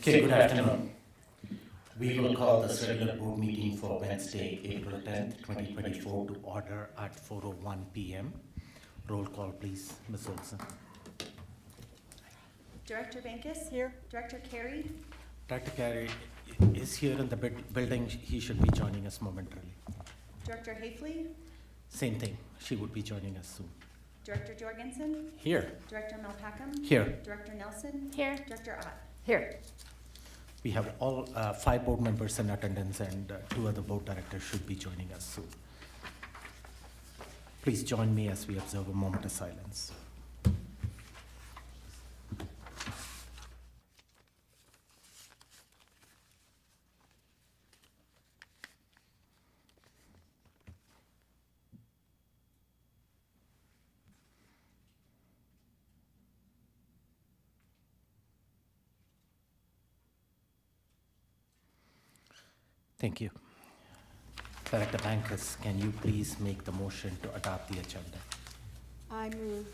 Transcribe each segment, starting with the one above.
Okay, good afternoon. We will call this regular board meeting for Wednesday, April 10th, 2024 to order at 4:01 p.m. Roll call, please. Ms. Olson. Director Bankus? Here. Director Carey? Dr. Carey is here in the building. He should be joining us momentarily. Director Hafley? Same thing. She would be joining us soon. Director Jorgensen? Here. Director Malpacum? Here. Director Nelson? Here. Director Ott? Here. We have all 5 board members in attendance, and 2 other board directors should be joining us soon. Please join me as we observe a moment of silence. Thank you. Director Bankus, can you please make the motion to adopt the agenda? I move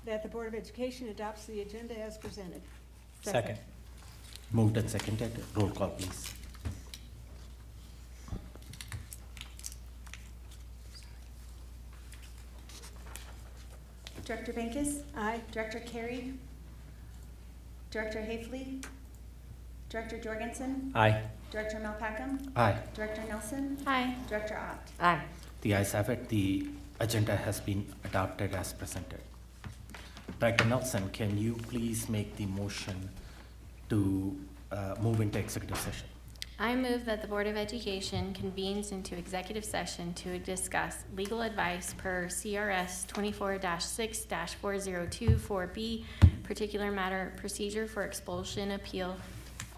that the Board of Education adopts the agenda as presented. Second. Moved and seconded. Roll call, please. Director Bankus? Aye. Director Carey? Director Hafley? Director Jorgensen? Aye. Director Malpacum? Aye. Director Nelson? Aye. Director Ott? Aye. The ayes have it. The agenda has been adopted as presented. Director Nelson, can you please make the motion to move into executive session? I move that the Board of Education convenes into executive session to discuss legal advice per CRS 24-6-402 4B, particular matter procedure for expulsion appeal,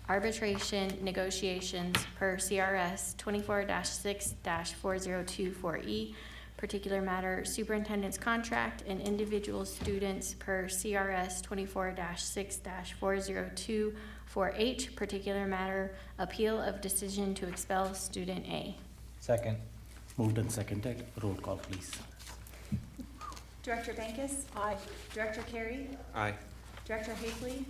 arbitration negotiations per CRS 24-6-402 4E, particular matter superintendent's contract, and individual students per CRS 24-6-402 4H, particular matter appeal of decision to expel student A. Second. Moved and seconded. Roll call, please. Director Bankus? Aye. Director Carey? Aye. Director Hafley?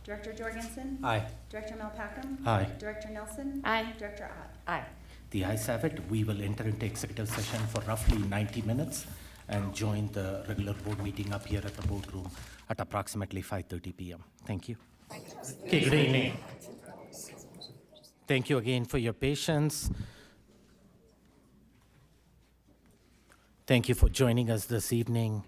Director Jorgensen? Aye. Director Malpacum? Aye. Director Nelson? Aye. Director Ott? Aye. The ayes have it. We will enter into executive session for roughly 90 minutes and join the regular board meeting up here at the boardroom at approximately 5:30 p.m. Thank you. Okay, good evening. Thank you again for your patience. Thank you for joining us this evening.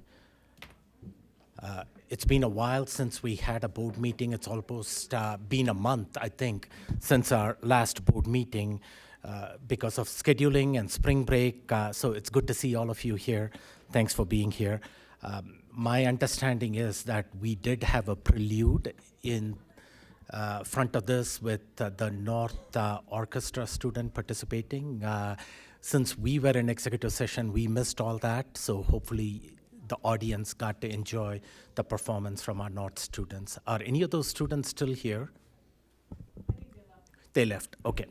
It's been a while since we had a board meeting. It's almost been a month, I think, since our last board meeting because of scheduling and spring break. So it's good to see all of you here. Thanks for being here. My understanding is that we did have a prelude in front of this with the North Orchestra student participating. Since we were in executive session, we missed all that. So hopefully the audience got to enjoy the performance from our North students. Are any of those students still here? They left. Okay,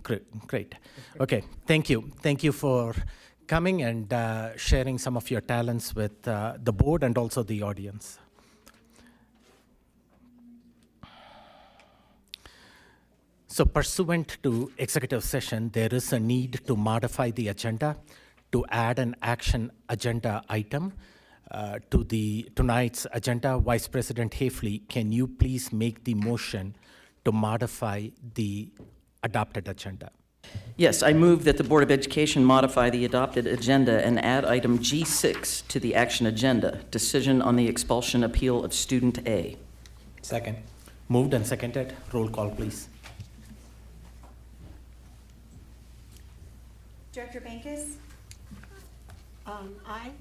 great. Okay, thank you. Thank you for coming and sharing some of your talents with the board and also the audience. So pursuant to executive session, there is a need to modify the agenda to add an action agenda item to tonight's agenda. Vice President Hafley, can you please make the motion to modify the adopted agenda? Yes, I move that the Board of Education modify the adopted agenda and add item G6 to the action agenda, decision on the expulsion appeal of student A. Second. Moved and seconded. Roll call, please. Director Bankus? Aye.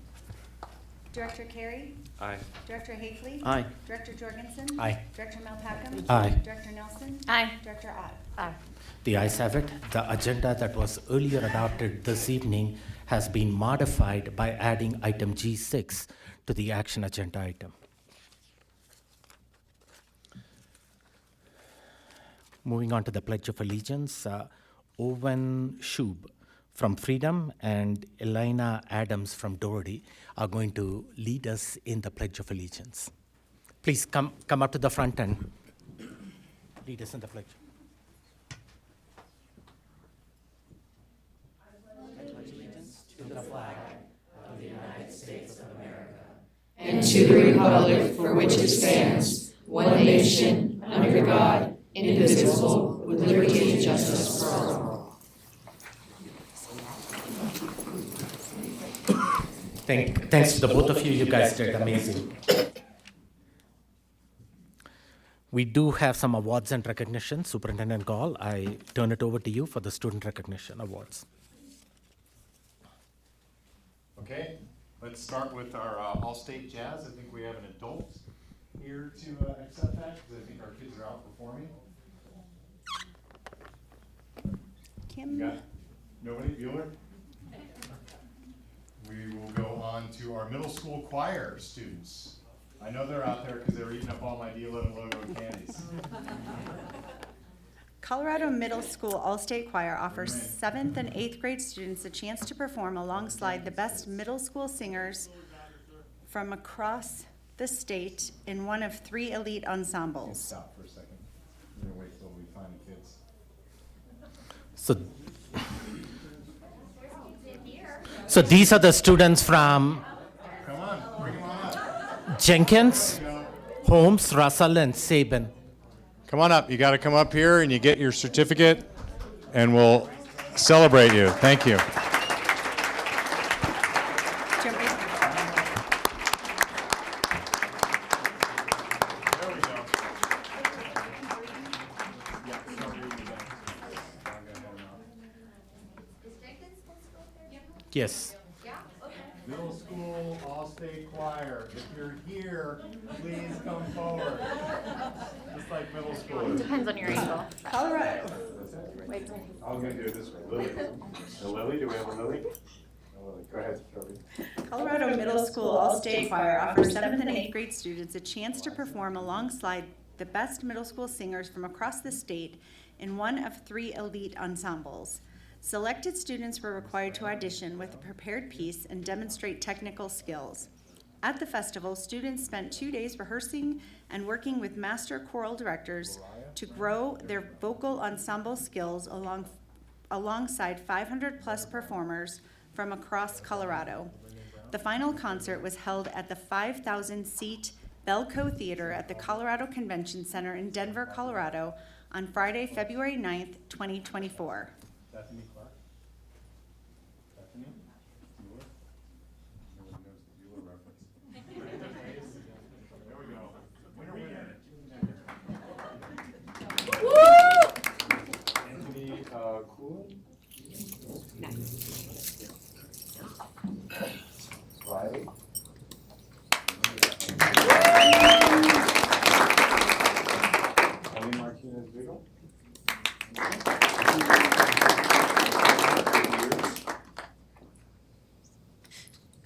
Director Carey? Aye. Director Hafley? Aye. Director Jorgensen? Aye. Director Malpacum? Aye. Director Nelson? Aye. Director Ott? Aye. The ayes have it. The agenda that was earlier adopted this evening has been modified by adding item G6 to the action agenda item. Moving on to the Pledge of Allegiance, Owen Shub from Freedom and Elena Adams from Doherty are going to lead us in the Pledge of Allegiance. Please come up to the front and lead us in the pledge. and to the republic for which it stands, one nation, under God, indivisible, with liberty and justice for all. Thanks to the both of you. You guys did amazing. We do have some awards and recognition. Superintendent Gall, I turn it over to you for the Student Recognition Awards. Okay, let's start with our All-State Jazz. I think we have an adult here to accept that, because I think our kids are outperforming. Kim? You got nobody? Bueller? We will go on to our middle school choir students. I know they're out there because they were eating up all my D11 logo candies. Colorado Middle School All-State Choir offers 7th and 8th grade students a chance to perform alongside the best middle school singers from across the state in one of 3 elite ensembles. Stop for a second. I'm gonna wait till we find the kids. So these are the students from Come on, bring them on up. Jenkins, Holmes, Russell, and Sabin. Come on up. You got to come up here and you get your certificate, and we'll celebrate you. Thank you. There we go. Yes. Middle school All-State Choir. If you're here, please come forward. Just like middle school. Depends on your angle. Colorado. I'm gonna do it this way. Lily. A Lily? Do we have a Lily? A Lily. Go ahead, Toby. Colorado Middle School All-State Choir offers 7th and 8th grade students a chance to perform alongside the best middle school singers from across the state in one of 3 elite ensembles. Selected students were required to audition with a prepared piece and demonstrate technical skills. At the festival, students spent 2 days rehearsing and working with master choral directors to grow their vocal ensemble skills alongside 500-plus performers from across Colorado. The final concert was held at the 5,000-seat Belco Theater at the Colorado Convention Center in Denver, Colorado on Friday, February 9th, 2024. Bethany Clark? Bethany? Bueller? Everyone knows the Bueller reference. There we go. Winner, winner. Anthony Coolin? Riley? Ellie Martinez-Vigil?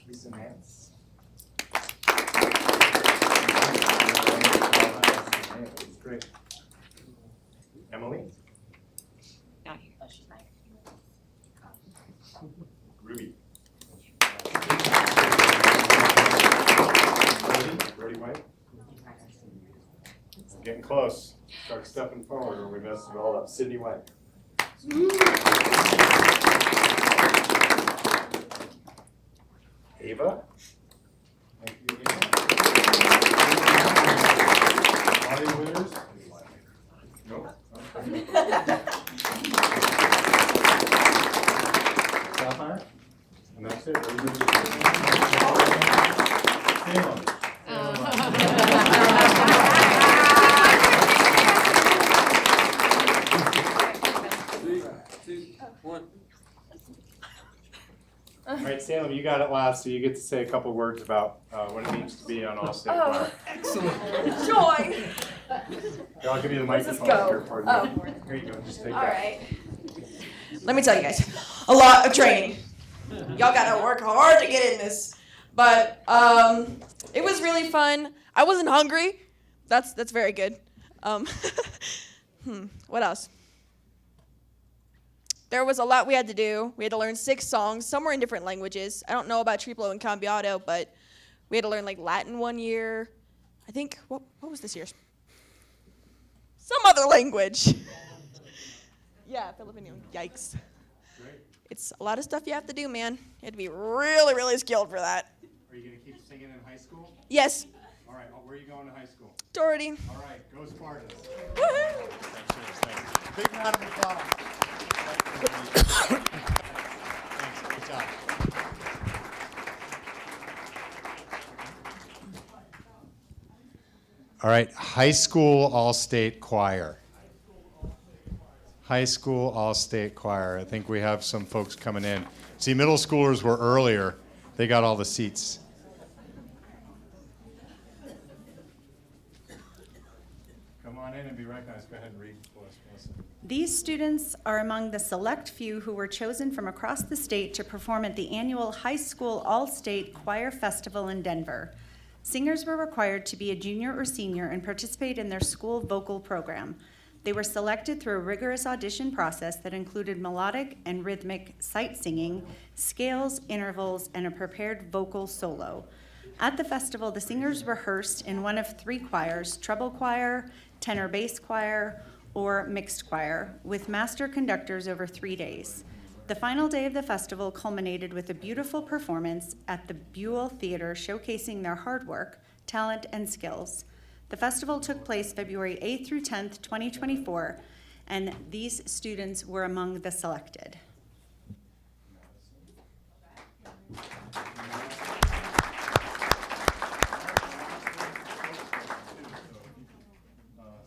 Lisa Nance. Great. Emily? Not here. Oh, she's not here. Ruby? Brody White? I'm getting close. Start stepping forward or we mess it all up. Sydney White? Ava? Thank you, Ava. Audio winners? Nope. Okay. Sapphire? And that's it. Salem. All right, Salem, you got it last, so you get to say a couple words about what it means to be on All-State Choir. Excellent. Joy. Here, I'll give you the Where's this microphone. go? Here, pardon me. Here you go, just take All that. right. Let me tell you guys, a lot of training. Y'all gotta work hard to get in this. But it was really fun. I wasn't hungry. That's very good. What else? There was a lot we had to do. We had to learn 6 songs. Some were in different languages. I don't know about Triplo and Cambiato, but we had to learn like Latin one year. I think, what was this year's? some other language. Yeah, Filipino. Yikes. It's a lot of stuff you have to do, man. You have to be really, really skilled for that. Are you going to keep singing in high school? Yes, All right, where are you going to high school? Doherty. All right, go Spartans. Woohoo! Thanks. Big round of applause. Thanks, great job. All right, high school all-state choir. High school all-state choir. I think we have some folks coming in. See, middle schoolers were earlier. They got all the seats. Come on in and be recognized. Go ahead and read for us, Melissa. These students are among the select few who were chosen from across the state to perform at the annual High School All-State Choir Festival in Denver. Singers were required to be a junior or senior and participate in their school vocal program. They were selected through a rigorous audition process that included melodic and rhythmic sight singing, scales, intervals, and a prepared vocal solo. At the festival, the singers rehearsed in one of three choirs: treble choir, tenor bass choir, or mixed choir, with master conductors over 3 days. The final day of the festival culminated with a beautiful performance at the Buell Theater showcasing their hard work, talent, and skills. The festival took place February 8th through 10th, 2024, and these students were among the selected.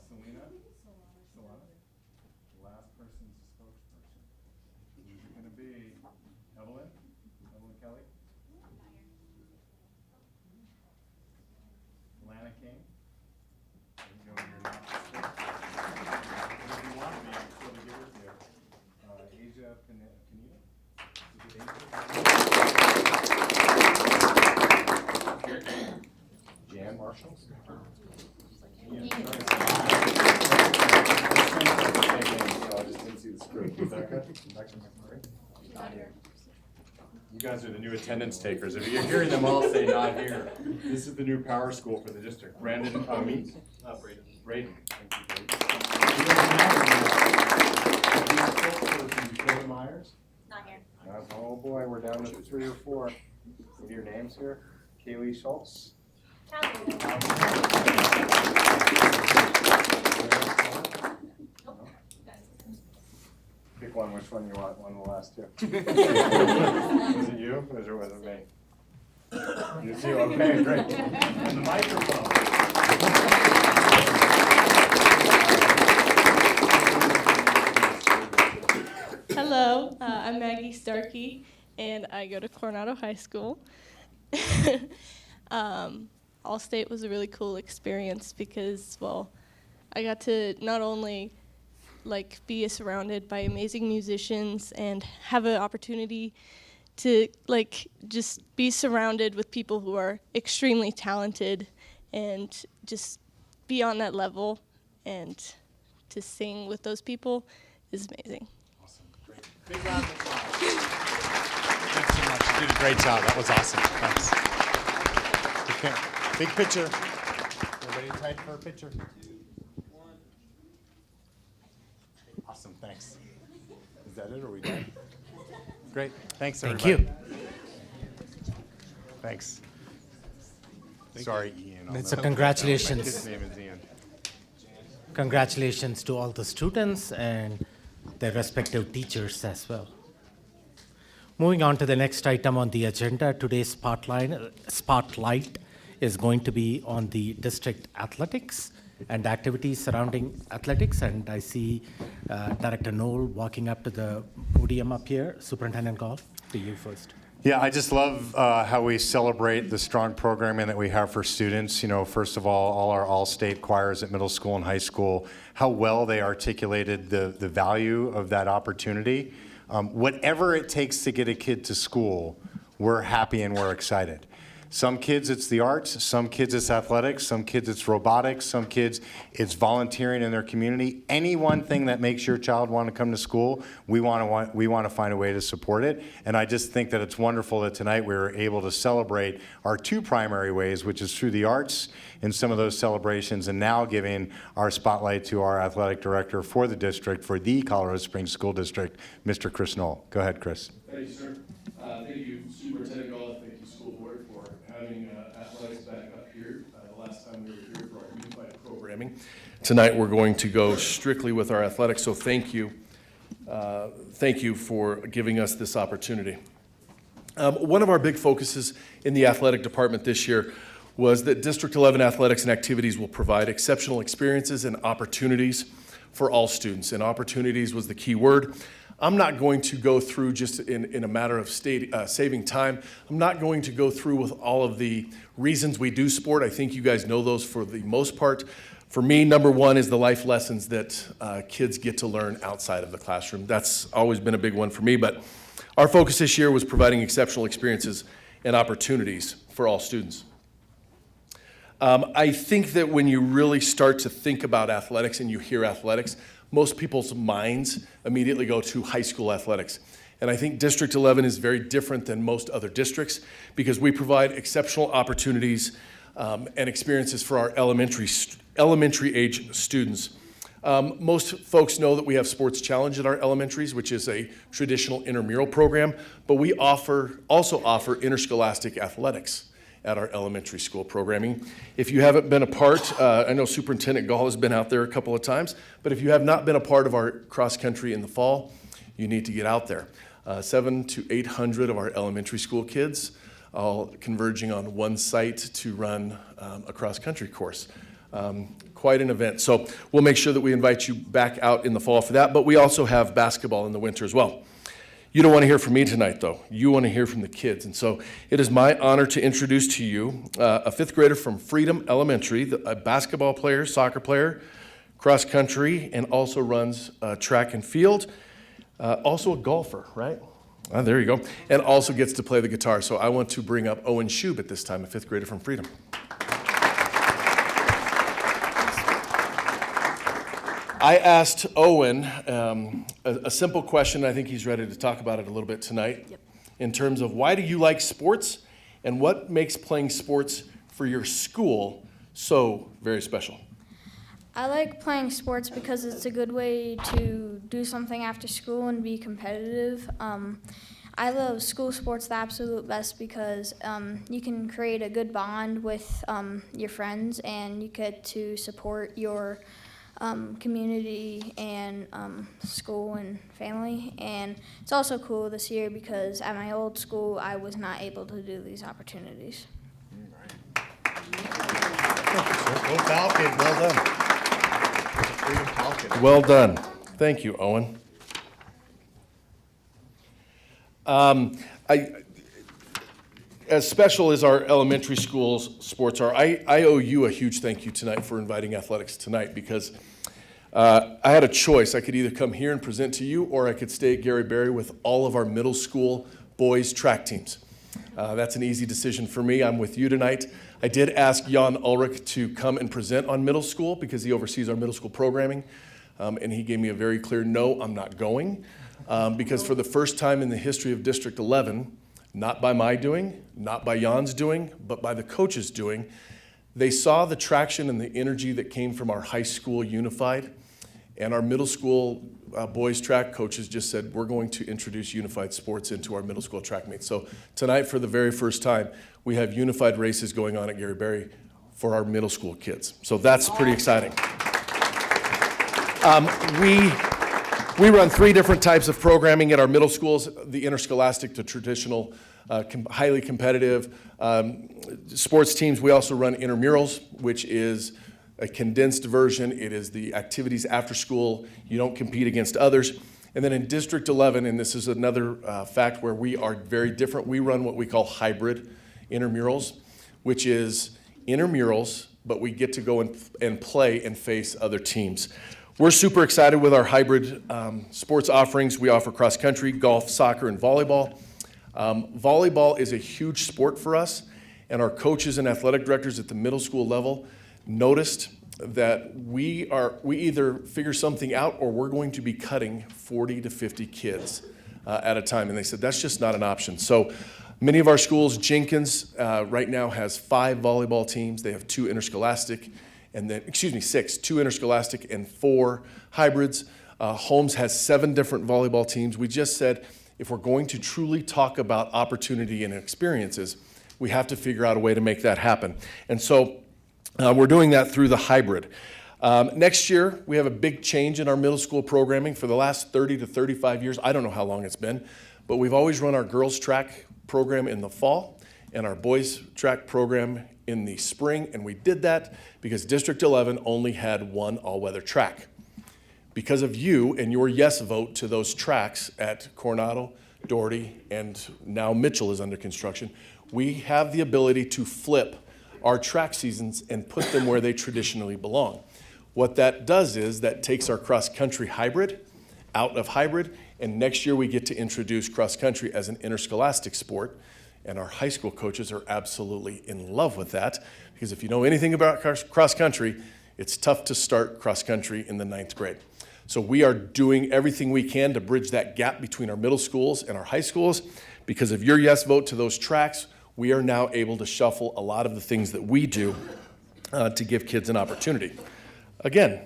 Selena? Solana? Last person's spokesperson. Who's it gonna be? Evelyn? Evelyn Kelly? Lana King? There you go, you're not sick. If you want to be, I'm still to give it to you. Asia Panetta? Is it Asia? Jan Marshall? Ian. So I just didn't see the script. Rebecca? Rebecca McMurray? Not here. You guys are the new attendance takers. If you're hearing them all say not here, this is the new power school for the district. Brandon, Meeks? Braden. Braden. Thank you, Braden. Myers? Not here. Oh boy, we're down to 3 or 4. What are your names here? Kaylee Schultz? Pick one, which one you want, one of the last two. Was it you, or was it me? You two, okay, great. And the microphone. Hello, I'm Maggie Starkey, and I go to Coronado High School. All-State was a really cool experience because, well, I got to not only be surrounded by amazing musicians and have an opportunity to just be surrounded with people who are extremely talented and just be on that level, and to sing with those people is amazing. Awesome, great. Big round of applause. Thanks so much. You did a great job. That was awesome. Thanks. Okay. Big picture. Everybody tight for a picture? 2, 1. Awesome, thanks. Is that it, or are we done? Great, thanks everybody. Thank you. Thanks. Sorry, Ian. So congratulations. His name is Ian. Congratulations to all the students and their respective teachers as well. Moving on to the next item on the agenda, today's spotlight is going to be on the district athletics and activities surrounding athletics. And I see Director Knoll walking up to the podium up here. Superintendent Golf, to you first. Yeah, I just love how we celebrate the strong programming that we have for students. You know, first of all our all-state choirs at middle school and high school, how well they articulated the value of that opportunity. Whatever it takes to get a kid to school, we're happy and we're excited. Some kids, it's the arts. Some kids, it's athletics. Some kids, it's robotics. Some kids, it's volunteering in their community. Any one thing that makes your child want to come to school, we want to find a way to support it. And I just think that it's wonderful that tonight we were able to celebrate our two primary ways, which is through the arts in some of those celebrations, and now giving our spotlight to our athletic director for the district, for the Colorado Springs School District, Mr. Chris Knoll. Go ahead, Chris. Thank you, sir. Thank you, Superintendent Gall. Thank you, school board, for having athletics back up here. The last time we were here for our unified programming. Tonight, we're going to go strictly with our athletics, so thank you. Thank you for giving us this opportunity. One of our big focuses in the athletic department this year was that District 11 athletics and activities will provide exceptional experiences and opportunities for all students. And opportunities was the key word. I'm not going to go through, just in a matter of saving time, I'm not going to go through with all of the reasons we do sport. I think you guys know those for the most part. For me, number one is the life lessons that kids get to learn outside of the classroom. That's always been a big one for me, but our focus this year was providing exceptional experiences and opportunities for all students. I think that when you really start to think about athletics and you hear athletics, most people's minds immediately go to high school athletics. And I think District 11 is very different than most other districts because we provide exceptional opportunities and experiences for our elementary age students. Most folks know that we have Sports Challenge at our elementaries, which is a traditional intramural program, but we also offer interscholastic athletics at our elementary school programming. If you haven't been a part, I know Superintendent Gall has been out there a couple of times, but if you have not been a part of our cross country in the fall, you need to get out there. 700 to 800 of our elementary school kids all converging on one site to run a cross country course. Quite an event. So we'll make sure that we invite you back out in the fall for that, but we also have basketball in the winter as well. You don't want to hear from me tonight, though. You want to hear from the kids. And so it is my honor to introduce to you a fifth grader from Freedom Elementary, a basketball player, soccer player, cross country, and also runs track and field. Also a golfer, right? There you go. And also gets to play the guitar. So I want to bring up Owen Shube at this time, a fifth grader from Freedom. I asked Owen a simple question. I think he's ready to talk about it a little bit tonight. Yep. In terms of why do you like sports and what makes playing sports for your school so very special? I like playing sports because it's a good way to do something after school and be competitive. I love school sports the absolute best because you can create a good bond with your friends and you get to support your community and school and family. And it's also cool this year because at my old school I was not able to do these opportunities. Go Falcons, well done. Well done. Thank you, Owen. As special as our elementary schools sports are, I owe you a huge thank you tonight for inviting athletics tonight because I had a choice. I could either come here and present to you or I could stay at Gary Berry with all of our middle school boys track teams. That's an easy decision for me. I'm with you tonight. I did ask Jan Ulrich to come and present on middle school because he oversees our middle school programming, and he gave me a very clear no, I'm not going, because for the first time in the history of District 11, not by my doing, not by Jan's doing, but by the coaches doing, they saw the traction and the energy that came from our high school unified, and our middle school boys track coaches just said, we're going to introduce unified sports into our middle school track meets. So tonight, for the very first time, we have unified races going on at Gary Berry for our middle school kids. So that's pretty exciting. We run 3 different types of programming at our middle schools: the interscholastic, the traditional, highly competitive sports teams. We also run intramurals, which is a condensed version. It is the activities after school. You don't compete against others. And then in District 11, and this is another fact where we are very different, we run what we call hybrid intramurals, which is intramurals, but we get to go and play and face other teams. We're super excited with our hybrid sports offerings. We offer cross country, golf, soccer, and volleyball. Volleyball is a huge sport for us, and our coaches and athletic directors at the middle school level noticed that we either figure something out or we're going to be cutting 40 to 50 kids at a time. And they said, that's just not an option. So many of our schools, Jenkins right now has 5 volleyball teams. They have 2 interscholastic, and then, 6, 2 interscholastic and 4 hybrids. Holmes has 7 different volleyball teams. We just said, if we're going to truly talk about opportunity and experiences, we have to figure out a way to make that happen. And so we're doing that through the hybrid. Next year, we have a big change in our middle school programming. For the last 30 to 35 years, I don't know how long it's been, but we've always run our girls track program in the fall and our boys track program in the spring, and we did that because District 11 only had one all-weather track. Because of you and your yes vote to those tracks at Coronado, Doherty, and now Mitchell is under construction, we have the ability to flip our track seasons and put them where they traditionally belong. What that does is that takes our cross-country hybrid out of hybrid, and next year we get to introduce cross-country as an interscholastic sport, and our high school coaches are absolutely in love with that, because if you know anything about cross-country, it's tough to start cross-country in the 9th grade. So we are doing everything we can to bridge that gap between our middle schools and our high schools. Because of your yes vote to those tracks, we are now able to shuffle a lot of the things that we do to give kids an opportunity. Again,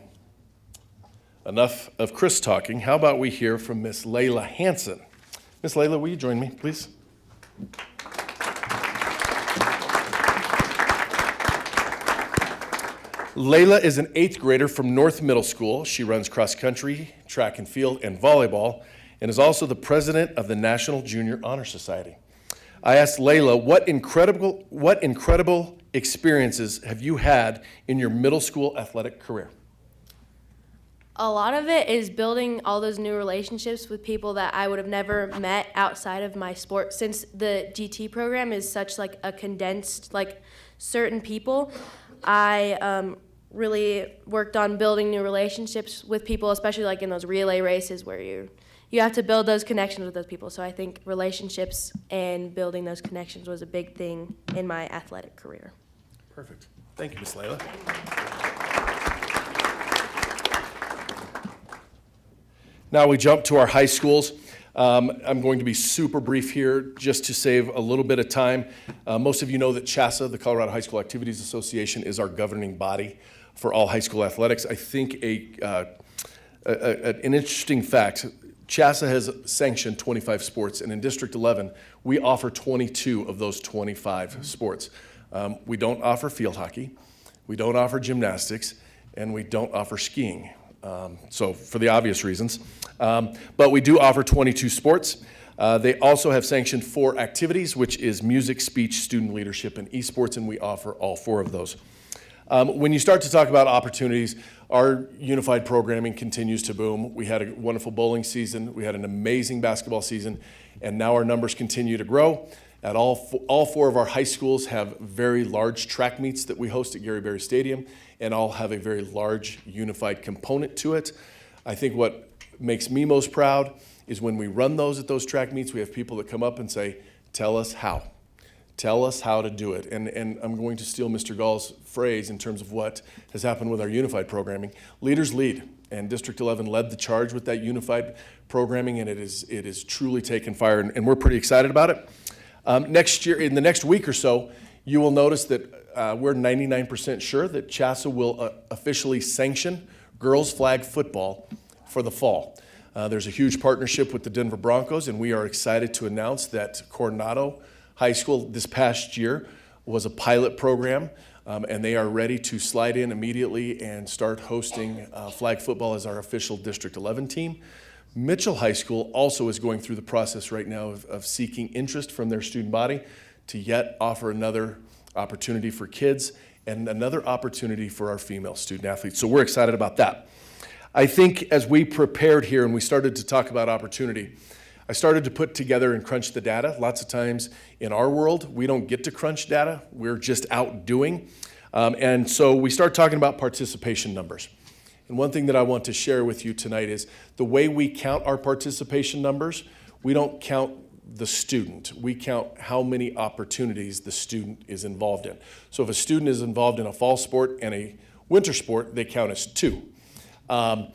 enough of Chris talking. How about we hear from Miss Layla Hanson? Miss Layla, will you join me, please? Layla is an 8th grader from North Middle School. She runs cross country, track and field, and volleyball, and is also the president of the National Junior Honor Society. I asked Layla, what incredible experiences have you had in your middle school athletic career? A lot of it is building all those new relationships with people that I would have never met outside of my sport, since the GT program is such like a condensed, like certain people. I really worked on building new relationships with people, especially like in those relay races where you have to build those connections with those people. So I think relationships and building those connections was a big thing in my athletic career. Perfect. Thank you, Ms. Layla. Now we jump to our high schools. I'm going to be super brief here just to save a little bit of time. Most of you know that CHASA, the Colorado High School Activities Association, is our governing body for all high school athletics. I think an interesting fact, CHASA has sanctioned 25 sports, and in District 11, we offer 22 of those 25 sports. We don't offer field hockey, we don't offer gymnastics, and we don't offer skiing. So for the obvious reasons. But we do offer 22 sports. They also have sanctioned 4 activities, which is music, speech, student leadership, and esports, and we offer all 4 of those. When you start to talk about opportunities, our unified programming continues to boom. We had a wonderful bowling season. We had an amazing basketball season, and now our numbers continue to grow. At all 4 of our high schools have very large track meets that we host at Gary Berry Stadium, and all have a very large unified component to it. I think what makes me most proud is when we run those at those track meets, we have people that come up and say, tell us how. Tell us how to do it. And I'm going to steal Mr. Gall's phrase in terms of what has happened with our unified programming. Leaders lead, and District 11 led the charge with that unified programming, and it is truly taken fire, and we're pretty excited about it. Next year, in the next week or so, you will notice that we're 99% sure that CHASA will officially sanction girls flag football for the fall. There's a huge partnership with the Denver Broncos, and we are excited to announce that Coronado High School this past year was a pilot program, and they are ready to slide in immediately and start hosting flag football as our official District 11 team. Mitchell High School also is going through the process right now of seeking interest from their student body to yet offer another opportunity for kids and another opportunity for our female student athletes. So we're excited about that. I think as we prepared here and we started to talk about opportunity, I started to put together and crunch the data. Lots of times in our world, we don't get to crunch data. We're just out doing. And so we start talking about participation numbers. And one thing that I want to share with you tonight is the way we count our participation numbers, we don't count the student. We count how many opportunities the student is involved in. So if a student is involved in a fall sport and a winter sport, they count as 2. I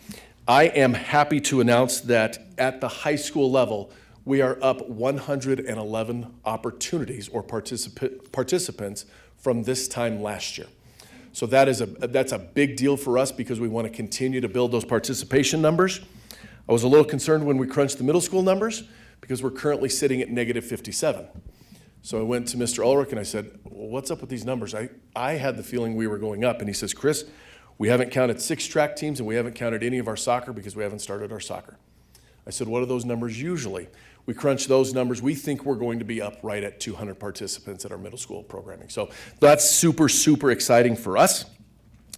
am happy to announce that at the high school level, we are up 111 opportunities or participants from this time last year. So that's a big deal for us because we want to continue to build those participation numbers. I was a little concerned when we crunched the middle school numbers because we're currently sitting at negative 57. So I went to Mr. Ulrich and I said, well, what's up with these numbers? I had the feeling we were going up. And he says, Chris, we haven't counted 6 track teams and we haven't counted any of our soccer because we haven't started our soccer. I said, what are those numbers usually? We crunch those numbers. We think we're going to be up right at 200 participants at our middle school programming. So that's super, super exciting for us.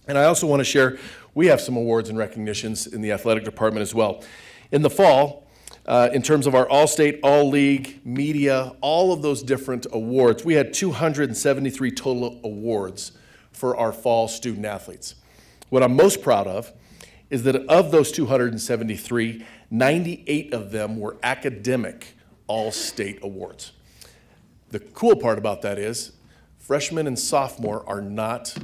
And I also want to share, we have some awards and recognitions in the athletic department as well. In the fall, in terms of our All-State, All-League, media, all of those different awards, we had 273 total awards for our fall student athletes. What I'm most proud of is that of those 273, 98 of them were academic all-state awards. The cool part about that is freshmen and sophomore are not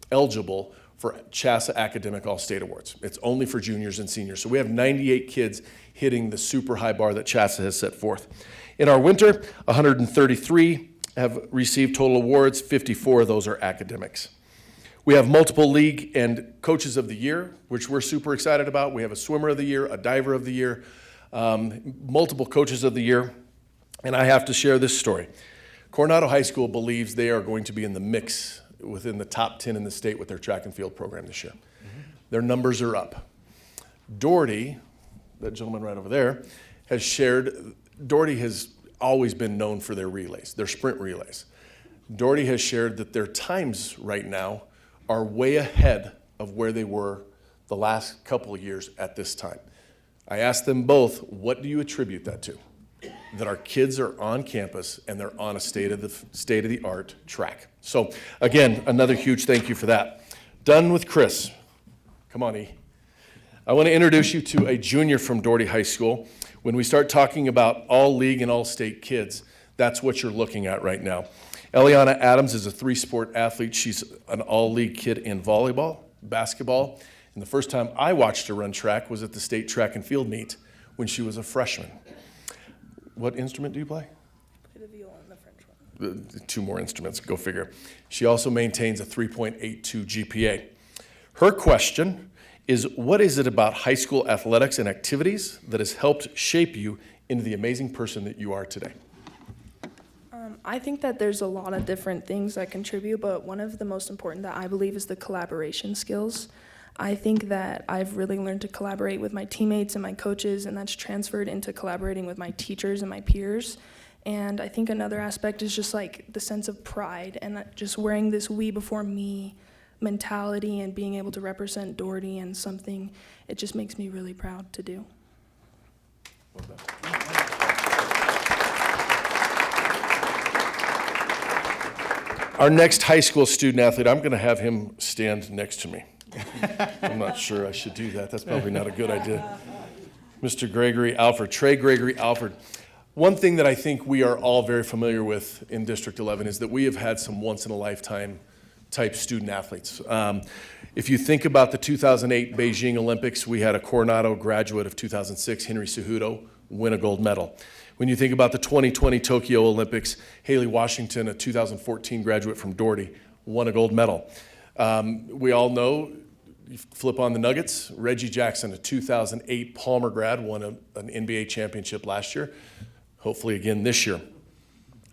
eligible for CHASA Academic All-State Awards. It's only for juniors and seniors. So we have 98 kids hitting the super high bar that CHASA has set forth. In our winter, 133 have received total awards. 54 of those are academics. We have multiple league and coaches of the year, which we're super excited about. We have a swimmer of the year, a diver of the year, multiple coaches of the year. And I have to share this story. Coronado High School believes they are going to be in the mix within the top 10 in the state with their track and field program this year. Their numbers are up. Doherty, that gentleman right over there, has shared, Doherty has always been known for their relays, their sprint relays. Doherty has shared that their times right now are way ahead of where they were the last couple of years at this time. I asked them both, what do you attribute that to? That our kids are on campus and they're on a state-of-the-art track. So again, another huge thank you for that. Done with Chris. Come on, E. I want to introduce you to a junior from Doherty High School. When we start talking about all league and all state kids, that's what you're looking at right now. Eliana Adams is a 3-sport athlete. She's an all-league kid in volleyball, basketball, and the first time I watched her run track was at the state track and field meet when she was a freshman. What instrument do you play? I play the viola and the French one. 2 more instruments, go figure. She also maintains a 3.82 GPA. Her question is, what is it about high school athletics and activities that has helped shape you into the amazing person that you are today? I think that there's a lot of different things that contribute, but one of the most important that I believe is the collaboration skills. I think that I've really learned to collaborate with my teammates and my coaches, and that's transferred into collaborating with my teachers and my peers. And I think another aspect is just like the sense of pride and just wearing this we before me mentality and being able to represent Doherty and something it just makes me really proud to do. Well done. Our next high school student athlete, I'm going to have him stand next to me. I'm not sure I should do that. That's probably not a good idea. Mr. Gregory Alford, Trey Gregory Alford. One thing that I think we are all very familiar with in District 11 is that we have had some once-in-a-lifetime type student athletes. If you think about the 2008 Beijing Olympics, we had a Coronado graduate of 2006, Henry Cejudo, win a gold medal. When you think about the 2020 Tokyo Olympics, Haley Washington, a 2014 graduate from Doherty, won a gold medal. We all know, you flip on the Nuggets, Reggie Jackson, a 2008 Palmer grad, won an NBA championship last year, hopefully again this year.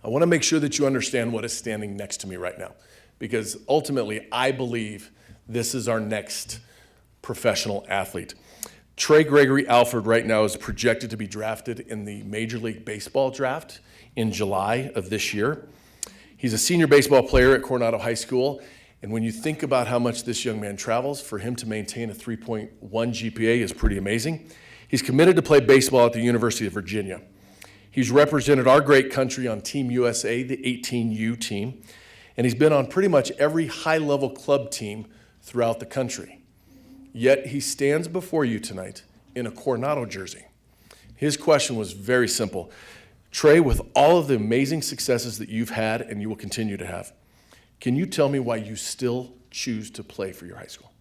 I want to make sure that you understand what is standing next to me right now, because ultimately I believe this is our next professional athlete. Trey Gregory Alford right now is projected to be drafted in the Major League Baseball draft in July of this year. He's a senior baseball player at Coronado High School, and when you think about how much this young man travels, for him to maintain a 3.1 GPA is pretty amazing. He's committed to play baseball at the University of Virginia. He's represented our great country on Team USA, the 18U team, and he's been on pretty much every high-level club team throughout the country. Yet he stands before you tonight in a Coronado jersey. His question was very simple. Trey, with all of the amazing successes that you've had and you will continue to have, can you tell me why you still choose to play for your high school?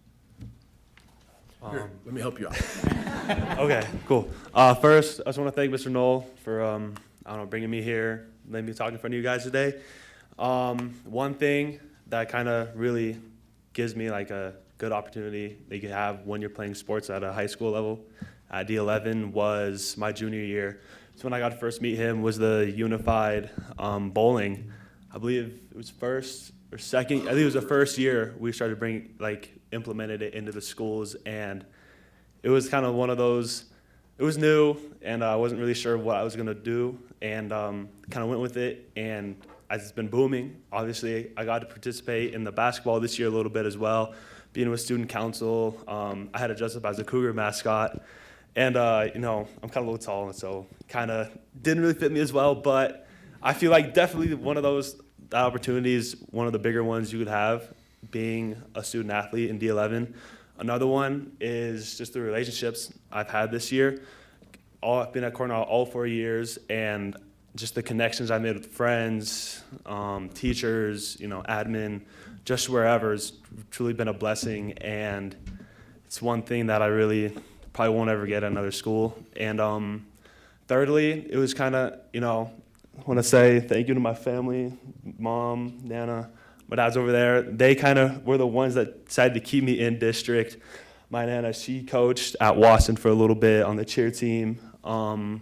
Here, let me help you out. Okay, cool. First, I just want to thank Mr. Knoll for bringing me here, letting me talk in front of you guys today. One thing that kind of really gives me like a good opportunity that you can have when you're playing sports at a high school level at D11 was my junior year. So when I got to first meet him was the unified bowling. I believe it was first or second. I think it was the first year we started implemented it into the schools, and it was kind of one of those. It was new, and I wasn't really sure what I was gonna do, and kind of went with it. And as it's been booming, obviously I got to participate in the basketball this year a little bit as well, being with student council. I had to dress up as a Cougar mascot, and I'm kind of a little tall, and so kind of didn't really fit me as well. But I feel like definitely one of those opportunities, one of the bigger ones you could have, being a student athlete in D11. Another one is just the relationships I've had this year. I've been at Cornell all 4 years, and just the connections I made with friends, teachers, admin, just wherever has truly been a blessing. And it's one thing that I really probably won't ever get at another school. And thirdly, it was kind of, I want to say thank you to my family, Mom, Nana, my dad's over there. They kind of were the ones that decided to keep me in district. My Nana, she coached at Watson for a little bit on the cheer team. There's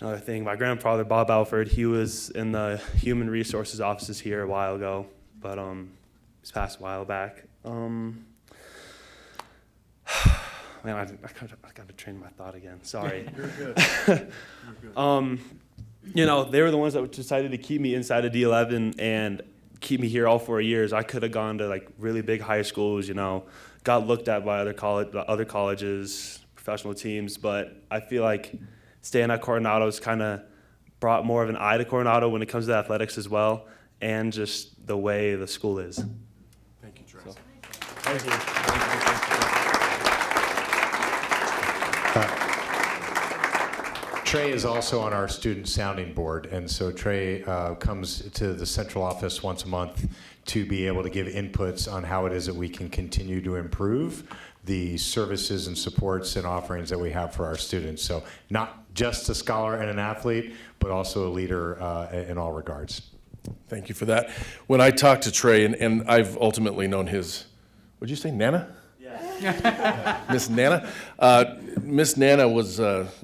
another thing, my grandfather, Bob Alford, he was in the human resources offices here a while ago, but he's passed a while back. Man, I got to train my thought again. Sorry. You're good. You're good. They were the ones that decided to keep me inside of D11 and keep me here all 4 years. I could have gone to really big high schools, got looked at by other colleges, professional teams, but I feel like staying at Coronado's kind of brought more of an eye to Coronado when it comes to athletics as well, and just the way the school is. Thank you, Trey. Thank you. Trey is also on our student sounding board, and so Trey comes to the central office once a month to be able to give inputs on how it is that we can continue to improve the services and supports and offerings that we have for our students. So not just a scholar and an athlete, but also a leader in all regards. Thank you for that. When I talked to Trey, and I've ultimately known his, what'd you say, Nana? Yeah. Miss Nana? Miss Nana was,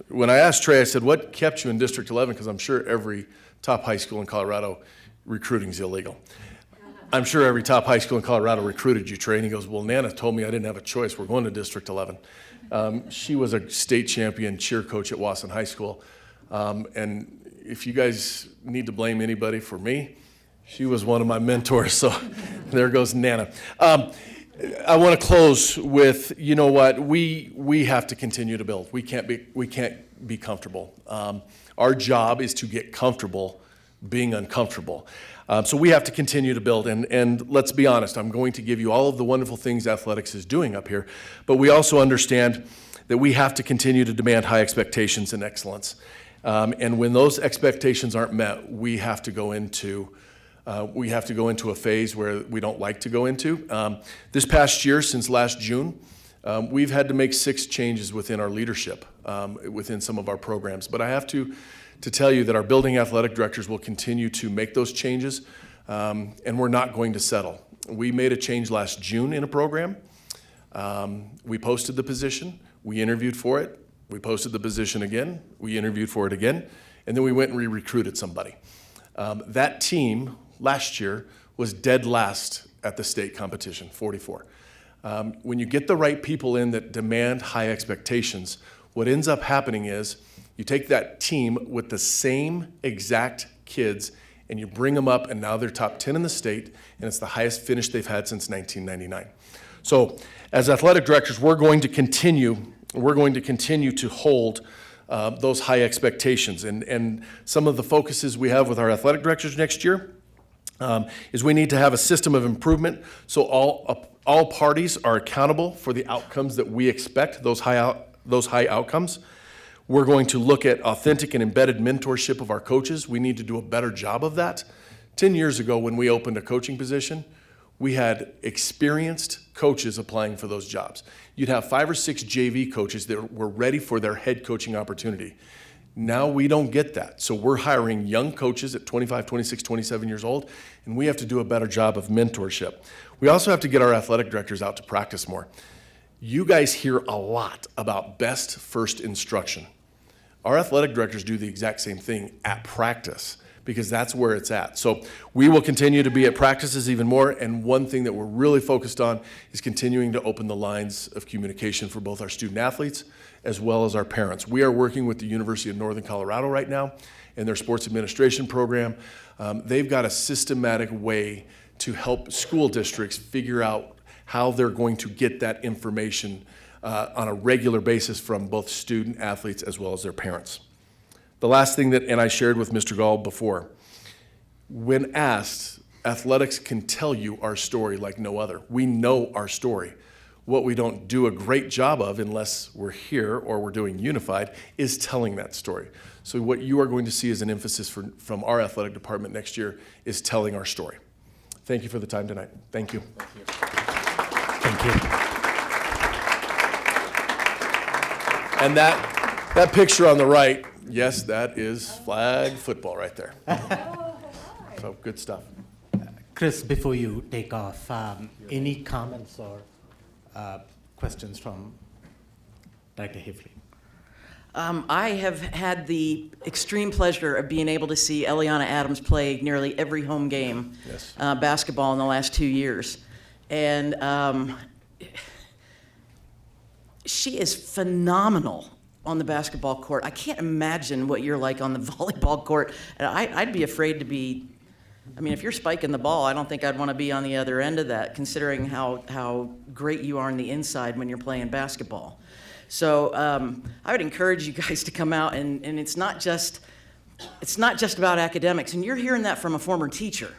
when I asked Trey, I said, what kept you in District 11? Because I'm sure every top high school in Colorado, recruiting's illegal. I'm sure every top high school in Colorado recruited you, Trey. And he goes, well, Nana told me I didn't have a choice. We're going to District 11. She was a state champion cheer coach at Wasson High School. And if you guys need to blame anybody for me, she was one of my mentors. So there goes Nana. I want to close with, you know what, we have to continue to build. We can't be comfortable. Our job is to get comfortable being uncomfortable. So we have to continue to build, and let's be honest, I'm going to give you all of the wonderful things athletics is doing up here, but we also understand that we have to continue to demand high expectations and excellence. And when those expectations aren't met, we have to go into a phase where we don't like to go into. This past year, since last June, we've had to make 6 changes within our leadership, within some of our programs. But I have to tell you that our building athletic directors will continue to make those changes, and we're not going to settle. We made a change last June in a program. We posted the position. We interviewed for it. We posted the position again. We interviewed for it again. And then we went and recruited somebody. That team last year was dead last at the state competition, 44. When you get the right people in that demand high expectations, what ends up happening is you take that team with the same exact kids and you bring them up, and now they're top 10 in the state, and it's the highest finish they've had since 1999. So as athletic directors, we're going to continue to hold those high expectations. And some of the focuses we have with our athletic directors next year is we need to have a system of improvement so all parties are accountable for the outcomes that we expect, those high outcomes. We're going to look at authentic and embedded mentorship of our coaches. We need to do a better job of that. 10 years ago, when we opened a coaching position, we had experienced coaches applying for those jobs. You'd have 5 or 6 JV coaches that were ready for their head coaching opportunity. Now we don't get that. So we're hiring young coaches at 25, 26, 27 years old, and we have to do a better job of mentorship. We also have to get our athletic directors out to practice more. You guys hear a lot about best first instruction. Our athletic directors do the exact same thing at practice, because that's where it's at. So we will continue to be at practices even more, and one thing that we're really focused on is continuing to open the lines of communication for both our student athletes as well as our parents. We are working with the University of Northern Colorado right now in their sports administration program. They've got a systematic way to help school districts figure out how they're going to get that information on a regular basis from both student athletes as well as their parents. The last thing that, and I shared with Mr. Gall before, when asked, athletics can tell you our story like no other. We know our story. What we don't do a great job of, unless we're here or we're doing unified, is telling that story. So what you are going to see as an emphasis from our athletic department next year is telling our story. Thank you for the time tonight. Thank you. Thank you. And that picture on the right, yes, that is flag football right there. So good stuff. Chris, before you take off, any comments or questions from Dr. Hifley? I have had the extreme pleasure of being able to see Eliana Adams play nearly every home game, Yes. Basketball in the last 2 years. And she is phenomenal on the basketball court. I can't imagine what you're like on the volleyball court. And I'd be afraid to be, I mean, if you're spiking the ball, I don't think I'd want to be on the other end of that, considering how great you are on the inside when you're playing basketball. So I would encourage you guys to come out, and it's not just about academics. And you're hearing that from a former teacher.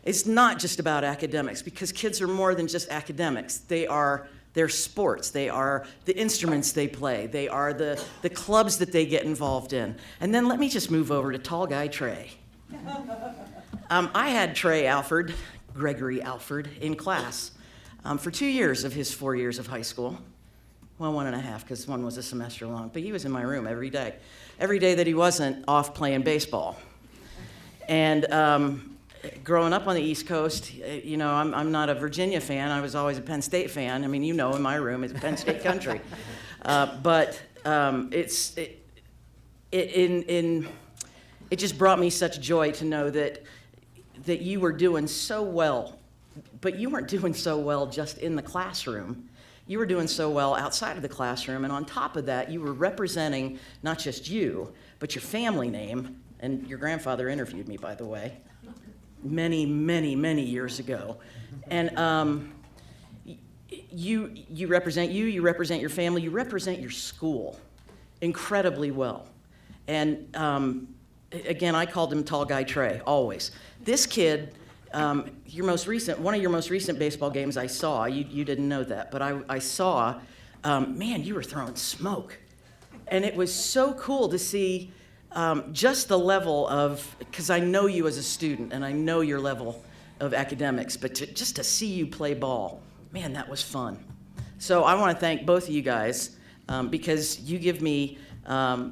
It's not just about academics, because kids are more than just academics. They're sports. They are the instruments they play. They are the clubs that they get involved in. And then let me just move over to tall guy Trey. I had Trey Alford, Gregory Alford, in class for 2 years of his 4 years of high school. Well, 1.5, because one was a semester long. But he was in my room every day that he wasn't off playing baseball. And growing up on the East Coast, you know, I'm not a Virginia fan. I was always a Penn State fan. I mean, you know, in my room, it's Penn State country. But it just brought me such joy to know that you were doing so well, but you weren't doing so well just in the classroom. You were doing so well outside of the classroom, and on top of that, you were representing not just you, but your family name. And your grandfather interviewed me, by the way, many, many, many years ago. And you represent you represent your family, you represent your school incredibly well. And again, I called him Tall Guy Trey, always. This kid, one of your most recent baseball games I saw, you didn't know that, but I saw, man, you were throwing smoke. And it was so cool to see just the level of, because I know you as a student and I know your level of academics, but just to see you play ball, man, that was fun. So I want to thank both of you guys because you give me, I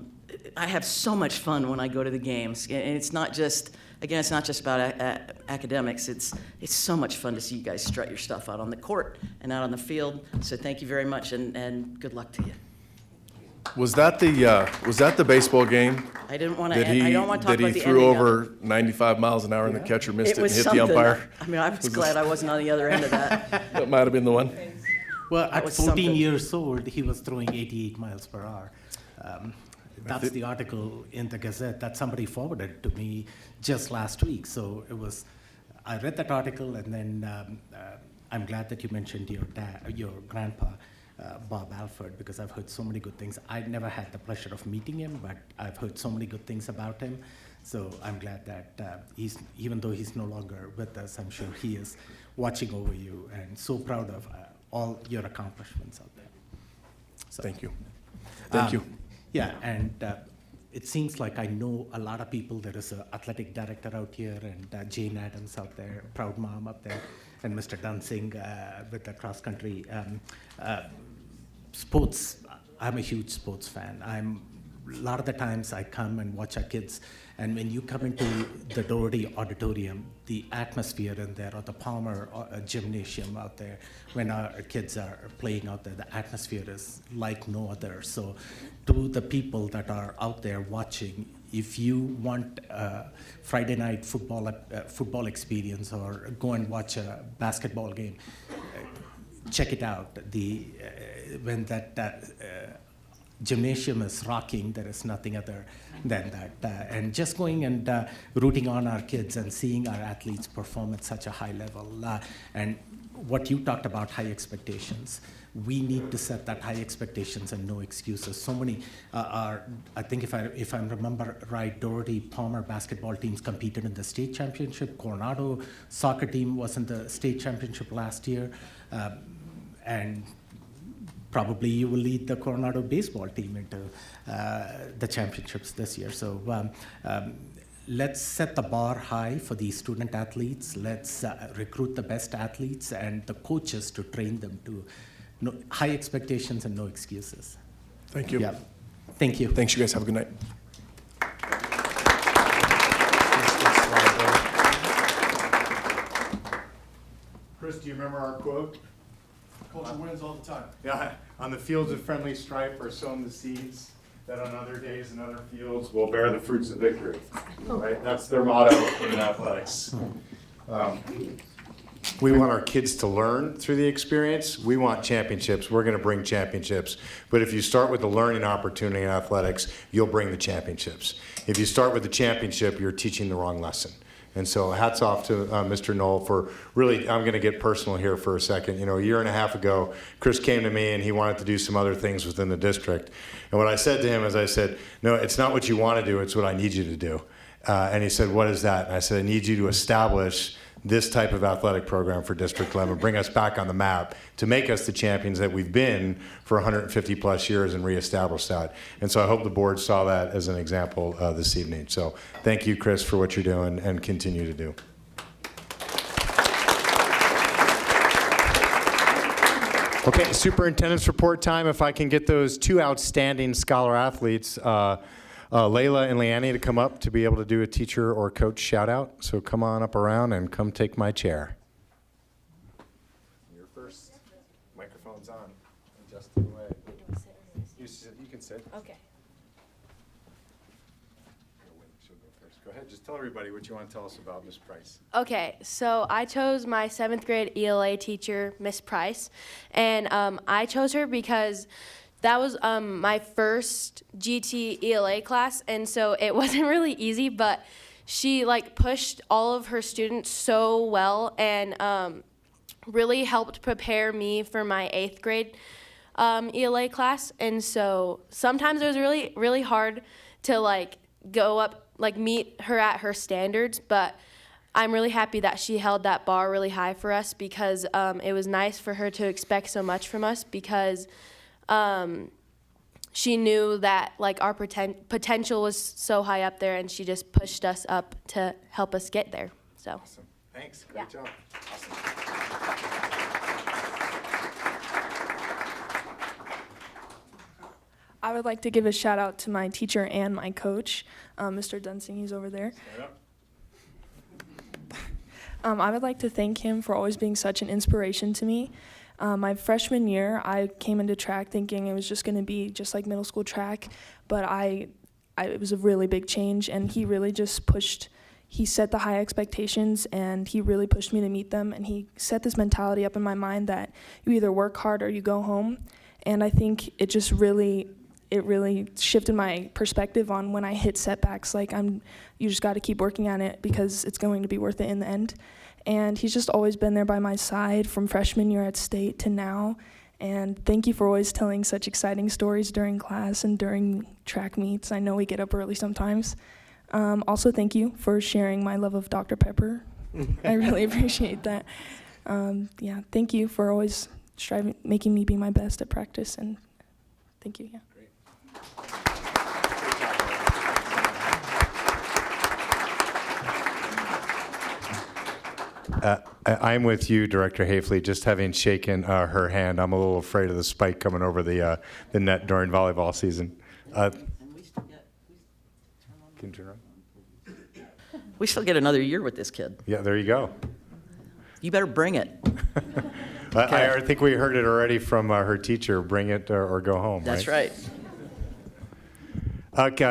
have so much fun when I go to the games. And it's not just, again, it's not just about academics. It's so much fun to see you guys strut your stuff out on the court and out on the field. So thank you very much, and good luck to you. Was that the baseball game? I don't want to talk about the that he threw ending over 95 miles an hour and the catcher missed it and hit something. the umpire? I mean, I was glad I wasn't on the other end of that. That might have been the one. Well, at was 14 something. years old, he was throwing 88 miles per hour. That's the article in the Gazette that somebody forwarded to me just last week. So I read that article, and then I'm glad that you mentioned your grandpa, Bob Alford, because I've heard so many good things. I never had the pleasure of meeting him, but I've heard so many good things about him. So I'm glad that even though he's no longer with us, I'm sure he is watching over you, and so proud of all your accomplishments out there. So, Thank you. Thank you. Yeah, and it seems like I know a lot of people. There is an athletic director out here, and Jane Adams out there, proud mom up there, and Mr. Dunsing with the cross country. Sports, I'm a huge sports fan. A lot of the times I come and watch our kids, and when you come into the Doherty Auditorium, the atmosphere in there, or the Palmer Gymnasium out there, when our kids are playing out there, the atmosphere is like no other. So to the people that are out there watching, if you want a Friday night football experience, or go and watch a basketball game, check it out. When that gymnasium is rocking, there is nothing other than that. And just going and rooting on our kids and seeing our athletes perform at such a high level. And what you talked about, high expectations. We need to set that high expectations and no excuses. So many I think if I remember right, Doherty Palmer basketball teams competed in the state championship. Coronado soccer team was in the state championship last year. And probably you will lead the Coronado baseball team into the championships this year. So let's set the bar high for these student athletes. Let's recruit the best athletes and the coaches to train them to high expectations and no excuses. Thank you. Yeah. Thank you. Thanks, you guys. Have a good night. Chris, do you remember our quote? Culture wins all the time. Yeah, on the fields of friendly strife are sown the seeds that on other days and other fields will bear the fruits of victory. Right? That's their motto in athletics. We want our kids to learn through the experience. We want championships. We're going to bring championships. But if you start with the learning opportunity in athletics, you'll bring the championships. If you start with the championship, you're teaching the wrong lesson. And so hats off to Mr. Knoll for really, I'm going to get personal here for a second. You know, a year and a half ago, Chris came to me and he wanted to do some other things within the district. And what I said to him is I said, no, it's not what you want to do, it's what I need you to do. And he said, what is that? And I said, I need you to establish this type of athletic program for District 11, bring us back on the map to make us the champions that we've been for 150 plus years and reestablish that. And so I hope the board saw that as an example this evening. So thank you, Chris, for what you're doing and continue to do. Okay, superintendent's report time. If I can get those two outstanding scholar athletes, Layla and Leanne, to come up to be able to do a teacher or coach shout out. So come on up around and come take my chair. You're first. Microphone's on. Just away. You can sit. Okay. She'll go first. Go ahead. Just tell everybody what you want to tell us about Miss Price. Okay, so I chose my 7th grade ELA teacher, Miss Price, and I chose her because that was my first GT ELA class, and so it wasn't really easy, but she pushed all of her students so well and really helped prepare me for my 8th grade ELA class. And so sometimes it was really, really hard to go up, meet her at her standards, but I'm really happy that she held that bar really high for us because it was nice for her to expect so much from us because she knew that our potential was so high up there, and she just pushed us up to help us get there. So. Awesome. Thanks. Great job. Awesome. I would like to give a shout out to my teacher and my coach, Mr. Dunsing. He's over there. Stand up. I would like to thank him for always being such an inspiration to me. My freshman year, I came into track thinking it was just going to be just like middle school track, but it was a really big change, and he really just he set the high expectations, and he really pushed me to meet them, and he set this mentality up in my mind that you either work hard or you go home, and I think it really shifted my perspective on when I hit setbacks, you just got to keep working at it because it's going to be worth it in the end. And he's just always been there by my side from freshman year at state to now. And thank you for always telling such exciting stories during class and during track meets. I know we get up early sometimes. Also, thank you for sharing my love of Dr. Pepper. I really appreciate that. Thank you for always making me be my best at practice. And thank you. Yeah. Great. I'm with you, Director Hafley, just having shaken her hand. I'm a little afraid of the spike coming over the net during volleyball season. Can you turn on? We still get another year with this kid. Yeah, there you go. You better bring it. I think we heard it already from her teacher, bring it or go home, That's right.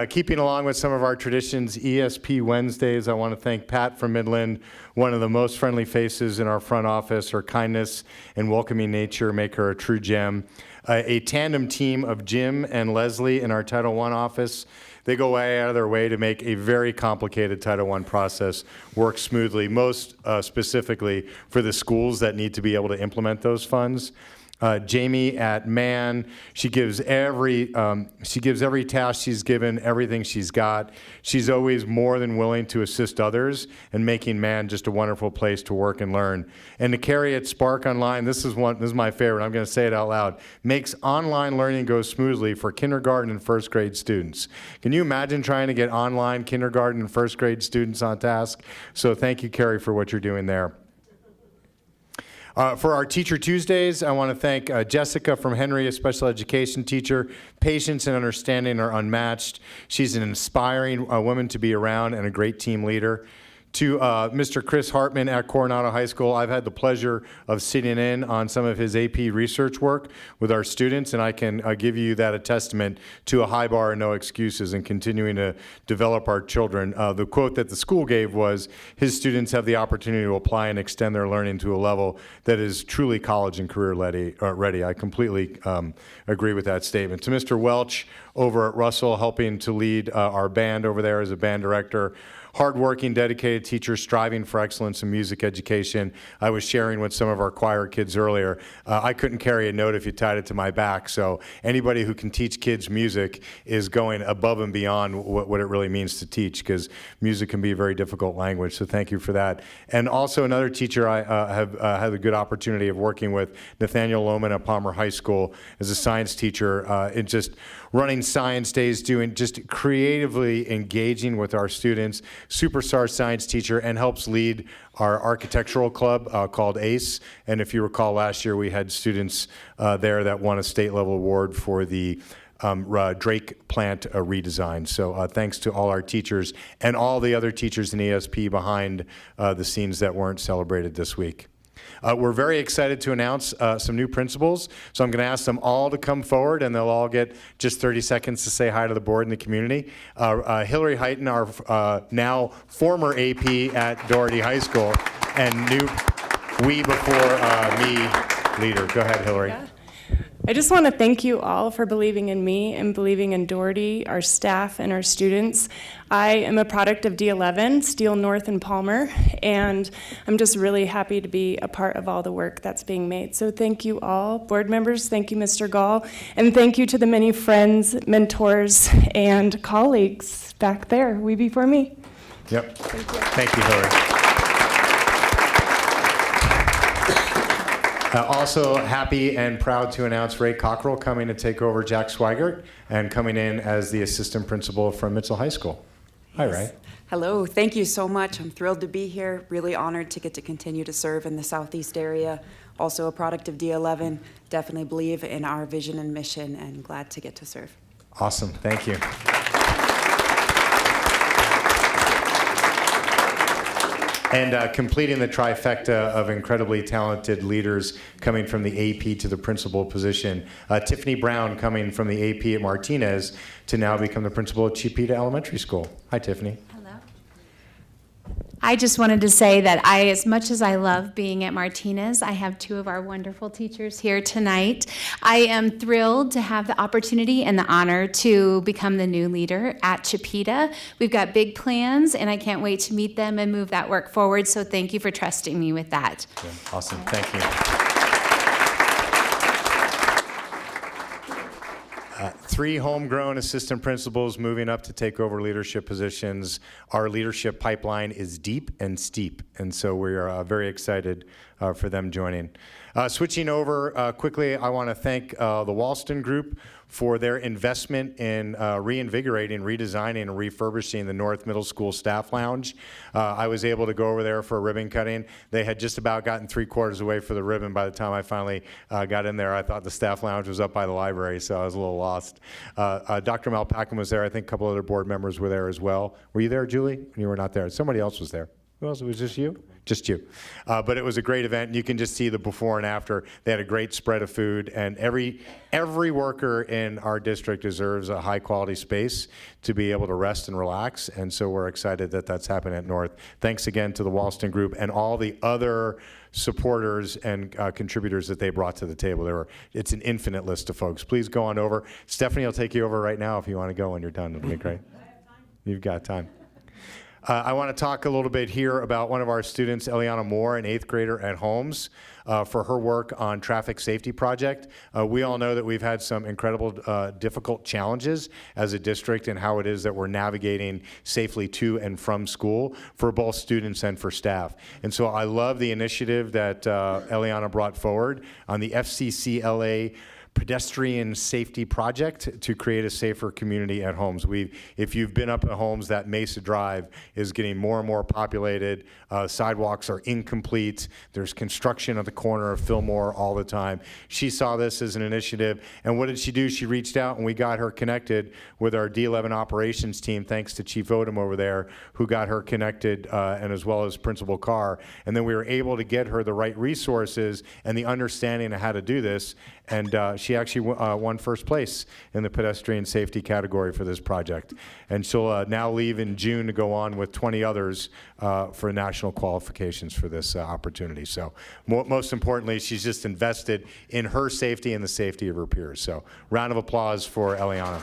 Keeping along with some of our traditions, ESP Wednesdays, I want to thank Pat from Midland, one of the most friendly faces in our front office. Her kindness and welcoming nature make her a true gem. A tandem team of Jim and Leslie in our Title I office. They go way out of their way to make a very complicated Title I process work smoothly, most specifically for the schools that need to be able to implement those funds. Jamie at Mann, she gives every task she's given, everything she's got. She's always more than willing to assist others and making Mann just a wonderful place to work and learn. And to Carrie at Spark Online, this is my favorite. I'm going to say it out loud. Makes online learning go smoothly for kindergarten and first grade students. Can you imagine trying to get online kindergarten and first grade students on task? So thank you, Carrie, for what you're doing there. For our Teacher Tuesdays, I want to thank Jessica from Henry, a special education teacher. Patience and understanding are unmatched. She's an inspiring woman to be around and a great team leader. To Mr. Chris Hartman at Coronado High School, I've had the pleasure of sitting in on some of his AP research work with our students, and I can give you that a testament to a high bar and no excuses in continuing to develop our children. The quote that the school gave was, his students have the opportunity to apply and extend their learning to a level that is truly college and career ready. I completely agree with that statement. To Mr. Welch over at Russell, helping to lead our band over there as a band director. Hardworking, dedicated teacher striving for excellence in music education. I was sharing with some of our choir kids earlier. I couldn't carry a note if you tied it to my back, so anybody who can teach kids music is going above and beyond what it really means to teach, because music can be a very difficult language, so thank you for that. And also another teacher I have had the good opportunity of working with, Nathaniel Lohman at Palmer High School, as a science teacher, in just running science days, doing just creatively engaging with our students, superstar science teacher, and helps lead our architectural club called ACE. And if you recall, last year we had students there that won a state level award for the Drake plant redesign. So thanks to all our teachers and all the other teachers in ESP behind the scenes that weren't celebrated this week. We're very excited to announce some new principals, so I'm going to ask them all to come forward, and they'll all get just 30 seconds to say hi to the board and the community. Hillary Heighton, our now former AP at Doherty High School, and new We Before Me leader. Go ahead, Hillary. Yeah. I just want to thank you all for believing in me and believing in Doherty, our staff, and our students. I am a product of D11, Steele North and Palmer, and I'm just really happy to be a part of all the work that's being made. So thank you all, board members, thank you, Mr. Gall, and thank you to the many friends, mentors, and colleagues back there, We Before Me. Yep. Thank you, Hillary. Also happy and proud to announce Ray Cockrell coming to take over Jack Swigert and coming in as the assistant principal from Mitchell High School. Hi, Ray. Hello, thank you so much. I'm thrilled to be here. Really honored to get to continue to serve in the Southeast area. Also a product of D11. Definitely believe in our vision and mission, and glad to get to serve. Awesome, thank you. And completing the trifecta of incredibly talented leaders coming from the AP to the principal position, Tiffany Brown coming from the AP at Martinez to now become the principal at Chipeta Elementary School. Hi, Tiffany. I just wanted to say that as much as I love being at Martinez, I have two of our wonderful teachers here tonight. I am thrilled to have the opportunity and the honor to become the new leader at Chipeta. We've got big plans, and I can't wait to meet them and move that work forward, so thank you for trusting me with that. Yeah, awesome, thank you. 3 homegrown assistant principals moving up to take over leadership positions. Our leadership pipeline is deep and steep, and so we are very excited for them joining. Switching over quickly, I want to thank the Walston Group for their investment in reinvigorating, redesigning, and refurbishing the North Middle School Staff Lounge. I was able to go over there for a ribbon cutting. They had just about gotten 3/4 away for the ribbon by the time I finally got in there. I thought the staff lounge was up by the library, so I was a little lost. Dr. Malpacum was there. I think a couple other board members were there as well. Were you there, Julie? You were not there. Somebody else was there. Who else? Was just you? Just you. But it was a great event, and you can just see the before and after. They had a great spread of food, and every worker in our district deserves a high-quality space to be able to rest and relax, and so we're excited that that's happening at North. Thanks again to the Walston Group and all the other supporters and contributors that they brought to the table. It's an infinite list of folks. Please go on over. Stephanie will take you over right now if you want to go when you're done. It'll be great. You've got time. I want to talk a little bit here about one of our students, Eliana Moore, an 8th grader at Holmes, for her work on traffic safety project. We all know that we've had some incredible difficult challenges as a district and how it is that we're navigating safely to and from school for both students and for staff. And so I love the initiative that Eliana brought forward on the FCCLA pedestrian safety project to create a safer community at Holmes. If you've been up at Holmes, that Mesa Drive is getting more and more populated. Sidewalks are incomplete. There's construction at the corner of Fillmore all the time. She saw this as an initiative, and what did she do? She reached out, and we got her connected with our D11 operations team, thanks to Chief Odom over there, who got her connected, and as well as Principal Carr. And then we were able to get her the right resources and the understanding of how to do this, and she actually won first place in the pedestrian safety category for this project. And she'll now leave in June to go on with 20 others for national qualifications for this opportunity. So most importantly, she's just invested in her safety and the safety of her peers. So round of applause for Eliana.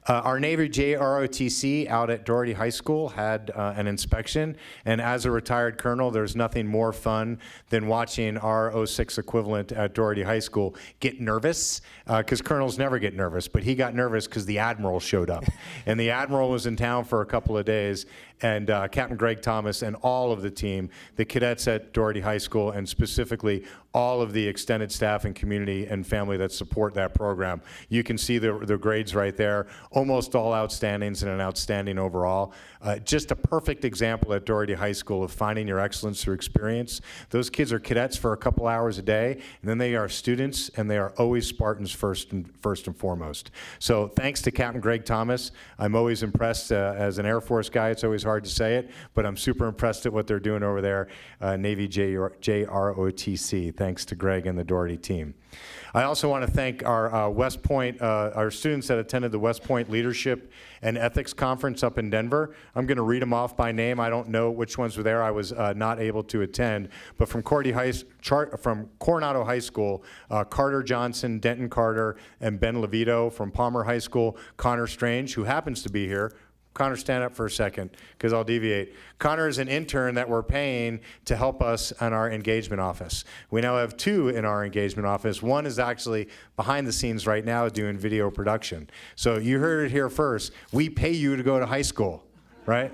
Our Navy JROTC out at Doherty High School had an inspection, and as a retired colonel, there's nothing more fun than watching our 06 equivalent at Doherty High School get nervous, because colonels never get nervous, but he got nervous because the admiral showed up. And the admiral was in town for a couple of days, and Captain Greg Thomas and all of the team, the cadets at Doherty High School, and specifically all of the extended staff and community and family that support that program. You can see the grades right there. Almost all outstandings and an outstanding overall. Just a perfect example at Doherty High School of finding your excellence through experience. Those kids are cadets for a couple hours a day, and then they are students, and they are always Spartans first and foremost. So thanks to Captain Greg Thomas. I'm always impressed as an Air Force guy. It's always hard to say it, but I'm super impressed at what they're doing over there, Navy JROTC. Thanks to Greg and the Doherty team. I also want to thank our West Point, our students that attended the West Point Leadership and Ethics Conference up in Denver. I'm going to read them off by name. I don't know which ones were there. I was not able to attend. But from Coronado High School, Carter Johnson, Denton Carter, and Ben Levito. From Palmer High School, Connor Strange, who happens to be here. Connor, stand up for a second, because I'll deviate. Connor is an intern that we're paying to help us in our engagement office. We now have 2 in our engagement office. One is actually behind the scenes right now doing video production. So you heard it here first. We pay you to go to high school, right?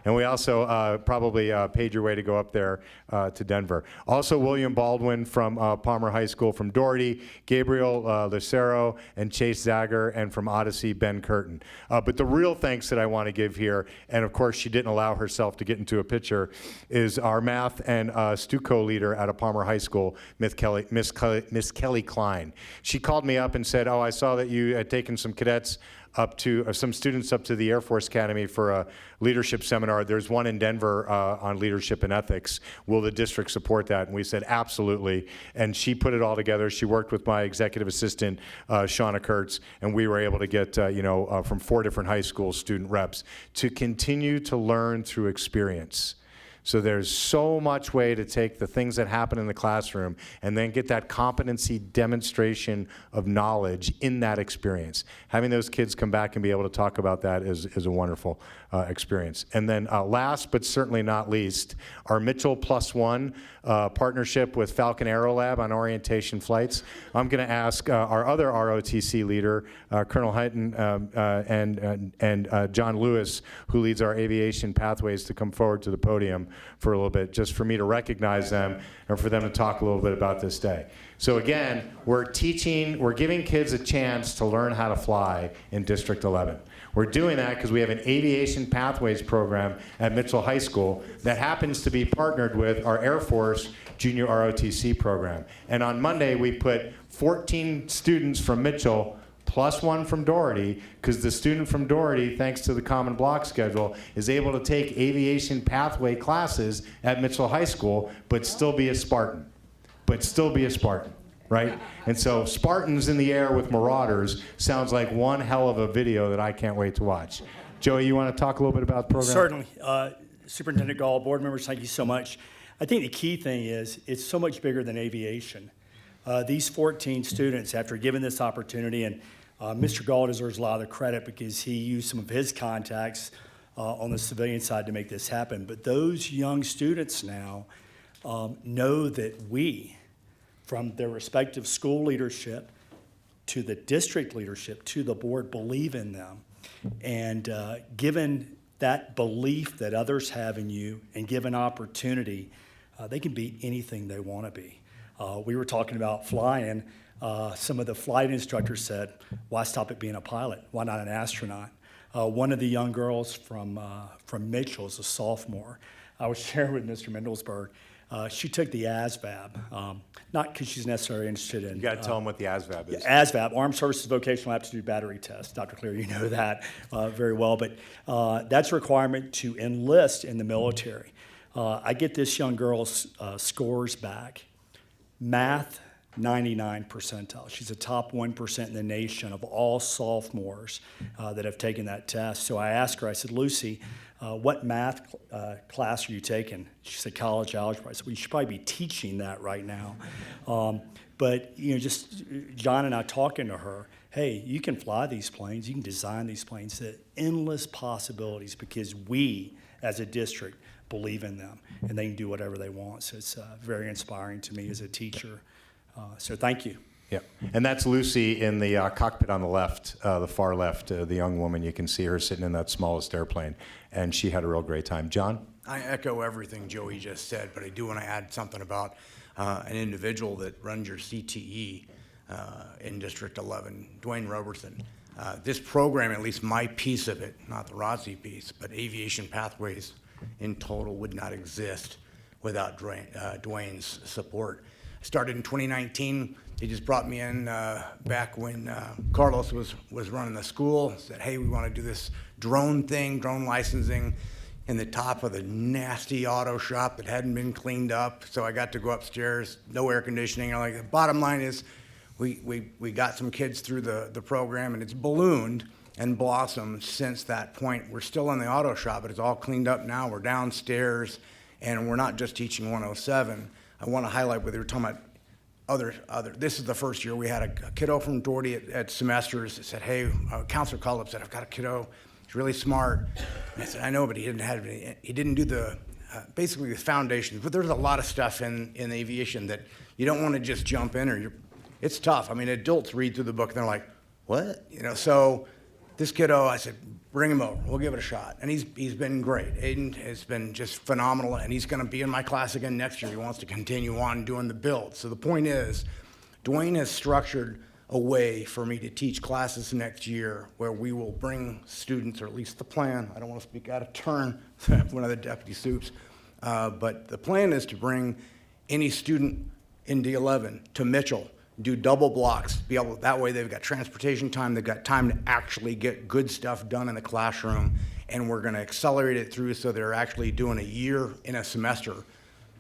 And we also probably paid your way to go up there to Denver. Also, William Baldwin from Palmer High School, from Doherty, Gabriel Lucero, and Chase Zager, and from Odyssey, Ben Curtin. But the real thanks that I want to give here, and of course she didn't allow herself to get into a picture, is our math and STUCO leader at a Palmer High School, Miss Kelly Klein. She called me up and said, "Oh, I saw that you had taken some cadets some students up to the Air Force Academy for a leadership seminar. There's one in Denver on leadership and ethics. Will the district support that?" And we said, absolutely. And she put it all together. She worked with my executive assistant, Shauna Kurtz, and we were able to get, from 4 different high school student reps to continue to learn through experience. So there's so much way to take the things that happen in the classroom and then get that competency demonstration of knowledge in that experience. Having those kids come back and be able to talk about that is a wonderful experience. And then last but certainly not least, our Mitchell +1 partnership with Falcon Aero Lab on orientation flights. I'm going to ask our other ROTC leader, Colonel Huyton and John Lewis, who leads our aviation pathways, to come forward to the podium for a little bit, just for me to recognize them and for them to talk a little bit about this day. So again, we're giving kids a chance to learn how to fly in District 11. We're doing that because we have an aviation pathways program at Mitchell High School that happens to be partnered with our Air Force Junior ROTC program. And on Monday, we put 14 students from Mitchell +1 from Doherty, because the student from Doherty, thanks to the Common Block schedule, is able to take aviation pathway classes at Mitchell High School, but still be a Spartan. Right? And so Spartans in the air with Marauders sounds like one hell of a video that I can't wait to watch. Joey, you want to talk a little bit about the program? Certainly. Superintendent Gall, board members, thank you so much. I think the key thing is it's so much bigger than aviation. These 14 students, after given this opportunity, and Mr. Gall deserves a lot of the credit because he used some of his contacts on the civilian side to make this happen. But those young students now know that we, from their respective school leadership to the district leadership to the board, believe in them. And given that belief that others have in you and given opportunity, they can be anything they want to be. We were talking about flying. Some of the flight instructors said, why stop at being a pilot? Why not an astronaut? One of the young girls from Mitchell is a sophomore. I was sharing with Mr. Mendelsberg. She took the ASVAB, not because she's necessarily interested in... You got to tell them what the ASVAB is. ASVAB, Armed Services Vocational Aptitude Battery Test. Dr. Clear, you know that very well. But that's a requirement to enlist in the military. I get this young girl's scores back. Math, 99 percentile. She's a top 1% in the nation of all sophomores that have taken that test. So I asked her, I said, Lucy, what math class are you taking? She said, college algebra. I said, well, you should probably be teaching that right now. But, just John and I talking to her, hey, you can fly these planes, you can design these planes, the endless possibilities, because we, as a district, believe in them, and they can do whatever they want. So it's very inspiring to me as a teacher. So thank you. Yeah, and that's Lucy in the cockpit on the left, the far left, the young woman. You can see her sitting in that smallest airplane, and she had a real great time. John? I echo everything Joey just said, but I do want to add something about an individual that runs your CTE in District 11, Dwayne Robertson. This program, at least my piece of it, not the ROTC piece, but aviation pathways in total would not exist without Dwayne's support. I started in 2019. He just brought me in back when Carlos was running the school. Said, hey, we want to do this drone thing, drone licensing, in the top of the nasty auto shop that hadn't been cleaned up. So I got to go upstairs, no air conditioning. The bottom line is we got some kids through the program, and it's ballooned and blossomed since that point. We're still in the auto shop, but it's all cleaned up now. We're downstairs, and we're not just teaching 107. I want to highlight what they were talking about. This is the first year we had a kiddo from Doherty at semesters that said, hey, a counselor called up, said, I've got a kiddo, he's really smart. And I said, I know, but he didn't do the, basically the foundations. But there's a lot of stuff in aviation that you don't want to just jump in, it's tough. I mean, adults read through the book and they're like, what? So this kiddo, I said, bring him over, we'll give it a shot. And he's been great. Aiden has been just phenomenal, and he's gonna be in my class again next year. He wants to continue on doing the build. So the point is, Dwayne has structured a way for me to teach classes next year where we will bring students, or at least the plan, I don't want to speak out of turn, one of the deputy soups, but the plan is to bring any student in D11 to Mitchell, do double blocks, that way they've got transportation time, they've got time to actually get good stuff done in the classroom, and we're gonna accelerate it through so they're actually doing a year in a semester.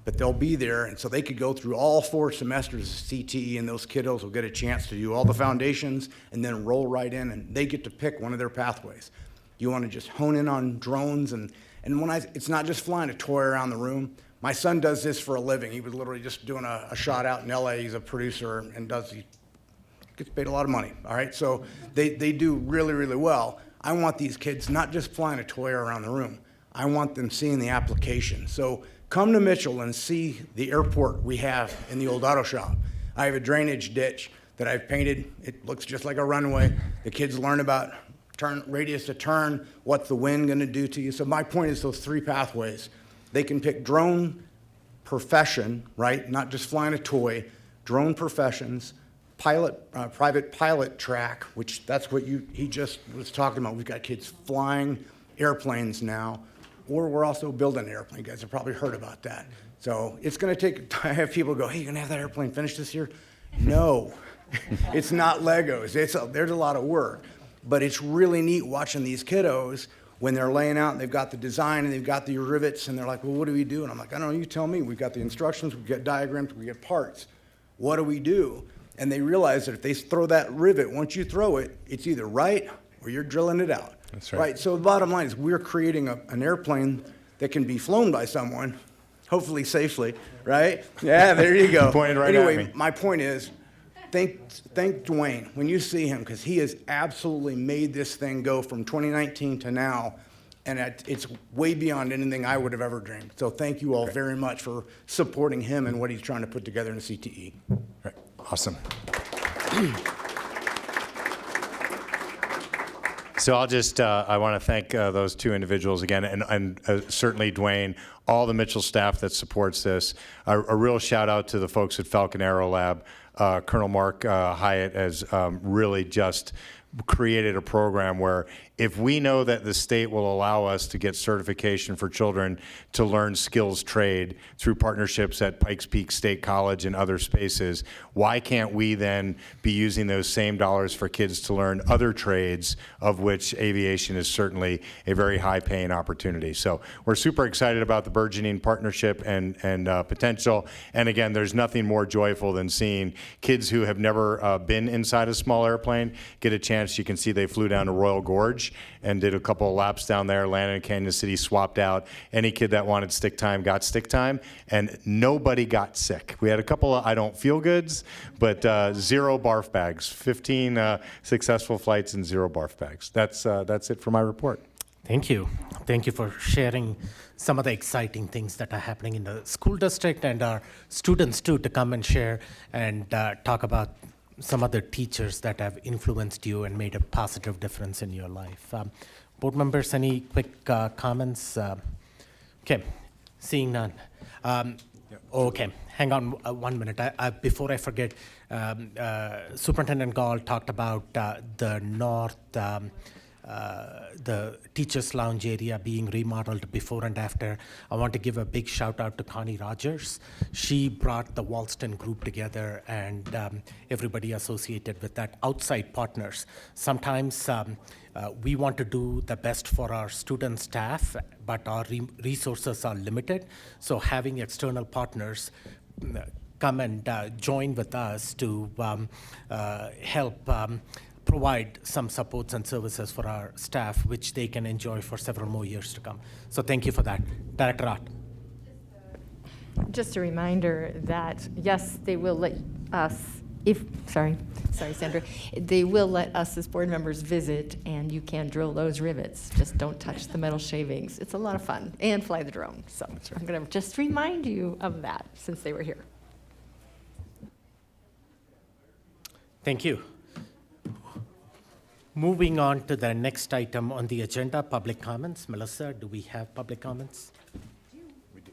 But they'll be there, and so they could go through all 4 semesters of CTE, and those kiddos will get a chance to do all the foundations and then roll right in, and they get to pick one of their pathways. You wanna just hone in on drones and And it's not just flying a toy around the room. My son does this for a living. He was literally just doing a shot out in LA. He's a producer and he gets paid a lot of money, all right? So they do really, really well. I want these kids not just flying a toy around the room. I want them seeing the application. So come to Mitchell and see the airport we have in the old auto shop. I have a drainage ditch that I've painted. It looks just like a runway. The kids learn about radius of turn, what's the wind gonna do to you. So my point is those 3 pathways. They can pick drone profession, right? Not just flying a toy, drone professions, private pilot track, which that's what he just was talking about. We've got kids flying airplanes now, or we're also building an airplane. You guys have probably heard about that. So it's gonna take, I have people go, hey, you're gonna have that airplane finished this year? No, it's not Legos. There's a lot of work, but it's really neat watching these kiddos when they're laying out and they've got the design and they've got the rivets and they're like, well, what do we do? And I'm like, I don't know, you tell me. We've got the instructions, we've got diagrams, we get parts. What do we do? And they realize that if they throw that rivet, once you throw it, it's either right or you're drilling it out. That's right. So the bottom line is we're creating an airplane that can be flown by someone, hopefully safely, right? Yeah, there you go. Pointed right anyway, at me. my point is, thank Dwayne when you see him, because he has absolutely made this thing go from 2019 to now, and it's way beyond anything I would have ever dreamed. So thank you all very much for supporting him and what he's trying to put together in the CTE. Right. Awesome. So I'll just, I want to thank those 2 individuals again, and certainly Dwayne, all the Mitchell staff that supports this. A real shout out to the folks at Falcon Aero Lab. Colonel Mark Hyatt has really just created a program where if we know that the state will allow us to get certification for children to learn skills trade through partnerships at Pikes Peak State College and other spaces, why can't we then be using those same dollars for kids to learn other trades, of which aviation is certainly a very high-paying opportunity. So we're super excited about the burgeoning partnership and potential. And again, there's nothing more joyful than seeing kids who have never been inside a small airplane get a chance. You can see they flew down to Royal Gorge and did a couple of laps down there, landed in Kansas City, swapped out. Any kid that wanted stick time got stick time, and nobody got sick. We had a couple of I don't feel goods, but 0 barf bags, 15 successful flights and 0 barf bags. That's it for my report. Thank you. Thank you for sharing some of the exciting things that are happening in the school district and our students too, to come and share and talk about some other teachers that have influenced you and made a positive difference in your life. Board members, any quick comments? Okay, seeing none. Okay, hang on 1 minute. Before I forget, Superintendent Gall talked about the north, the teachers' lounge area being remodeled before and after. I want to give a big shout out to Connie Rogers. She brought the Walston group together and everybody associated with that, outside partners. Sometimes we want to do the best for our student staff, but our resources are limited. So having external partners come and join with us to help provide some supports and services for our staff, which they can enjoy for several more years to come. So thank you for that. Director Ott. Just a reminder that, yes, they will let us, sorry, Sandra, they will let us as board members visit, and you can drill those rivets. Just don't touch the metal shavings. It's a lot of fun, and fly the drone. So I'm going to just remind you of that since they were here. Thank you. Moving on to the next item on the agenda, public comments. Melissa, do we have public comments? We do.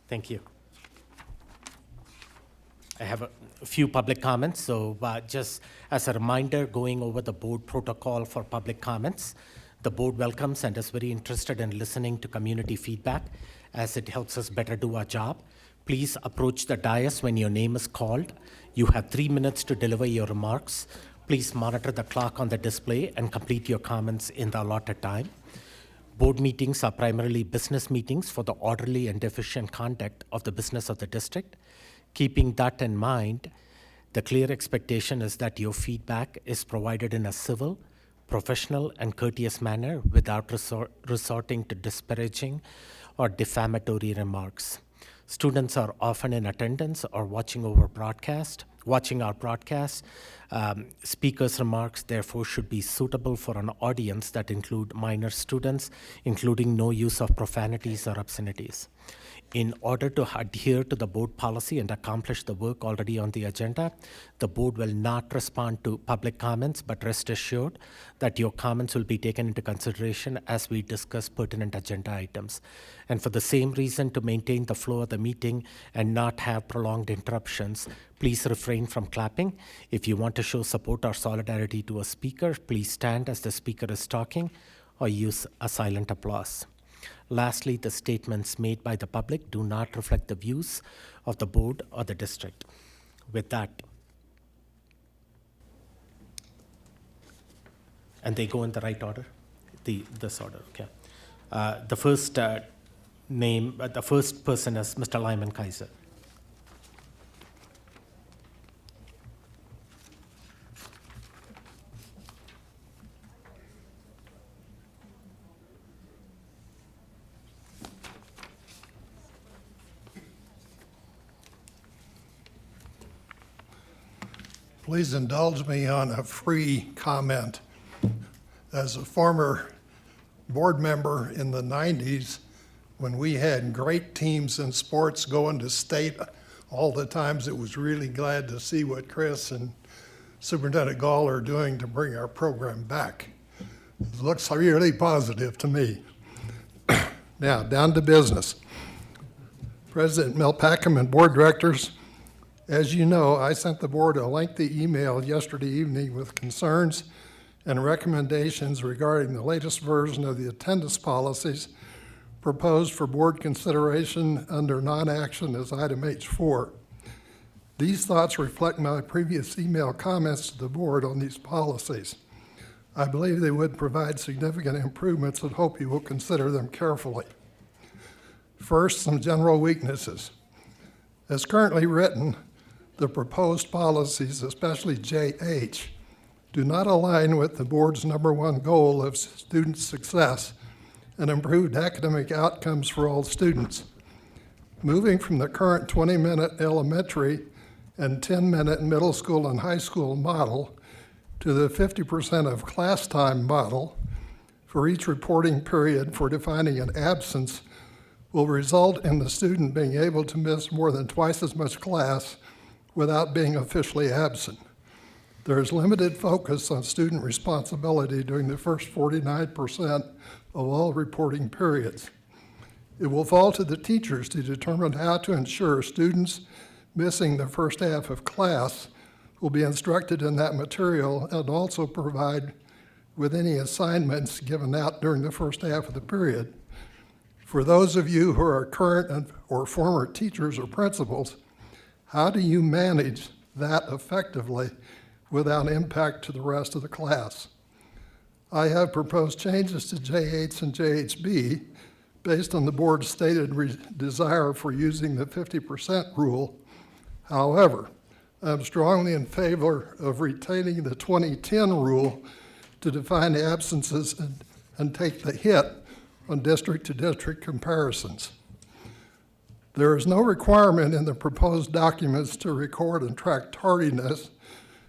Thank you. I have a few public comments, so just as a reminder, going over the board protocol for public comments. The board welcomes and is very interested in listening to community feedback as it helps us better do our job. Please approach the dais when your name is called. You have 3 minutes to deliver your remarks. Please monitor the clock on the display and complete your comments in the allotted time. Board meetings are primarily business meetings for the orderly and efficient conduct of the business of the district. Keeping that in mind, the clear expectation is that your feedback is provided in a civil, professional and courteous manner without resorting to disparaging or defamatory remarks. Students are often in attendance or watching our broadcast. Speakers' remarks, therefore, should be suitable for an audience that include minor students, including no use of profanities or obscenities. In order to adhere to the board policy and accomplish the work already on the agenda, the board will not respond to public comments, but rest assured that your comments will be taken into consideration as we discuss pertinent agenda items. And for the same reason, to maintain the flow of the meeting and not have prolonged interruptions, please refrain from clapping. If you want to show support or solidarity to a speaker, please stand as the speaker is talking or use a silent applause. Lastly, the statements made by the public do not reflect the views of the board or the district. With that, and they go in the right order, this order, okay. The first the first person is Mr. Lyman Kaiser. Please indulge me on a free comment. As a former board member in the 90s, when we had great teams in sports going to state all the times, it was really glad to see what Chris and Superintendent Gall are doing to bring our program back. It looks really positive to me. Now, down to business. President Mel Packham and board directors, as you know, I sent the board a lengthy email yesterday evening with concerns and recommendations regarding the latest version of the attendance policies proposed for board consideration under non-action as item H4. These thoughts reflect my previous email comments to the board on these policies. I believe they would provide significant improvements and hope you will consider them carefully. First, some general weaknesses. As currently written, the proposed policies, especially JH, do not align with the board's #1 goal of student success and improved academic outcomes for all students. Moving from the current 20-minute elementary and 10-minute middle school and high school model to the 50% of class time model for each reporting period for defining an absence will result in the student being able to miss more than twice as much class without being officially absent. There is limited focus on student responsibility during the first 49% of all reporting periods. It will fall to the teachers to determine how to ensure students missing the first half of class will be instructed in that material and also provide with any assignments given out during the first half of the period. For those of you who are current or former teachers or principals, how do you manage that effectively without impact to the rest of the class? I have proposed changes to JH and JHB based on the board's stated desire for using the 50% rule. However, I'm strongly in favor of retaining the 2010 rule to define absences and take the hit on district-to-district comparisons. There is no requirement in the proposed documents to record and track tardiness,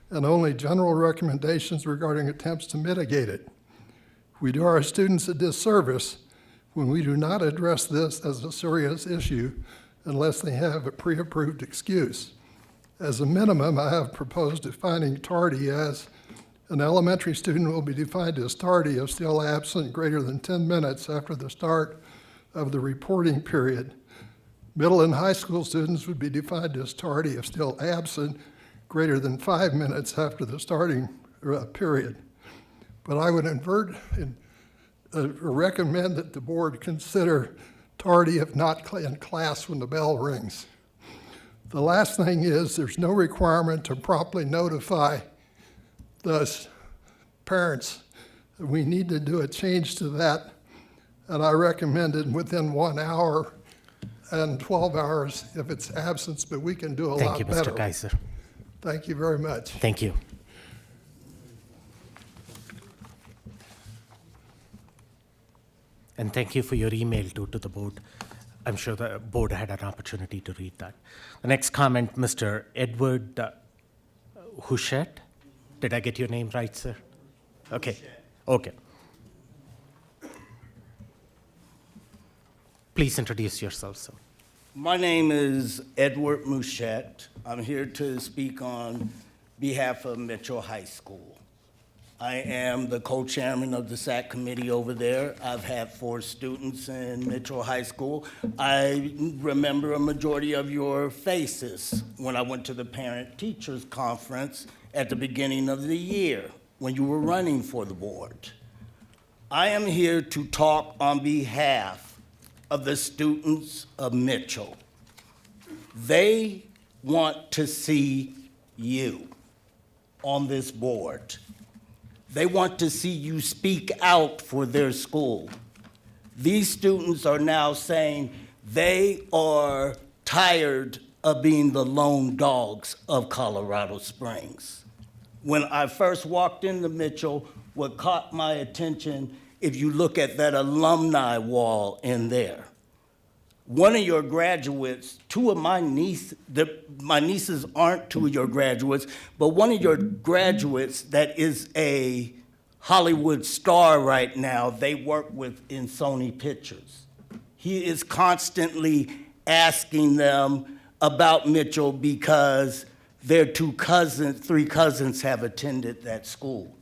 and only general recommendations regarding attempts to mitigate it. We do our students a disservice when we do not address this as a serious issue unless they have a pre-approved excuse. As a minimum, I have proposed defining tardy as an elementary student will be defined as tardy if still absent greater than 10 minutes after the start of the reporting period. Middle and high school students would be defined as tardy if still absent greater than 5 minutes after the starting period. But I would recommend that the board consider tardy if not in class when the bell rings. The last thing is there's no requirement to promptly notify the parents. We need to do a change to that, and I recommended within 1 hour and 12 hours if it's absence, but we can do a lot better. Thank you, Mr. Kaiser. Thank you very much. Thank you. And thank you for your email to the board. I'm sure the board had an opportunity to read that. The next comment, Mr. Edward Huchette. Did I get your name right, sir? Okay. Okay. Please introduce yourself, sir. My name is Edward Mouchette. I'm here to speak on behalf of Mitchell High School. I am the co-chairman of the SAC committee over there. I've had 4 students in Mitchell High School. I remember a majority of your faces when I went to the parent-teachers conference at the beginning of the year when you were running for the board. I am here to talk on behalf of the students of Mitchell. They want to see you on this board. They want to see you speak out for their school. These students are now saying they are tired of being the lone dogs of Colorado Springs. When I first walked into Mitchell, what caught my attention, if you look at that alumni wall in there, one of your graduates, 2 of my nieces, my nieces aren't 2 of your graduates, but one of your graduates that is a Hollywood star right now, they work with in Sony Pictures. He is constantly asking them about Mitchell because their 3 cousins have attended that school.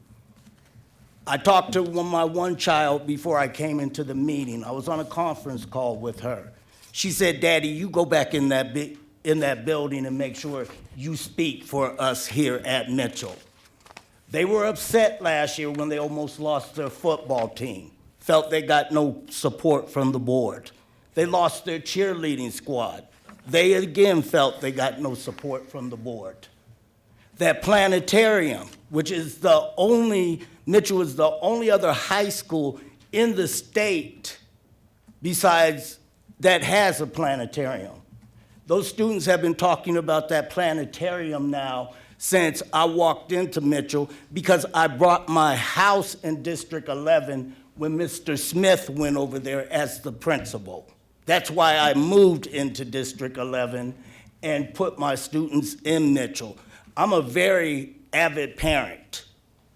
I talked to my one child before I came into the meeting. I was on a conference call with her. She said, "Daddy, you go back in that building and make sure you speak for us here at Mitchell." They were upset last year when they almost lost their football team, felt they got no support from the board. They lost their cheerleading squad. They again felt they got no support from the board. That planetarium, which is Mitchell is the only other high school in the state besides that has a planetarium. Those students have been talking about that planetarium now since I walked into Mitchell because I brought my house in District 11 when Mr. Smith went over there as the principal. That's why I moved into District 11 and put my students in Mitchell. I'm a very avid parent,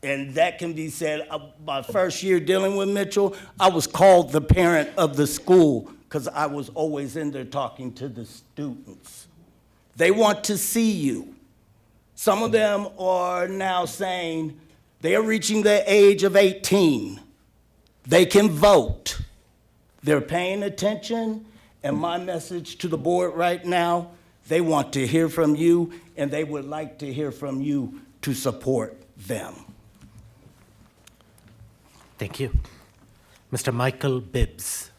and that can be said. My first year dealing with Mitchell, I was called the parent of the school because I was always in there talking to the students. They want to see you. Some of them are now saying they're reaching the age of 18. They can vote. They're paying attention, and my message to the board right now, they want to hear from you, and they would like to hear from you to support them. Thank you. Mr. Michael Bibbs.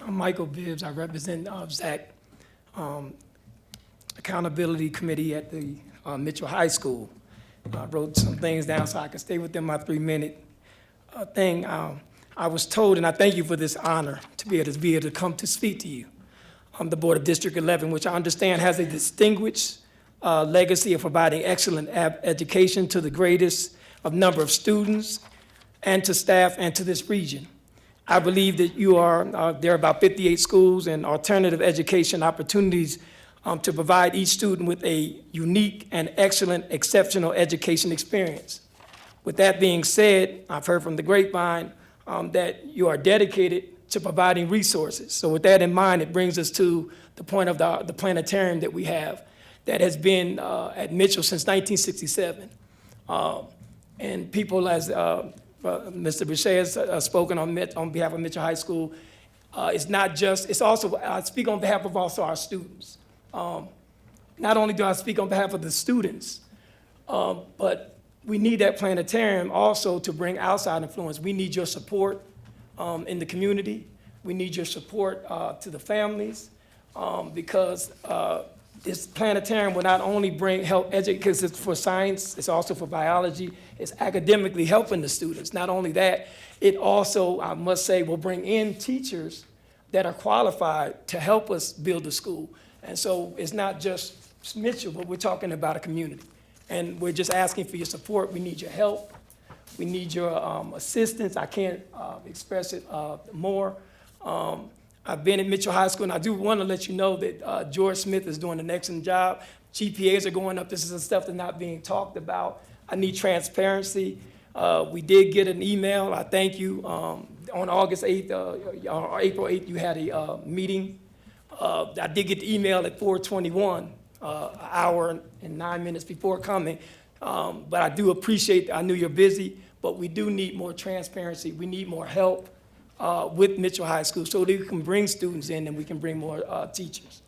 I'm Michael Bibbs. I represent ZAC Accountability Committee at the Mitchell High School. I wrote some things down so I could stay within my 3-minute thing. I was told, and I thank you for this honor, to be able to come to speak to you on the board of District 11, which I understand has a distinguished legacy of providing excellent education to the greatest of number of students and to staff and to this region. I believe that there are about 58 schools and alternative education opportunities to provide each student with a unique and excellent, exceptional education experience. With that being said, I've heard from the grapevine that you are dedicated to providing resources. So with that in mind, it brings us to the point of the planetarium that we have that has been at Mitchell since 1967. And people, as Mr. Boucher has spoken on behalf of Mitchell High School, it's not just, it's also, I speak on behalf of also our students. Not only do I speak on behalf of the students, but we need that planetarium also to bring outside influence. We need your support in the community. We need your support to the families because this planetarium will not only help educate, because it's for science, it's also for biology, it's academically helping the students. Not only that, it also, I must say, will bring in teachers that are qualified to help us build the school. And so it's not just Mitchell, but we're talking about a community. And we're just asking for your support. We need your help. We need your assistance. I can't express it more. I've been at Mitchell High School, and I do want to let you know that George Smith is doing an excellent job. GPAs are going up. This is the stuff that's not being talked about. I need transparency. We did get an email. I thank you. On August 8th, or April 8th, you had a meeting. I did get the email at 4:21, an hour and 9 minutes before coming. But I do appreciate, I knew you're busy, but we do need more transparency. We need more help with Mitchell High School so that we can bring students in and we can bring more teachers.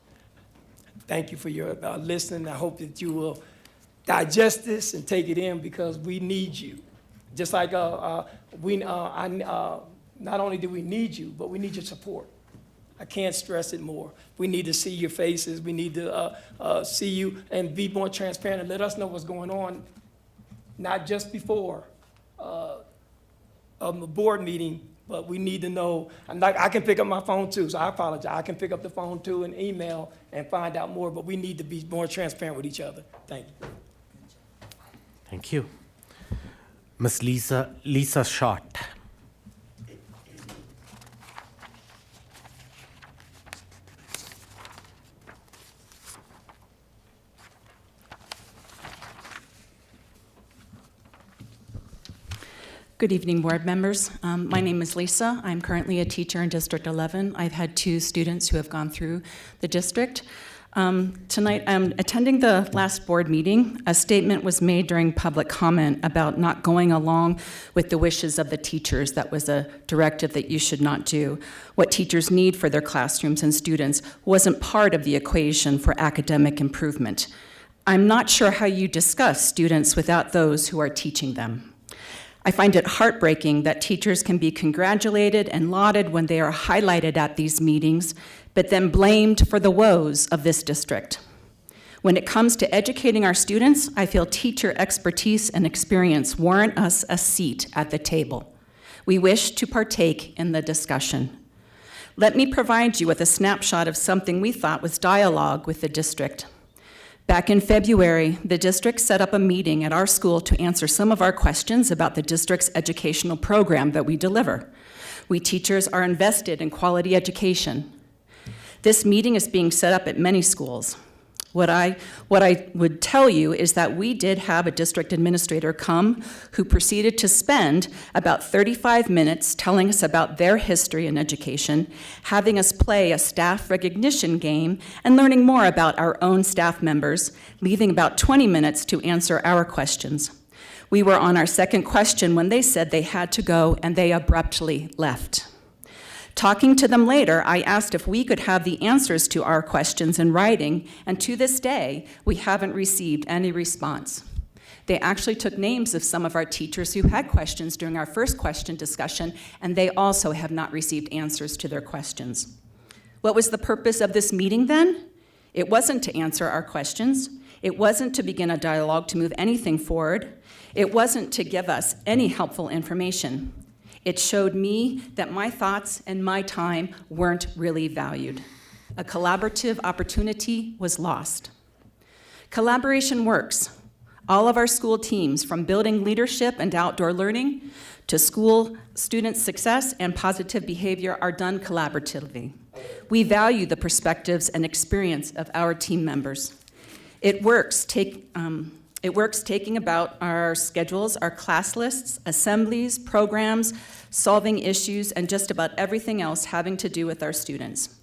Thank you for your listening. I hope that you will digest this and take it in because we need you. Just like not only do we need you, but we need your support. I can't stress it more. We need to see your faces. We need to see you and be more transparent and let us know what's going on, not just before a board meeting, but we need to know. I can pick up my phone too, so I apologize. I can pick up the phone too and email and find out more, but we need to be more transparent with each other. Thank you. Thank you. Ms. Lisa Schott. Good evening, board members. My name is Lisa. I'm currently a teacher in District 11. I've had 2 students who have gone through the district. Tonight, I'm attending the last board meeting. A statement was made during public comment about not going along with the wishes of the teachers. That was a directive that you should not do. What teachers need for their classrooms and students wasn't part of the equation for academic improvement. I'm not sure how you discuss students without those who are teaching them. I find it heartbreaking that teachers can be congratulated and lauded when they are highlighted at these meetings, but then blamed for the woes of this district. When it comes to educating our students, I feel teacher expertise and experience warrant us a seat at the table. We wish to partake in the discussion. Let me provide you with a snapshot of something we thought was dialogue with the district. Back in February, the district set up a meeting at our school to answer some of our questions about the district's educational program that we deliver. We teachers are invested in quality education. This meeting is being set up at many schools. What I would tell you is that we did have a district administrator come who proceeded to spend about 35 minutes telling us about their history in education, having us play a staff recognition game, and learning more about our own staff members, leaving about 20 minutes to answer our questions. We were on our second question when they said they had to go, and they abruptly left. Talking to them later, I asked if we could have the answers to our questions in writing, and to this day, we haven't received any response. They actually took names of some of our teachers who had questions during our first question discussion, and they also have not received answers to their questions. What was the purpose of this meeting then? It wasn't to answer our questions. It wasn't to begin a dialogue to move anything forward. It wasn't to give us any helpful information. It showed me that my thoughts and my time weren't really valued. A collaborative opportunity was lost. Collaboration works. All of our school teams, from building leadership and outdoor learning to school student success and positive behavior, are done collaboratively. We value the perspectives and experience of our team members. It works taking about our schedules, our class lists, assemblies, programs, solving issues, and just about everything else having to do with our students.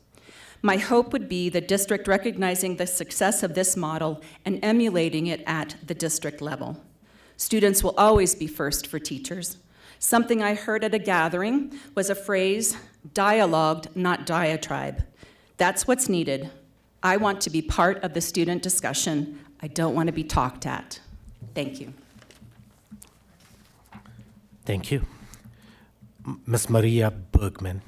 My hope would be the district recognizing the success of this model and emulating it at the district level. Students will always be first for teachers. Something I heard at a gathering was a phrase, dialogued, not diatribe. That's what's needed. I want to be part of the student discussion. I don't want to be talked at. Thank you. Thank you. Ms. Maria Bergman.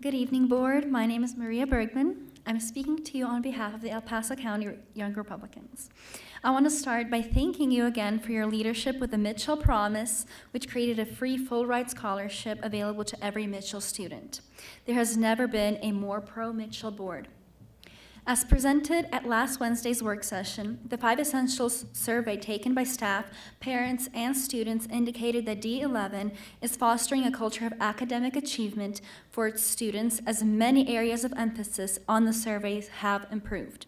Good evening, board. My name is Maria Bergman. I'm speaking to you on behalf of the El Paso County Young Republicans. I want to start by thanking you again for your leadership with the Mitchell Promise, which created a free full-ride scholarship available to every Mitchell student. There has never been a more pro-Mitchell board. As presented at last Wednesday's work session, the 5 Essentials survey taken by staff, parents, and students indicated that D11 is fostering a culture of academic achievement for its students, as many areas of emphasis on the surveys have improved.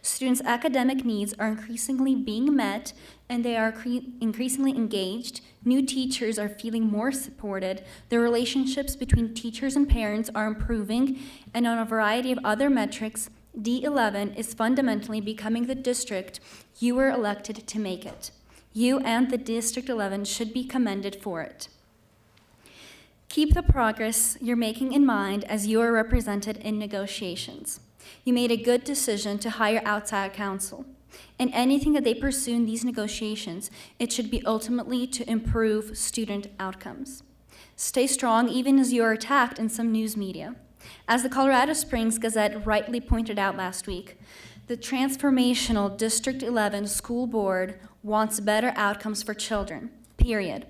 Students' academic needs are increasingly being met, and they are increasingly engaged. New teachers are feeling more supported. The relationships between teachers and parents are improving, and on a variety of other metrics, D11 is fundamentally becoming the district you were elected to make it. You and the District 11 should be commended for it. Keep the progress you're making in mind as you are represented in negotiations. You made a good decision to hire outside counsel. In anything that they pursue in these negotiations, it should be ultimately to improve student outcomes. Stay strong even as you are attacked in some news media. As the Colorado Springs Gazette rightly pointed out last week, the transformational District 11 school board wants better outcomes for children, period.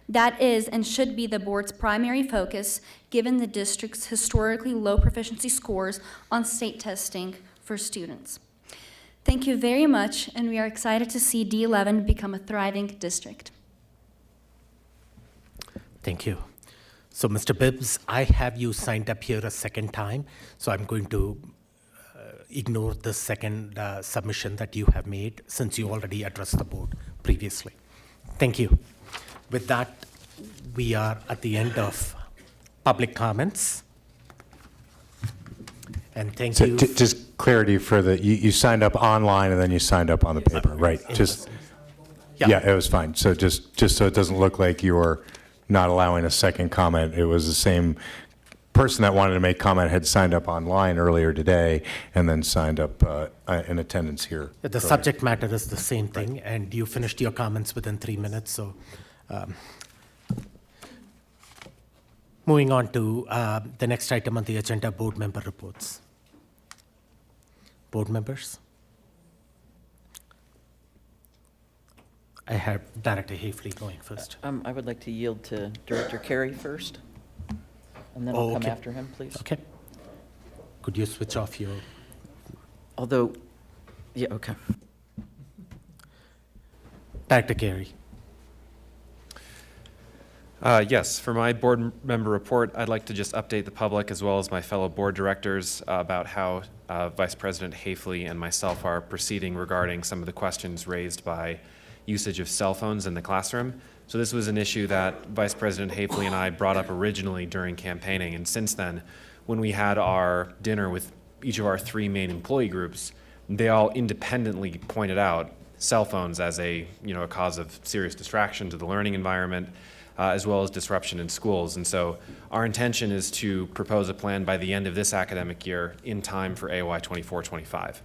That is and should be the board's primary focus, given the district's historically low proficiency scores on state testing for students. Thank you very much, and we are excited to see D11 become a thriving district. Thank you. So, Mr. Bibbs, I have you signed up here a second time, so I'm going to ignore the second submission that you have made, since you already addressed the board previously. Thank you. With that, we are at the end of public comments. And thank you. Just clarity for you signed up online and then you signed up on the paper, right? Yeah, it was fine. So just so it doesn't look like you're not allowing a second comment. It was the same person that wanted to make comment had signed up online earlier today and then signed up in attendance here. The subject matter is the same thing, and you finished your comments within 3 minutes. So moving on to the next item on the agenda, board member reports. Board members? I have Director Hafley going first. I would like to yield to Director Carey first, and then I'll come okay. after him, please. Okay. Could you switch off your... Although, yeah, okay. Director Carey. Yes, for my board member report, I'd like to just update the public as well as my fellow board directors about how Vice President Hafley and myself are proceeding regarding some of the questions raised by usage of cell phones in the classroom. So this was an issue that Vice President Hafley and I brought up originally during campaigning, and since then, when we had our dinner with each of our 3 main employee groups, they all independently pointed out cell phones as a cause of serious distraction to the learning environment, as well as disruption in schools. And so our intention is to propose a plan by the end of this academic year in time for AY 24-25.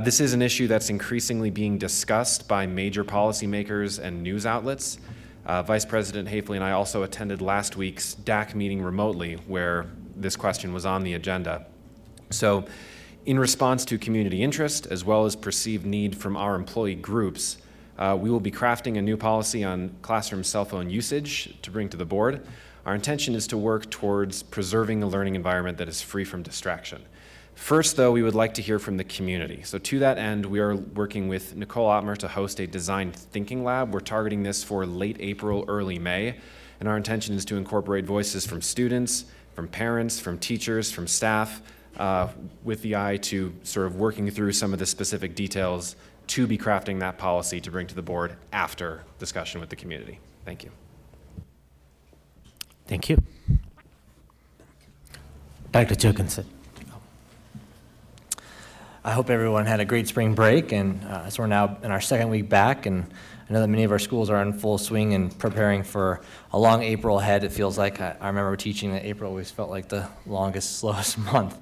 This is an issue that's increasingly being discussed by major policymakers and news outlets. Vice President Hafley and I also attended last week's DAC meeting remotely, where this question was on the agenda. So in response to community interest, as well as perceived need from our employee groups, we will be crafting a new policy on classroom cell phone usage to bring to the board. Our intention is to work towards preserving a learning environment that is free from distraction. First, though, we would like to hear from the community. So to that end, we are working with Nicole Ottmer to host a design thinking lab. We're targeting this for late April, early May, and our intention is to incorporate voices from students, from parents, from teachers, from staff, with the eye to sort of working through some of the specific details to be crafting that policy to bring to the board after discussion with the community. Thank you. Thank you. Dr. Jurgensen. I hope everyone had a great spring break, and so we're now in our second week back, and I know that many of our schools are in full swing and preparing for a long April ahead. It feels like, I remember teaching that April always felt like the longest, slowest month.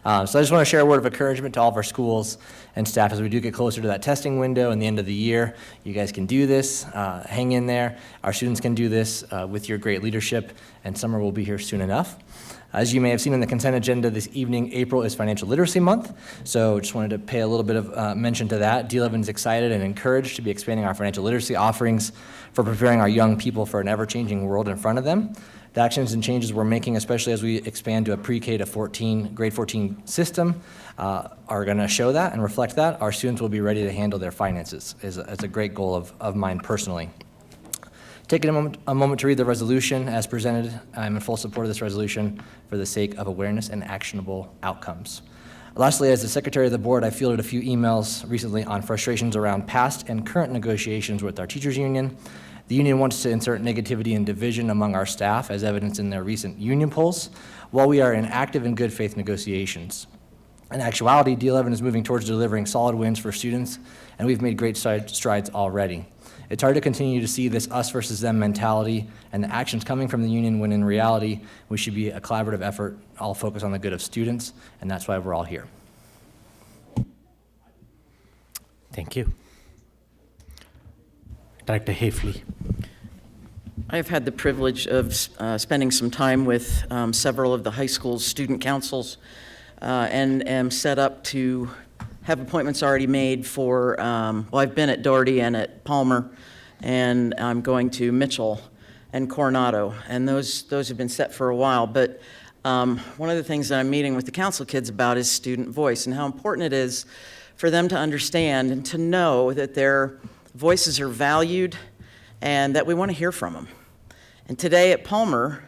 So I just want to share a word of encouragement to all of our schools and staff as we do get closer to that testing window and the end of the year. You guys can do this. Hang in there. Our students can do this with your great leadership, and summer will be here soon enough. As you may have seen in the consent agenda this evening, April is Financial Literacy Month, so just wanted to pay a little bit of mention to that. D11 is excited and encouraged to be expanding our financial literacy offerings for preparing our young people for an ever-changing world in front of them. The actions and changes we're making, especially as we expand to a pre-K to 14, grade 14 system, are going to show that and reflect that. Our students will be ready to handle their finances. It's a great goal of mine personally. Taking a moment to read the resolution as presented. I'm in full support of this resolution for the sake of awareness and actionable outcomes. Lastly, as the secretary of the board, I fielded a few emails recently on frustrations around past and current negotiations with our teachers union. The union wants to insert negativity and division among our staff, as evidenced in their recent union polls, while we are in active and good faith negotiations. In actuality, D11 is moving towards delivering solid wins for students, and we've made great strides already. It's hard to continue to see this us versus them mentality and the actions coming from the union when in reality, we should be a collaborative effort, all focused on the good of students, and that's why we're all here. Thank you. Director Hafley. I've had the privilege of spending some time with several of the high school's student councils and am set up to have appointments already made for, well, I've been at Doherty and at Palmer, and I'm going to Mitchell and Coronado, and those have been set for a while. But one of the things that I'm meeting with the council kids about is student voice and how important it is for them to understand and to know that their voices are valued and that we want to hear from them. And today at Palmer,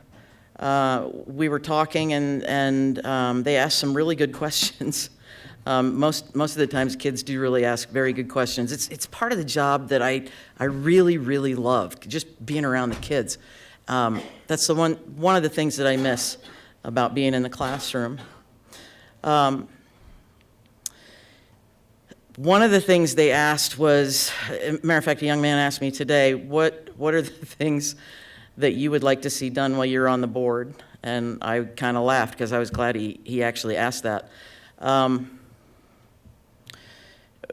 we were talking and they asked some really good questions. Most of the times kids do really ask very good questions. It's part of the job that I really, really love, just being around the kids. That's the one of the things that I miss about being in the classroom. One of the things they asked was, matter of fact, a young man asked me today, what are the things that you would like to see done while you're on the board? And I kind of laughed because I was glad he actually asked that.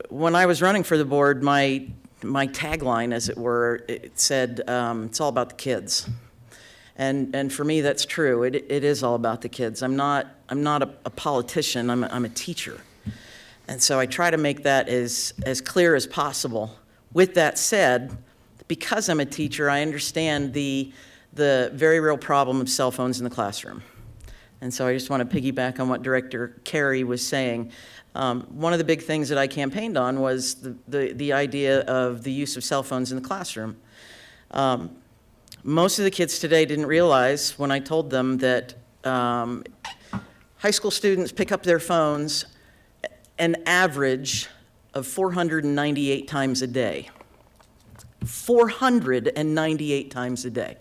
When I was running for the board, my tagline, as it were, it said, it's all about the kids. And for me, that's true. It is all about the kids. I'm not a politician, I'm a teacher. And so I try to make that as clear as possible. With that said, because I'm a teacher, I understand the very real problem of cell phones in the classroom. And so I just want to piggyback on what Director Carey was saying. One of the big things that I campaigned on was the idea of the use of cell phones in the classroom. Most of the kids today didn't realize when I told them that high school students pick up their phones an average of 498 times a day. 498 times a day.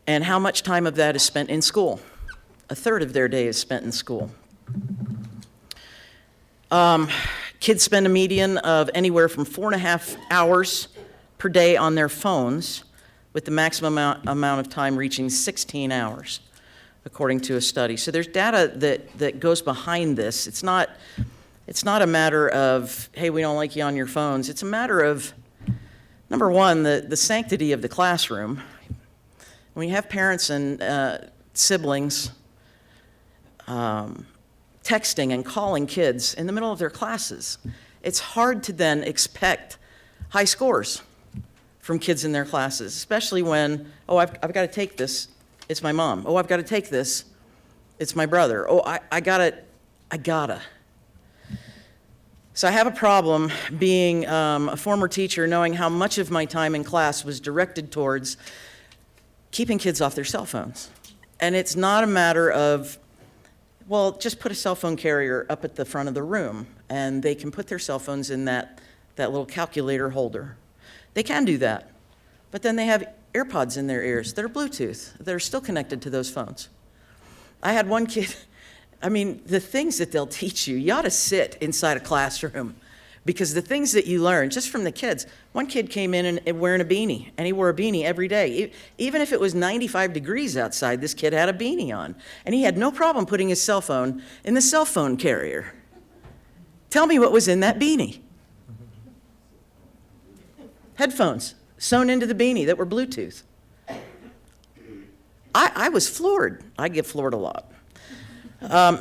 And how much time of that is spent in school? A third of their day is spent in school. Kids spend a median of anywhere from 4.5 hours per day on their phones, with the maximum amount of time reaching 16 hours, according to a study. So there's data that goes behind this. It's not a matter of, hey, we don't like you on your phones. It's a matter of, number one, the sanctity of the classroom. When you have parents and siblings texting and calling kids in the middle of their classes, it's hard to then expect high scores from kids in their classes, especially when, oh, I've got to take this, it's my mom. Oh, I've got to take this, it's my brother. Oh, I gotta. So I have a problem being a former teacher, knowing how much of my time in class was directed towards keeping kids off their cell phones. And it's not a matter of, well, just put a cell phone carrier up at the front of the room and they can put their cell phones in that little calculator holder. They can do that, but then they have AirPods in their ears that are Bluetooth, that are still connected to those phones. I had one kid, I mean, the things that they'll teach you, you ought to sit inside a classroom Because the things that you learn, just from the kids, one kid came in and wearing a beanie, and he wore a beanie every day. Even if it was 95 degrees outside, this kid had a beanie on. And he had no problem putting his cell phone in the cell phone carrier. Tell me what was in that beanie. Headphones sewn into the beanie that were Bluetooth. I was floored. I get floored a lot.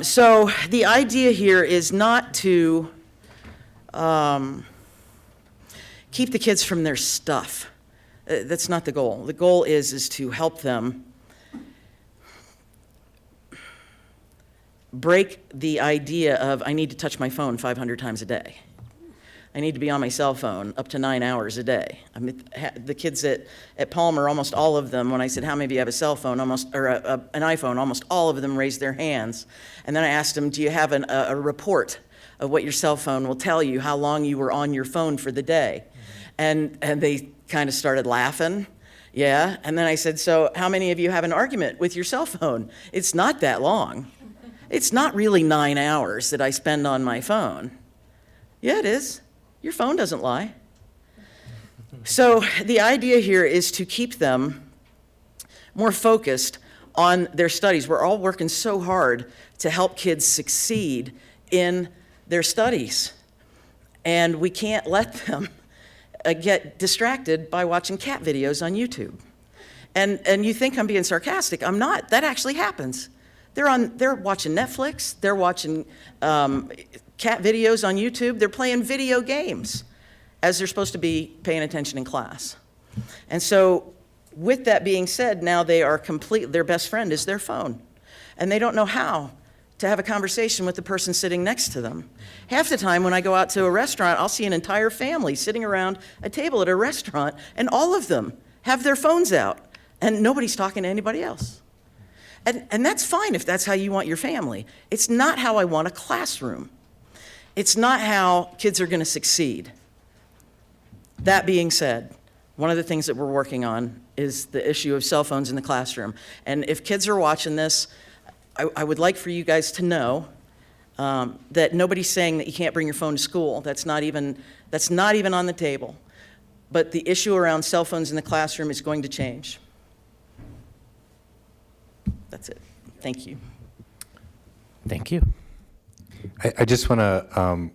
So the idea here is not to keep the kids from their stuff. That's not the goal. The goal is to help them break the idea of, I need to touch my phone 500 times a day. I need to be on my cell phone up to 9 hours a day. I mean, the kids at Palmer, almost all of them, when I said, how many of you have a cell phone, an iPhone, almost all of them raised their hands. And then I asked them, do you have a report of what your cell phone will tell you, how long you were on your phone for the day? And they kind of started laughing. Yeah. And then I said, so how many of you have an argument with your cell phone? It's not that long. It's not really 9 hours that I spend on my phone. Yeah, it is. Your phone doesn't lie. So the idea here is to keep them more focused on their studies. We're all working so hard to help kids succeed in their studies. And we can't let them get distracted by watching cat videos on YouTube. And you think I'm being sarcastic. I'm not. That actually happens. They're watching Netflix. They're watching cat videos on YouTube. They're playing video games as they're supposed to be paying attention in class. And so with that being said, now they are their best friend is their phone. And they don't know how to have a conversation with the person sitting next to them. Half the time when I go out to a restaurant, I'll see an entire family sitting around a table at a restaurant, and all of them have their phones out, and nobody's talking to anybody else. And that's fine if that's how you want your family. It's not how I want a classroom. It's not how kids are going to succeed. That being said, one of the things that we're working on is the issue of cell phones in the classroom. And if kids are watching this, I would like for you guys to know that nobody's saying that you can't bring your phone to school. That's not even on the table. But the issue around cell phones in the classroom is going to change. That's it. Thank you. Thank you. I just want to.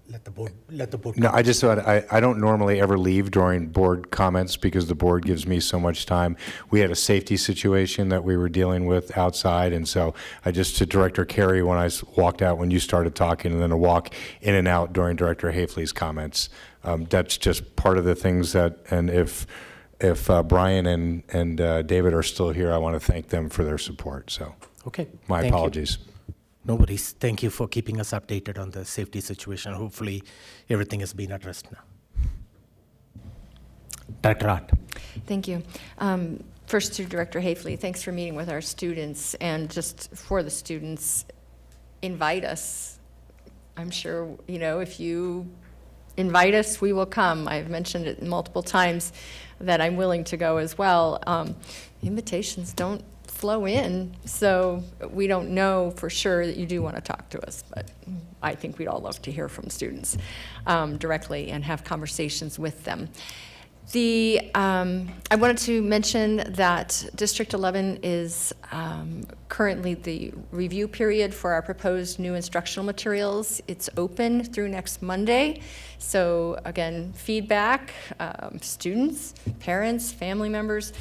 Let the board. No, I just thought I don't normally ever leave during board comments because the board gives me so much time. We had a safety situation that we were dealing with outside, and so I just, to Director Carey, when I walked out when you started talking, and then a walk in and out during Director Hafley's comments. That's just part of the things that, and if Brian and David are still here, I want to thank them for their support. So, okay, my thank apologies. You. No worries. Thank you for keeping us updated on the safety situation. Hopefully, everything has been addressed now. Dr. Hart. Thank you. First to Director Hafley, thanks for meeting with our students, and just for the students, invite us. I'm sure, if you invite us, we will come. I've mentioned it multiple times that I'm willing to go as well. Invitations don't flow in, so we don't know for sure that you do want to talk to us, but I think we'd all love to hear from students directly and have conversations with them. I wanted to mention that District 11 is currently the review period for our proposed new instructional materials. It's open through next Monday. So again, feedback, students, parents, family members,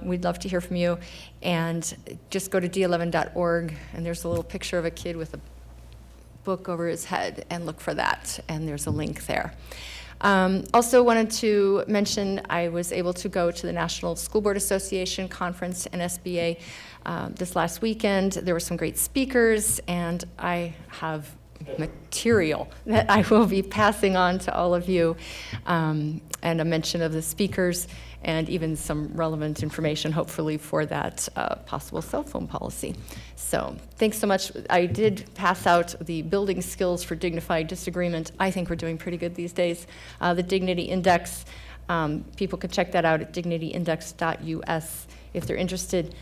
we'd love to hear from you. And just go to d11.org, and there's a little picture of a kid with a book over his head, and look for that, and there's a link there. Also wanted to mention I was able to go to the National School Board Association Conference, NSBA, this last weekend. There were some great speakers, and I have material that I will be passing on to all of you, and a mention of the speakers, and even some relevant information, hopefully, for that possible cell phone policy. So thanks so much. I did pass out the Building Skills for Dignified Disagreement. I think we're doing pretty good these days. The Dignity Index, People can check that out at dignityindex.us if they're interested.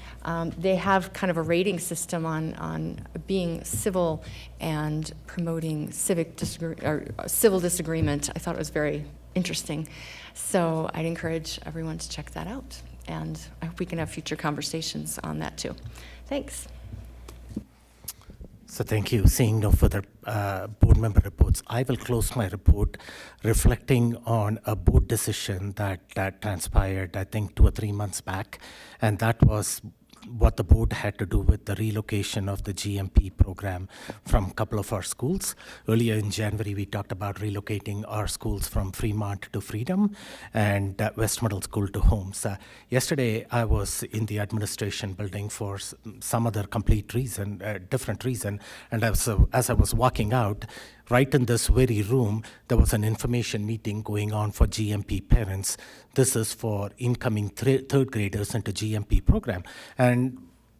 They have kind of a rating system on being civil and promoting civil disagreement. I thought it was very interesting. So I'd encourage everyone to check that out. And I hope we can have future conversations on that too. Thanks. So thank you. Seeing no further board member reports, I will close my report reflecting on a board decision that transpired, I think, 2 or 3 months back, and that was what the board had to do with the relocation of the GMP program from a couple of our schools. Earlier in January, we talked about relocating our schools from Fremont to Freedom and West Middle School to Holmes. Yesterday, I was in the administration building for some other complete reason, different reason, and as I was walking out, right in this very room, there was an information meeting going on for GMP parents. This is for incoming third graders into GMP program. And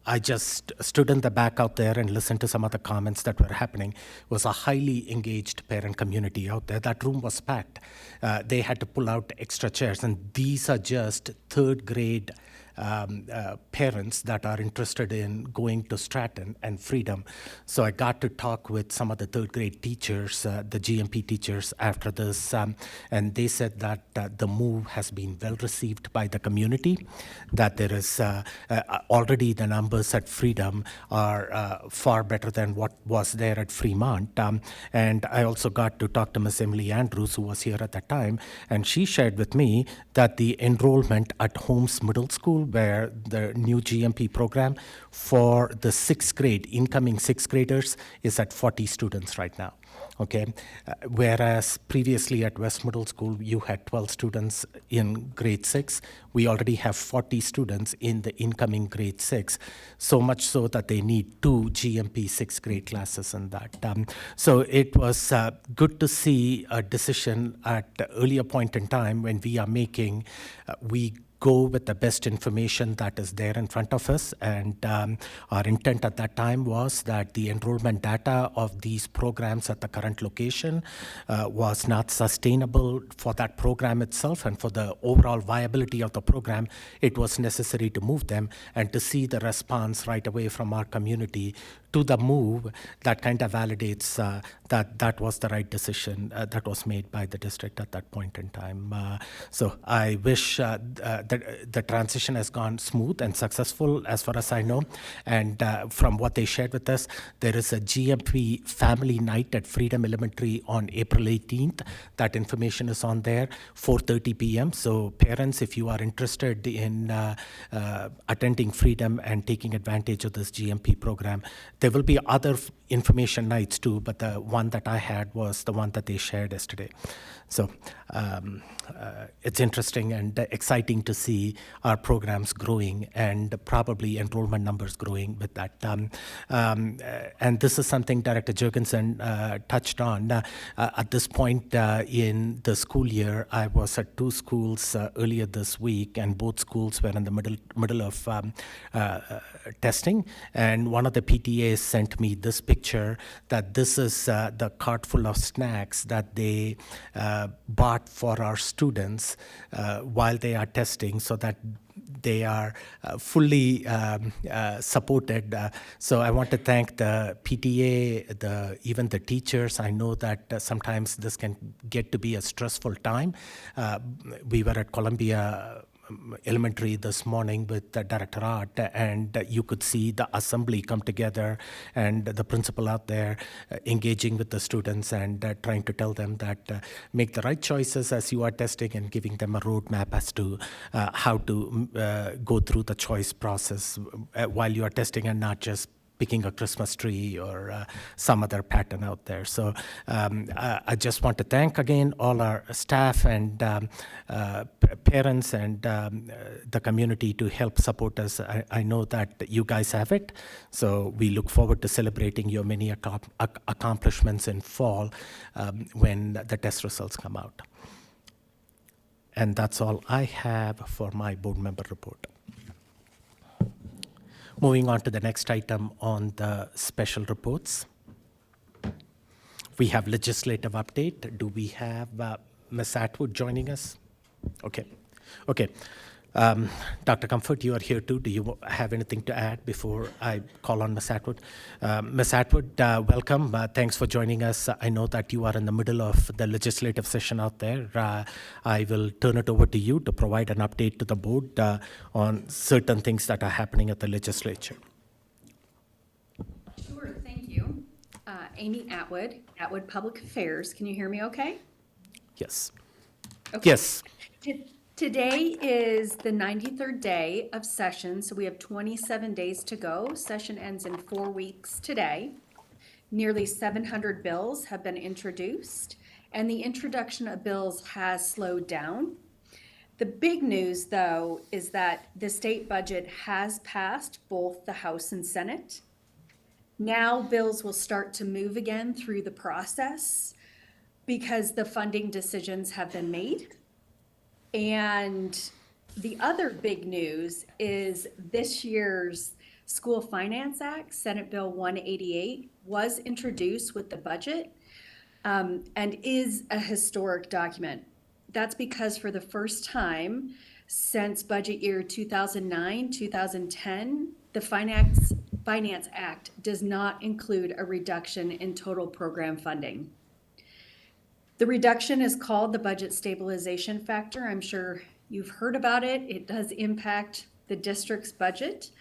I just stood in the back out there and listened to some of the comments that were happening. It was a highly engaged parent community out there. That room was packed. They had to pull out extra chairs, and these are just third grade parents that are interested in going to Stratton and Freedom. So I got to talk with some of the third grade teachers, the GMP teachers after this, and they said that the move has been well received by the community, that there is already the numbers at Freedom are far better than what was there at Fremont. And I also got to talk to Ms. Emily Andrews, who was here at that time, and she shared with me that the enrollment at Holmes Middle School, where the new GMP program for the 6th grade, incoming 6th graders, is at 40 students right now. Okay, whereas previously at West Middle School, you had 12 students in grade 6. We already have 40 students in the incoming grade 6, so much so that they need 2 GMP 6th grade classes in that. So it was good to see a decision at the earlier point in time when we are making, we go with the best information that is there in front of us. And our intent at that time was that the enrollment data of these programs at the current location was not sustainable for that program itself and for the overall viability of the program. It was necessary to move them, and to see the response right away from our community to the move, that kind of validates that was the right decision that was made by the district at that point in time. So I wish the transition has gone smooth and successful as far as I know. And from what they shared with us, there is a GMP family night at Freedom Elementary on April 18th. That information is on there, 4:30 p.m. So parents, if you are interested in attending Freedom and taking advantage of this GMP program, there will be other information nights too, but the one that I had was the one that they shared yesterday. So it's interesting and exciting to see our programs growing and probably enrollment numbers growing with that. And this is something Director Jurgensen touched on. At this point in the school year, I was at 2 schools earlier this week, and both schools were in the middle of testing. And one of the PTAs sent me this picture, that this is the cart full of snacks that they bought for our students while they are testing, so that they are fully supported. So I want to thank the PTA, even the teachers. I know that sometimes this can get to be a stressful time. We were at Columbia Elementary this morning with the Director Art, and you could see the assembly come together and the principal out there engaging with the students and trying to tell them that make the right choices as you are testing, and giving them a roadmap as to how to go through the choice process while you are testing, and not just picking a Christmas tree or some other pattern out there. So I just want to thank again all our staff and parents and the community to help support us. I know that you guys have it, so we look forward to celebrating your many accomplishments in fall when the test results come out. And that's all I have for my board member report. Moving on to the next item on the special reports. We have legislative update. Do we have Ms. Atwood joining us? Okay. Okay. Dr. Comfort, you are here too. Do you have anything to add before I call on Ms. Atwood? Ms. Atwood, welcome. Thanks for joining us. I know that you are in the middle of the legislative session out there. I will turn it over to you to provide an update to the board on certain things that are happening at the legislature. Sure, thank you. Amy Atwood, Atwood Public Affairs. Can you hear me okay? Yes. Okay. Yes. Today is the 93rd day of session, so we have 27 days to go. Session ends in 4 weeks today. Nearly 700 bills have been introduced, and the introduction of bills has slowed down. The big news, though, is that the state budget has passed both the House and Senate. Now bills will start to move again through the process because the funding decisions have been made. And the other big news is this year's School Finance Act, Senate Bill 188, was introduced with the budget and is a historic document. That's because for the first time since budget year 2009-2010, the Finance Act does not include a reduction in total program funding. The reduction is called the budget stabilization factor. I'm sure you've heard about it. It does impact the district's budget.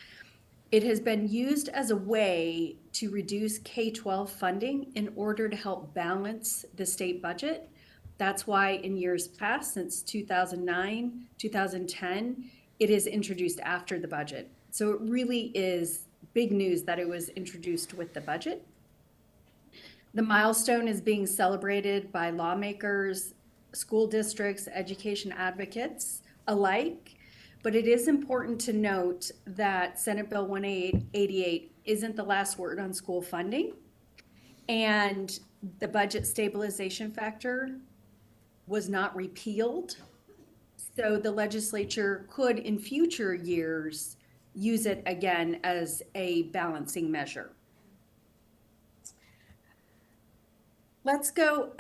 It has been used as a way to reduce K-12 funding in order to help balance the state budget. That's why in years past, since 2009, 2010, it is introduced after the budget. So it really is big news that it was introduced with the budget. The milestone is being celebrated by lawmakers, school districts, education advocates alike, but it is important to note that Senate Bill 188 isn't the last word on school funding, and the budget stabilization factor was not repealed, so the legislature could in future years use it again as a balancing measure. Let's go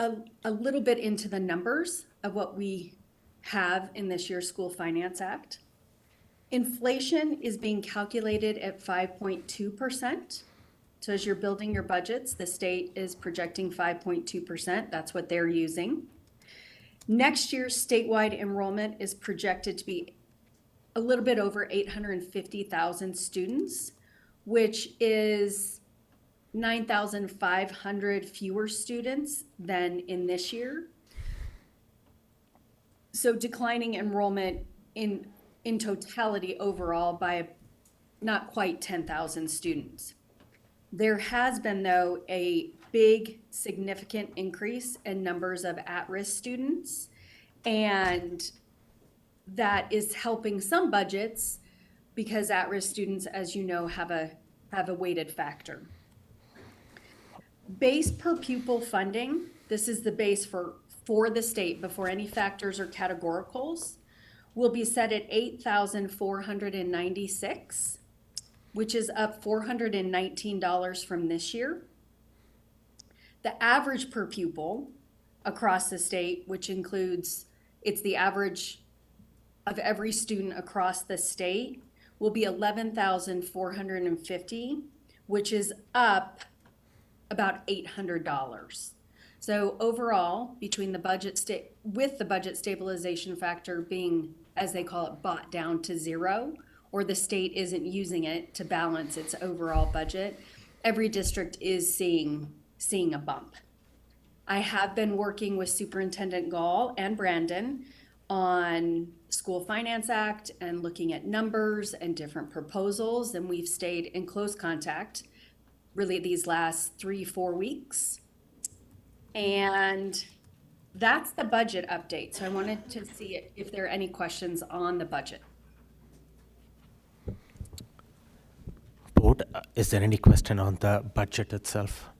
a little bit into the numbers of what we have in this year's School Finance Act. Inflation is being calculated at 5.2%. So as you're building your budgets, the state is projecting 5.2%. That's what they're using. Next year's statewide enrollment is projected to be a little bit over 850,000 students, which is 9,500 fewer students than in this year. So declining enrollment in totality overall by not quite 10,000 students. There has been, though, a big, significant increase in numbers of at-risk students, and that is helping some budgets because at-risk students, as you know, have a weighted factor. Base per pupil funding, this is the base for the state before any factors or categoricals, will be set at $8,496, which is up $419 from this year. The average per pupil across the state, which includes, it's the average of every student across the state, will be $11,450, which is up about $800. So overall, between the budget with the budget stabilization factor being, as they call it, brought down to zero, or the state isn't using it to balance its overall budget, every district is seeing a bump. I have been working with Superintendent Gall and Brandon on School Finance Act and looking at numbers and different proposals, and we've stayed in close contact really these last 3-4 weeks. And that's the budget update. So I wanted to see if there are any questions on the budget. Board, is there any question on the budget itself?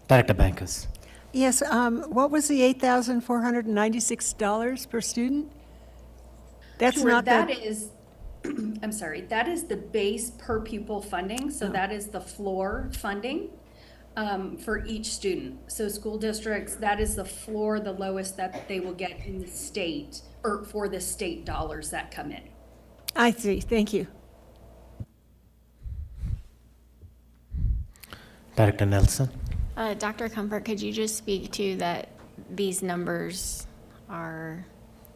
Director Bankers. Yes, what was the $8,496 per student? That's Sure, not that is, I'm sorry, that is the base per pupil funding. So that is the floor funding. for each student. So school districts, that is the floor, the lowest that they will get in the state, or for the state dollars that come in. I see, thank you. Director Nelson? Dr. Comfort, could you just speak to that these numbers are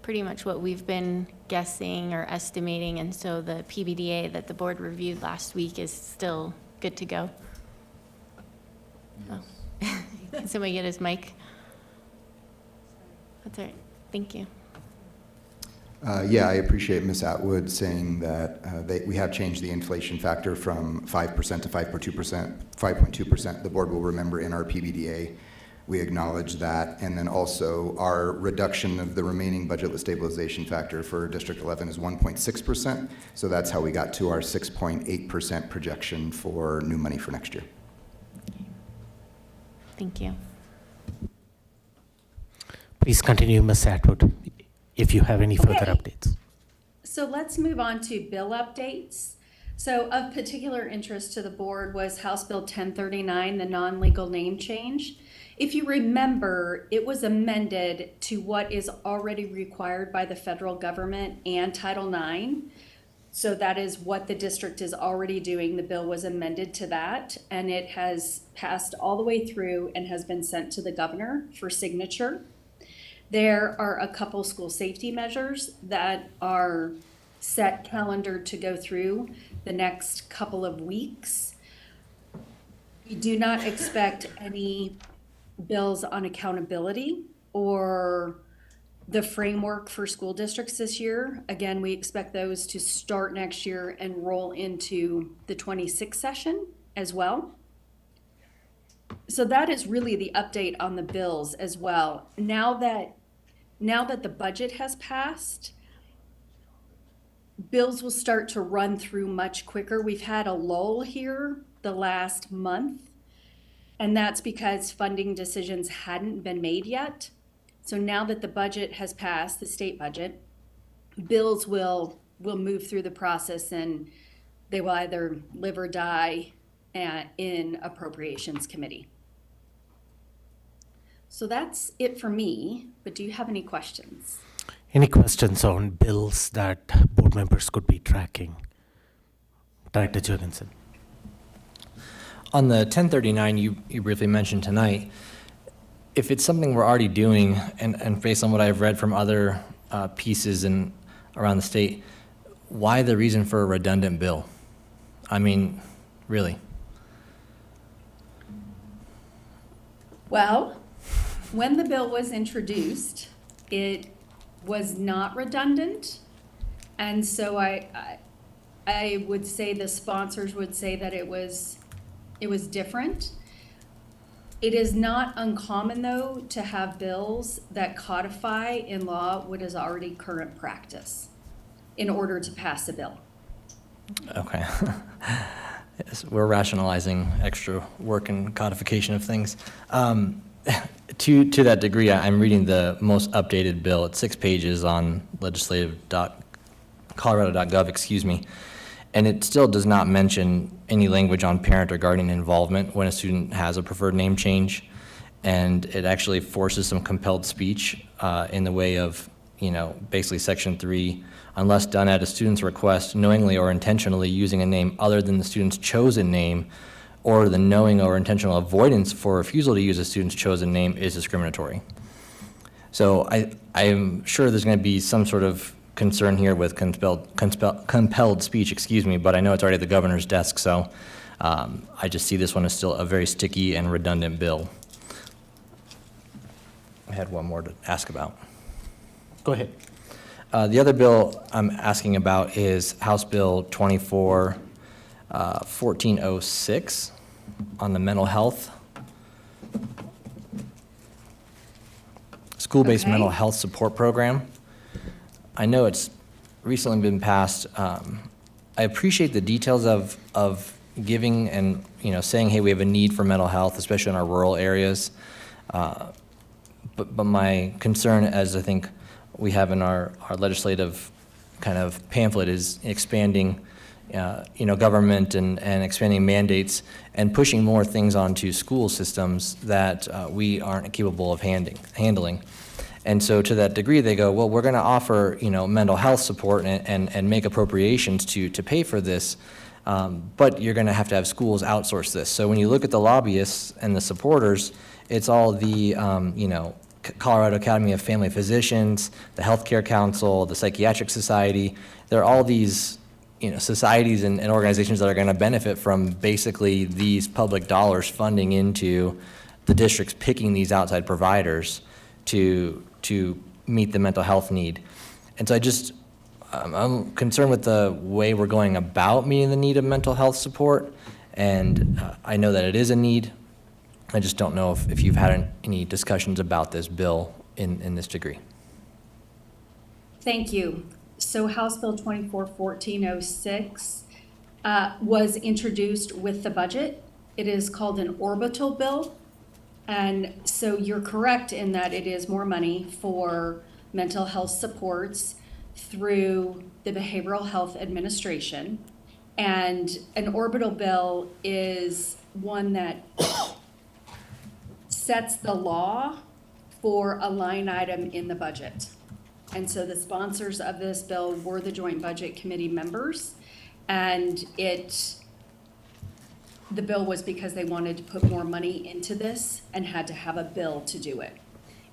pretty much what we've been guessing or estimating, and so the PBDA that the board reviewed last week is still good to go? Oh. Can somebody get his mic? That's all right. Thank you. Yeah, I appreciate Ms. Atwood saying that we have changed the inflation factor from 5% to 5.2%. The board will remember in our PBDA, we acknowledge that. And then also our reduction of the remaining budget stabilization factor for District 11 is 1.6%. So that's how we got to our 6.8% projection for new money for next year. Thank you. Please continue, Ms. Atwood, if you have any further updates. So let's move on to bill updates. So of particular interest to the board was House Bill 1039, the non-legal name change. If you remember, it was amended to what is already required by the federal government and Title IX. So that is what the district is already doing. The bill was amended to that, and it has passed all the way through and has been sent to the governor for signature. There are a couple school safety measures that are set calendared to go through the next couple of weeks. We do not expect any bills on accountability or the framework for school districts this year. Again, we expect those to start next year and roll into the 26 session as well. So that is really the update on the bills as well. Now that the budget has passed, bills will start to run through much quicker. We've had a lull here the last month, and that's because funding decisions hadn't been made yet. So now that the budget has passed, the state budget, bills will move through the process, and they will either live or die in Appropriations Committee. So that's it for me, but do you have any questions? Any questions on bills that board members could be tracking? Director Jurgensen. On the 1039 you briefly mentioned tonight, if it's something we're already doing, and based on what I've read from other pieces around the state, why the reason for a redundant bill? I mean, really? Well, when the bill was introduced, it was not redundant. And so I would say the sponsors would say that it was different. It is not uncommon, though, to have bills that codify in law what is already current practice in order to pass a bill. Okay. Yes, we're rationalizing extra work and codification of things. To that degree, I'm reading the most updated bill. It's 6 pages on legislative.colorado.gov, and it still does not mention any language on parent or guardian involvement when a student has a preferred name change, and it actually forces some compelled speech in the way of, basically Section 3, unless done at a student's request, knowingly or intentionally using a name other than the student's chosen name, or the knowing or intentional avoidance for refusal to use a student's chosen name is discriminatory. So I'm sure there's going to be some sort of concern here with compelled speech, but I know it's already at the governor's desk, so I just see this one as still a very sticky and redundant bill. I had one more to ask about. Go ahead. The other bill I'm asking about is House Bill 1406 on the mental health, school-based mental health support program. I know it's recently been passed. I appreciate the details of giving and saying, hey, we have a need for mental health, especially in our rural areas. But my concern, as I think we have in our legislative kind of pamphlet, is expanding government and expanding mandates and pushing more things onto school systems that we aren't capable of handling. And so to that degree, they go, well, we're going to offer, mental health support and make appropriations to pay for this, but you're going to have schools outsource this. So when you look at the lobbyists and the supporters, it's all the, Colorado Academy of Family Physicians, the Healthcare Council, the Psychiatric Society. There are all these, societies and organizations that are going to benefit from basically these public dollars funding into the districts picking these outside providers to meet the mental health need. And so I'm concerned with the way we're going about meeting the need of mental health support, and I know that it is a need. I just don't know if you've had any discussions about this bill in this degree. Thank you. So House Bill 241406 was introduced with the budget. It is called an orbital bill. And so you're correct in that it is more money for mental health supports through the Behavioral Health Administration. And an orbital bill is one that sets the law for a line item in the budget. And so the sponsors of this bill were the Joint Budget Committee members, and the bill was because they wanted to put more money into this and had to have a bill to do it.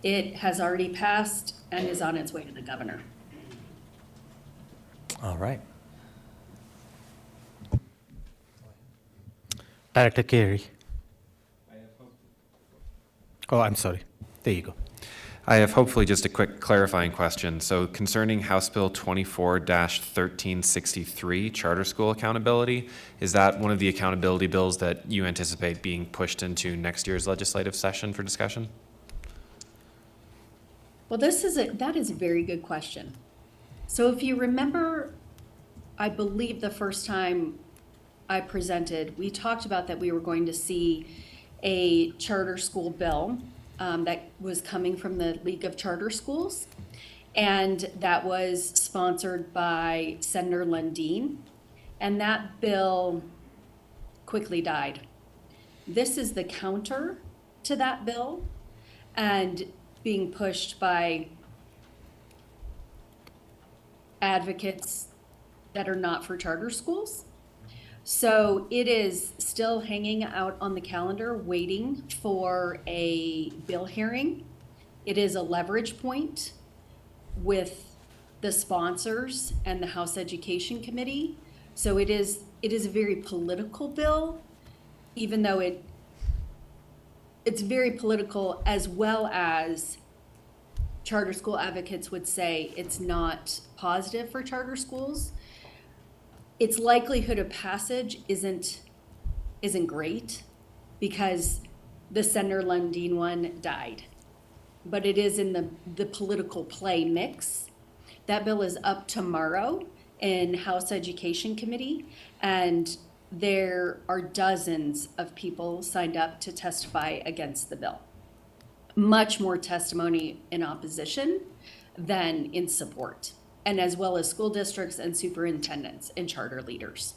It has already passed and is on its way to the governor. All right. Director Carey. Oh, I'm sorry. There you go. I have hopefully just a quick clarifying question. So concerning House Bill 24-1363, charter school accountability, is that one of the accountability bills that you anticipate being pushed into next year's legislative session for discussion? Well, that is a very good question. So if you remember, I believe the first time I presented, we talked about that we were going to see a charter school bill that was coming from the League of Charter Schools, and that was sponsored by Senator Lundeen, and that bill quickly died. This is the counter to that bill and being pushed by advocates that are not for charter schools. So it is still hanging out on the calendar, waiting for a bill hearing. It is a leverage point with the sponsors and the House Education Committee. So it is a very political bill, even though it's very political, as well as charter school advocates would say it's not positive for charter schools. Its likelihood of passage isn't great because the Senator Lundeen one died. But it is in the political play mix. That bill is up tomorrow in House Education Committee, and there are dozens of people signed up to testify against the bill. Much more testimony in opposition than in support, and as well as school districts and superintendents and charter leaders.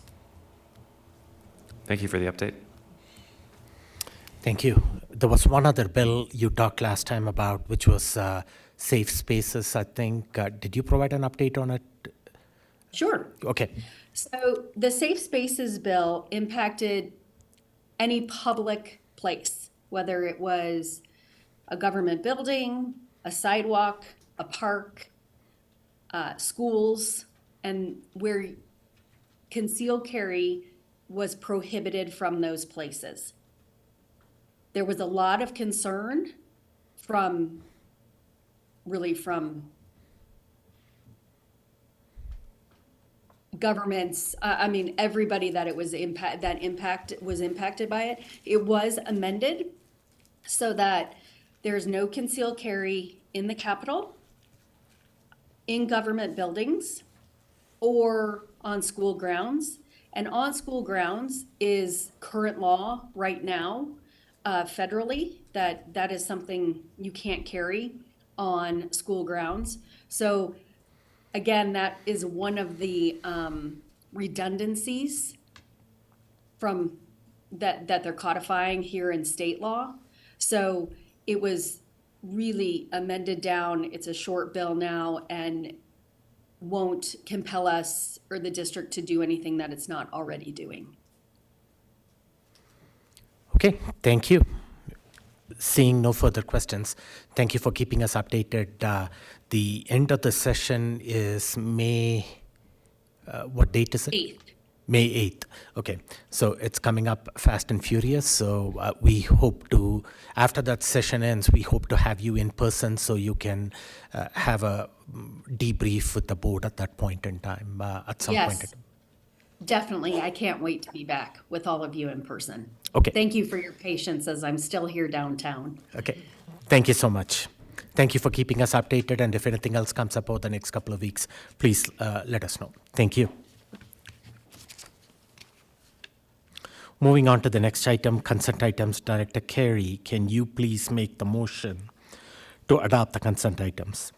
Thank you for the update. Thank you. There was one other bill you talked last time about, which was safe spaces, I think. Did you provide an update on it? Sure. Okay. So the Safe Spaces bill impacted any public place, whether it was a government building, a sidewalk, a park, schools, and where concealed carry was prohibited from those places. There was a lot of concern from governments, everybody that was impacted by it. It was amended so that there's no concealed carry in the Capitol, in government buildings, or on school grounds. And on school grounds is current law right now, federally, that is something you can't carry on school grounds. So again, that is one of the redundancies from that they're codifying here in state law. So it was really amended down. It's a short bill now and won't compel us or the district to do anything that it's not already doing. Okay, thank you. Seeing no further questions, thank you for keeping us updated. The end of the session is May, what date is it? 8th. May 8th. Okay, so it's coming up fast and furious. So we hope to, after that session ends, we hope to have you in person so you can have a debrief with the board at that point in time, at some point. Yes, definitely. I can't wait to be back with all of you in person. Okay. Thank you for your patience as I'm still here downtown. Okay, thank you so much. Thank you for keeping us updated, and if anything else comes up over the next couple of weeks, please let us know. Thank you. Moving on to the next item, consent items. Director Carey, can you please make the motion to adopt the consent items?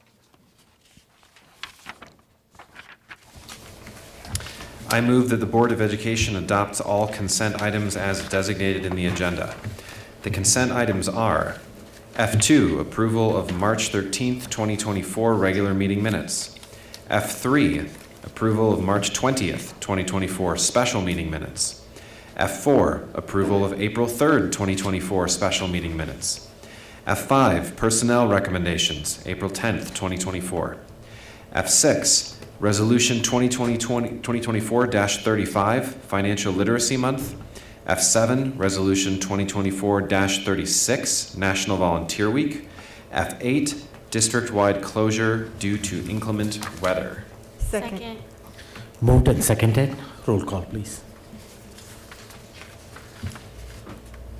I move that the Board of Education adopts all consent items as designated in the agenda. The consent items are F2, approval of March 13th, 2024 regular meeting minutes. F3, approval of March 20th, 2024 special meeting minutes. F4, approval of April 3rd, 2024 special meeting minutes. F5, personnel recommendations, April 10th, 2024. F6, Resolution 2024-35, Financial Literacy Month. F7, Resolution 2024-36, National Volunteer Week. F8, district-wide closure due to inclement weather. Second. Moved and seconded. Roll call, please.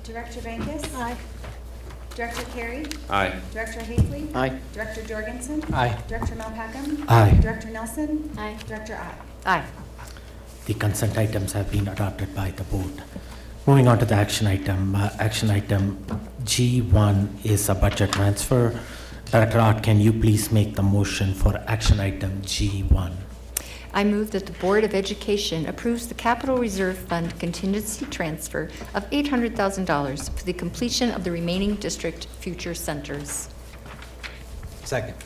Director Bankus? Aye. Director Carey? Aye. Director Hafley? Aye. Director Jorgensen? Aye. Director Malpacum? Aye. Director Nelson? Aye. Director Ott? Aye. The consent items have been adopted by the board. Moving on to the action item. Action item G1 is a budget transfer. Director Ott, can you please make the motion for action item G1? I move that the Board of Education approves the Capital Reserve Fund contingency transfer of $800,000 for the completion of the remaining district future centers. Second.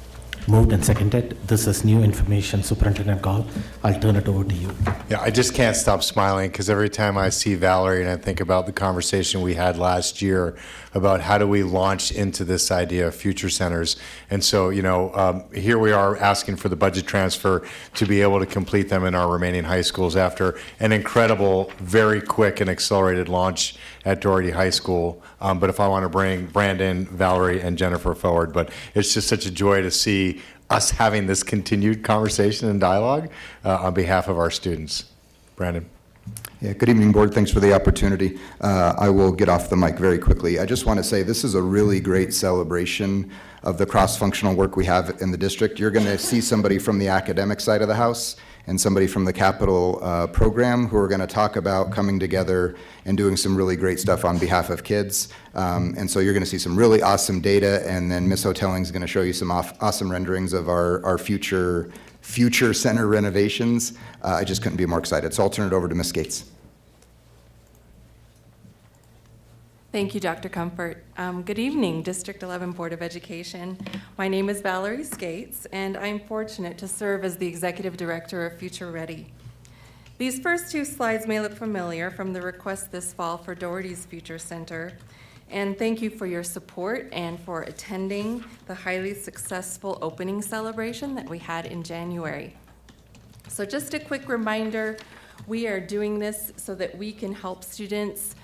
Moved and seconded. This is new information. Superintendent Gall, I'll turn it over to you. Yeah, I just can't stop smiling because every time I see Valerie and I think about the conversation we had last year about how do we launch into this idea of future centers. And so, here we are asking for the budget transfer to be able to complete them in our remaining high schools after an incredible, very quick and accelerated launch at Doherty High School. But if I want to bring Brandon, Valerie, and Jennifer forward, but it's just such a joy to see us having this continued conversation and dialogue on behalf of our students. Brandon. Yeah, good evening, board. Thanks for the opportunity. I will get off the mic very quickly. I just want to say this is a really great celebration of the cross-functional work we have in the district. You're going to see somebody from the academic side of the house and somebody from the capital program who are going to talk about coming together and doing some really great stuff on behalf of kids. And so you're going to see some really awesome data, and then Ms. Hotelling is going to show you some awesome renderings of our future center renovations. I just couldn't be more excited. So I'll turn it over to Ms. Gates. Thank you, Dr. Comfort. Good evening, District 11 Board of Education. My name is Valerie Skates, and I'm fortunate to serve as the Executive Director of Future Ready. These first two slides may look familiar from the request this fall for Doherty's Future Center, and thank you for your support and for attending the highly successful opening celebration that we had in January. So just a quick reminder, we are doing this so that we can help students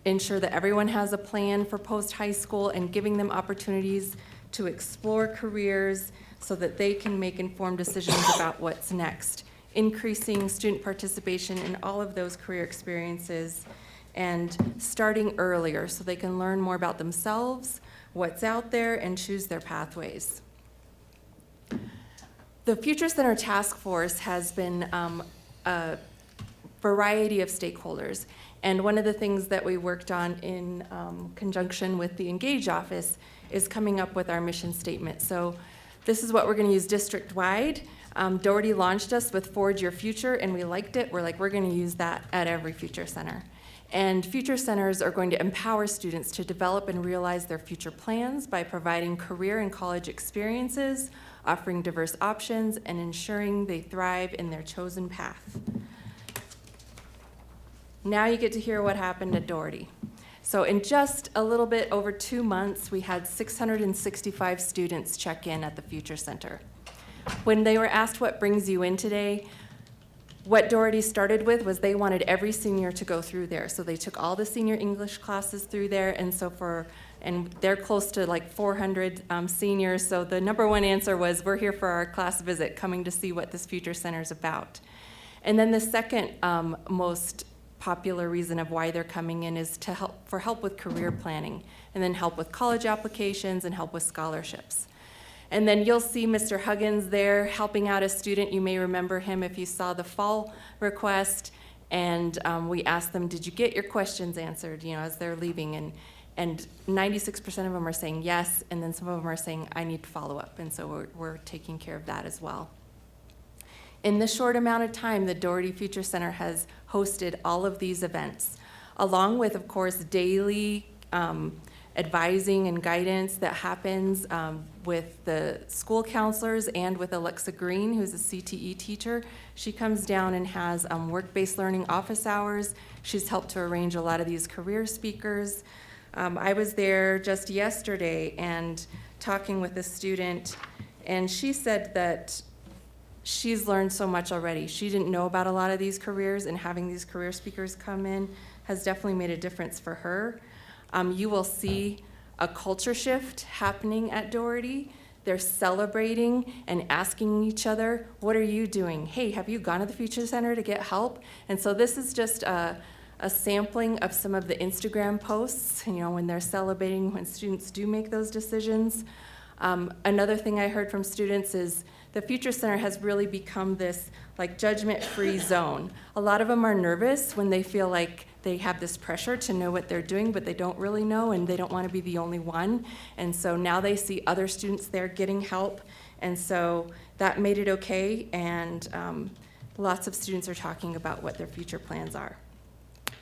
ensure that everyone has a plan for post-high school and giving them opportunities to explore careers so that they can make informed decisions about what's next, increasing student participation in all of those career experiences and starting earlier so they can learn more about themselves, what's out there, and choose their pathways. The Future Center Task Force has been a variety of stakeholders. And one of the things that we worked on in conjunction with the Engage office is coming up with our mission statement. So this is what we're going to use district-wide. Doherty launched us with Forge Your Future, and we liked it. We're like, we're going to use that at every Future Center. And Future Centers are going to empower students to develop and realize their future plans by providing career and college experiences, offering diverse options, and ensuring they thrive in their chosen path. Now you get to hear what happened at Doherty. So in just a little bit over 2 months, we had 665 students check in at the Future Center. When they were asked what brings you in today, what Doherty started with was they wanted every senior to go through there. So they took all the senior English classes through there, and they're close to like 400 seniors. So the number one answer was, we're here for our class visit, coming to see what this Future Center is about. And then the second most popular reason of why they're coming in is to help with career planning, and then help with college applications and help with scholarships. And then you'll see Mr. Huggins there helping out a student. You may remember him if you saw the fall request. And we asked them, did you get your questions answered, as they're leaving? And 96% of them are saying yes, and then some of them are saying, I need follow-up. And so we're taking care of that as well. In the short amount of time, the Doherty Future Center has hosted all of these events, along with, of course, daily advising and guidance that happens with the school counselors and with Alexa Green, who's a CTE teacher. She comes down and has work-based learning office hours. She's helped to arrange a lot of these career speakers. I was there just yesterday and talking with a student, and she said that she's learned so much already. She didn't know about a lot of these careers, and having these career speakers come in has definitely made a difference for her. You will see a culture shift happening at Doherty. They're celebrating and asking each other, what are you doing? Hey, have you gone to the Future Center to get help? And so this is just a sampling of some of the Instagram posts, when they're celebrating, when students do make those decisions. Another thing I heard from students is the Future Center has really become this judgment-free zone. A lot of them are nervous when they feel like they have this pressure to know what they're doing, but they don't really know, and they don't want to be the only one. And so now they see other students there getting help, and so that made it okay, and lots of students are talking about what their future plans are.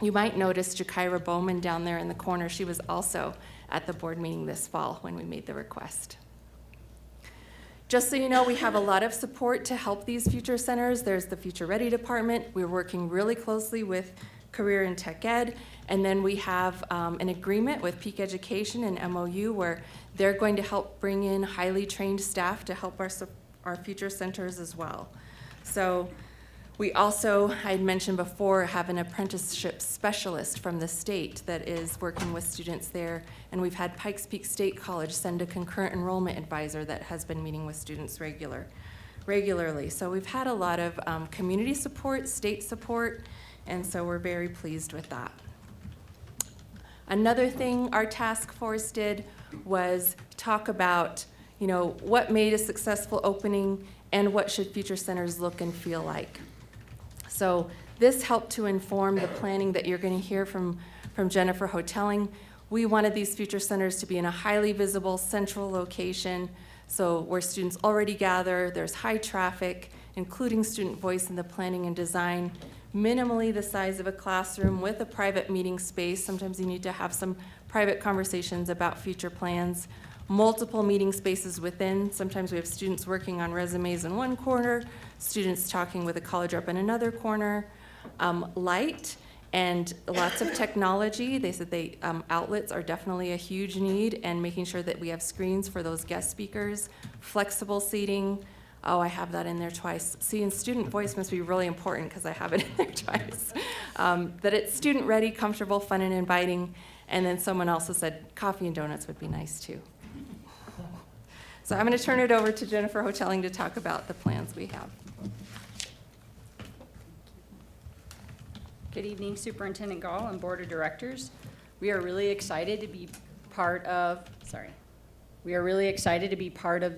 You might notice Jakira Bowman down there in the corner. She was also at the board meeting this fall when we made the request. Just so you know, we have a lot of support to help these Future Centers. There's the Future Ready Department. We're working really closely with Career and Tech Ed. And then we have an agreement with Peak Education and MOU where they're going to help bring in highly trained staff to help our Future Centers as well. So we also, I had mentioned before, have an apprenticeship specialist from the state that is working with students there. And we've had Pikes Peak State College send a concurrent enrollment advisor that has been meeting with students regularly. So we've had a lot of community support, state support, and so we're very pleased with that. Another thing our task force did was talk about, what made a successful opening and what should Future Centers look and feel like. So this helped to inform the planning that you're going to hear from Jennifer Hotelling. We wanted these Future Centers to be in a highly visible central location, so where students already gather, there's high traffic, including student voice in the planning and design, minimally the size of a classroom with a private meeting space. Sometimes you need to have some private conversations about future plans, multiple meeting spaces within. Sometimes we have students working on resumes in one corner, students talking with a college rep in another corner. Light and lots of technology. They said outlets are definitely a huge need, and making sure that we have screens for those guest speakers, flexible seating. Oh, I have that in there twice. See, and student voice must be really important because I have it in there twice. That it's student ready, comfortable, fun, and inviting. And then someone also said coffee and donuts would be nice too. So I'm going to turn it over to Jennifer Hotelling to talk about the plans we have. Good evening, Superintendent Gall and Board of Directors. We are really excited to be part of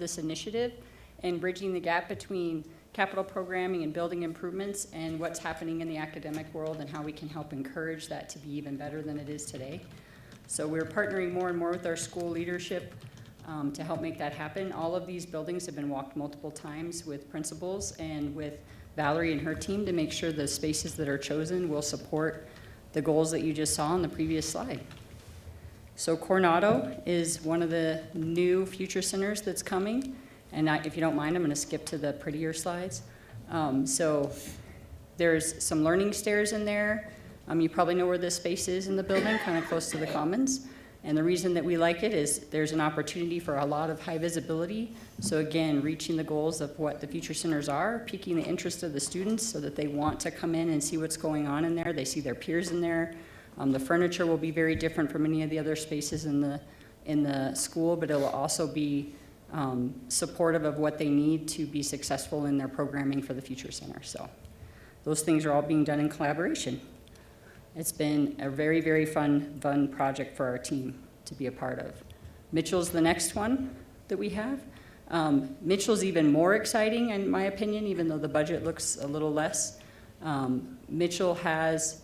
this initiative and bridging the gap between capital programming and building improvements and what's happening in the academic world and how we can help encourage that to be even better than it is today. So we're partnering more and more with our school leadership to help make that happen. All of these buildings have been walked multiple times with principals and with Valerie and her team to make sure the spaces that are chosen will support the goals that you just saw on the previous slide. So Coronado is one of the new future centers that's coming. And if you don't mind, I'm going to skip to the prettier slides. So there's some learning stairs in there. You probably know where this space is in the building, kind of close to the commons. And the reason that we like it is there's an opportunity for a lot of high visibility. So again, reaching the goals of what the future centers are, piquing the interest of the students so that they want to come in and see what's going on in there. They see their peers in there. The furniture will be very different from any of the other spaces in the school, but it will also be supportive of what they need to be successful in their programming for the future center. So those things are all being done in collaboration. It's been a very, very fun project for our team to be a part of. Mitchell's the next one that we have. Mitchell's even more exciting, in my opinion, even though the budget looks a little less. Mitchell has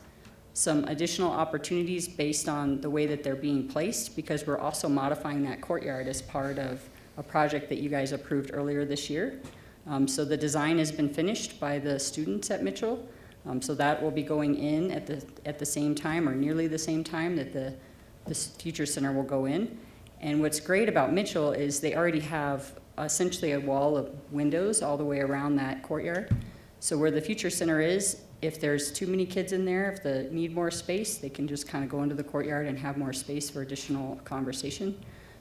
some additional opportunities based on the way that they're being placed, because we're also modifying that courtyard as part of a project that you guys approved earlier this year. So the design has been finished by the students at Mitchell. So that will be going in at the same time, or nearly the same time that the future center will go in. And what's great about Mitchell is they already have essentially a wall of windows all the way around that courtyard. So where the future center is, if there's too many kids in there, if they need more space, they can just kind of go into the courtyard and have more space for additional conversation.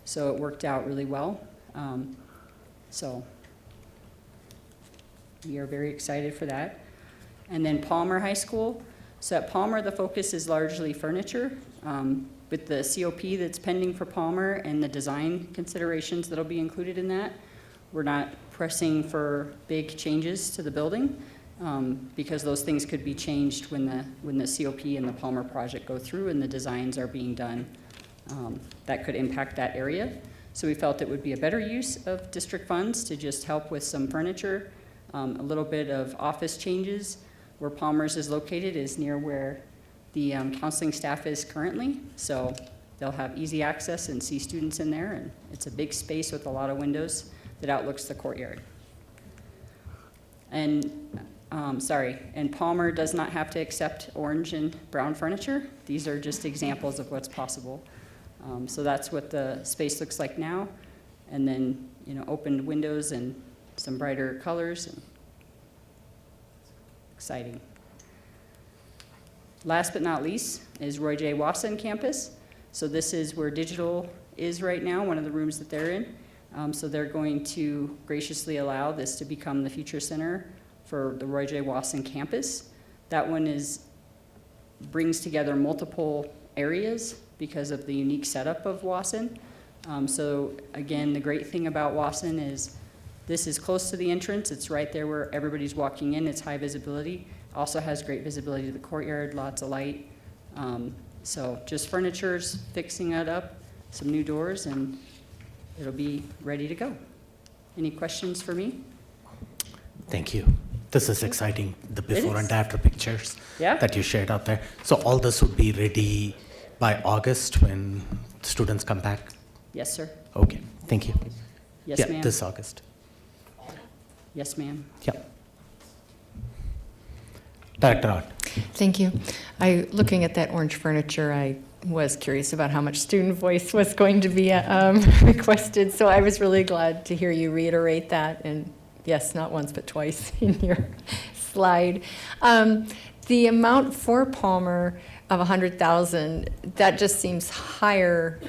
So it worked out really well. So we are very excited for that. And then Palmer High School. So at Palmer, the focus is largely furniture. With the COP that's pending for Palmer and the design considerations that'll be included in that, we're not pressing for big changes to the building because those things could be changed when the COP and the Palmer project go through and the designs are being done. That could impact that area. So we felt it would be a better use of district funds to just help with some furniture, a little bit of office changes. Where Palmer's is located is near where the counseling staff is currently. So they'll have easy access and see students in there. And it's a big space with a lot of windows that outlooks the courtyard. And and Palmer does not have to accept orange and brown furniture. These are just examples of what's possible. So that's what the space looks like now. And then, opened windows and some brighter colors. And exciting. Last but not least is Roy J. Wasson campus. So this is where digital is right now, one of the rooms that they're in. So they're going to graciously allow this to become the future center for the Roy J. Wasson campus. That one brings together multiple areas because of the unique setup of Wasson. So again, the great thing about Wasson is this is close to the entrance. It's right there where everybody's walking in. It's high visibility. Also has great visibility to the courtyard, lots of light. So just furniture's fixing it up, some new doors, and it'll be ready to go. Any questions for me? Thank you. This is exciting, the before is. and after pictures Yeah. that you shared out there. So all this would be ready by August when students come back? Yes, sir. Okay, thank you. Yes, Yeah, ma'am. this August. Yes, ma'am. Yeah. Director Ott. Thank you. Looking at that orange furniture, I was curious about how much student voice was going to be requested, so I was really glad to hear you reiterate that, and yes, not once but twice in your slide. The amount for Palmer of $100,000, that just seems higher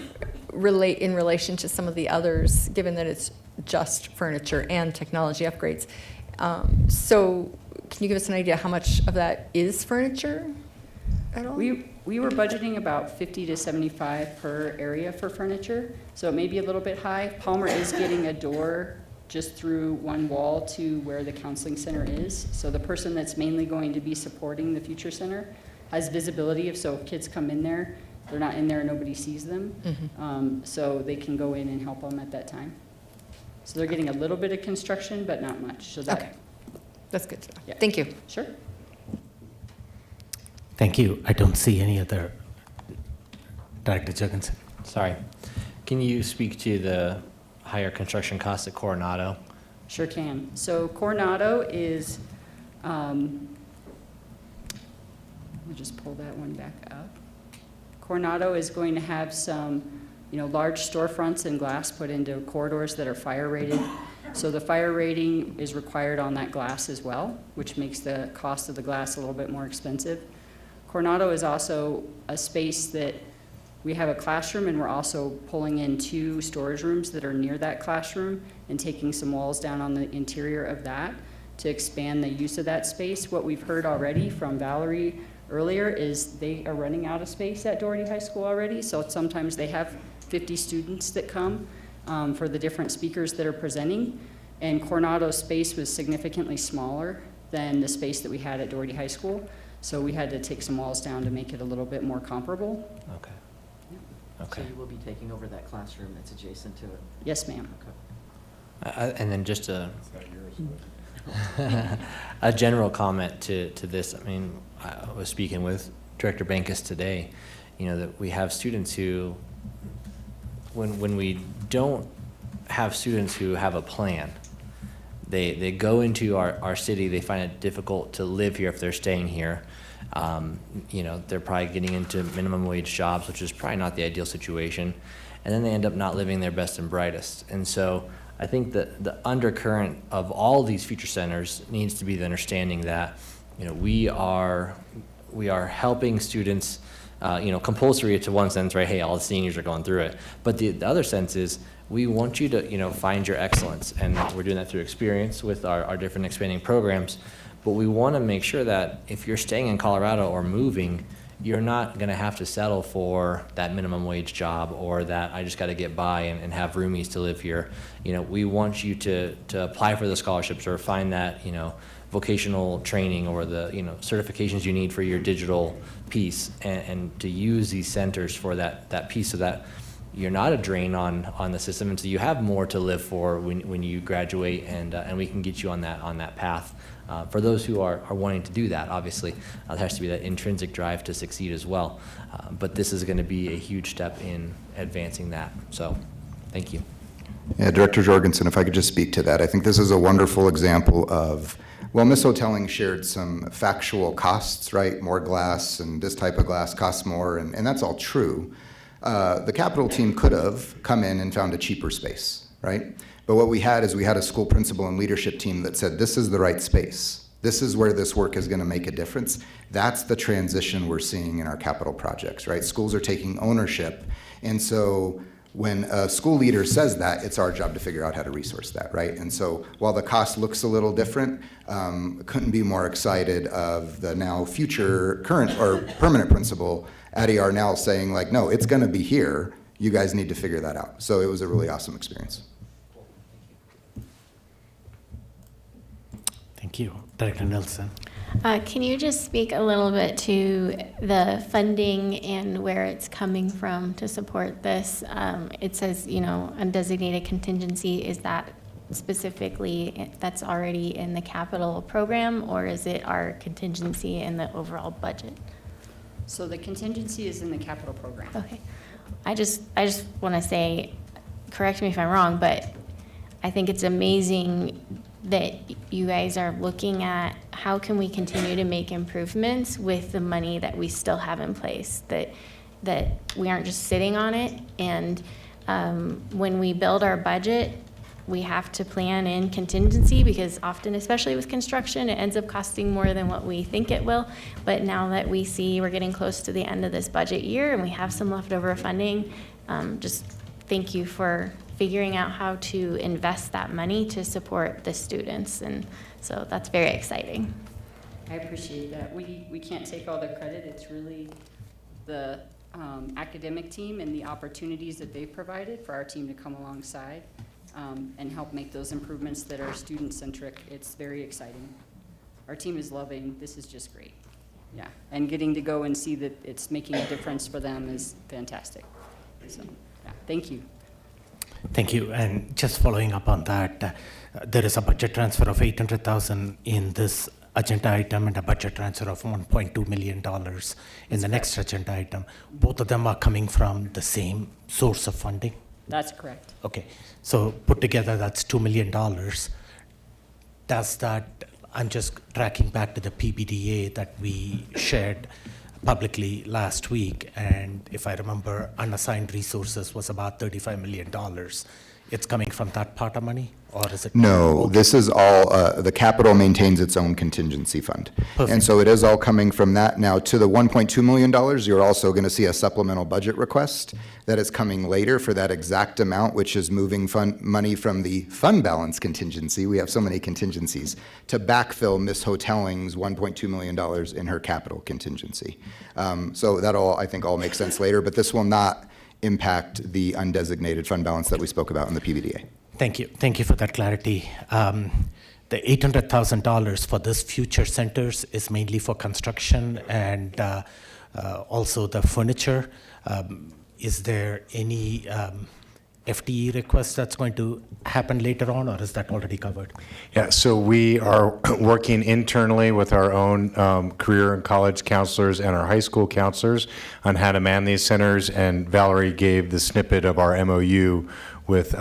in relation to some of the others, given that it's just furniture and technology upgrades. So can you give us an idea how much of that is furniture at all? We were budgeting about 50 to 75 per area for furniture, so it may be a little bit high. Palmer is getting a door just through one wall to where the counseling center is. So the person that's mainly going to be supporting the future center has visibility. If kids come in there, they're not in there, nobody sees them. Mm-hmm. So they can go in and help them at that time. So they're getting a little bit of construction, but not much. So that, Okay, that's good to know. Yeah. Thank you. Sure. Thank you. I don't see any other. Director Jurgensen. Sorry. Can you speak to the higher construction costs at Coronado? Sure can. So Coronado is, let me just pull that one back up. Coronado is going to have some, large storefronts and glass put into corridors that are fire rated. So the fire rating is required on that glass as well, which makes the cost of the glass a little bit more expensive. Coronado is also a space that we have a classroom, and we're also pulling in 2 storage rooms that are near that classroom and taking some walls down on the interior of that to expand the use of that space. What we've heard already from Valerie earlier is they are running out of space at Doherty High School already, so sometimes they have 50 students that come for the different speakers that are presenting, and Coronado's space was significantly smaller than the space that we had at Doherty High School, so we had to take some walls down to make it a little bit more comparable. Okay. So Okay. you will be taking over that classroom that's adjacent to it? Yes, ma'am. And then just a general comment to this. I mean, I was speaking with Director Bankus today, that we have students who, when we don't have students who have a plan, they go into our city, they find it difficult to live here if they're staying here. They're probably getting into minimum wage jobs, which is probably not the ideal situation. And then they end up not living their best and brightest. And so I think that the undercurrent of all these future centers needs to be the understanding that, we are helping students, compulsory to one sense, right? Hey, all the seniors are going through it. But the other sense is we want you to, find your excellence. And we're doing that through experience with our different expanding programs. But we want to make sure that if you're staying in Colorado or moving, you're not going to have to settle for that minimum wage job or that I just got to get by and have roomies to live here. We want you to apply for the scholarships or find that, vocational training or the, certifications you need for your digital piece and to use these centers for that piece so that you're not a drain on the system, and so you have more to live for when you graduate, and we can get you on that path. For those who are wanting to do that, obviously, there has to be that intrinsic drive to succeed as well. But this is going to be a huge step in advancing that. So, thank you. Yeah, Director Jorgensen, if I could just speak to that. I think this is a wonderful example of, well, Ms. Otelling shared some factual costs, right? More glass and this type of glass costs more, and that's all true. The capital team could have come in and found a cheaper space, right? But what we had is we had a school principal and leadership team that said, this is the right space. This is where this work is going to make a difference. That's the transition we're seeing in our capital projects, right? Schools are taking ownership. And so when a school leader says that, it's our job to figure out how to resource that, right? And so while the cost looks a little different, couldn't be more excited of the now future current or permanent principal, Addie Arnell, saying like, no, it's going to be here. You guys need to figure that out. So it was a really awesome experience. Thank you. Director Nelson. Can you just speak a little bit to the funding and where it's coming from to support this? It says, undesignated contingency. Is that specifically that's already in the capital program, or is it our contingency in the overall budget? So the contingency is in the capital program. Okay. I just want to say, correct me if I'm wrong, but I think it's amazing that you guys are looking at how can we continue to make improvements with the money that we still have in place, that we aren't just sitting on it. And when we build our budget, we have to plan in contingency, because often, especially with construction, it ends up costing more than what we think it will. But now that we see we're getting close to the end of this budget year and we have some leftover funding, just thank you for figuring out how to invest that money to support the students. And so that's very exciting. I appreciate that. We can't take all the credit. It's really the academic team and the opportunities that they've provided for our team to come alongside and help make those improvements that are student-centric. It's very exciting. Our team is loving. This is just great. Yeah, and getting to go and see that it's making a difference for them is fantastic. So, yeah, thank you. Thank you. And just following up on that, there is a budget transfer of $800,000 in this agenda item and a budget transfer of $1.2 million in the next agenda item. Both of them are coming from the same source of funding? That's correct. Okay, so put together, that's $2 million. Does that, I'm just tracking back to the PBDA that we shared publicly last week, and if I remember, unassigned resources was about $35 million. It's coming from that pot of money, or is it? No, Okay. this is all, the capital maintains its own contingency fund. Perfect. And so it is all coming from that. Now, to the $1.2 million, you're also going to see a supplemental budget request that is coming later for that exact amount, which is moving money from the fund balance contingency, we have so many contingencies, to backfill Ms. Hotelling's $1.2 million in her capital contingency. So that all, I think, all makes sense later, but this will not impact the undesignated fund balance that we spoke about in the PVDA. Thank you. Thank you for that clarity. The $800,000 for this future centers is mainly for construction and also the furniture. Is there any FTE request that's going to happen later on, or is that already covered? Yeah, so we are working internally with our own career and college counselors and our high school counselors on how to man these centers, and Valerie gave the snippet of our MOU with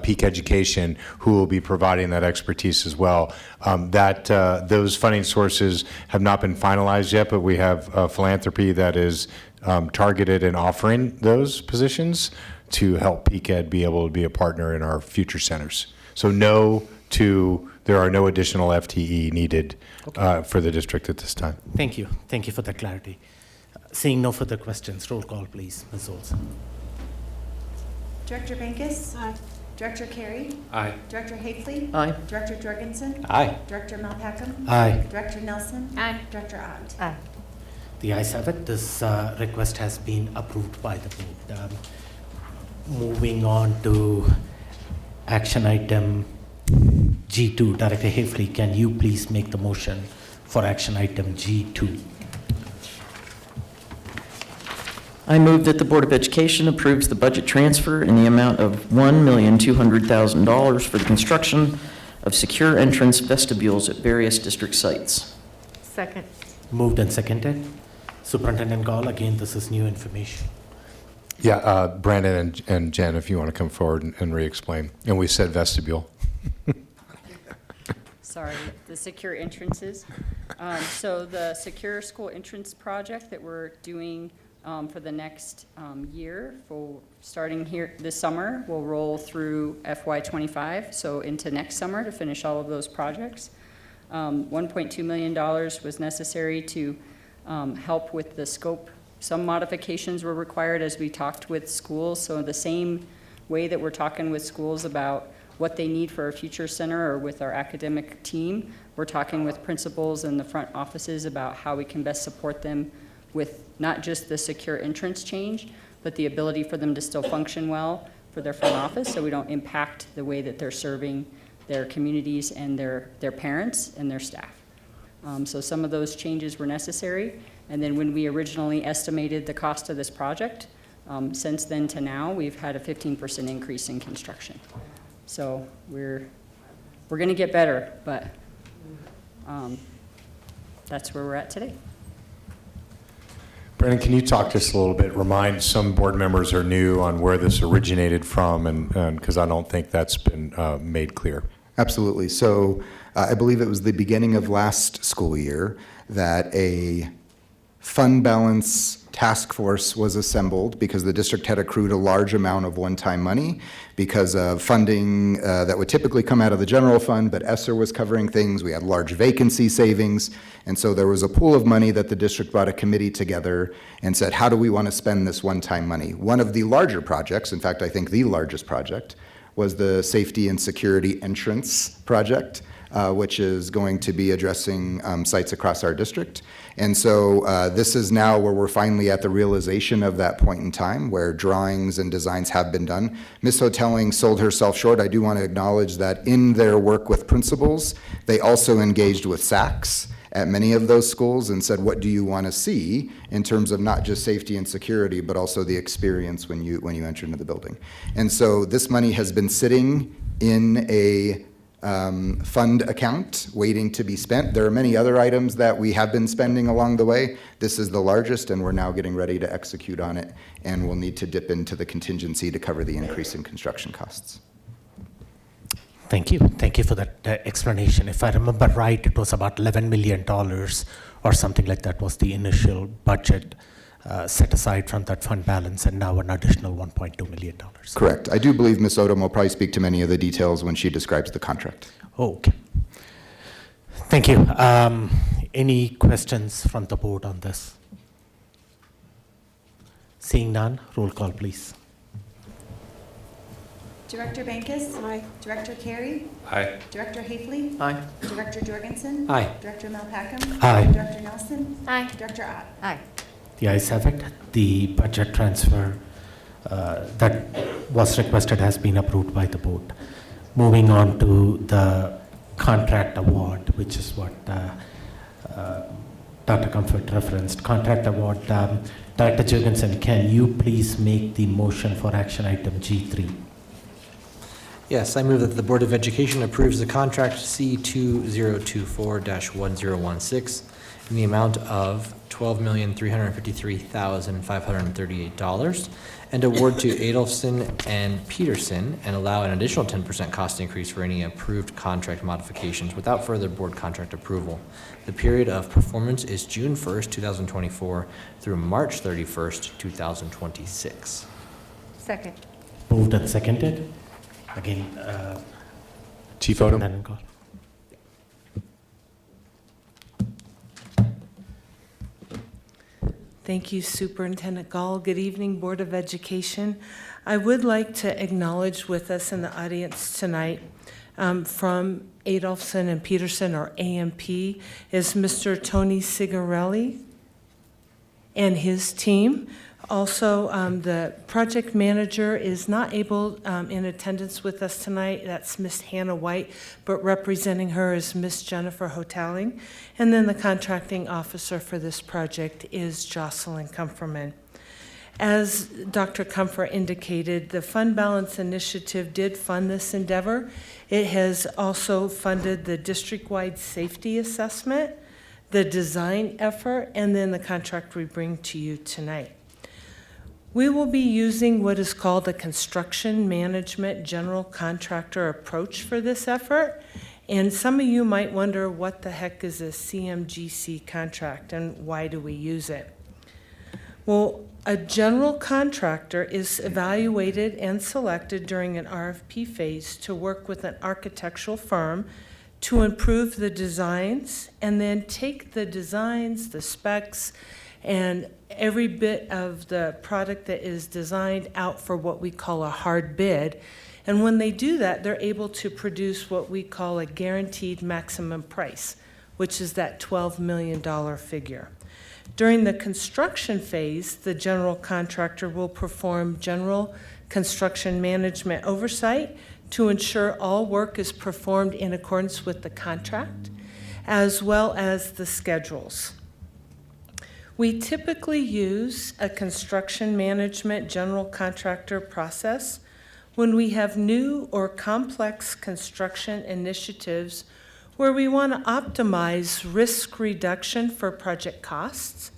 Peak Education, who will be providing that expertise as well. Those funding sources have not been finalized yet, but we have philanthropy that is targeted in offering those positions to help Peak Ed be able to be a partner in our future centers. So there are no additional FTE needed for the district at this time. Thank you. Thank you for the clarity. Seeing no further questions, roll call, please. Ms. Olson. Director Bankus? Aye. Director Carey? Aye. Director Hafley? Aye. Director Jorgensen? Aye. Director Malpacum? Aye. Director Nelson? Aye. Director Ott? Aye. The ayes have it. This request has been approved by the board. Moving on to action item G2. Director Hafley, can you please make the motion for action item G2? I move that the Board of Education approves the budget transfer in the amount of $1,200,000 for the construction of secure entrance vestibules at various district sites. Second. Moved and seconded. Superintendent Gall, again, this is new information. Yeah, Brandon and Jen, if you want to come forward and re-explain. And we said vestibule. Sorry, the secure entrances. So the secure school entrance project that we're doing for the next year, starting here this summer, will roll through FY25, so into next summer to finish all of those projects. $1.2 million was necessary to help with the scope. Some modifications were required as we talked with schools, so the same way that we're talking with schools about what they need for a future center or with our academic team, we're talking with principals and the front offices about how we can best support them with not just the secure entrance change, but the ability for them to still function well for their front office, so we don't impact the way that they're serving their communities and their parents and their staff. So some of those changes were necessary. And then when we originally estimated the cost of this project, since then to now, we've had a 15% increase in construction. So we're going to get better, but that's where we're at today. Brandon, can you talk to us a little bit? Remind some board members are new on where this originated from, and because I don't think that's been made clear. Absolutely. So I believe it was the beginning of last school year that a fund balance task force was assembled because the district had accrued a large amount of one-time money because of funding that would typically come out of the general fund, but ESSER was covering things. We had large vacancy savings. And so there was a pool of money that the district brought a committee together and said, how do we want to spend this one-time money? One of the larger projects, in fact, I think the largest project, was the safety and security entrance project, which is going to be addressing sites across our district. And so this is now where we're finally at the realization of that point in time where drawings and designs have been done. Ms. Hotelling sold herself short. I do want to acknowledge that in their work with principals, they also engaged with SACs at many of those schools and said, what do you want to see in terms of not just safety and security, but also the experience when you enter into the building. And so this money has been sitting in a fund account waiting to be spent. There are many other items that we have been spending along the way. This is the largest, and we're now getting ready to execute on it, and we'll need to dip into the contingency to cover the increase in construction costs. Thank you. Thank you for that explanation. If I remember right, it was about $11 million or something like that was the initial budget set aside from that fund balance, and now an additional $1.2 million. Correct. I do believe Ms. Odom will probably speak to many of the details when she describes the contract. Okay. Thank you. Any questions from the board on this? Seeing none, roll call, please. Director Bankus? Aye. Director Carey? Aye. Director Hafley? Aye. Director Jorgensen? Aye. Director Malpacum? Aye. Director Nelson? Aye. Director Ott? Aye. The ayes have it. The budget transfer that was requested has been approved by the board. Moving on to the contract award, which is what Dr. Comfort referenced. Contract award. Director Jorgensen, can you please make the motion for action item G3? Yes, I move that the Board of Education approves the contract C2024-1016 in the amount of $12,353,538 and award to Adolphson and Peterson and allow an additional 10% cost increase for any approved contract modifications without further board contract approval. The period of performance is June 1st, 2024 through March 31st, 2026. Second. Moved and seconded. Again, Chief Odom? Superintendent Gall. Thank you, Superintendent Gall. Good evening, Board of Education. I would like to acknowledge with us in the audience tonight from Adolphson and Peterson, or AMP, is Mr. Tony Sigarelli and his team. Also, the project manager is not able in attendance with us tonight. That's Miss Hannah White, but representing her is Miss Jennifer Hotaling. And then the contracting officer for this project is Jocelyn Comferman. As Dr. Comfort indicated, the Fund Balance Initiative did fund this endeavor. It has also funded the district-wide safety assessment, the design effort, and then the contract we bring to you tonight. We will be using what is called a construction management general contractor approach for this effort. And some of you might wonder, what the heck is a CMGC contract and why do we use it? Well, a general contractor is evaluated and selected during an RFP phase to work with an architectural firm to improve the designs and then take the designs, the specs, and every bit of the product that is designed out for what we call a hard bid. And when they do that, they're able to produce what we call a guaranteed maximum price, which is that $12 million figure. During the construction phase, the general contractor will perform general construction management oversight to ensure all work is performed in accordance with the contract, as well as the schedules. We typically use a construction management general contractor process when we have new or complex construction initiatives where we want to optimize risk reduction for project costs,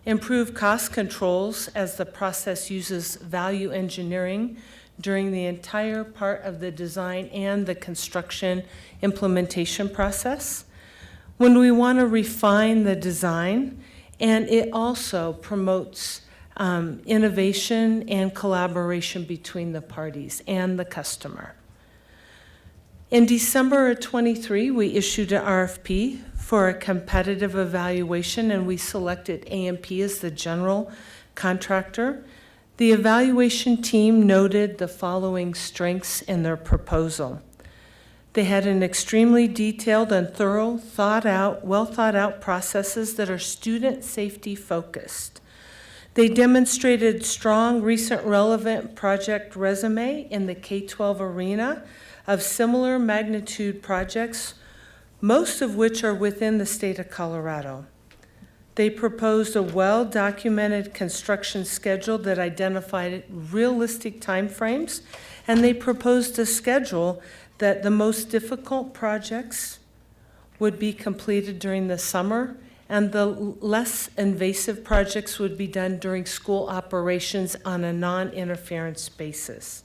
improve cost controls as the process uses value engineering during the entire part of the design and the construction implementation process, when we want to refine the design, and it also promotes innovation and collaboration between the parties and the customer. In December of '23, we issued an RFP for a competitive evaluation, and we selected AMP as the general contractor. The evaluation team noted the following strengths in their proposal. They had an extremely detailed and thorough, well thought out processes that are student safety focused. They demonstrated strong, recent, relevant project resume in the K-12 arena of similar magnitude projects, most of which are within the state of Colorado. They proposed a well-documented construction schedule that identified realistic timeframes, and they proposed a schedule that the most difficult projects would be completed during the summer, and the less invasive projects would be done during school operations on a non-interference basis.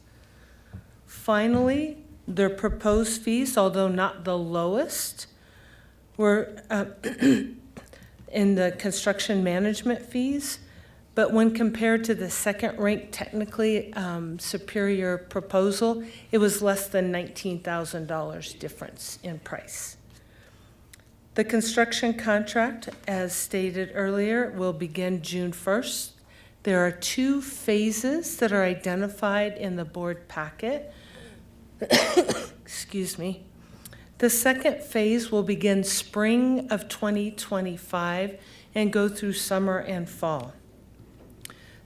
Finally, their proposed fees, although not the lowest, were in the construction management fees, but when compared to the second-ranked technically superior proposal, it was less than $19,000 difference in price. The construction contract, as stated earlier, will begin June 1st. There are 2 phases that are identified in the board packet. Excuse me. The second phase will begin spring of 2025 and go through summer and fall.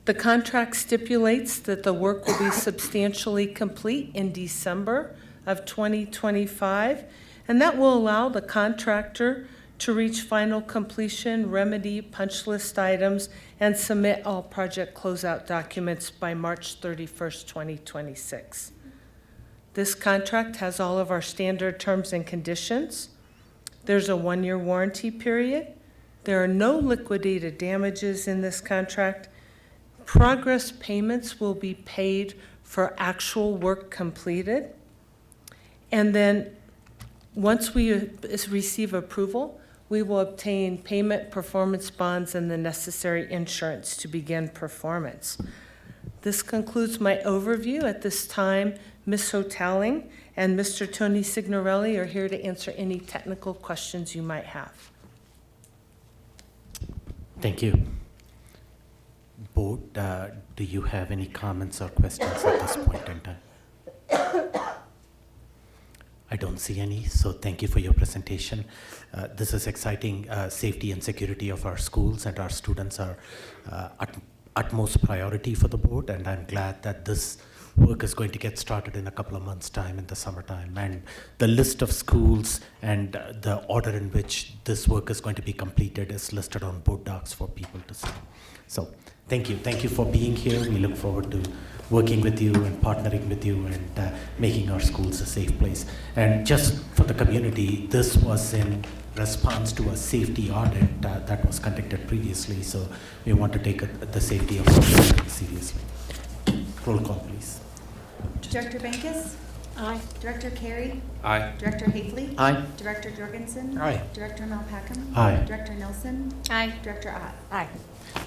The contract stipulates that the work will be substantially complete in December of 2025, and that will allow the contractor to reach final completion, remedy punch list items, and submit all project closeout documents by March 31st, 2026. This contract has all of our standard terms and conditions. There's a 1-year warranty period. There are no liquidated damages in this contract. Progress payments will be paid for actual work completed. And then once we receive approval, we will obtain payment performance bonds and the necessary insurance to begin performance. This concludes my overview. At this time, Ms. Hotaling and Mr. Tony Signorelli are here to answer any technical questions you might have. Thank you. Board, do you have any comments or questions at this point in time? I don't see any, so thank you for your presentation. This is exciting. Safety and security of our schools and our students are utmost priority for the board, and I'm glad that this work is going to get started in a couple of months' time in the summertime. And the list of schools and the order in which this work is going to be completed is listed on board docs for people to see. So thank you. Thank you for being here. We look forward to working with you and partnering with you and making our schools a safe place. And just for the community, this was in response to a safety audit that was conducted previously. So we want to take the safety of our students seriously. Roll call, please. Director Bankus? Aye. Director Carey? Aye. Director Hafley? Aye. Director Jorgensen? Aye. Director Malpacum? Aye. Director Nelson? Aye. Director Ott? Aye.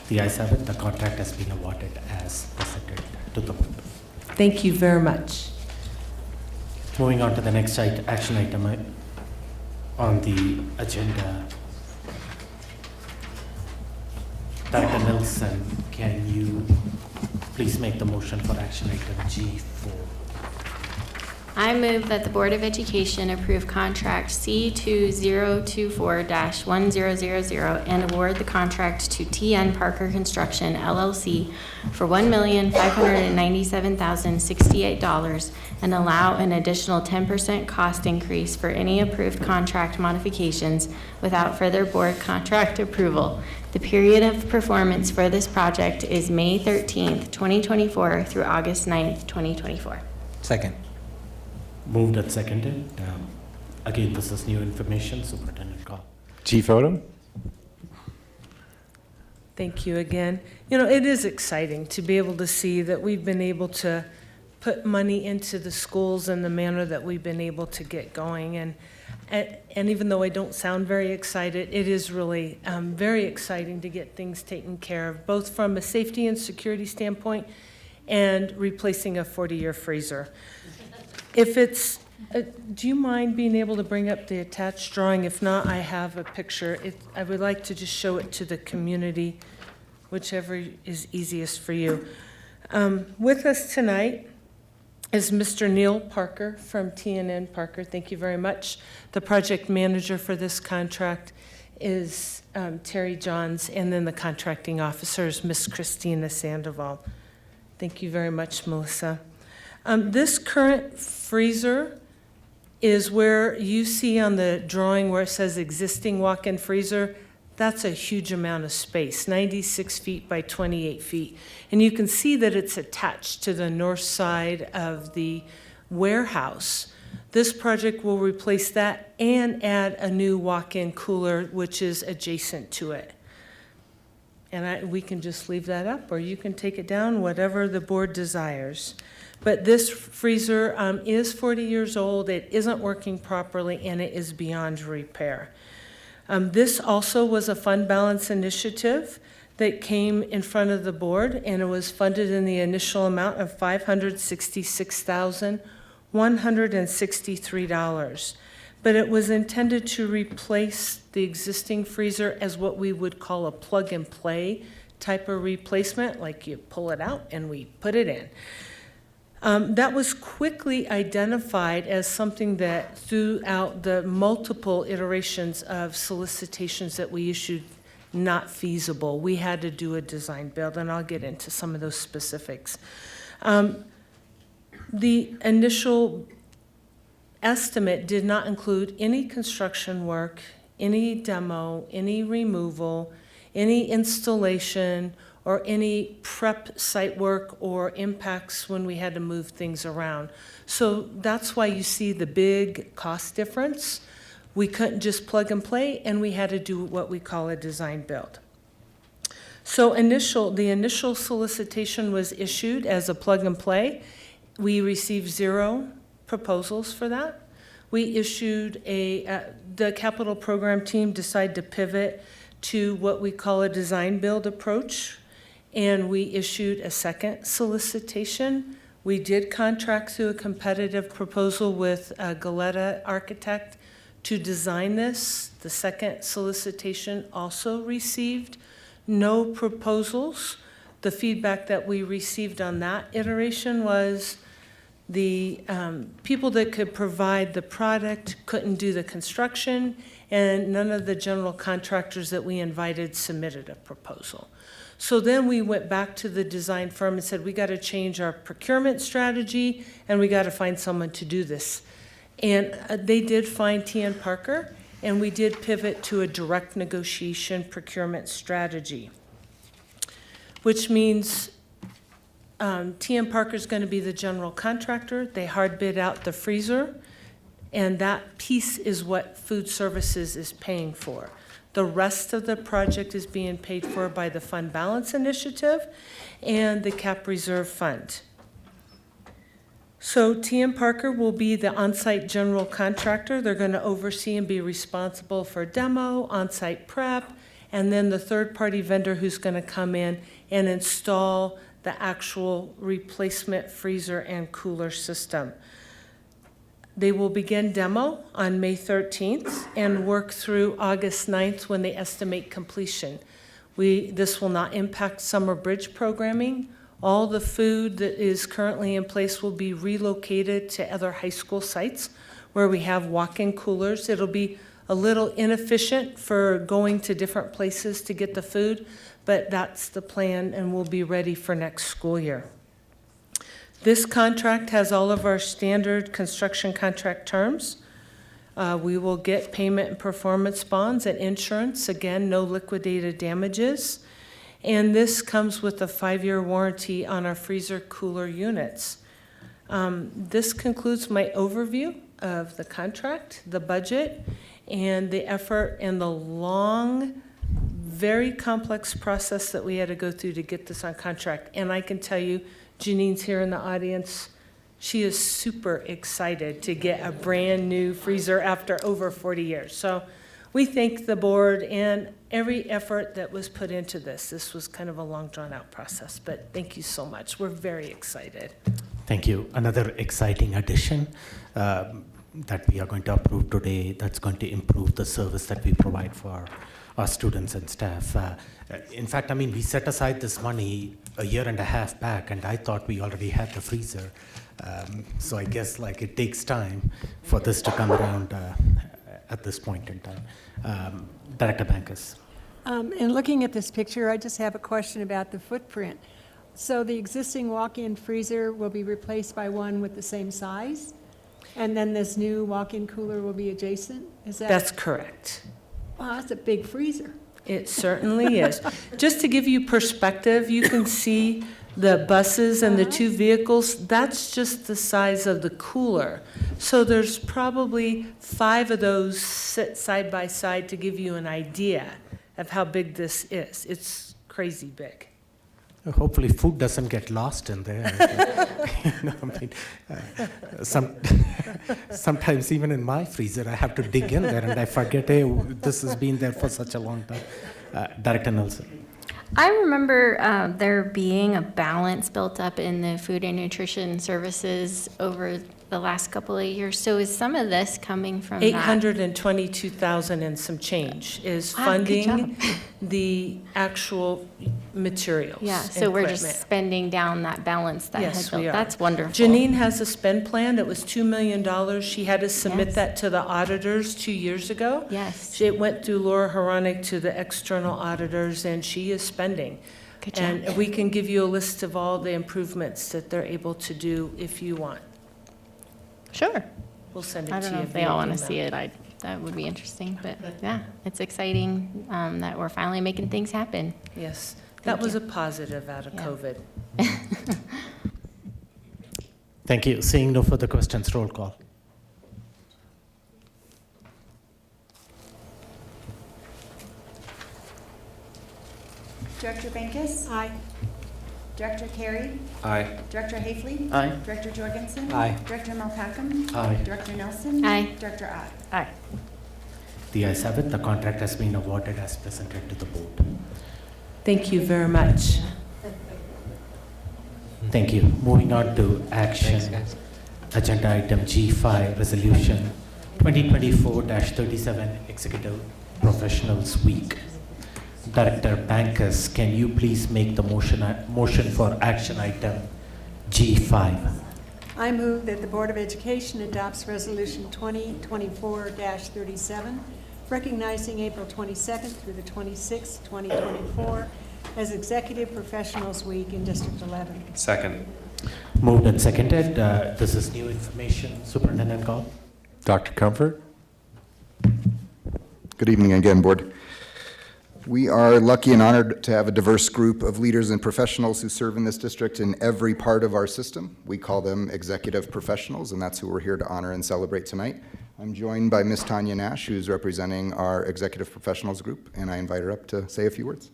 The ayes have it. The contract has been awarded as presented to the board. Thank you very much. Moving on to the next action item on the agenda. Director Nelson, can you please make the motion for action item G4? I move that the Board of Education approve contract C2024-1000 and award the contract to TN Parker Construction LLC for $1,597,068 and allow an additional 10% cost increase for any approved contract modifications without further board contract approval. The period of performance for this project is May 13th, 2024 through August 9th, 2024. Second. Moved and seconded. Again, this is new information. Superintendent Call. Chief Odom? Thank you again. You know, it is exciting to be able to see that we've been able to put money into the schools in the manner that we've been able to get going. And even though I don't sound very excited, it is really very exciting to get things taken care of, both from a safety and security standpoint and replacing a 40-year freezer. If it's, do you mind being able to bring up the attached drawing? If not, I have a picture. I would like to just show it to the community, whichever is easiest for you. With us tonight is Mr. Neil Parker from TNN Parker. Thank you very much. The project manager for this contract is Terry Johns, and then the contracting officer is Miss Christina Sandoval. Thank you very much, Melissa. This current freezer is where you see on the drawing where it says existing walk-in freezer. That's a huge amount of space, 96 feet by 28 feet. And you can see that it's attached to the north side of the warehouse. This project will replace that and add a new walk-in cooler, which is adjacent to it. And we can just leave that up, or you can take it down, whatever the board desires. But this freezer is 40 years old, it isn't working properly, and it is beyond repair. This also was a fund balance initiative that came in front of the board, and it was funded in the initial amount of $566,163. But it was intended to replace the existing freezer as what we would call a plug-and-play type of replacement, like you pull it out and we put it in. That was quickly identified as something that throughout the multiple iterations of solicitations that we issued, not feasible. We had to do a design build, and I'll get into some of those specifics. The initial estimate did not include any construction work, any demo, any removal, any installation, or any prep site work or impacts when we had to move things around. So that's why you see the big cost difference. We couldn't just plug and play, and we had to do what we call a design build. So the initial solicitation was issued as a plug and play. We received 0 proposals for that. We issued the capital program team decided to pivot to what we call a design build approach, and we issued a second solicitation. We did contract through a competitive proposal with Galetta Architect to design this. The second solicitation also received no proposals. The feedback that we received on that iteration was the people that could provide the product couldn't do the construction, and none of the general contractors that we invited submitted a proposal. So then we went back to the design firm and said, we got to change our procurement strategy, and we got to find someone to do this. And they did find T.N. Parker, and we did pivot to a direct negotiation procurement strategy, which means T.N. Parker is going to be the general contractor. They hard bid out the freezer, and that piece is what food services is paying for. The rest of the project is being paid for by the Fund Balance Initiative and the Cap Reserve Fund. So T.M. Parker will be the on-site general contractor. They're going to oversee and be responsible for demo, on-site prep, and then the third-party vendor who's going to come in and install the actual replacement freezer and cooler system. They will begin demo on May 13th and work through August 9th when they estimate completion. This will not impact summer bridge programming. All the food that is currently in place will be relocated to other high school sites where we have walk-in coolers. It'll be a little inefficient for going to different places to get the food, but that's the plan, and we'll be ready for next school year. This contract has all of our standard construction contract terms. We will get payment and performance bonds and insurance. Again, no liquidated damages. And this comes with a 5-year warranty on our freezer cooler units. This concludes my overview of the contract, the budget, and the effort and the long, very complex process that we had to go through to get this on contract. And I can tell you, Janine's here in the audience. She is super excited to get a brand new freezer after over 40 years. So we thank the board and every effort that was put into this. This was kind of a long drawn out process, but thank you so much. We're very excited. Thank you. Another exciting addition that we are going to approve today that's going to improve the service that we provide for our students and staff. In fact, I mean, we set aside this money a year and a half back, and I thought we already had the freezer. So I guess like it takes time for this to come around at this point in time. Director Bankus. And looking at this picture, I just have a question about the footprint. So the existing walk-in freezer will be replaced by one with the same size? And then this new walk-in cooler will be adjacent? Is that? That's correct. Wow, that's a big freezer. It certainly is. Just to give you perspective, you can see the buses and the two vehicles. That's just the size of the cooler. So there's probably 5 of those sit side by side to give you an idea of how big this is. It's crazy big. Hopefully food doesn't get lost in there. Sometimes even in my freezer, I have to dig in there and I forget, hey, this has been there for such a long time. Director Nelson. I remember there being a balance built up in the food and nutrition services over the last couple of years. So is some of this coming from that? 822,000 and some change is Wow, good funding job. the actual materials. Yeah, so and we're just equipment. spending down that balance that Yes, had built. we are. That's wonderful. Janine has a spend plan that was $2 million. She had to submit Yes. that to the auditors 2 years ago. Yes. It went through Laura Horonic to the external auditors, and she is spending. Good job. And we can give you a list of all the improvements that they're able to do if you want. Sure. We'll send it to I you. don't know if they via all want to email. see it. That would be interesting, but yeah, it's exciting that we're finally making things happen. Yes, that Thank was you. a positive out of Yeah. COVID. Thank you. Seeing no further questions, roll call. Director Bankus? Aye. Director Carey? Aye. Director Hafley? Aye. Director Jorgensen? Aye. Director Malpacum? Aye. Director Nelson? Aye. Director Ott? Aye. The ayes have it. The contract has been awarded as presented to the board. Thank you very much. Thank you. Moving on to action. Agenda item G5, Resolution 2024-37, Executive Professionals Week. Director Bankus, can you please make the motion for action item G5? I move that the Board of Education adopts Resolution 2024-37, recognizing April 22nd through the 26th, 2024, as Executive Professionals Week in District 11. Second. Moved and seconded. This is new information. Superintendent Gall. Dr. Comfort? Good evening again, Board. We are lucky and honored to have a diverse group of leaders and professionals who serve in this district in every part of our system. We call them executive professionals, and that's who we're here to honor and celebrate tonight. I'm joined by Ms. Tanya Nash, who's representing our executive professionals group, and I invite her up to say a few words.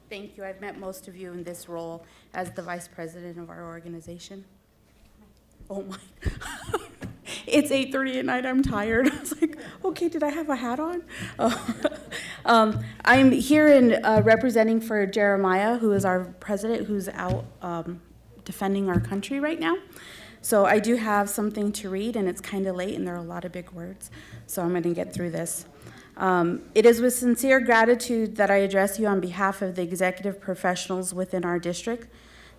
Thank you. I've met most of you in this role as the vice president of our organization. Oh my. It's 8:30 at night. I'm tired. I was like, okay, did I have a hat on? I'm here in representing for Jeremiah, who is our president, who's out defending our country right now. So I do have something to read, and it's kind of late, and there are a lot of big words. So I'm going to get through this. It is with sincere gratitude that I address you on behalf of the executive professionals within our district.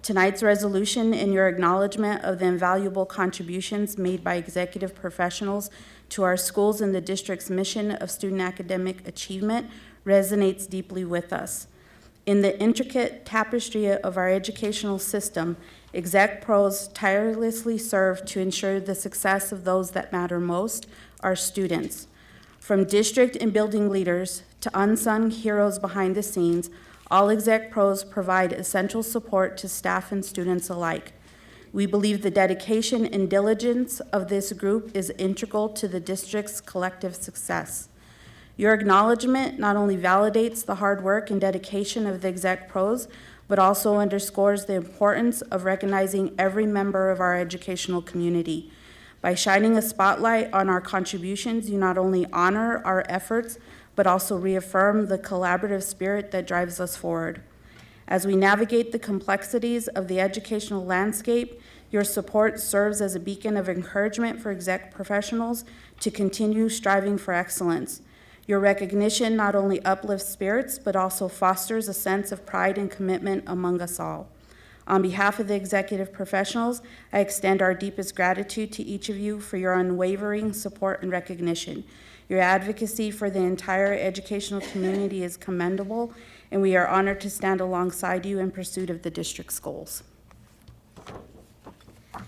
Tonight's resolution in your acknowledgement of the invaluable contributions made by executive professionals to our schools and the district's mission of student academic achievement resonates deeply with us. In the intricate tapestry of our educational system, exec pros tirelessly serve to ensure the success of those that matter most, our students. From district and building leaders to unsung heroes behind the scenes, all exec pros provide essential support to staff and students alike. We believe the dedication and diligence of this group is integral to the district's collective success. Your acknowledgement not only validates the hard work and dedication of the exec pros, but also underscores the importance of recognizing every member of our educational community. By shining a spotlight on our contributions, you not only honor our efforts, but also reaffirm the collaborative spirit that drives us forward. As we navigate the complexities of the educational landscape, your support serves as a beacon of encouragement for exec professionals to continue striving for excellence. Your recognition not only uplifts spirits, but also fosters a sense of pride and commitment among us all. On behalf of the executive professionals, I extend our deepest gratitude to each of you for your unwavering support and recognition. Your advocacy for the entire educational community is commendable, and we are honored to stand alongside you in pursuit of the district's goals.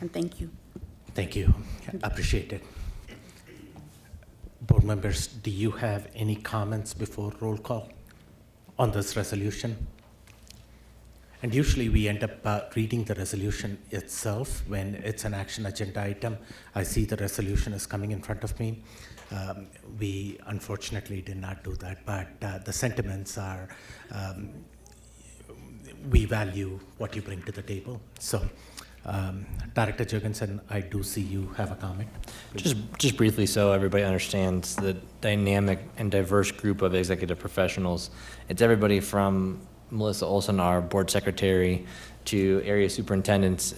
And thank you. Thank you. Appreciate it. Board board members, do you have any comments before roll call on this resolution? And usually we end up reading the resolution itself when it's an action agenda item. I see the resolution is coming in front of me. We unfortunately did not do that, but the sentiments are, we value what you bring to the table. So, Director Jurgensen, I do see you have a comment. Just briefly, so everybody understands the dynamic and diverse group of executive professionals. It's everybody from Melissa Olson, our board secretary, to area superintendents,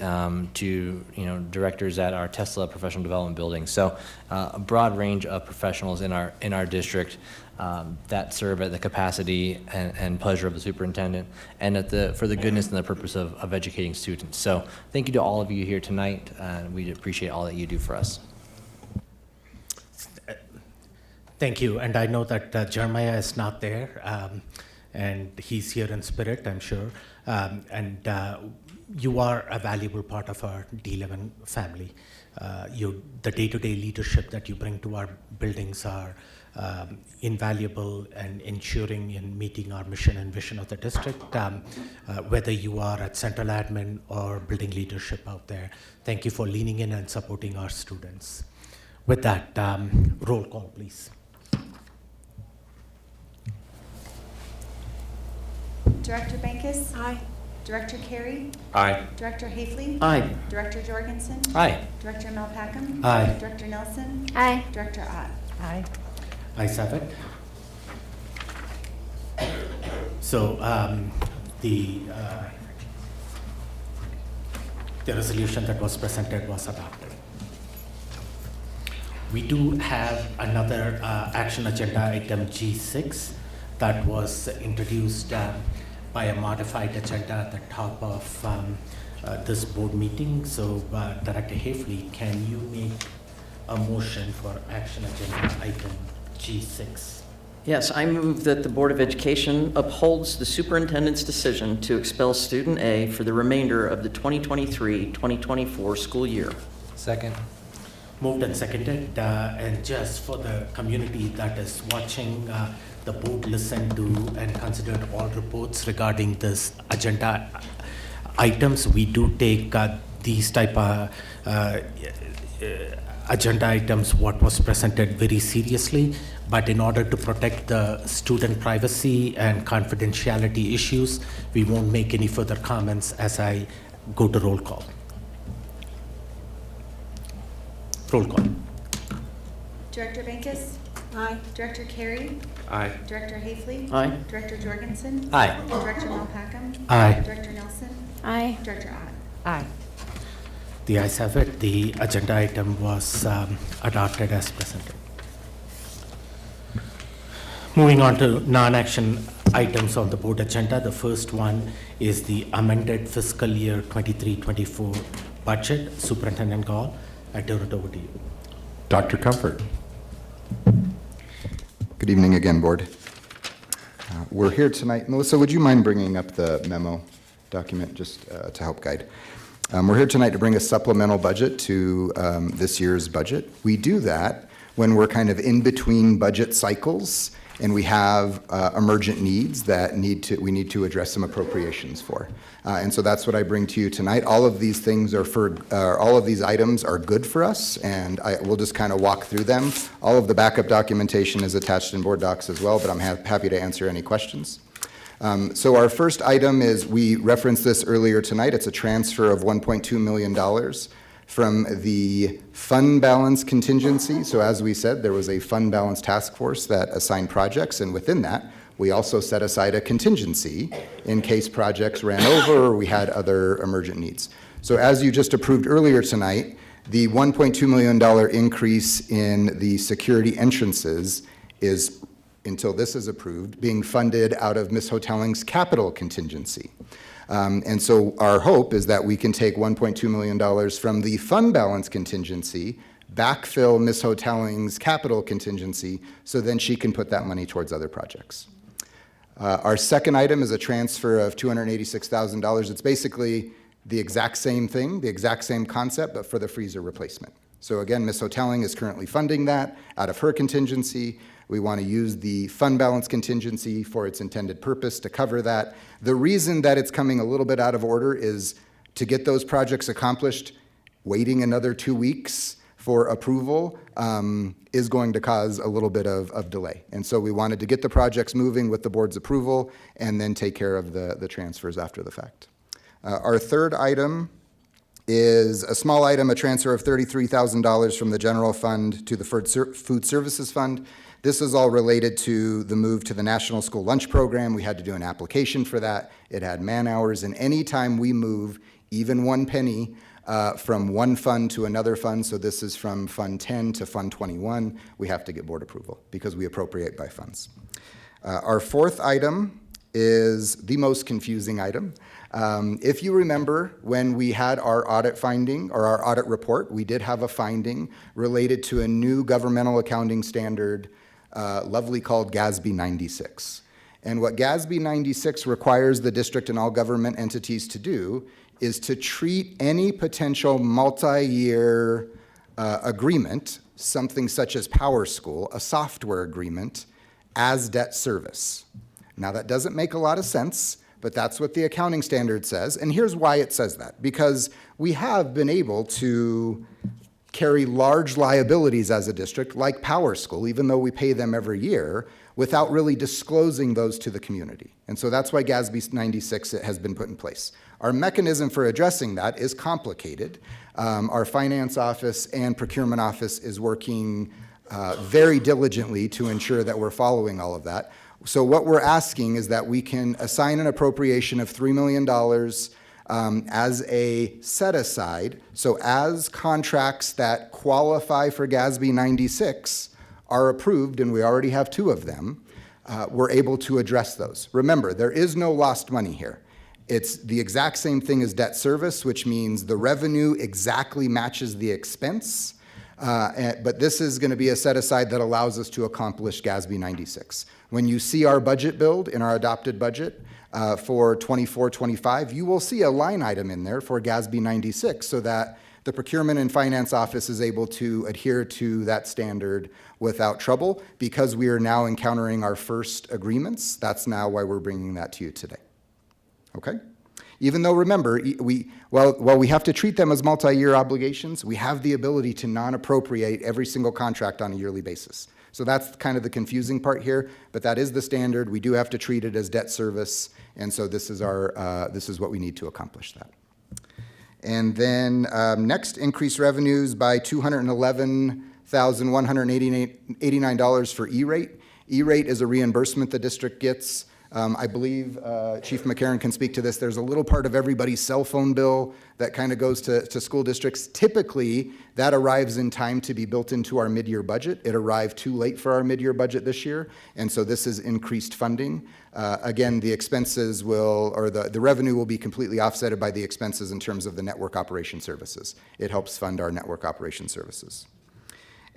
to directors at our Tesla professional development building. So a broad range of professionals in our district that serve at the capacity and pleasure of the superintendent, and for the goodness and the purpose of educating students. So thank you to all of you here tonight, and we appreciate all that you do for us. Thank you, and I know that Jeremiah is not there, and he's here in spirit, I'm sure. And you are a valuable part of our D11 family. The day-to-day leadership that you bring to our buildings are invaluable and ensuring in meeting our mission and vision of the district, whether you are at central admin or building leadership out there. Thank you for leaning in and supporting our students. With that, roll call, please. Director Bankus? Aye. Director Carey? Aye. Director Hafley? Aye. Director Jorgensen? Aye. Director Malpacum? Aye. Director Nelson? Aye. Director Ott? Aye. Ayes have it. So the resolution that was presented was adopted. We do have another action agenda item G6 that was introduced by a modified agenda at the top of this board meeting. So Director Hafley, can you make a motion for action agenda item G6? Yes, I move that the Board of Education upholds the superintendent's decision to expel student A for the remainder of the 2023-2024 school year. Second. Moved and seconded, and just for the community that is watching, the board listened to and considered all reports regarding this agenda items. We do take these type of agenda items, what was presented, very seriously, but in order to protect the student privacy and confidentiality issues, we won't make any further comments as I go to roll call. Roll call. Director Bankus? Aye. Director Carey? Aye. Director Hafley? Aye. Director Jorgensen? Aye. Director Malpacum? Aye. Director Nelson? Aye. Director Ott? Aye. The ayes have it. The agenda item was adopted as presented. Moving on to non-action items on the board agenda. The first one is the amended fiscal year 23-24 budget. Superintendent Gall, I turn it over to you. Dr. Comfort. Good evening again, Board. We're here tonight. Melissa, would you mind bringing up the memo document just to help guide? We're here tonight to bring a supplemental budget to this year's budget. We do that when we're kind of in between budget cycles and we have emergent needs that we need to address some appropriations for. And so that's what I bring to you tonight. All of these things all of these items are good for us, and we'll just kind of walk through them. All of the backup documentation is attached in board docs as well, but I'm happy to answer any questions. So our first item is, we referenced this earlier tonight, it's a transfer of $1.2 million from the fund balance contingency. So as we said, there was a fund balance task force that assigned projects, and within that, we also set aside a contingency in case projects ran over or we had other emergent needs. So as you just approved earlier tonight, the $1.2 million increase in the security entrances is, until this is approved, being funded out of Ms. Hotelling's capital contingency. And so our hope is that we can take $1.2 million from the fund balance contingency, backfill Ms. Hotelling's capital contingency, so then she can put that money towards other projects. Our second item is a transfer of $286,000. It's basically the exact same thing, the exact same concept, but for the freezer replacement. So again, Ms. Hotelling is currently funding that out of her contingency. We want to use the fund balance contingency for its intended purpose to cover that. The reason that it's coming a little bit out of order is to get those projects accomplished, waiting another 2 weeks for approval is going to cause a little bit of delay. And so we wanted to get the projects moving with the board's approval and then take care of the transfers after the fact. Our third item is a small item, a transfer of $33,000 from the general fund to the food services fund. This is all related to the move to the National School Lunch Program. We had to do an application for that. It had man hours, and any time we move even 1 penny from one fund to another fund, so this is from Fund 10 to Fund 21, we have to get board approval because we appropriate by funds. Our fourth item is the most confusing item. If you remember, when we had our audit finding or our audit report, we did have a finding related to a new governmental accounting standard, lovely called GASB 96. And what GASB 96 requires the district and all government entities to do is to treat any potential multi-year agreement, something such as Power School, a software agreement, as debt service. Now, that doesn't make a lot of sense, but that's what the accounting standard says. And here's why it says that. Because we have been able to carry large liabilities as a district, like Power School, even though we pay them every year, without really disclosing those to the community. And so that's why GASB 96 has been put in place. Our mechanism for addressing that is complicated. Our finance office and procurement office is working very diligently to ensure that we're following all of that. So what we're asking is that we can assign an appropriation of $3 million as a set-aside. So as contracts that qualify for GASB 96 are approved, and we already have 2 of them, we're able to address those. Remember, there is no lost money here. It's the exact same thing as debt service, which means the revenue exactly matches the expense. But this is going to be a set-aside that allows us to accomplish GASB 96. When you see our budget build in our adopted budget for 24-25, you will see a line item in there for GASB 96 so that the procurement and finance office is able to adhere to that standard without trouble. Because we are now encountering our first agreements, that's now why we're bringing that to you today. Okay? Even though, remember, while we have to treat them as multi-year obligations, we have the ability to non-appropriate every single contract on a yearly basis. So that's kind of the confusing part here, but that is the standard. We do have to treat it as debt service, and so this is what we need to accomplish that. And then next, increase revenues by $211,189 for E-rate. E-rate is a reimbursement the district gets. I believe Chief McCarron can speak to this. There's a little part of everybody's cell phone bill that kind of goes to school districts. Typically, that arrives in time to be built into our mid-year budget. It arrived too late for our mid-year budget this year, and so this is increased funding. Again, the expenses the revenue will be completely offset by the expenses in terms of the network operation services. It helps fund our network operation services.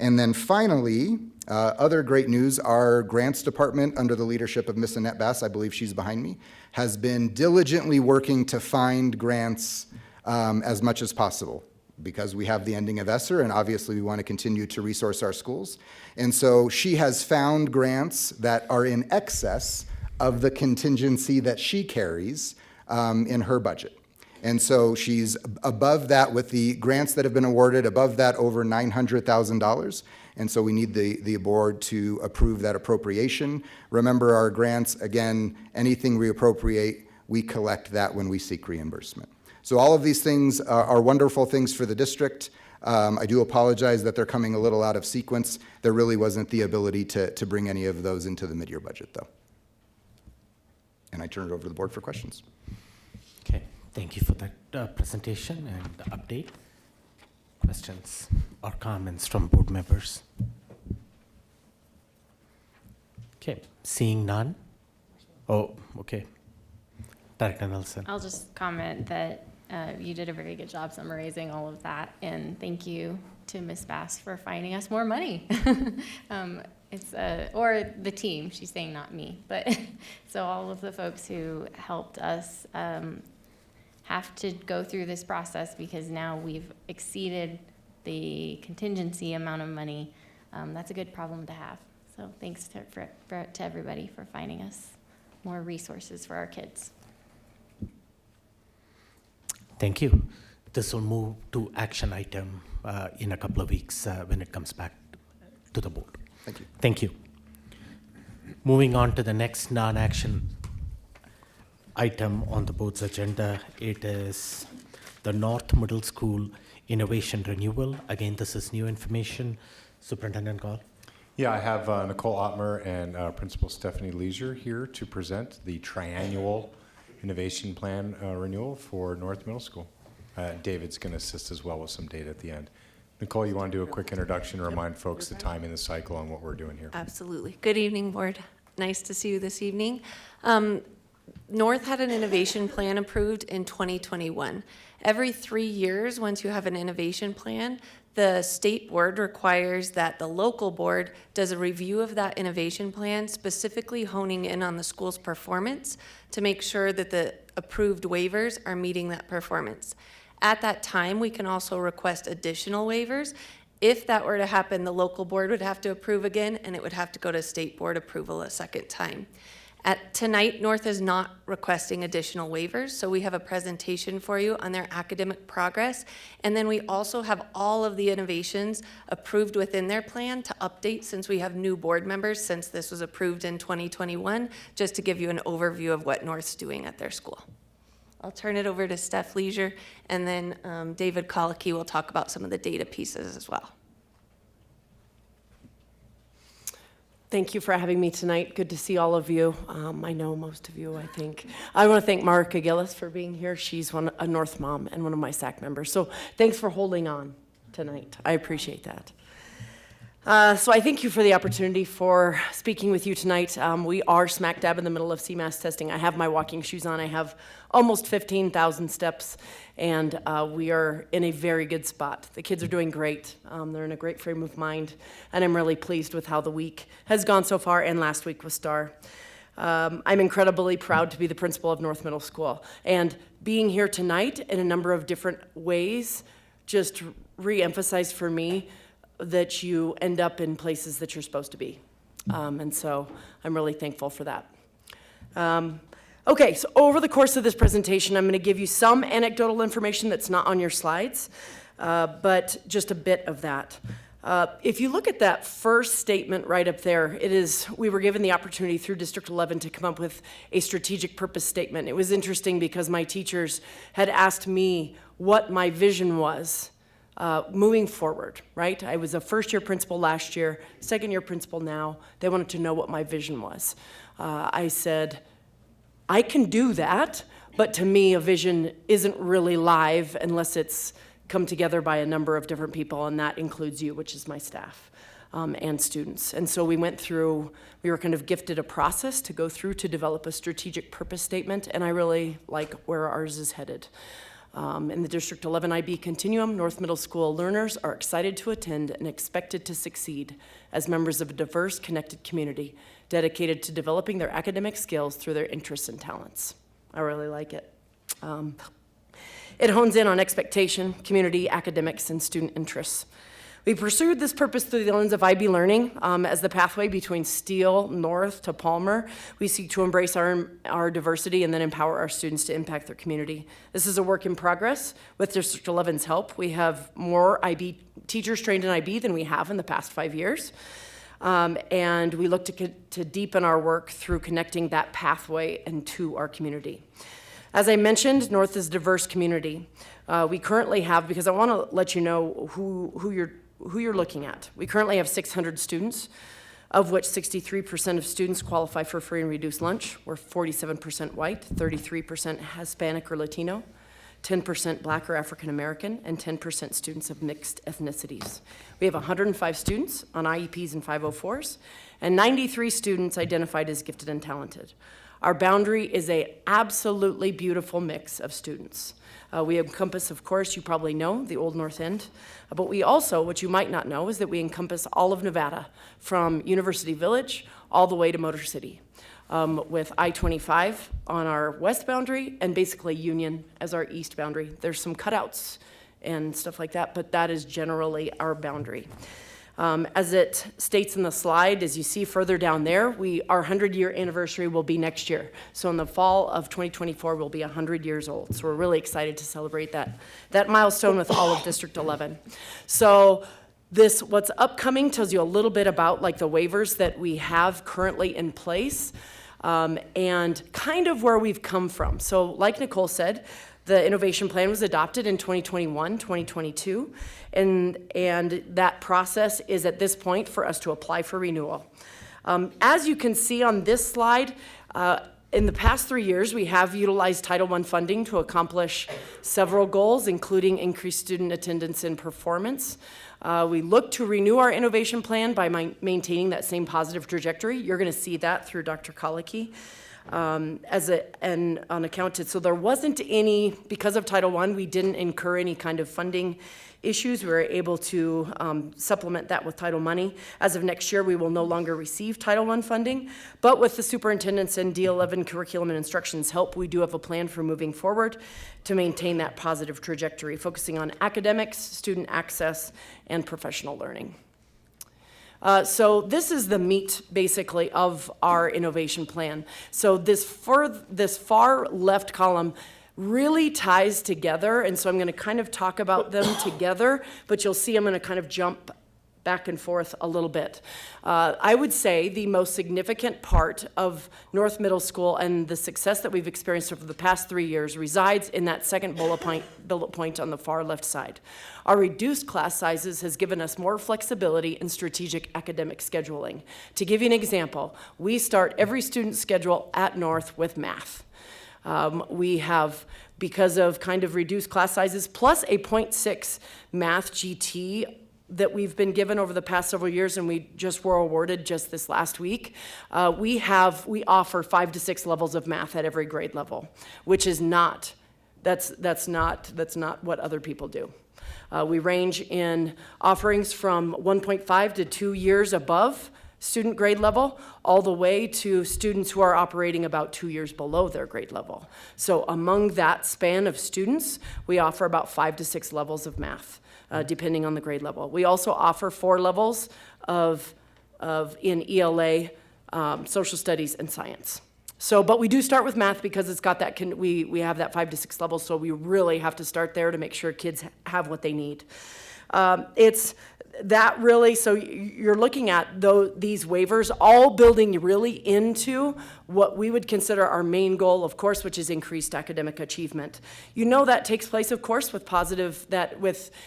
And then finally, other great news, our grants department, under the leadership of Miss Annette Bass, I believe she's behind me, has been diligently working to find grants as much as possible, because we have the ending of ESSER, and obviously we want to continue to resource our schools. And so she has found grants that are in excess of the contingency that she carries in her budget. And so she's above that with the grants that have been awarded, above that over $900,000. And so we need the board to approve that appropriation. Remember, our grants, again, anything we appropriate, we collect that when we seek reimbursement. So all of these things are wonderful things for the district. I do apologize that they're coming a little out of sequence. There really wasn't the ability to bring any of those into the mid-year budget, though. And I turn it over to the board for questions. Okay. Thank you for that presentation and update. Questions or comments from board members? Okay, seeing none. Oh, okay. Director Nelson. I'll just comment that you did a very good job summarizing all of that, and thank you to Ms. Bass for finding us more money. Or the team, she's saying not me, but so all of the folks who helped us have to go through this process, because now we've exceeded the contingency amount of money, that's a good problem to have. So thanks to everybody for finding us more resources for our kids. Thank you. This will move to action item in a couple of weeks when it comes back to the board. Thank you. Thank you. Moving on to the next non-action item on the board's agenda, it is the North Middle School Innovation Renewal. Again, this is new information. Superintendent Gall. Yeah, I have Nicole Ottmer and Principal Stephanie Leisure here to present the triannual innovation plan renewal for North Middle School. David's going to assist as well with some data at the end. Nicole, you want to do a quick introduction, remind folks the time in the cycle on what we're doing here? Absolutely. Good evening, board. Nice to see you this evening. North had an innovation plan approved in 2021. Every 3 years, once you have an innovation plan, the state board requires that the local board does a review of that innovation plan, specifically honing in on the school's performance to make sure that the approved waivers are meeting that performance. At that time, we can also request additional waivers. If that were to happen, the local board would have to approve again, and it would have to go to state board approval a second time. Tonight, North is not requesting additional waivers, so we have a presentation for you on their academic progress, and then we also have all of the innovations approved within their plan to update since we have new board members since this was approved in 2021, just to give you an overview of what North's doing at their school. I'll turn it over to Steph Leisure, and then David Colicky will talk about some of the data pieces as well. Thank you for having me tonight. Good to see all of you. I know most of you, I think. I want to thank Marika Gillis for being here. She's a North mom and one of my SAC members. So thanks for holding on tonight. I appreciate that. So I thank you for the opportunity for speaking with you tonight. We are smack dab in the middle of CMAS testing. I have my walking shoes on. I have almost 15,000 steps, and we are in a very good spot. The kids are doing great. They're in a great frame of mind, and I'm really pleased with how the week has gone so far, and last week was STAR. I'm incredibly proud to be the principal of North Middle School, and being here tonight in a number of different ways just re-emphasized for me that you end up in places that you're supposed to be. And so I'm really thankful for that. Okay, so over the course of this presentation, I'm going to give you some anecdotal information that's not on your slides, but just a bit of that. If you look at that first statement right up there, we were given the opportunity through District 11 to come up with a strategic purpose statement. It was interesting because my teachers had asked me what my vision was moving forward, right? I was a first-year principal last year, second-year principal now. They wanted to know what my vision was. I said, I can do that, but to me, a vision isn't really live unless it's come together by a number of different people, and that includes you, which is my staff, and students. And so we were kind of gifted a process to go through to develop a strategic purpose statement, and I really like where ours is headed. In the District 11 IB continuum, North Middle School learners are excited to attend and expected to succeed as members of a diverse, connected community dedicated to developing their academic skills through their interests and talents. I really like it. It hones in on expectation, community, academics, and student interests. We pursued this purpose through the lens of IB learning as the pathway between Steele, North to Palmer. We seek to embrace our diversity and then empower our students to impact their community. This is a work in progress. With District 11's help, we have more IB teachers trained in IB than we have in the past 5 years. And we look to deepen our work through connecting that pathway into our community. As I mentioned, North is a diverse community. We currently have, because I want to let you know who you're looking at. We currently have 600 students, of which 63% of students qualify for free and reduced lunch. We're 47% white, 33% Hispanic or Latino, 10% Black or African American, and 10% students of mixed ethnicities. We have 105 students on IEPs and 504s, and 93 students identified as gifted and talented. Our boundary is an absolutely beautiful mix of students. We encompass, of course, you probably know, the Old North End, but we also, what you might not know, is that we encompass all of Nevada, from University Village all the way to Motor City, with I-25 on our west boundary and basically Union as our east boundary. There's some cutouts and stuff like that, but that is generally our boundary. As it states in the slide, as you see further down there, our 100-year anniversary will be next year. So in the fall of 2024, we'll be 100 years old. So we're really excited to celebrate that milestone with all of District 11. So what's upcoming tells you a little bit about like the waivers that we have currently in place, and kind of where we've come from. So like Nicole said, the innovation plan was adopted in 2021, 2022, and that process is at this point for us to apply for renewal. As you can see on this slide, in the past 3 years, we have utilized Title I funding to accomplish several goals, including increased student attendance and performance. We look to renew our innovation plan by maintaining that same positive trajectory. You're going to see that through Dr. Colicky. Unaccounted. So there wasn't any, because of Title I, we didn't incur any kind of funding issues. We were able to supplement that with title money. As of next year, we will no longer receive Title I funding, but with the superintendent's and D11 curriculum and instructions help, we do have a plan for moving forward to maintain that positive trajectory, focusing on academics, student access, and professional learning. So this is the meat, basically, of our innovation plan. So this far left column really ties together, and so I'm going to kind of talk about them together, but you'll see I'm going to kind of jump back and forth a little bit. I would say the most significant part of North Middle School and the success that we've experienced over the past 3 years resides in that second bullet point on the far left side. Our reduced class sizes has given us more flexibility in strategic academic scheduling. To give you an example, we start every student schedule at North with math. We have, because of kind of reduced class sizes, plus a 0.6 math GT that we've been given over the past several years, and we just were awarded just this last week. We offer 5 to 6 levels of math at every grade level, which is not what other people do. We range in offerings from 1.5 to 2 years above student grade level, all the way to students who are operating about 2 years below their grade level. So among that span of students, we offer about 5 to 6 levels of math, depending on the grade level. We also offer 4 levels in ELA, social studies, and science. So, but we do start with math because it's got that, we have that 5 to 6 levels, so we really have to start there to make sure kids have what they need. It's that really, so you're looking at these waivers all building really into what we would consider our main goal, of course, which is increased academic achievement. You know that takes place, of course, with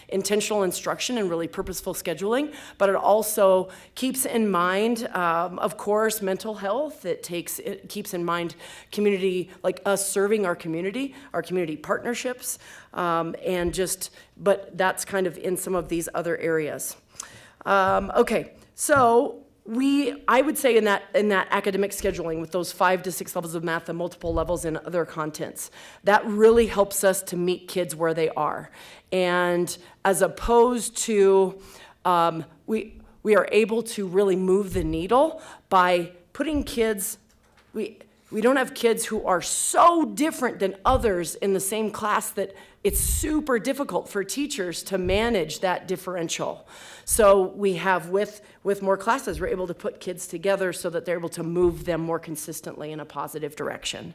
intentional instruction and really purposeful scheduling, but it also keeps in mind, of course, mental health. It keeps in mind community, like us serving our community partnerships, but that's kind of in some of these other areas. Okay, so I would say in that academic scheduling with those 5 to 6 levels of math and multiple levels in other contents, that really helps us to meet kids where they are. And as opposed to, we are able to really move the needle by putting kids, we don't have kids who are so different than others in the same class that it's super difficult for teachers to manage that differential. So we have, with more classes, we're able to put kids together so that they're able to move them more consistently in a positive direction.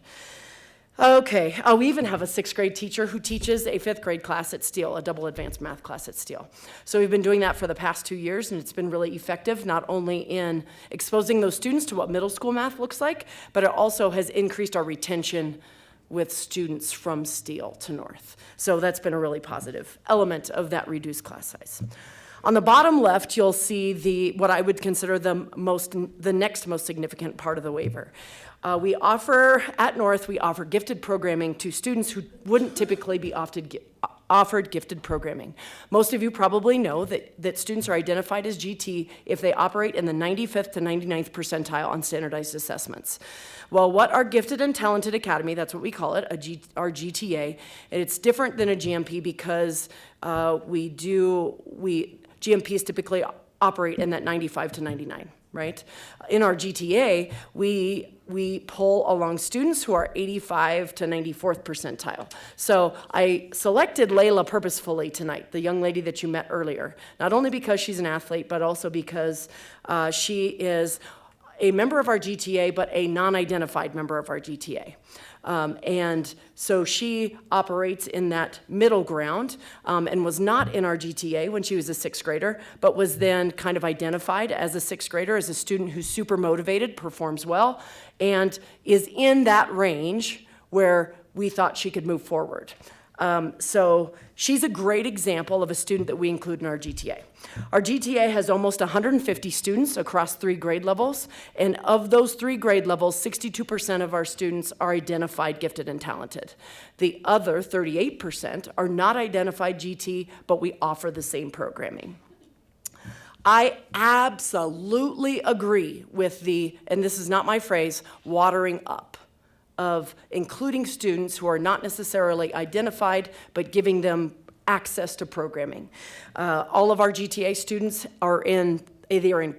Okay, we even have a 6th grade teacher who teaches a 5th grade class at Steele, a double advanced math class at Steele. So we've been doing that for the past 2 years, and it's been really effective, not only in exposing those students to what middle school math looks like, but it also has increased our retention with students from Steele to North. So that's been a really positive element of that reduced class size. On the bottom left, you'll see what I would consider the next most significant part of the waiver. At North, we offer gifted programming to students who wouldn't typically be offered gifted programming. Most of you probably know that students are identified as GT if they operate in the 95th to 99th percentile on standardized assessments. Well, what our Gifted and Talented Academy, that's what we call it, our GTA, and it's different than a GMP because GMP is typically operate in that 95 to 99, right? In our GTA, we pull along students who are 85 to 94th percentile. So I selected Layla purposefully tonight, the young lady that you met earlier, not only because she's an athlete, but also because she is a member of our GTA, but a non-identified member of our GTA. And so she operates in that middle ground and was not in our GTA when she was a sixth grader, but was then kind of identified as a sixth grader, as a student who's super motivated, performs well, and is in that range where we thought she could move forward. So she's a great example of a student that we include in our GTA. Our GTA has almost 150 students across 3 grade levels, and of those 3 grade levels, 62% of our students are identified gifted and talented. The other 38% are not identified GT, but we offer the same programming. I absolutely agree with the, and this is not my phrase, watering up of including students who are not necessarily identified, but giving them access to programming. All of our GTA students are in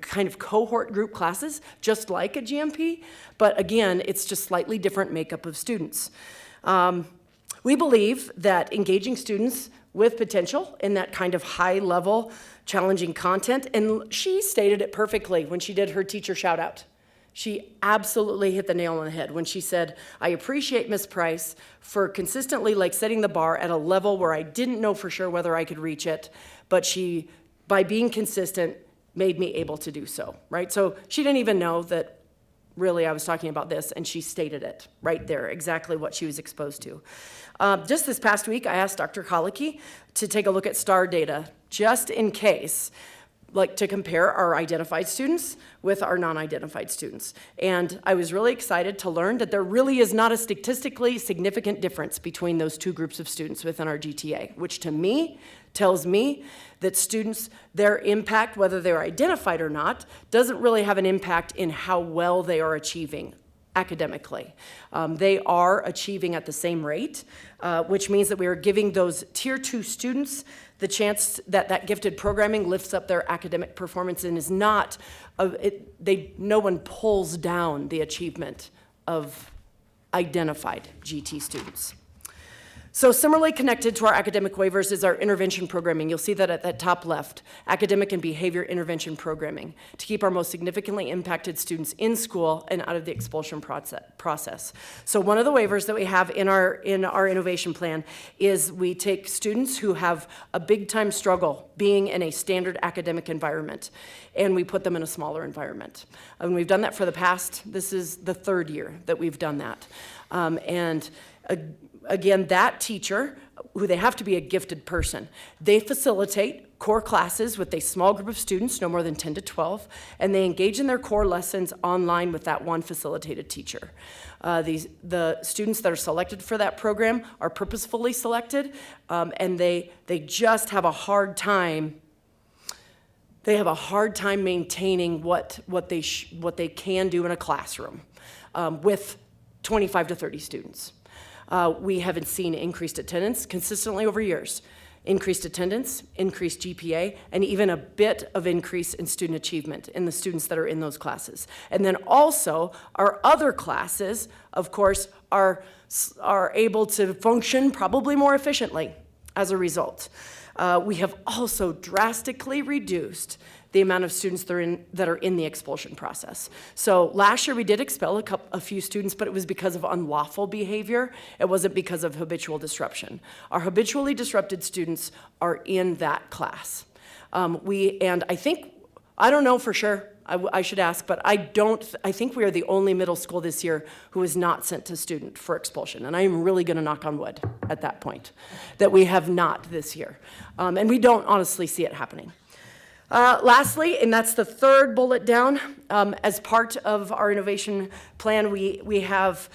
kind of cohort group classes, just like a GMP, but again, it's just slightly different makeup of students. We believe that engaging students with potential in that kind of high-level, challenging content, and she stated it perfectly when she did her teacher shout-out. She absolutely hit the nail on the head when she said, I appreciate Ms. Price for consistently setting the bar at a level where I didn't know for sure whether I could reach it, but she, by being consistent, made me able to do so, right? So she didn't even know that really I was talking about this, and she stated it right there, exactly what she was exposed to. Just this past week, I asked Dr. Colicky to take a look at STAR data, just in case, to compare our identified students with our non-identified students. And I was really excited to learn that there really is not a statistically significant difference between those 2 groups of students within our GTA, which to me tells me that students, their impact, whether they're identified or not, doesn't really have an impact in how well they are achieving academically. They are achieving at the same rate, which means that we are giving those Tier 2 students the chance that gifted programming lifts up their academic performance and is not, no one pulls down the achievement of identified GT students. So similarly connected to our academic waivers is our intervention programming. You'll see that at that top left, academic and behavior intervention programming, to keep our most significantly impacted students in school and out of the expulsion process. So one of the waivers that we have in our innovation plan is we take students who have a big time struggle being in a standard academic environment, and we put them in a smaller environment. And we've done that for this is the 3rd year that we've done that. Again, that teacher, who they have to be a gifted person, they facilitate core classes with a small group of students, no more than 10 to 12, and they engage in their core lessons online with that one facilitated teacher. The students that are selected for that program are purposefully selected, and they just have a hard time. They have a hard time maintaining what they can do in a classroom with 25 to 30 students. We haven't seen increased attendance consistently over years. Increased attendance, increased GPA, and even a bit of increase in student achievement in the students that are in those classes. And then also, our other classes, of course, are able to function probably more efficiently as a result. We have also drastically reduced the amount of students that are in the expulsion process. So last year we did expel a few students, but it was because of unlawful behavior. It wasn't because of habitual disruption. Our habitually disrupted students are in that class. And I don't know for sure, I should ask, but I think we are the only middle school this year who is not sent to student for expulsion. And I am really gonna knock on wood at that point, that we have not this year. And we don't honestly see it happening. Lastly, and that's the 3rd bullet down, as part of our innovation plan, we have,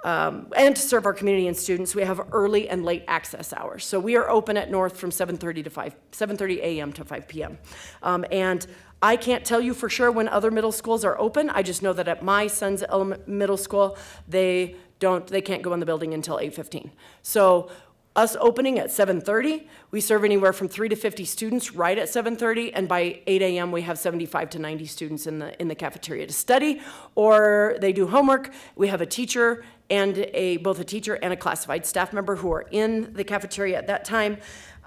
and to serve our community and students, we have early and late access hours. So we are open at North from 7:30 a.m. to 5 p.m. And I can't tell you for sure when other middle schools are open. I just know that at my son's middle school, they can't go in the building until 8:15. So Us opening at 7:30, we serve anywhere from 3 to 50 students right at 7:30, and by 8 a.m. we have 75 to 90 students in the cafeteria to study, or they do homework. We have a teacher and both a teacher and a classified staff member who are in the cafeteria at that time,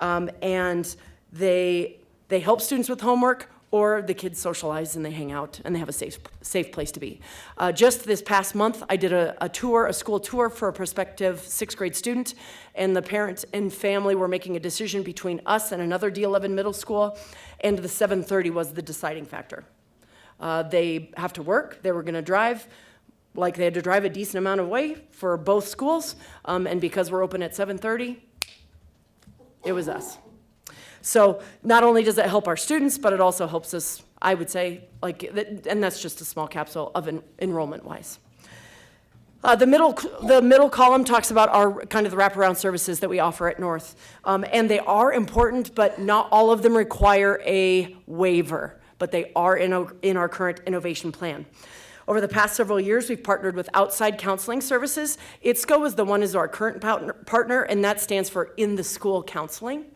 and they help students with homework, or the kids socialize and they hang out and they have a safe place to be. Just this past month, I did a school tour for a prospective 6th grade student, and the parents and family were making a decision between us and another D11 middle school, and the 7:30 was the deciding factor. They have to work, they were gonna drive, like they had to drive a decent amount of way for both schools, and because we're open at 7:30, it was us. So not only does it help our students, but it also helps us, I would say, and that's just a small capsule of enrollment-wise. The middle column talks about our kind of the wraparound services that we offer at North. And they are important, but not all of them require a waiver, but they are in our current innovation plan. Over the past several years, we've partnered with outside counseling services. ITSCO is our current partner, and that stands for In the School Counseling.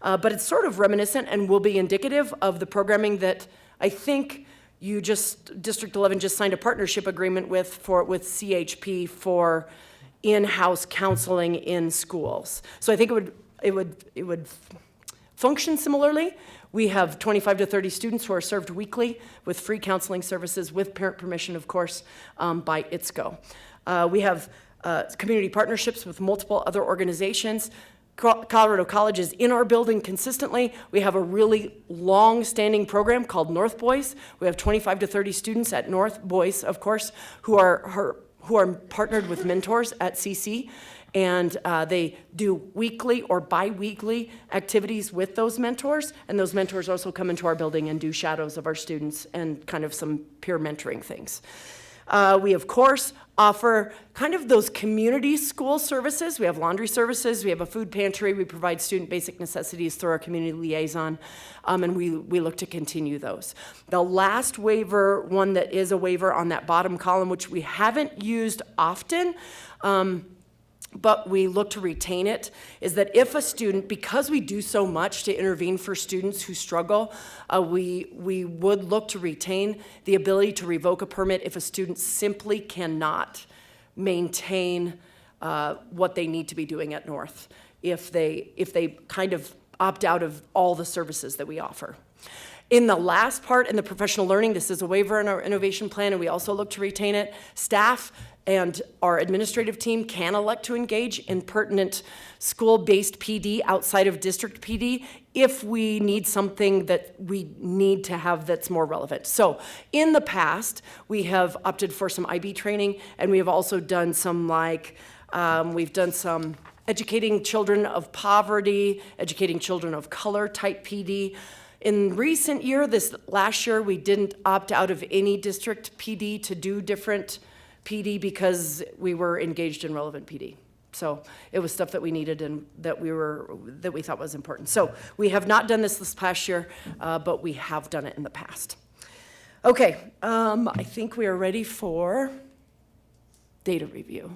But it's sort of reminiscent and will be indicative of the programming that I think District 11 just signed a partnership agreement with CHP for in-house counseling in schools. So I think it would function similarly. We have 25 to 30 students who are served weekly with free counseling services with parent permission, of course, by ITSCO. We have community partnerships with multiple other organizations. Colorado College is in our building consistently. We have a really long-standing program called North Boys. We have 25 to 30 students at North Boys, of course, who are partnered with mentors at CC, and they do weekly or bi-weekly activities with those mentors, and those mentors also come into our building and do shadows of our students and kind of some peer mentoring things. We, of course, offer kind of those community school services. We have laundry services, we have a food pantry, we provide student basic necessities through our community liaison, and we look to continue those. The last waiver, one that is a waiver on that bottom column, which we haven't used often, but we look to retain it, is that if a student, because we do so much to intervene for students who struggle, we would look to retain the ability to revoke a permit if a student simply cannot maintain what they need to be doing at North, if they kind of opt out of all the services that we offer. In the last part, in the professional learning, this is a waiver in our innovation plan, and we also look to retain it. Staff and our administrative team can elect to engage in pertinent school-based PD outside of district PD if we need something that we need to have that's more relevant. So in the past, we have opted for some IB training, and we have also done some we've done some educating children of poverty, educating children of color type PD. In recent year, this last year, we didn't opt out of any district PD to do different PD because we were engaged in relevant PD. So it was stuff that we needed and that we thought was important. So we have not done this past year, but we have done it in the past. Okay, I think we are ready for data review.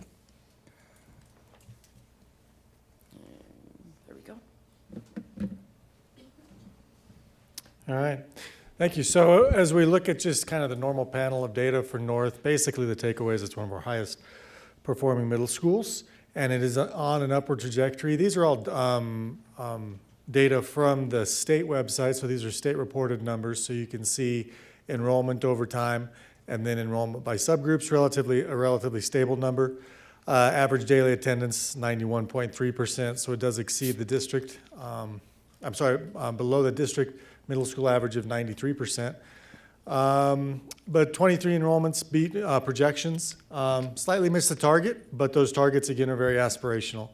There we go. All right. Thank you. So as we look at just kind of the normal panel of data for North, basically the takeaway is it's one of our highest performing middle schools, and it is on an upward trajectory. These are all data from the state website, so these are state reported numbers, so you can see enrollment over time, and then enrollment by subgroups, a relatively stable number. Average daily attendance, 91.3%, so it does exceed the district, below the district middle school average of 93%. But 23 enrollments beat projections, slightly missed the target, but those targets again are very aspirational.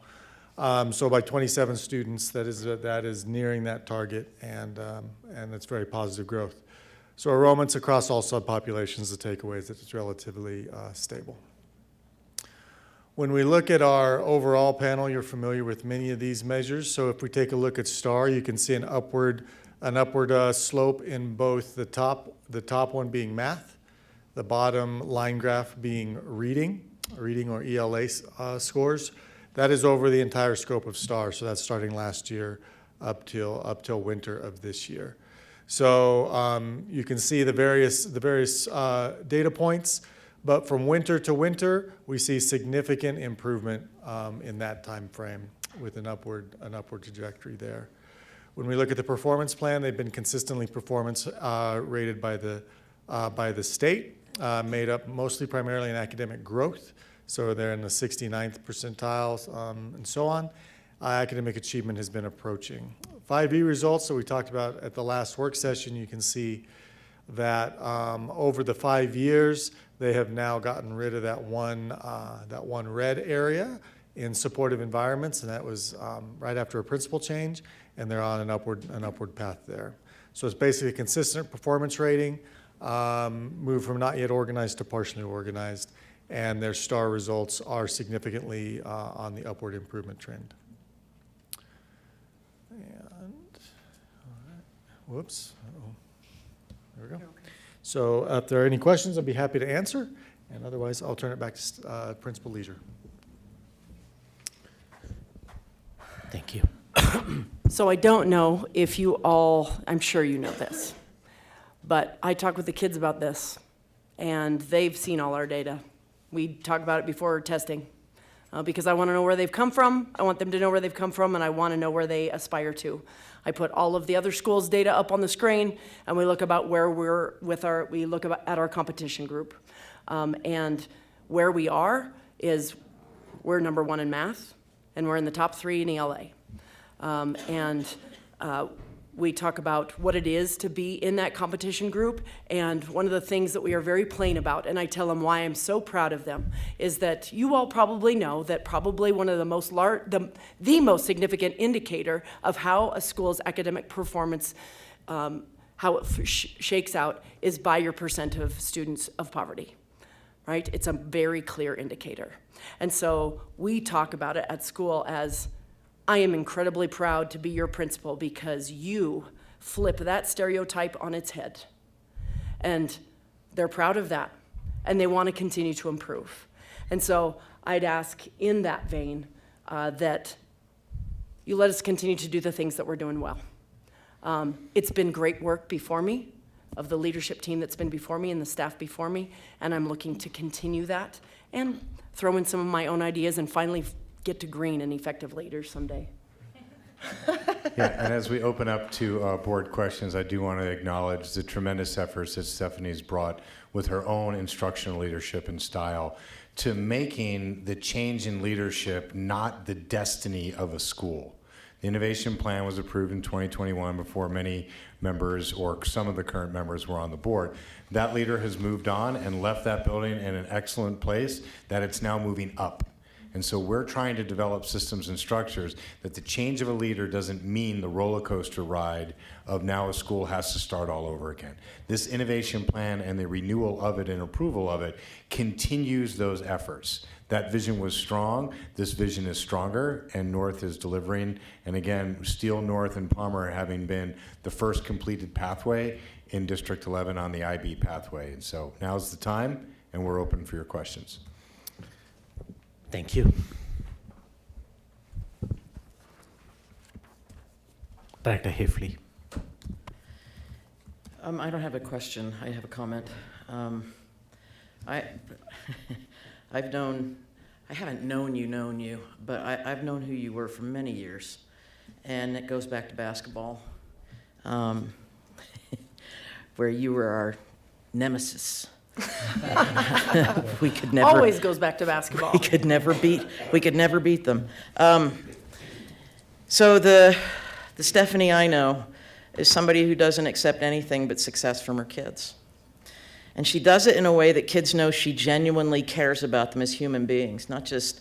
So by 27 students, that is nearing that target, and it's very positive growth. So enrollments across all subpopulations, the takeaway is that it's relatively stable. When we look at our overall panel, you're familiar with many of these measures. So if we take a look at STAR, you can see an upward slope in both the top one being math, the bottom line graph being reading or ELA scores. That is over the entire scope of STAR, so that's starting last year up till winter of this year. So you can see the various data points, but from winter to winter, we see significant improvement in that time frame with an upward trajectory there. When we look at the performance plan, they've been consistently performance rated by the state, made up mostly primarily in academic growth. So they're in the 69th percentiles and so on. Academic achievement has been approaching. 5E results that we talked about at the last work session, you can see that over the 5 years, they have now gotten rid of that one red area in supportive environments, and that was right after a principal change, and they're on an upward path there. So it's basically a consistent performance rating, moved from not yet organized to partially organized, and their STAR results are significantly on the upward improvement trend. And, whoops, there we go. So if there are any questions, I'd be happy to answer, and otherwise I'll turn it back to Principal Leisure. Thank you. So I don't know if you all, I'm sure you know this, but I talked with the kids about this, and they've seen all our data. We talk about it before testing because I want to know where they've come from. I want them to know where they've come from, and I want to know where they aspire to. I put all of the other schools' data up on the screen, and we look about where we look at our competition group. And where we are is we're number 1 in math, and we're in the top 3 in ELA. We talk about what it is to be in that competition group, and one of the things that we are very plain about, and I tell them why I'm so proud of them, is that you all probably know that probably one of the most significant indicator of how a school's academic performance, how it shakes out, is by your percent of students of poverty, right? It's a very clear indicator. And so we talk about it at school as, I am incredibly proud to be your principal because you flip that stereotype on its head. And they're proud of that, and they want to continue to improve. And so I'd ask in that vein that you let us continue to do the things that we're doing well. It's been great work before me, of the leadership team that's been before me and the staff before me, and I'm looking to continue that and throw in some of my own ideas and finally get to green and effective leaders someday. Yeah, and as we open up to board questions, I do want to acknowledge the tremendous efforts that Stephanie's brought with her own instructional leadership and style to making the change in leadership not the destiny of a school. The innovation plan was approved in 2021 before many members or some of the current members were on the board. That leader has moved on and left that building in an excellent place that it's now moving up. And so we're trying to develop systems and structures that the change of a leader doesn't mean the roller coaster ride of now a school has to start all over again. This innovation plan and the renewal of it and approval of it continues those efforts. That vision was strong, this vision is stronger, and North is delivering. And again, Steele, North, and Palmer having been the first completed pathway in District 11 on the IB pathway. And so now's the time, and we're open for your questions. Thank you. Director Hafley. I don't have a question. I have a comment. I haven't known you, but I've known who you were for many years, and it goes back to basketball, where you were our nemesis. We could never. Always goes back to basketball. We could never beat them. So the Stephanie I know is somebody who doesn't accept anything but success from her kids. And she does it in a way that kids know she genuinely cares about them as human beings, not just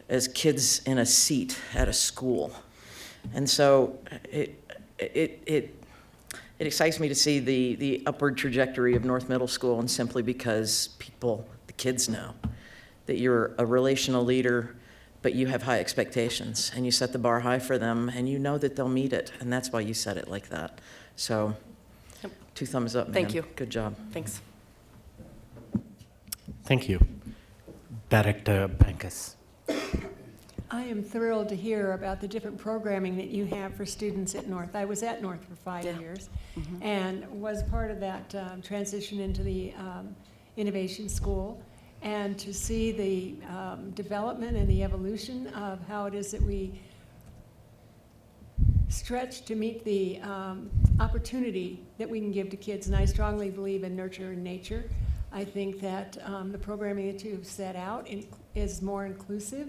as kids in a seat at a school. And so it excites me to see the upward trajectory of North Middle School, and simply because the kids know that you're a relational leader, but you have high expectations, and you set the bar high for them, and you know that they'll meet it, and that's why you set it like that. So, 2 thumbs up, man. Thank you. Good job. Thanks. Thank you. Director Bankus. I am thrilled to hear about the different programming that you have for students at North. I was at North for 5 years and was part of that transition into the Innovation School. And to see the development and the evolution of how it is that we stretch to meet the opportunity that we can give to kids. And I strongly believe in nurture and nature. I think that the programming that you've set out is more inclusive,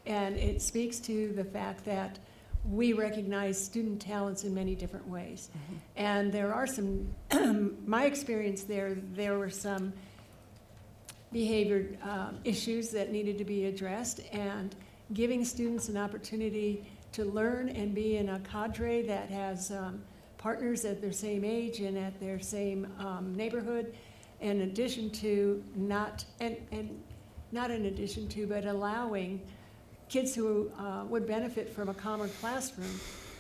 and it speaks to the fact that we recognize student talents in many different ways. And there are some, my experience there were some behavior issues that needed to be addressed, and giving students an opportunity to learn and be in a cadre that has partners at their same age and at their same neighborhood, in addition to not in addition to, but allowing kids who would benefit from a calmer classroom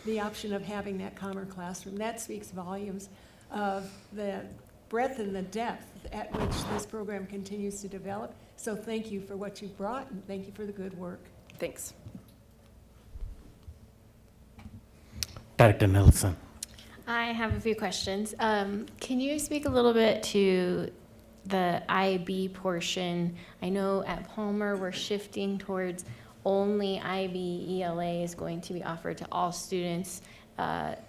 the option of having that calmer classroom. That speaks volumes of the breadth and the depth at which this program continues to develop. So thank you for what you've brought, and thank you for the good work. Thanks. Director Nelson. I have a few questions. Can you speak a little bit to the IB portion? I know at Palmer we're shifting towards only IB ELA is going to be offered to all students.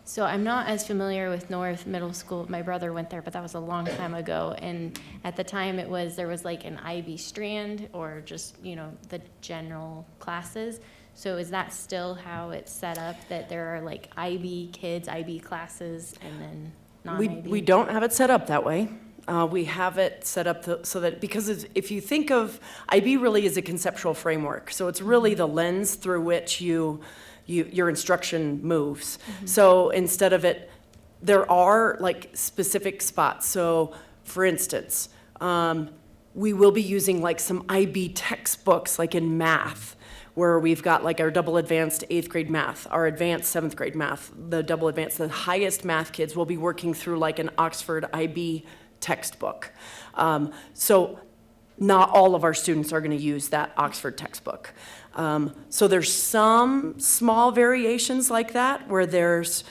So I'm not as familiar with North Middle School. My brother went there, but that was a long time ago. And at the time there was like an IB strand or just, the general classes. So is that still how it's set up, that there are like IB kids, IB classes, and then non-IB? We don't have it set up that way. We have it set up so that, because if you think of, IB really is a conceptual framework. So it's really the lens through which your instruction moves. So instead of it, there are like specific spots. So for instance, we will be using like some IB textbooks like in math, where we've got like our double advanced 8th grade math, our advanced 7th grade math, the double advanced, the highest math kids will be working through like an Oxford IB textbook. So not all of our students are going to use that Oxford textbook. So there's some small variations like that where there's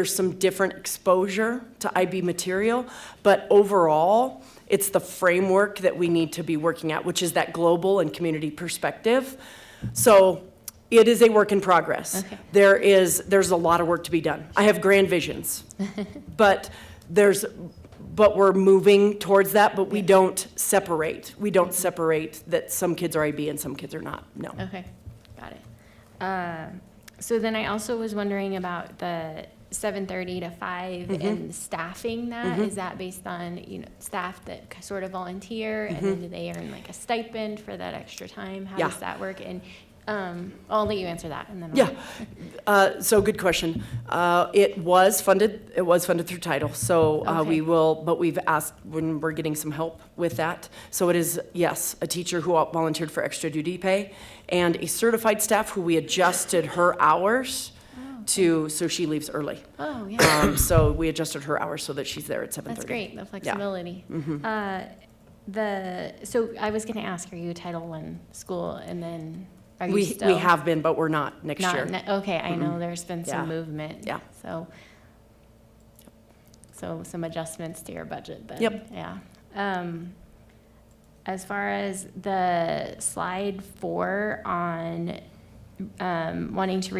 some different exposure to IB material, but overall, it's the framework that we need to be working at, which is that global and community perspective. So it is a work in progress. Okay. There's a lot of work to be done. I have grand visions, but we're moving towards that, but we don't separate. We don't separate that some kids are IB and some kids are not, no. Okay, got it. So then I also was wondering about the 7:30 to 5 and staffing that. Is that based on, staff that sort of volunteer and then do they earn like a stipend for that extra time? How does that work? And I'll let you answer that and then so good question. It was funded through title. So but we've asked when we're getting some help with that. So it is, yes, a teacher who volunteered for extra duty pay and a certified staff who we adjusted her hours so she leaves early. Oh, yeah. So we adjusted her hours so that she's there at 7:30. That's great, the flexibility. So I was going to ask, are you a Title I school, and then are you still? We have been, but we're not next year. Okay, I know there's been some movement. Yeah. So some adjustments to your budget then. Yep. Yeah. As far as the slide 4 on wanting to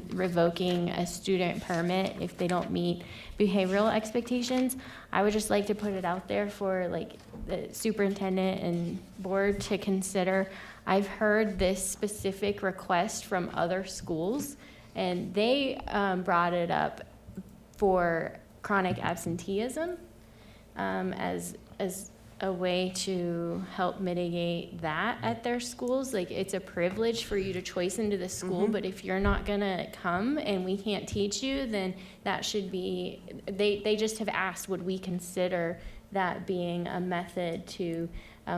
revoking a student permit if they don't meet behavioral expectations, I would just like to put it out there for like the superintendent and board to consider. I've heard this specific request from other schools, and they brought it up for chronic absenteeism as a way to help mitigate that at their schools. Like, it's a privilege for you to choice into the school, but if you're not gonna come and we can't teach you, then that should be, they just have asked, would we consider that being a method to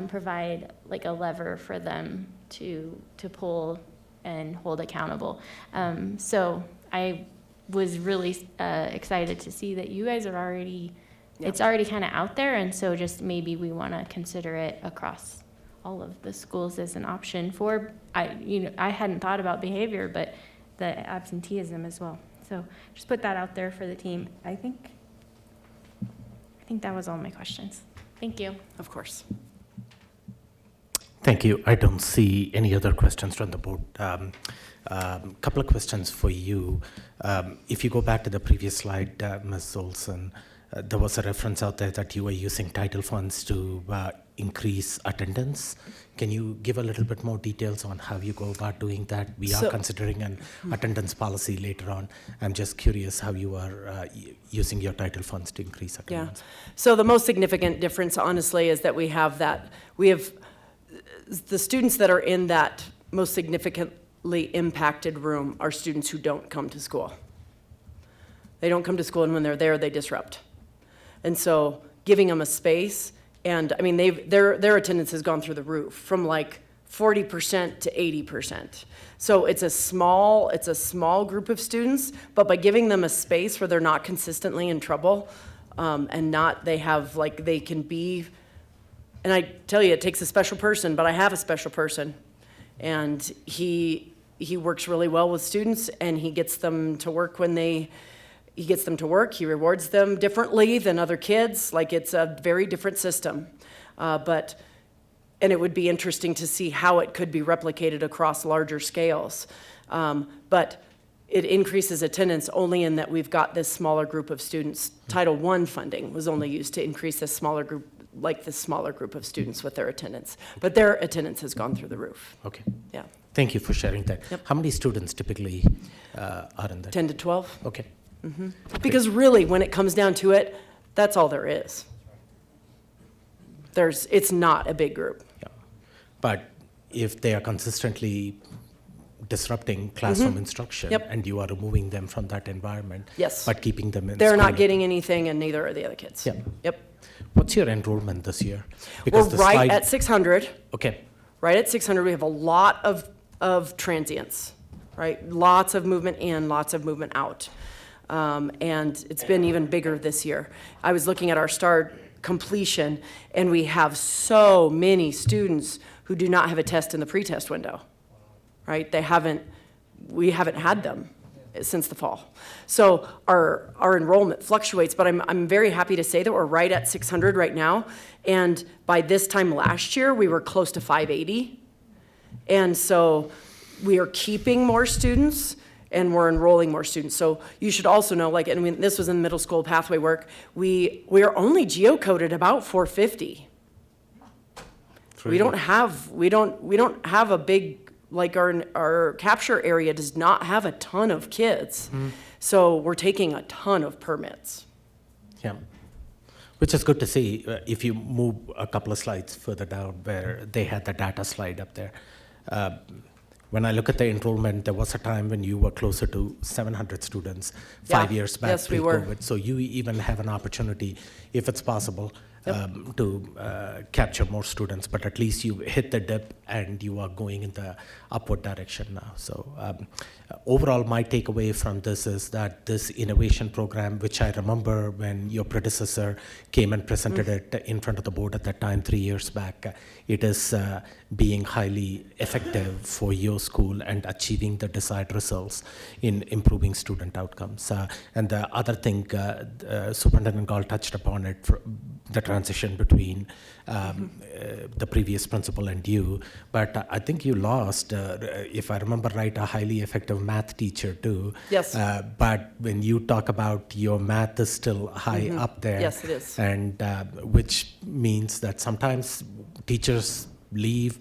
provide like a lever for them to pull and hold accountable. So I was really excited to see that you guys are already, it's already kind of out there, and so just maybe we want to consider it across all of the schools as an option for, I hadn't thought about behavior, but the absenteeism as well. So just put that out there for the team. I think that was all my questions. Thank you. Of course. Thank you. I don't see any other questions from the board. Couple of questions for you. If you go back to the previous slide, Ms. Olson, there was a reference out there that you were using title funds to increase attendance. Can you give a little bit more details on how you go about doing that? We are considering an attendance policy later on. I'm just curious how you are using your title funds to increase attendance. Yeah. So the most significant difference, honestly, is that we have the students that are in that most significantly impacted room are students who don't come to school. They don't come to school, and when they're there, they disrupt. And so giving them a space, and I mean, their attendance has gone through the roof from like 40% to 80%. So it's a small group of students, but by giving them a space where they're not consistently in trouble, and they can be, and I tell you, it takes a special person, but I have a special person, and he works really well with students, and he gets them to work he rewards them differently than other kids. Like, it's a very different system. And it would be interesting to see how it could be replicated across larger scales. But it increases attendance only in that we've got this smaller group of students. Title I funding was only used to increase this smaller group of students with their attendance. But their attendance has gone through the roof. Okay. Yeah. Thank you for sharing that. Yep. How many students typically are in that? 10 to 12. Okay. Mm-hmm. Because really, when it comes down to it, that's all there is. It's not a big group. Yeah. But if they are consistently disrupting classroom instruction, Yep. and you are removing them from that environment, Yes. but keeping them in They're school. not getting anything, and neither are the other kids. Yeah. Yep. What's your enrollment this year? We're the right slide- at 600. Okay. Right at 600, we have a lot of transients, right? Lots of movement in, lots of movement out. And it's been even bigger this year. I was looking at our STAR completion, and we have so many students who do not have a test in the pretest window, right? We haven't had them since the fall. So our enrollment fluctuates, but I'm very happy to say that we're right at 600 right now. And by this time last year, we were close to 580. And so we are keeping more students, and we're enrolling more students. So you should also know, this was in middle school pathway work, we are only geocoded about 450. We don't have a big, our capture area does not have a ton of kids. So we're taking a ton of permits. Yeah. Which is good to see. If you move a couple of slides further down where they had the data slide up there. When I look at the enrollment, there was a time when you were closer to 700 students 5 years back. Yes, we were. pre-COVID. So you even have an opportunity, if it's possible, to capture more students, but at least you hit the dip and you are going in the upward direction now. So overall, my takeaway from this is that this innovation program, which I remember when your predecessor came and presented it in front of the board at that time 3 years back, it is being highly effective for your school and achieving the desired results in improving student outcomes. And the other thing, Superintendent Gall touched upon it, the transition between the previous principal and you, but I think you lost, if I remember right, a highly effective math teacher too. Yes. But when you talk about your math is still high up there. Yes, it is. And which means that sometimes teachers leave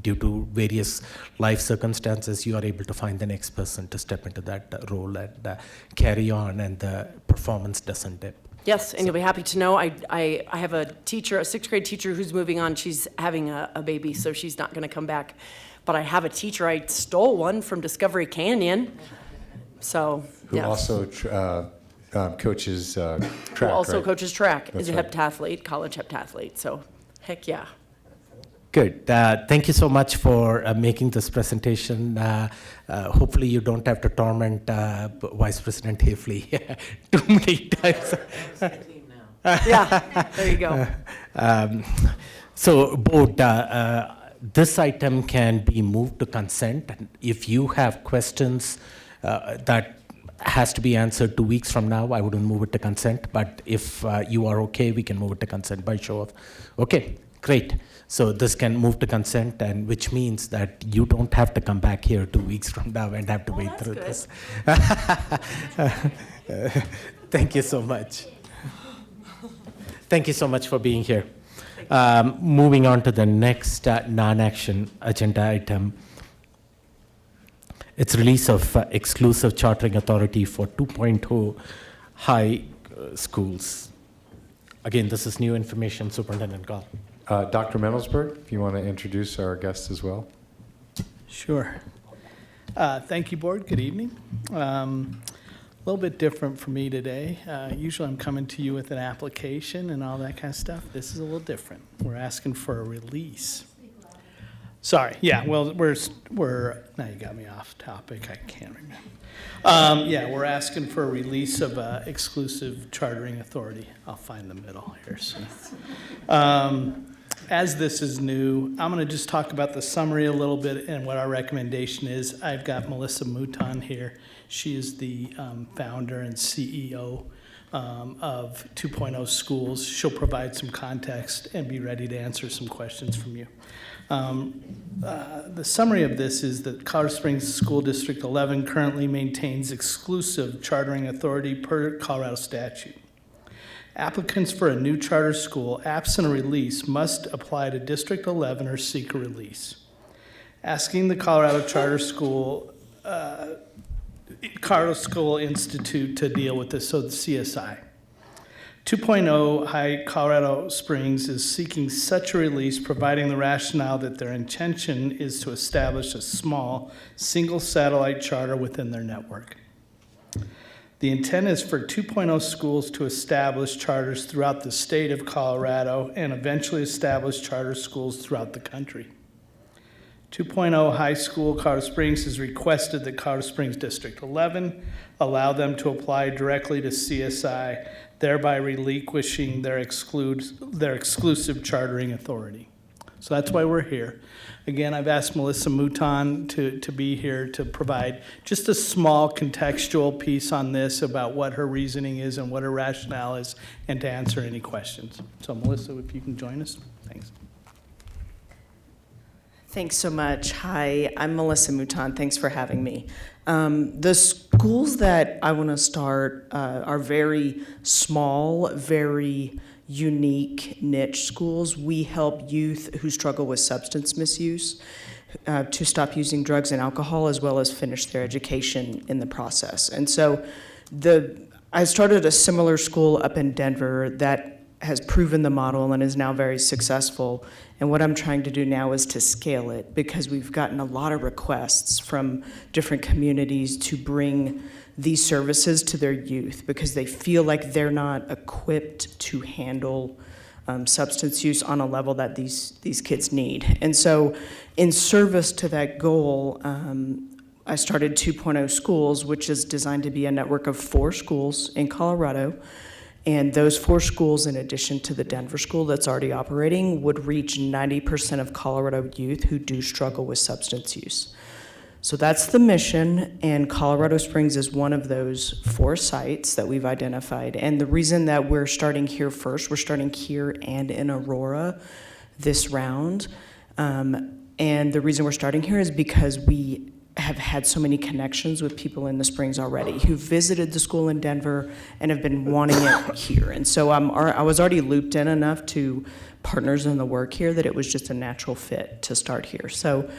due to various life circumstances. You are able to find the next person to step into that role and carry on, and the performance doesn't dip. Yes, and you'll be happy to know I have a teacher, a sixth grade teacher who's moving on. She's having a baby, so she's not going to come back. But I have a teacher, I stole one from Discovery Canyon. So, Who yes. also coaches track, Who also right? coaches track, That's is a right. heptathlete, college heptathlete. So, heck yeah. Good. Thank you so much for making this presentation. Hopefully you don't have to torment Vice President Hafley too many times. Yeah, there you go. So, Board, this item can be moved to consent. And if you have questions that has to be answered 2 weeks from now, I wouldn't move it to consent. But if you are okay, we can move it to consent by show of. Okay, great. So this can move to consent, and which means that you don't have to come back here 2 weeks from now and have to wait through this. Thank you so much. Thank you so much for being here. Moving on to the next non-action agenda item. It's release of exclusive chartering authority for 2.0 high schools. Again, this is new information, Superintendent Gall. Dr. Mendelsberg, if you want to introduce our guest as well. Sure. Thank you, Board. Good evening. A little bit different for me today. Usually I'm coming to you with an application and all that kind of stuff. This is a little different. We're asking for a release. Sorry, yeah, well, we're now you got me off topic. I can't remember. Yeah, we're asking for a release of exclusive chartering authority. I'll find the middle here soon. As this is new, I'm going to just talk about the summary a little bit and what our recommendation is. I've got Melissa Mouton here. She is the founder and CEO of 2.0 Schools. She'll provide some context and be ready to answer some questions from you. The summary of this is that Colorado Springs School District 11 currently maintains exclusive chartering authority per Colorado statute. Applicants for a new charter school, absent a release, must apply to District 11 or seek a release. Asking the Colorado School Institute to deal with this, so the CSI. 2.0 High Colorado Springs is seeking such a release, providing the rationale that their intention is to establish a small, single satellite charter within their network. The intent is for 2.0 schools to establish charters throughout the state of Colorado and eventually establish charter schools throughout the country. 2.0 High School Colorado Springs has requested that Colorado Springs District 11 allow them to apply directly to CSI, thereby relinquishing their exclusive chartering authority. So that's why we're here. Again, I've asked Melissa Mouton to be here to provide just a small contextual piece on this about what her reasoning is and what her rationale is, and to answer any questions. So Melissa, if you can join us, thanks. Thanks so much. Hi, I'm Melissa Mouton. Thanks for having me. The schools that I want to start are very small, very unique niche schools. We help youth who struggle with substance misuse to stop using drugs and alcohol, as well as finish their education in the process. And so I started a similar school up in Denver that has proven the model and is now very successful. And what I'm trying to do now is to scale it, because we've gotten a lot of requests from different communities to bring these services to their youth because they feel like they're not equipped to handle substance use on a level that these kids need. And so in service to that goal, I started 2.0 Schools, which is designed to be a network of 4 schools in Colorado. And those 4 schools, in addition to the Denver school that's already operating, would reach 90% of Colorado youth who do struggle with substance use. So that's the mission, and Colorado Springs is one of those 4 sites that we've identified. And the reason that we're starting here first, we're starting here and in Aurora this round. And the reason we're starting here is because we have had so many connections with people in the Springs already who visited the school in Denver and have been wanting it here. And so I was already looped in enough to partners in the work here that it was just a natural fit to start here. So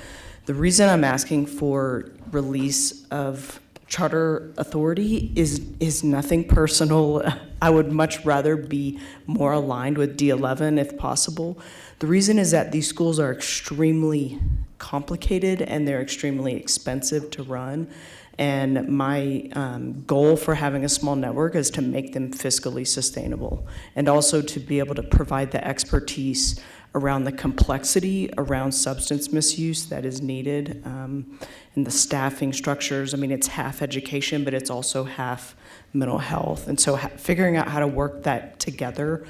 the reason I'm asking for release of charter authority is nothing personal. I would much rather be more aligned with D11 if possible. The reason is that these schools are extremely complicated and they're extremely expensive to run. And my goal for having a small network is to make them fiscally sustainable and also to be able to provide the expertise around the complexity around substance misuse that is needed, and the staffing structures. I mean, it's half education, but it's also half mental health. And so figuring out how to work that together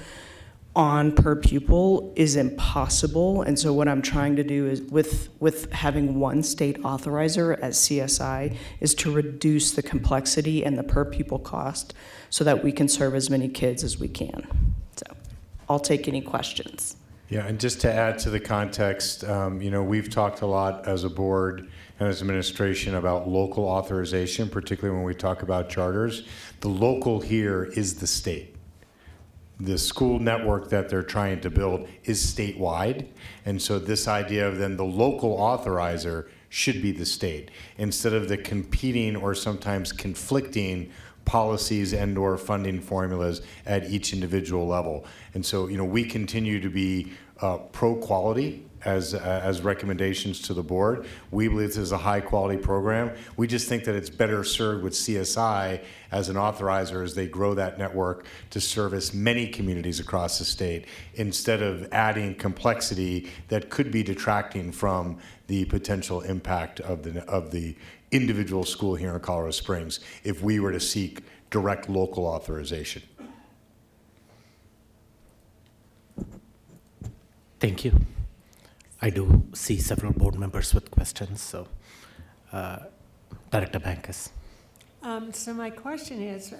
on per pupil is impossible. And so what I'm trying to do is, with having one state authorizer as CSI, is to reduce the complexity and the per pupil cost so that we can serve as many kids as we can. So I'll take any questions. Yeah, and just to add to the context, we've talked a lot as a board and as administration about local authorization, particularly when we talk about charters. The local here is the state. The school network that they're trying to build is statewide, and so this idea of then the local authorizer should be the state, instead of the competing or sometimes conflicting policies and or funding formulas at each individual level. And so, we continue to be pro-quality as recommendations to the board. We believe this is a high-quality program. We just think that it's better served with CSI as an authorizer as they grow that network to service many communities across the state, instead of adding complexity that could be detracting from the potential impact of the individual school here in Colorado Springs if we were to seek direct local authorization. Thank you. I do see several board members with questions, so Director Bankus. So my question is,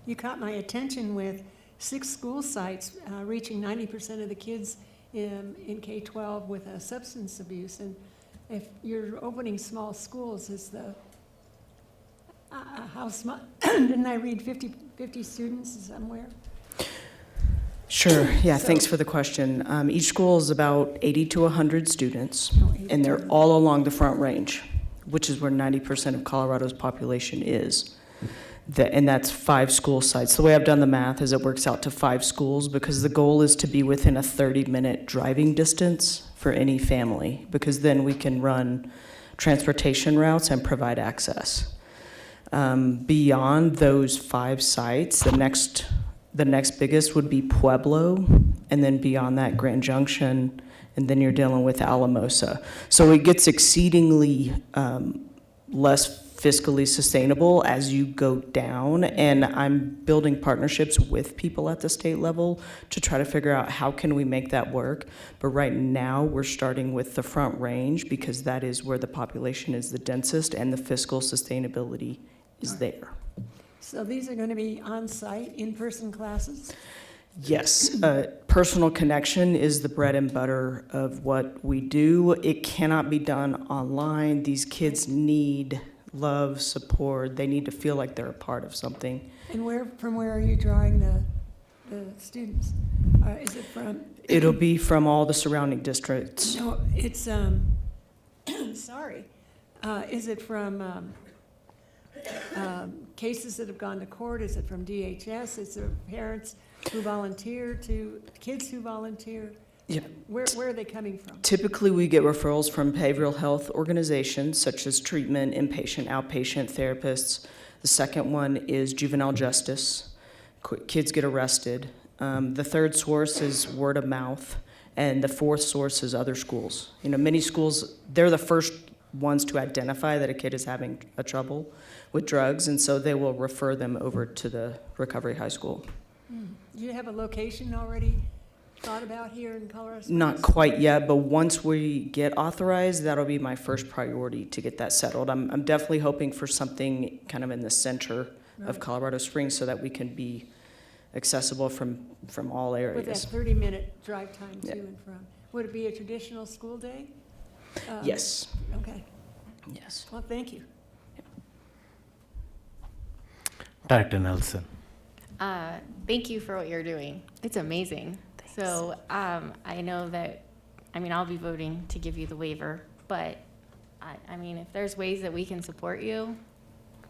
you caught my attention with 6 school sites reaching 90% of the kids in K-12 with a substance abuse. And if you're opening small schools, is the how small? Didn't I read 50 students somewhere? Sure. Yeah, thanks for the question. Each school is about 80 to 100 students, and they're all along the Front Range, which is where 90% of Colorado's population is. And that's 5 school sites. The way I've done the math is it works out to 5 schools, because the goal is to be within a 30-minute driving distance for any family, because then we can run transportation routes and provide access. Beyond those 5 sites, the next biggest would be Pueblo, and then beyond that, Grand Junction, and then you're dealing with Alamosa. So it gets exceedingly less fiscally sustainable as you go down, and I'm building partnerships with people at the state level to try to figure out how can we make that work. But right now, we're starting with the Front Range because that is where the population is the densest and the fiscal sustainability is there. So these are going to be on-site, in-person classes? Yes, personal connection is the bread and butter of what we do. It cannot be done online. These kids need love, support. They need to feel like they're a part of something. And from where are you drawing the students? Is it from? It'll be from all the surrounding districts. No, it's, sorry. Is it from cases that have gone to court? Is it from DHS? Is it parents who volunteer to kids who volunteer? Yep. Where are they coming from? Typically, we get referrals from behavioral health organizations such as treatment, inpatient, outpatient therapists. The second one is juvenile justice. Kids get arrested. The third source is word of mouth. And the fourth source is other schools. Many schools, they're the first ones to identify that a kid is having a trouble with drugs, and so they will refer them over to the recovery high school. Do you have a location already thought about here in Colorado Springs? Not quite yet, but once we get authorized, that'll be my first priority to get that settled. I'm definitely hoping for something kind of in the center of Colorado Springs so that we can be accessible from all areas. With that 30-minute drive time to and from. Would it be a traditional school day? Yes. Okay. Yes. Well, thank you. Director Nelson. Thank you for what you're doing. It's amazing. Thanks. So I know that, I'll be voting to give you the waiver, but if there's ways that we can support you,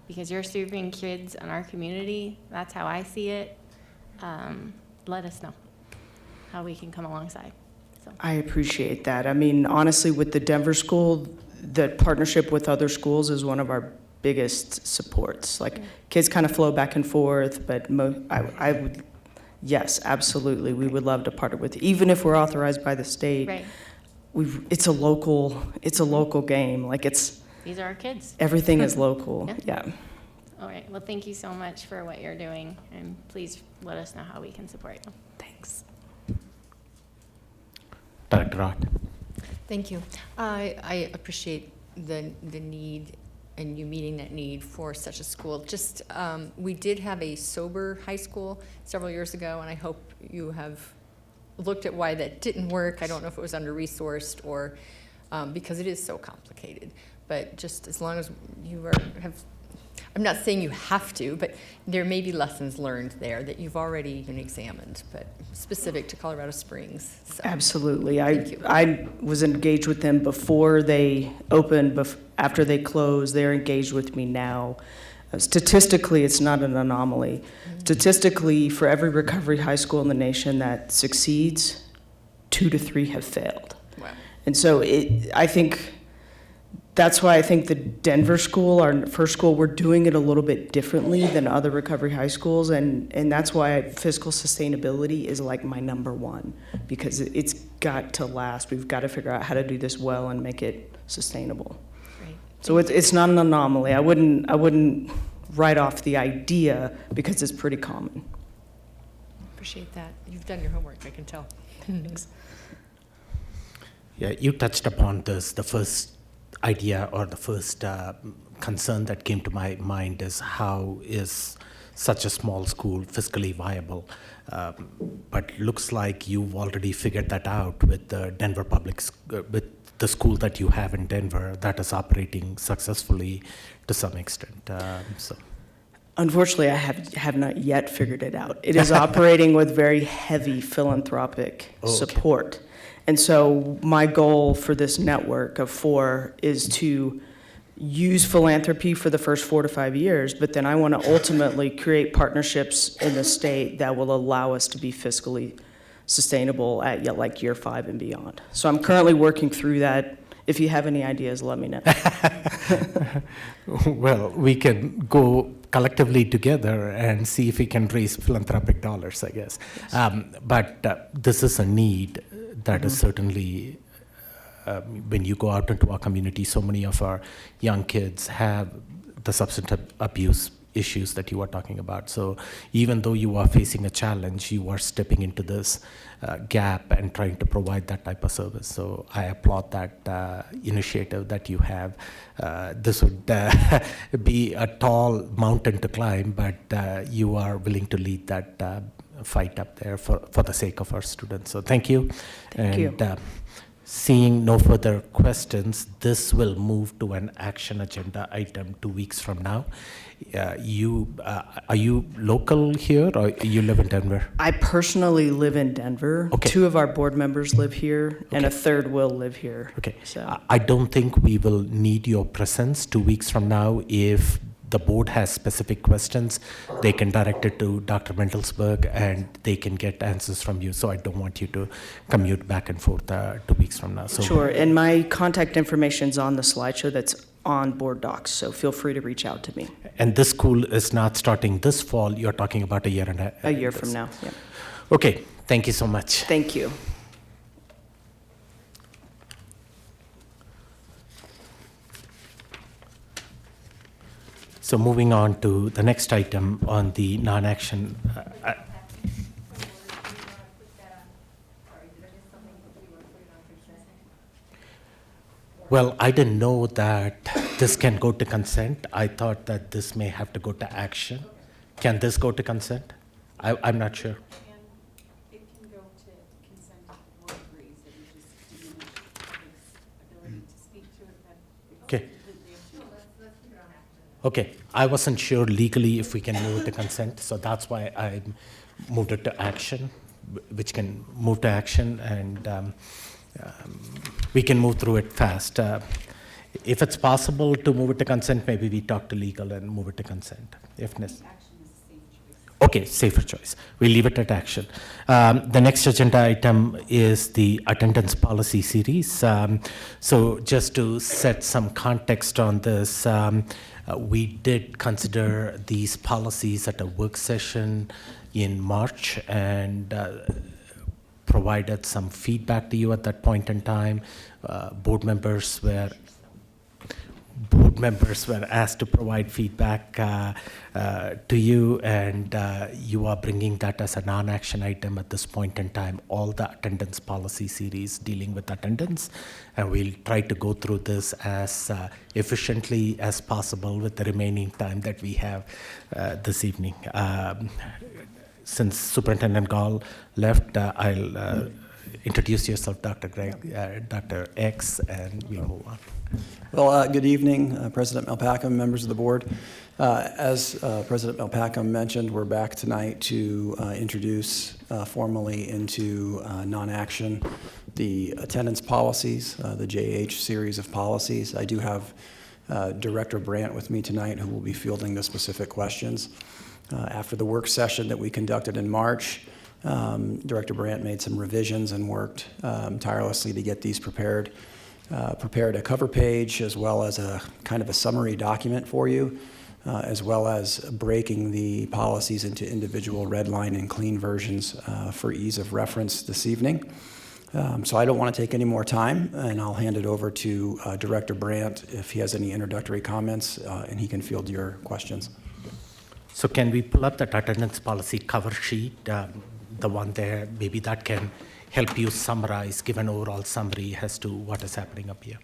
because you're serving kids in our community, that's how I see it, let us know how we can come alongside. So. I appreciate that. Honestly, with the Denver school, the partnership with other schools is one of our biggest supports. Kids kind of flow back and forth, but I would yes, absolutely, we would love to partner with, even if we're authorized by the state. Right. It's a local game, like These are our kids. everything is local, Yeah. yeah. All right. Well, thank you so much for what you're doing, and please let us know how we can support you. Thanks. Director Roth. Thank you. I appreciate the need and you meeting that need for such a school. Just, we did have a sober high school several years ago, and I hope you have looked at why that didn't work. I don't know if it was under-resourced or because it is so complicated. But just as long as you have, I'm not saying you have to, but there may be lessons learned there that you've already examined, but specific to Colorado Springs. So. Absolutely. Thank you. I was engaged with them before they opened, after they closed. They're engaged with me now. Statistically, it's not an anomaly. Mm-hmm. Statistically, for every recovery high school in the nation that succeeds, 2 to 3 have failed. Wow. And so I think that's why I think the Denver school, our first school, we're doing it a little bit differently than other recovery high schools, and that's why fiscal sustainability is like my number one, because it's got to last. We've got to figure out how to do this well and make it sustainable. Great. So it's not an anomaly. I wouldn't write off the idea because it's pretty common. Appreciate that. You've done your homework, I can tell. Thanks. Yeah, you touched upon this. The first idea or the first concern that came to my mind is how is such a small school fiscally viable? But looks like you've already figured that out with the Denver with the school that you have in Denver that is operating successfully to some extent. So. Unfortunately, I have not yet figured it out. It is operating with very heavy philanthropic support. And so my goal for this network of 4 is to use philanthropy for the first 4 to 5 years, but then I want to ultimately create partnerships in the state that will allow us to be fiscally sustainable at like year 5 and beyond. So I'm currently working through that. If you have any ideas, let me know. Well, we can go collectively together and see if we can raise philanthropic dollars, I guess. Yes. But this is a need that is certainly, when you go out into our community, so many of our young kids have the substance abuse issues that you are talking about. So even though you are facing a challenge, you are stepping into this gap and trying to provide that type of service. So I applaud that initiative that you have. This would be a tall mountain to climb, but you are willing to lead that fight up there for the sake of our students. So thank you. Thank you. Seeing no further questions, this will move to an action agenda item 2 weeks from now. Are you local here or you live in Denver? I personally live in Denver. Okay. 2 of our board members live here, and a third will live here. Okay. So. I don't think we will need your presence 2 weeks from now. If the board has specific questions, they can direct it to Dr. Mendelsberg and they can get answers from you. So I don't want you to commute back and forth 2 weeks from now. So Sure, and my contact information's on the slideshow that's on board docs, so feel free to reach out to me. And this school is not starting this fall. You're talking about a year and a year from now, yeah. Okay, thank you so much. Thank you. So moving on to the next item on the non-action. Well, I didn't know that this can go to consent. I thought that this may have to go to action. Can this go to consent? I'm not sure. It can go to consent if the board agrees that we just diminish his ability to speak to it. Okay. Okay, I wasn't sure legally if we can move it to consent, so that's why I moved it to action, which can move to action, and we can move through it fast. If it's possible to move it to consent, maybe we talk to legal and move it to consent, if necessary. Okay, safer choice. We'll leave it at action. The next agenda item is the attendance policy series. So just to set some context on this, we did consider these policies at a work session in March and provided some feedback to you at that point in time. Board members were asked to provide feedback to you, and you are bringing that as a non-action item at this point in time, all the attendance policy series dealing with attendance, and we'll try to go through this as efficiently as possible with the remaining time that we have this evening. Since Superintendent Gall left, I'll introduce yourself, Dr. Greg, Dr. X, and we'll move on. Well, good evening, President Melpacum, members of the board. As President Melpacum mentioned, we're back tonight to introduce formally into non-action the attendance policies, the JH series of policies. I do have Director Brandt with me tonight, who will be fielding the specific questions. After the work session that we conducted in March, Director Brandt made some revisions and worked tirelessly to get these prepared. Prepared a cover page as well as a kind of a summary document for you, as well as breaking the policies into individual red line and clean versions for ease of reference this evening. So I don't want to take any more time, and I'll hand it over to Director Brandt if he has any introductory comments, and he can field your questions. So can we pull up that attendance policy cover sheet, the one there? Maybe that can help you summarize, give an overall summary as to what is happening up here.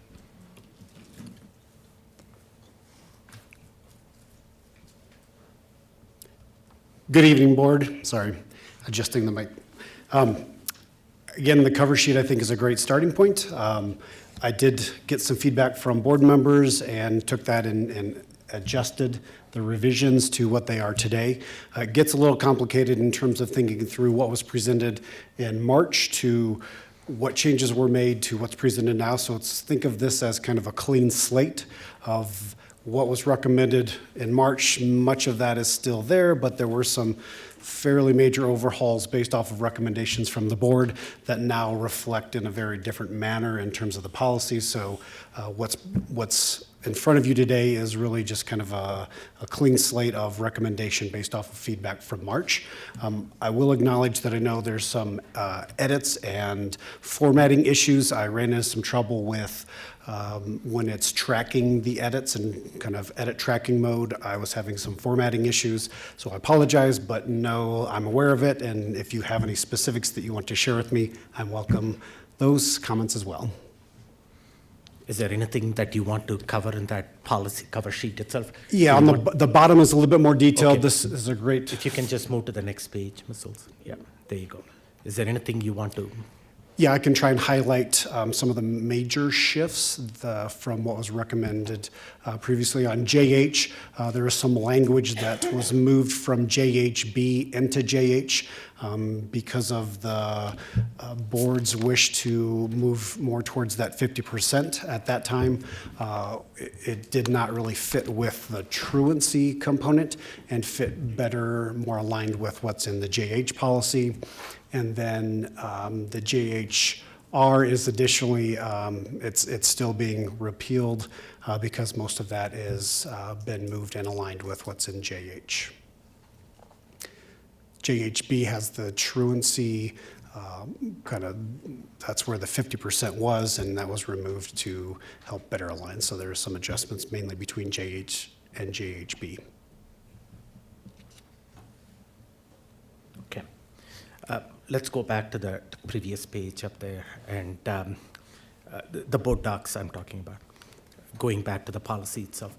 Good evening, board. Sorry, adjusting the mic. Again, the cover sheet I think is a great starting point. I did get some feedback from board members and took that and adjusted the revisions to what they are today. It gets a little complicated in terms of thinking through what was presented in March to what changes were made to what's presented now. So think of this as kind of a clean slate of what was recommended in March. Much of that is still there, but there were some fairly major overhauls based off of recommendations from the board that now reflect in a very different manner in terms of the policy. So what's in front of you today is really just kind of a clean slate of recommendation based off of feedback from March. I will acknowledge that I know there's some edits and formatting issues. I ran into some trouble with when it's tracking the edits and kind of edit tracking mode. I was having some formatting issues, so I apologize, but no, I'm aware of it, and if you have any specifics that you want to share with me, I welcome those comments as well. Is there anything that you want to cover in that policy cover sheet itself? Yeah, on the bottom is a little bit more detailed. Okay. This is a great... If you can just move to the next page, Ms. Olson. Yeah, there you go. Is there anything you want to... Yeah, I can try and highlight some of the major shifts from what was recommended previously. On JH, there is some language that was moved from JHB into JH because of the board's wish to move more towards that 50% at that time. It did not really fit with the truancy component and fit better, more aligned with what's in the JH policy. And then the JHR is additionally, it's still being repealed because most of that is been moved and aligned with what's in JH. JHB has the truancy that's where the 50% was, and that was removed to help better align. So there are some adjustments mainly between JH and JHB. Okay. Let's go back to the previous page up there, and the board docs I'm talking about. Going back to the policy itself.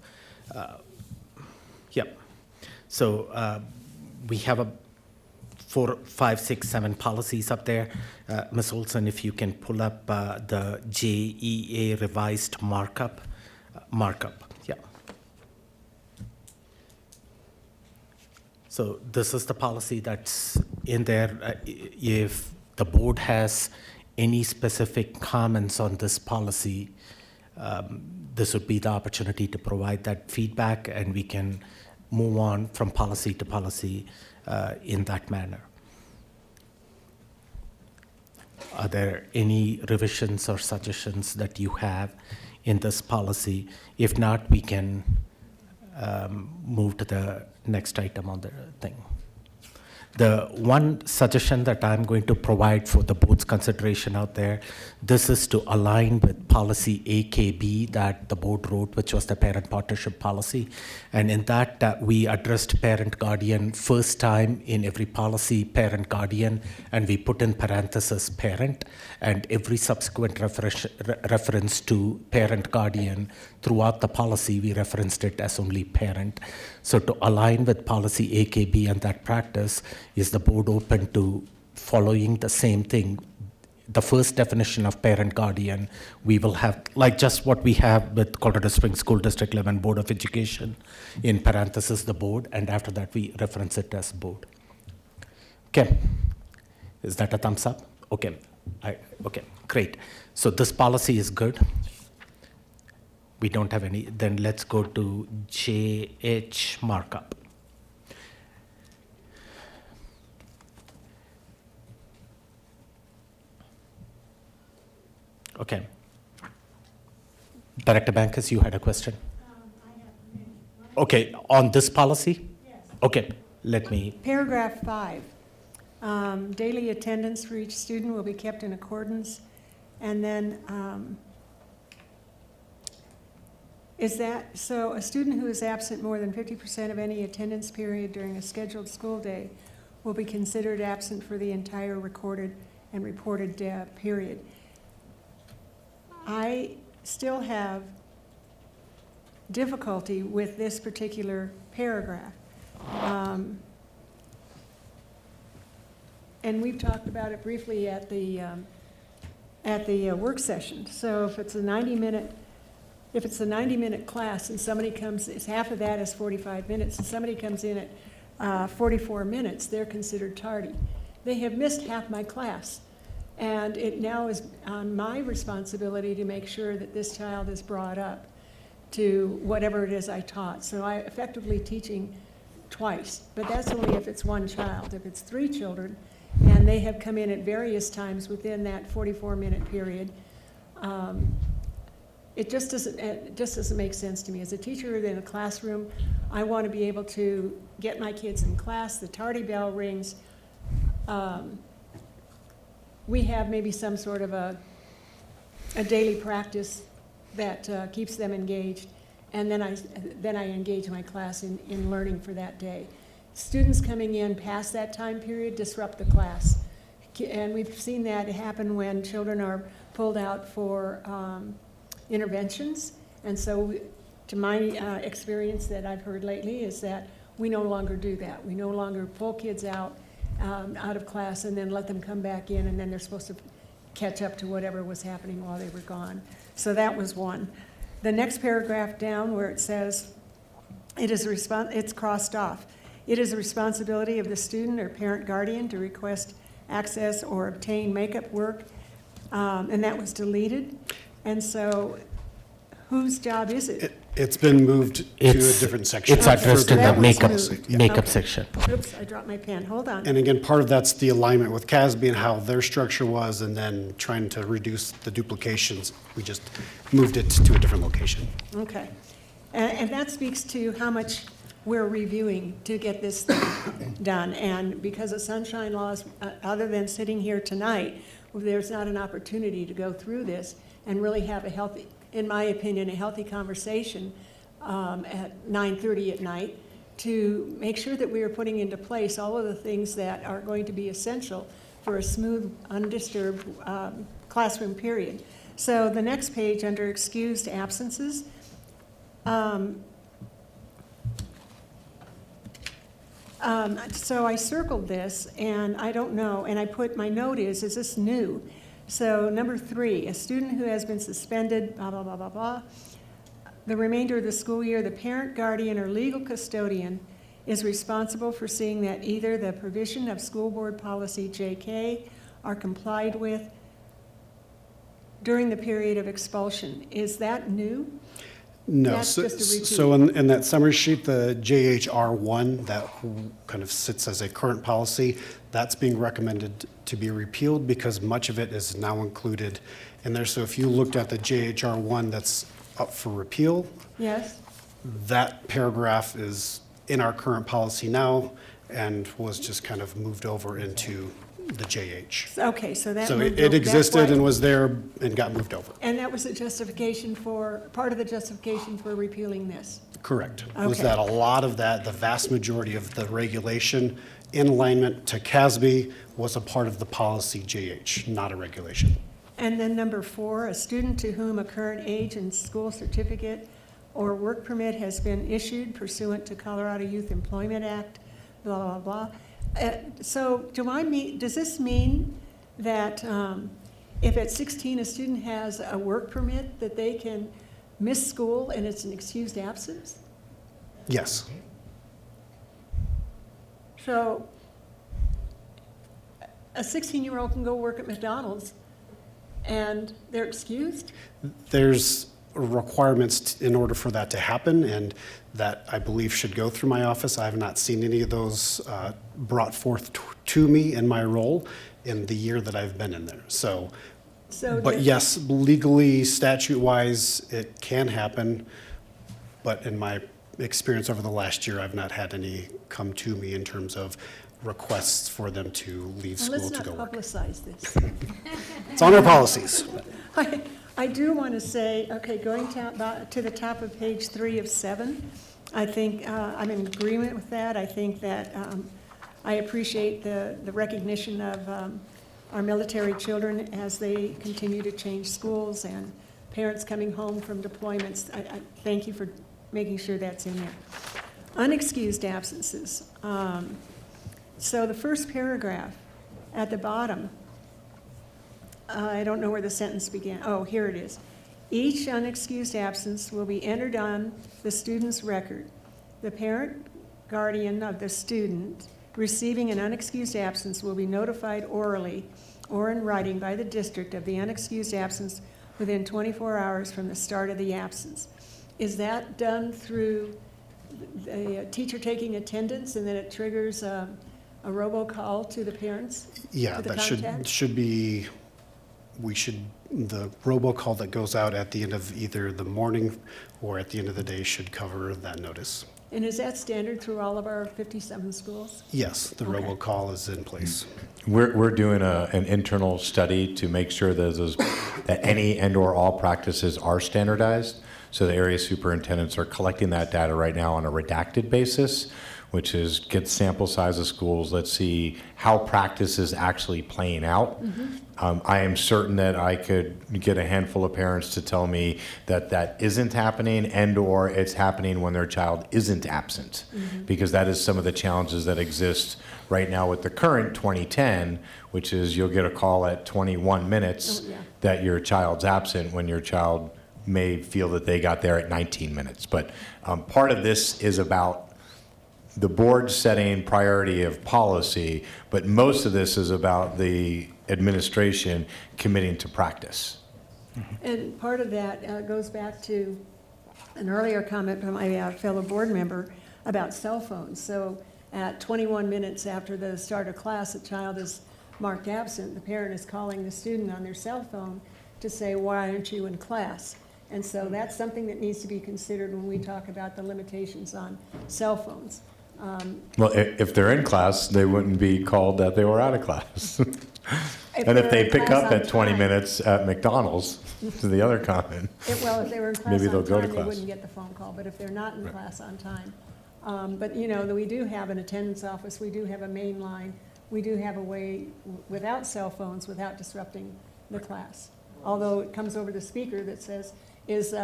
Yep. So we have 4, 5, 6, 7 policies up there. Ms. Olson, if you can pull up the JEA revised markup. Yeah. So this is the policy that's in there. If the board has any specific comments on this policy, this would be the opportunity to provide that feedback, and we can move on from policy to policy in that manner. Are there any revisions or suggestions that you have in this policy? If not, we can move to the next item on the thing. The one suggestion that I'm going to provide for the board's consideration out there, this is to align with policy AKB that the board wrote, which was the parent partnership policy. And in that, we addressed parent guardian first time in every policy, parent guardian, and we put in parenthesis parent, and every subsequent reference to parent guardian throughout the policy, we referenced it as only parent. So to align with policy AKB and that practice, is the board open to following the same thing? The first definition of parent guardian, we will have, like just what we have with Colorado Springs School District 11 Board of Education, in parenthesis the board, and after that we reference it as board. Okay, is that a thumbs up? Okay, okay, great. So this policy is good. We don't have any, then let's go to JH markup. Okay. Director Bankus, you had a question? Okay, on this policy? Yes. Okay, let me. Paragraph 5, daily attendance for each student will be kept in accordance. And then, is that, so a student who is absent more than 50% of any attendance period during a scheduled school day will be considered absent for the entire recorded and reported period. I still have difficulty with this particular paragraph. And we've talked about it briefly at the work session. So if it's a 90-minute class and somebody comes, half of that is 45 minutes, and somebody comes in at 44 minutes, they're considered tardy. They have missed half my class. And it now is on my responsibility to make sure that this child is brought up to whatever it is I taught. So I effectively teaching twice, but that's only if it's one child. If it's 3 children, and they have come in at various times within that 44-minute period, it just doesn't make sense to me. As a teacher in a classroom, I want to be able to get my kids in class. The tardy bell rings. We have maybe some sort of a daily practice that keeps them engaged, and then I engage my class in learning for that day. Students coming in past that time period disrupt the class, and we've seen that happen when children are pulled out for interventions. And so to my experience that I've heard lately is that we no longer do that. We no longer pull kids out of class and then let them come back in, and then they're supposed to catch up to whatever was happening while they were gone. So that was one. The next paragraph down where it says, it's crossed off. It is the responsibility of the student or parent guardian to request access or obtain makeup work, and that was deleted. And so whose job is it? It's been moved to a different section. It's addressed in the makeup Okay. section. Oops, I dropped my pen. Hold on. And again, part of that's the alignment with CASB and how their structure was, and then trying to reduce the duplications. We just moved it to a different location. Okay. And that speaks to how much we're reviewing to get this thing done. And because of sunshine laws, other than sitting here tonight, there's not an opportunity to go through this and really have a healthy, in my opinion, a healthy conversation at 9:30 at night to make sure that we are putting into place all of the things that are going to be essential for a smooth, undisturbed classroom period. So the next page under excused absences, so I circled this, and I don't know, and I put, my note is this new? So number 3, a student who has been suspended, blah, blah, blah, blah, blah, the remainder of the school year, the parent, guardian, or legal custodian is responsible for seeing that either the provision of School Board Policy JK are complied with during the period of expulsion. Is that new? No, That's so, just a repeat. so in that summary sheet, the JHR1, that kind of sits as a current policy, that's being recommended to be repealed because much of it is now included in there. So if you looked at the JHR1 that's up for repeal, Yes? that paragraph is in our current policy now and was just kind of moved over into the JH. Okay, so that So moved it over. That's existed why- and was there and got moved over. And that was a justification for, part of the justification for repealing this? Correct. Was Okay. that a lot of that, the vast majority of the regulation in alignment to CASB was a part of the policy JH, not a regulation. And then number 4, a student to whom a current age and school certificate or work permit has been issued pursuant to Colorado Youth Employment Act, blah, blah, blah. So does this mean that if at 16 a student has a work permit, that they can miss school and it's an excused absence? Yes. So a 16-year-old can go work at McDonald's and they're excused? There's requirements in order for that to happen, and that I believe should go through my office. I have not seen any of those brought forth to me in my role in the year that I've been in there. So but yes, legally, statute-wise, it can happen, but in my experience over the last year, I've not had any come to me in terms of requests for them to leave Well, school to go let's not work. publicize this. It's on our policies. I do want to say, okay, going to the top of page 3 of 7, I think I'm in agreement with that. I think that I appreciate the recognition of our military children as they continue to change schools and parents coming home from deployments. I thank you for making sure that's in there. Unexcused absences. So the first paragraph at the bottom, I don't know where the sentence began. Oh, here it is. Each unexcused absence will be entered on the student's record. The parent, guardian of the student receiving an unexcused absence will be notified orally or in writing by the district of the unexcused absence within 24 hours from the start of the absence. Is that done through the teacher taking attendance and then it triggers a robocall to the parents? Yeah, to the that contact? should be, the robocall that goes out at the end of either the morning or at the end of the day should cover that notice. And is that standard through all of our 57 schools? Yes, the Okay. robocall is in place. We're doing an internal study to make sure that any and/or all practices are standardized. So the area superintendents are collecting that data right now on a redacted basis, which is get sample size of schools. Let's see how practice is actually playing out. I am certain that I could get a handful of parents to tell me that that isn't happening and/or it's happening when their child isn't absent, because that is some of the challenges that exist right now with the current 2010, which is you'll get a call at 21 minutes that your child's absent when your child may feel that they got there at 19 minutes. But part of this is about the board setting priority of policy, but most of this is about the administration committing to practice. And part of that goes back to an earlier comment from my fellow board member about cell phones. So at 21 minutes after the start of class, a child is marked absent. The parent is calling the student on their cell phone to say, why aren't you in class? And so that's something that needs to be considered when we talk about the limitations on cell phones. Well, if they're in class, they wouldn't be called that they were out of class. And if they pick up at 20 minutes at McDonald's, to the other comment, Well, if they were in class maybe they'll on go to time, they class. wouldn't get the phone call, but if they're not in class on time. But, you know, we do have an attendance office, we do have a main line, we do have a way without cell phones, without disrupting the class. Although it comes over the speaker that says, is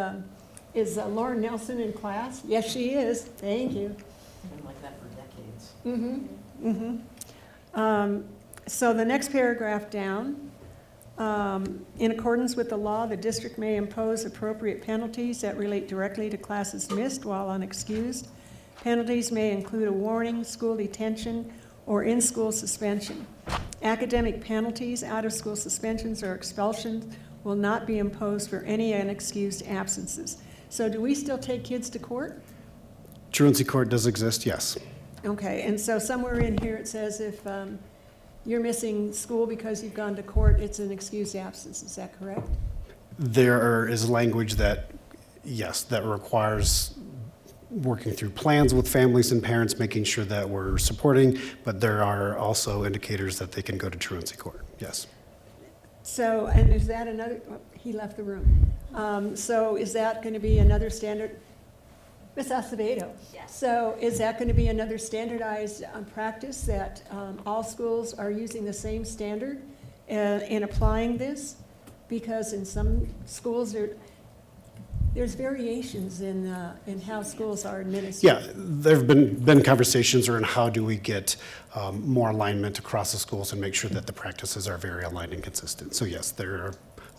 Lauren Nelson in class? Yes, she is, thank you. Been like that for decades. So the next paragraph down, in accordance with the law, the district may impose appropriate penalties that relate directly to classes missed while unexcused. Penalties may include a warning, school detention, or in-school suspension. Academic penalties, out-of-school suspensions, or expulsions will not be imposed for any unexcused absences. So do we still take kids to court? Truancy court does exist, yes. Okay, and so somewhere in here it says if you're missing school because you've gone to court, it's an excused absence, is that correct? There is language that, yes, that requires working through plans with families and parents, making sure that we're supporting, but there are also indicators that they can go to truancy court, yes. So, and is that another, oh, he left the room. So is that going to be another standard? Ms. Acevedo? Yes. So is that going to be another standardized practice that all schools are using the same standard in applying this? Because in some schools, there's variations in how schools are administered. Yeah, there have been conversations around how do we get more alignment across the schools and make sure that the practices are very aligned and consistent. So yes, there are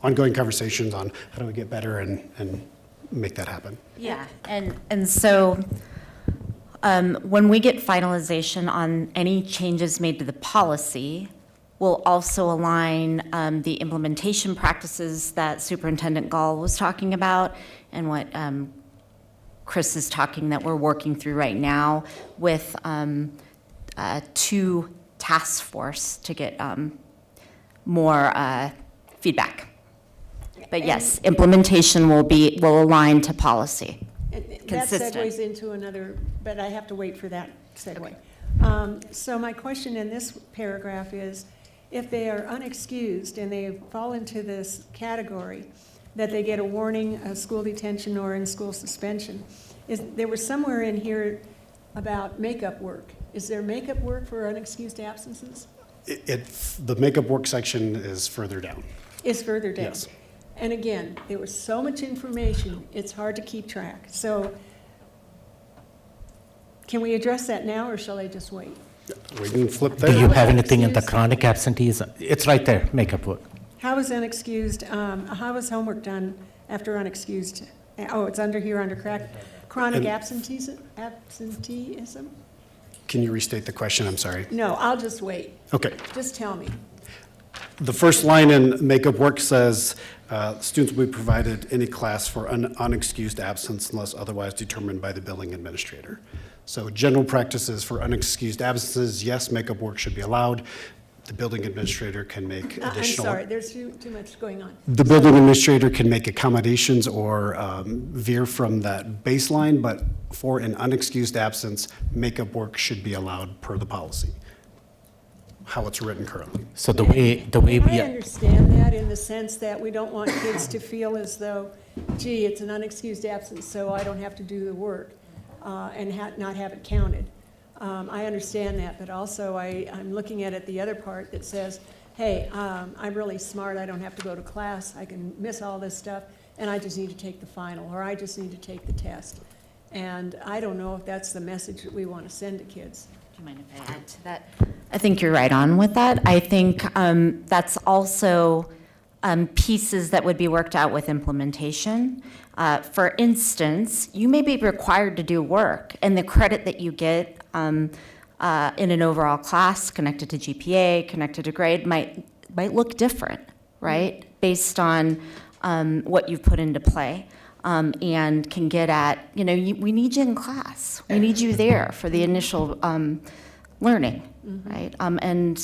ongoing conversations on how do we get better and make that happen. Yeah, and so when we get finalization on any changes made to the policy, we'll also align the implementation practices that Superintendent Gall was talking about and what Chris is talking that we're working through right now with two task force to get more feedback. But yes, implementation will align to policy. That segues into another, but I have to wait for that segue. So my question in this paragraph is, if they are unexcused and they fall into this category, that they get a warning, a school detention, or in-school suspension. There was somewhere in here about makeup work. Is there makeup work for unexcused absences? The makeup work section is further down. It's further down. Yes. And again, there was so much information, it's hard to keep track. So can we address that now, or shall I just wait? We can flip there. Do you have anything in the chronic absenteeism? It's right there, makeup work. How is unexcused, how is homework done after unexcused? Oh, it's under here, under chronic absenteeism? Can you restate the question? I'm sorry. No, I'll just wait. Okay. Just tell me. The first line in makeup work says, students will be provided any class for unexcused absence unless otherwise determined by the billing administrator. So general practices for unexcused absences, yes, makeup work should be allowed. The building administrator can make additional. I'm sorry, there's too much going on. The building administrator can make accommodations or veer from that baseline, but for an unexcused absence, makeup work should be allowed per the policy, how it's written currently. So the way we I understand that in the sense that we don't want kids to feel as though, gee, it's an unexcused absence, so I don't have to do the work and not have it counted. I understand that, but also I'm looking at it the other part that says, hey, I'm really smart, I don't have to go to class, I can miss all this stuff, and I just need to take the final, or I just need to take the test. And I don't know if that's the message that we want to send to kids. Do you mind if I add to that? I think you're right on with that. I think that's also pieces that would be worked out with implementation. For instance, you may be required to do work, and the credit that you get in an overall class connected to GPA, connected to grade, might look different, right? Based on what you've put into play. And can get at, we need you in class. We need you there for the initial learning, right? And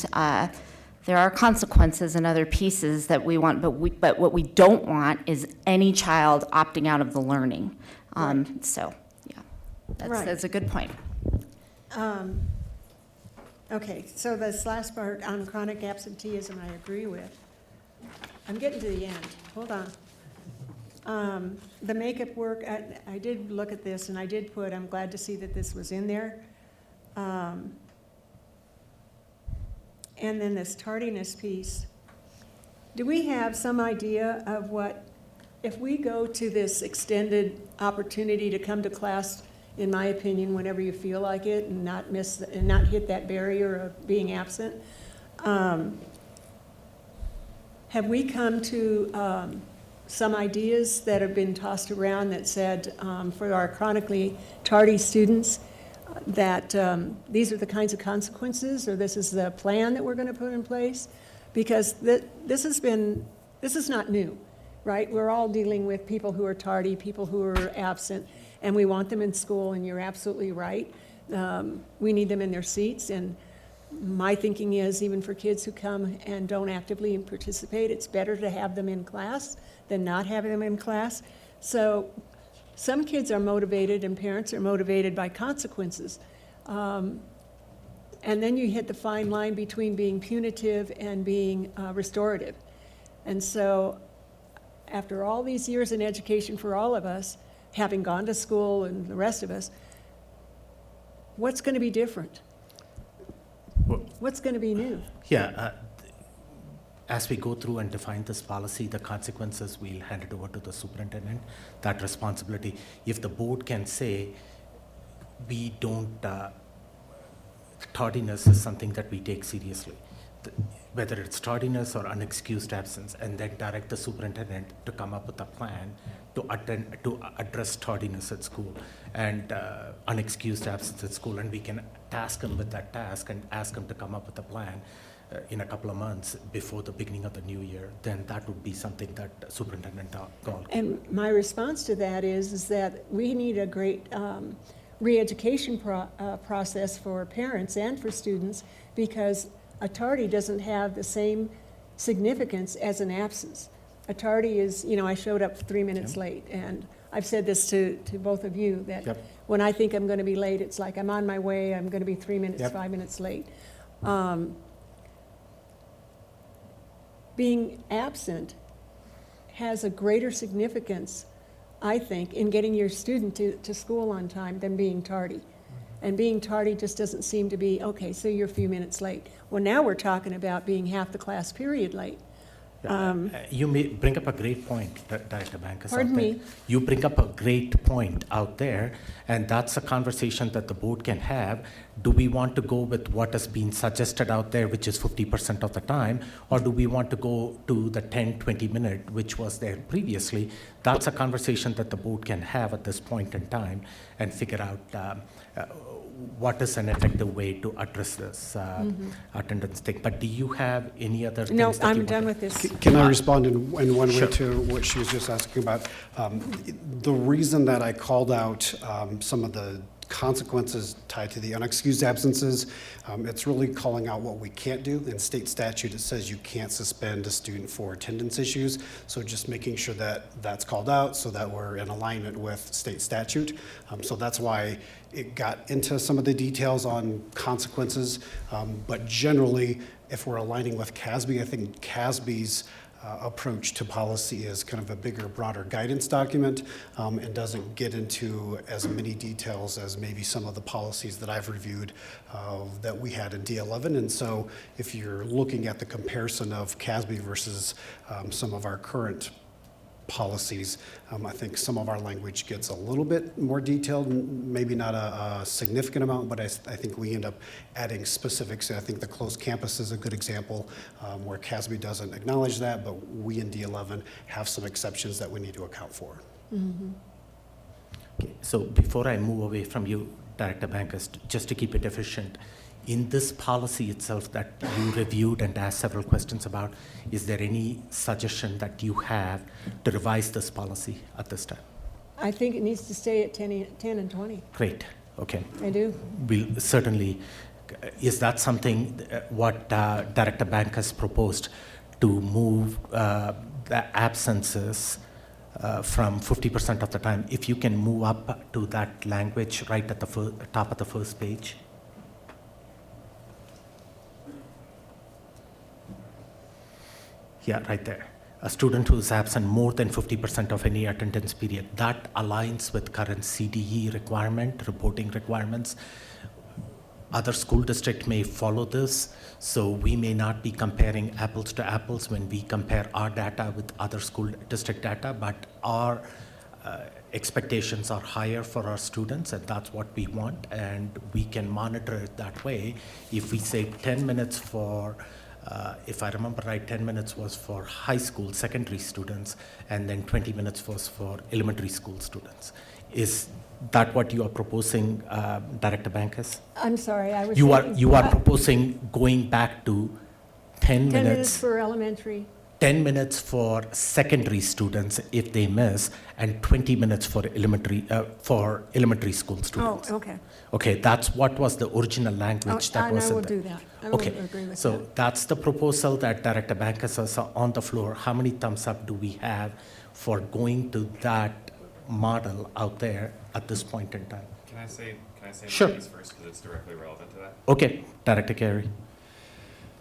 there are consequences and other pieces that we want, but what we don't want is any child opting out of the learning. So, yeah, that's a good point. Okay, so this last part on chronic absenteeism, I agree with. I'm getting to the end. Hold on. The makeup work, I did look at this, and I did put, I'm glad to see that this was in there. And then this tardiness piece. Do we have some idea of what, if we go to this extended opportunity to come to class, in my opinion, whenever you feel like it, and not miss, and not hit that barrier of being absent, have we come to some ideas that have been tossed around that said for our chronically tardy students that these are the kinds of consequences, or this is the plan that we're going to put in place? Because this is not new. right? We're all dealing with people who are tardy, people who are absent, and we want them in school, and you're absolutely right. We need them in their seats, and my thinking is, even for kids who come and don't actively participate, it's better to have them in class than not having them in class. So some kids are motivated, and parents are motivated by consequences. And then you hit the fine line between being punitive and being restorative. And so after all these years in education for all of us, having gone to school and the rest of us, what's going to be different? What's going to be new? Yeah, as we go through and define this policy, the consequences, we'll hand it over to the superintendent, that responsibility. If the board can say, we don't, tardiness is something that we take seriously, whether it's tardiness or unexcused absence, and then direct the superintendent to come up with a plan to address tardiness at school and unexcused absence at school, and we can task him with that task and ask him to come up with a plan in a couple of months before the beginning of the new year, then that would be something that superintendent called. And my response to that is that we need a great re-education process for parents and for students, because a tardy doesn't have the same significance as an absence. A tardy is, I showed up 3 minutes late, and I've said this to both of you, that when I think I'm going to be late, it's like I'm on my way, I'm going to be 3 minutes, 5 minutes late. Being absent has a greater significance, I think, in getting your student to school on time than being tardy. And being tardy just doesn't seem to be, okay, so you're a few minutes late. Well, now we're talking about being half the class period late. You may bring up a great point, Director Bankus. Pardon me? You bring up a great point out there, and that's a conversation that the board can have. Do we want to go with what has been suggested out there, which is 50% of the time, or do we want to go to the 10, 20 minute, which was there previously? That's a conversation that the board can have at this point in time and figure out what is an effective way to address this attendance thing. But do you have any other things? No, that I'm you done want with this. Can I respond in one way Sure. to what she was just asking about? The reason that I called out some of the consequences tied to the unexcused absences, it's really calling out what we can't do. In state statute, it says you can't suspend a student for attendance issues. So just making sure that that's called out so that we're in alignment with state statute. So that's why it got into some of the details on consequences. But generally, if we're aligning with CASB, I think CASB's approach to policy is kind of a bigger, broader guidance document and doesn't get into as many details as maybe some of the policies that I've reviewed that we had in D11. And so if you're looking at the comparison of CASB versus some of our current policies, I think some of our language gets a little bit more detailed, maybe not a significant amount, but I think we end up adding specifics. I think the closed campus is a good example where CASB doesn't acknowledge that, but we in D11 have some exceptions that we need to account for. Okay, so before I move away from you, Director Bankus, just to keep it efficient, in this policy itself that you reviewed and asked several questions about, is there any suggestion that you have to revise this policy at this time? I think it needs to stay at 10 and 20. Great, okay. I do. We'll certainly, is that something, what Director Bankus proposed, to move the absences from 50% of the time? If you can move up to that language right at the top of the first page. Yeah, right there. A student who is absent more than 50% of any attendance period. That aligns with current CDE reporting requirements. Other school districts may follow this, so we may not be comparing apples to apples when we compare our data with other school district data, but our expectations are higher for our students, and that's what we want, and we can monitor it that way. If we say 10 minutes for if I remember right, 10 minutes was for high school, secondary students, and then 20 minutes was for elementary school students. Is that what you are proposing, Director Bankus? I'm sorry, I was You saying- are proposing going back to 10 10 minutes minutes, for elementary. 10 minutes for secondary students if they miss, and 20 minutes for elementary school students. Oh, okay. Okay, that's what was the original language that was And I in will there. do that. I will Okay, agree with so that. that's the proposal that Director Bankus is on the floor. How many thumbs up do we have for going to that model out there at this point in time? Can I say Sure. my piece first because it's directly relevant to that? Okay, Director Carey.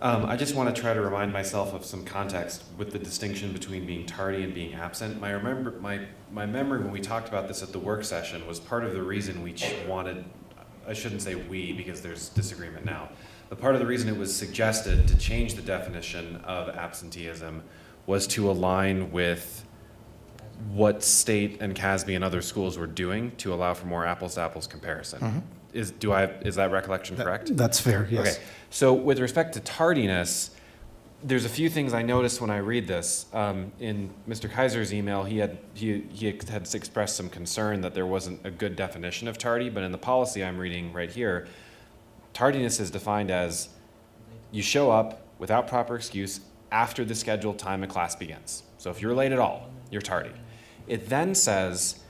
I just want to try to remind myself of some context with the distinction between being tardy and being absent. My memory when we talked about this at the work session was part of the reason we wanted, I shouldn't say we because there's disagreement now, but part of the reason it was suggested to change the definition of absenteeism was to align with what state and CASB and other schools were doing to allow for more apples to apples comparison. Mm-hmm. Is that recollection correct? That's fair, yes. Okay, so with respect to tardiness, there's a few things I noticed when I read this. In Mr. Kaiser's email, he had expressed some concern that there wasn't a good definition of tardy, but in the policy I'm reading right here, tardiness is defined as you show up without proper excuse after the scheduled time of class begins. So if you're late at all, you're tardy. It then says,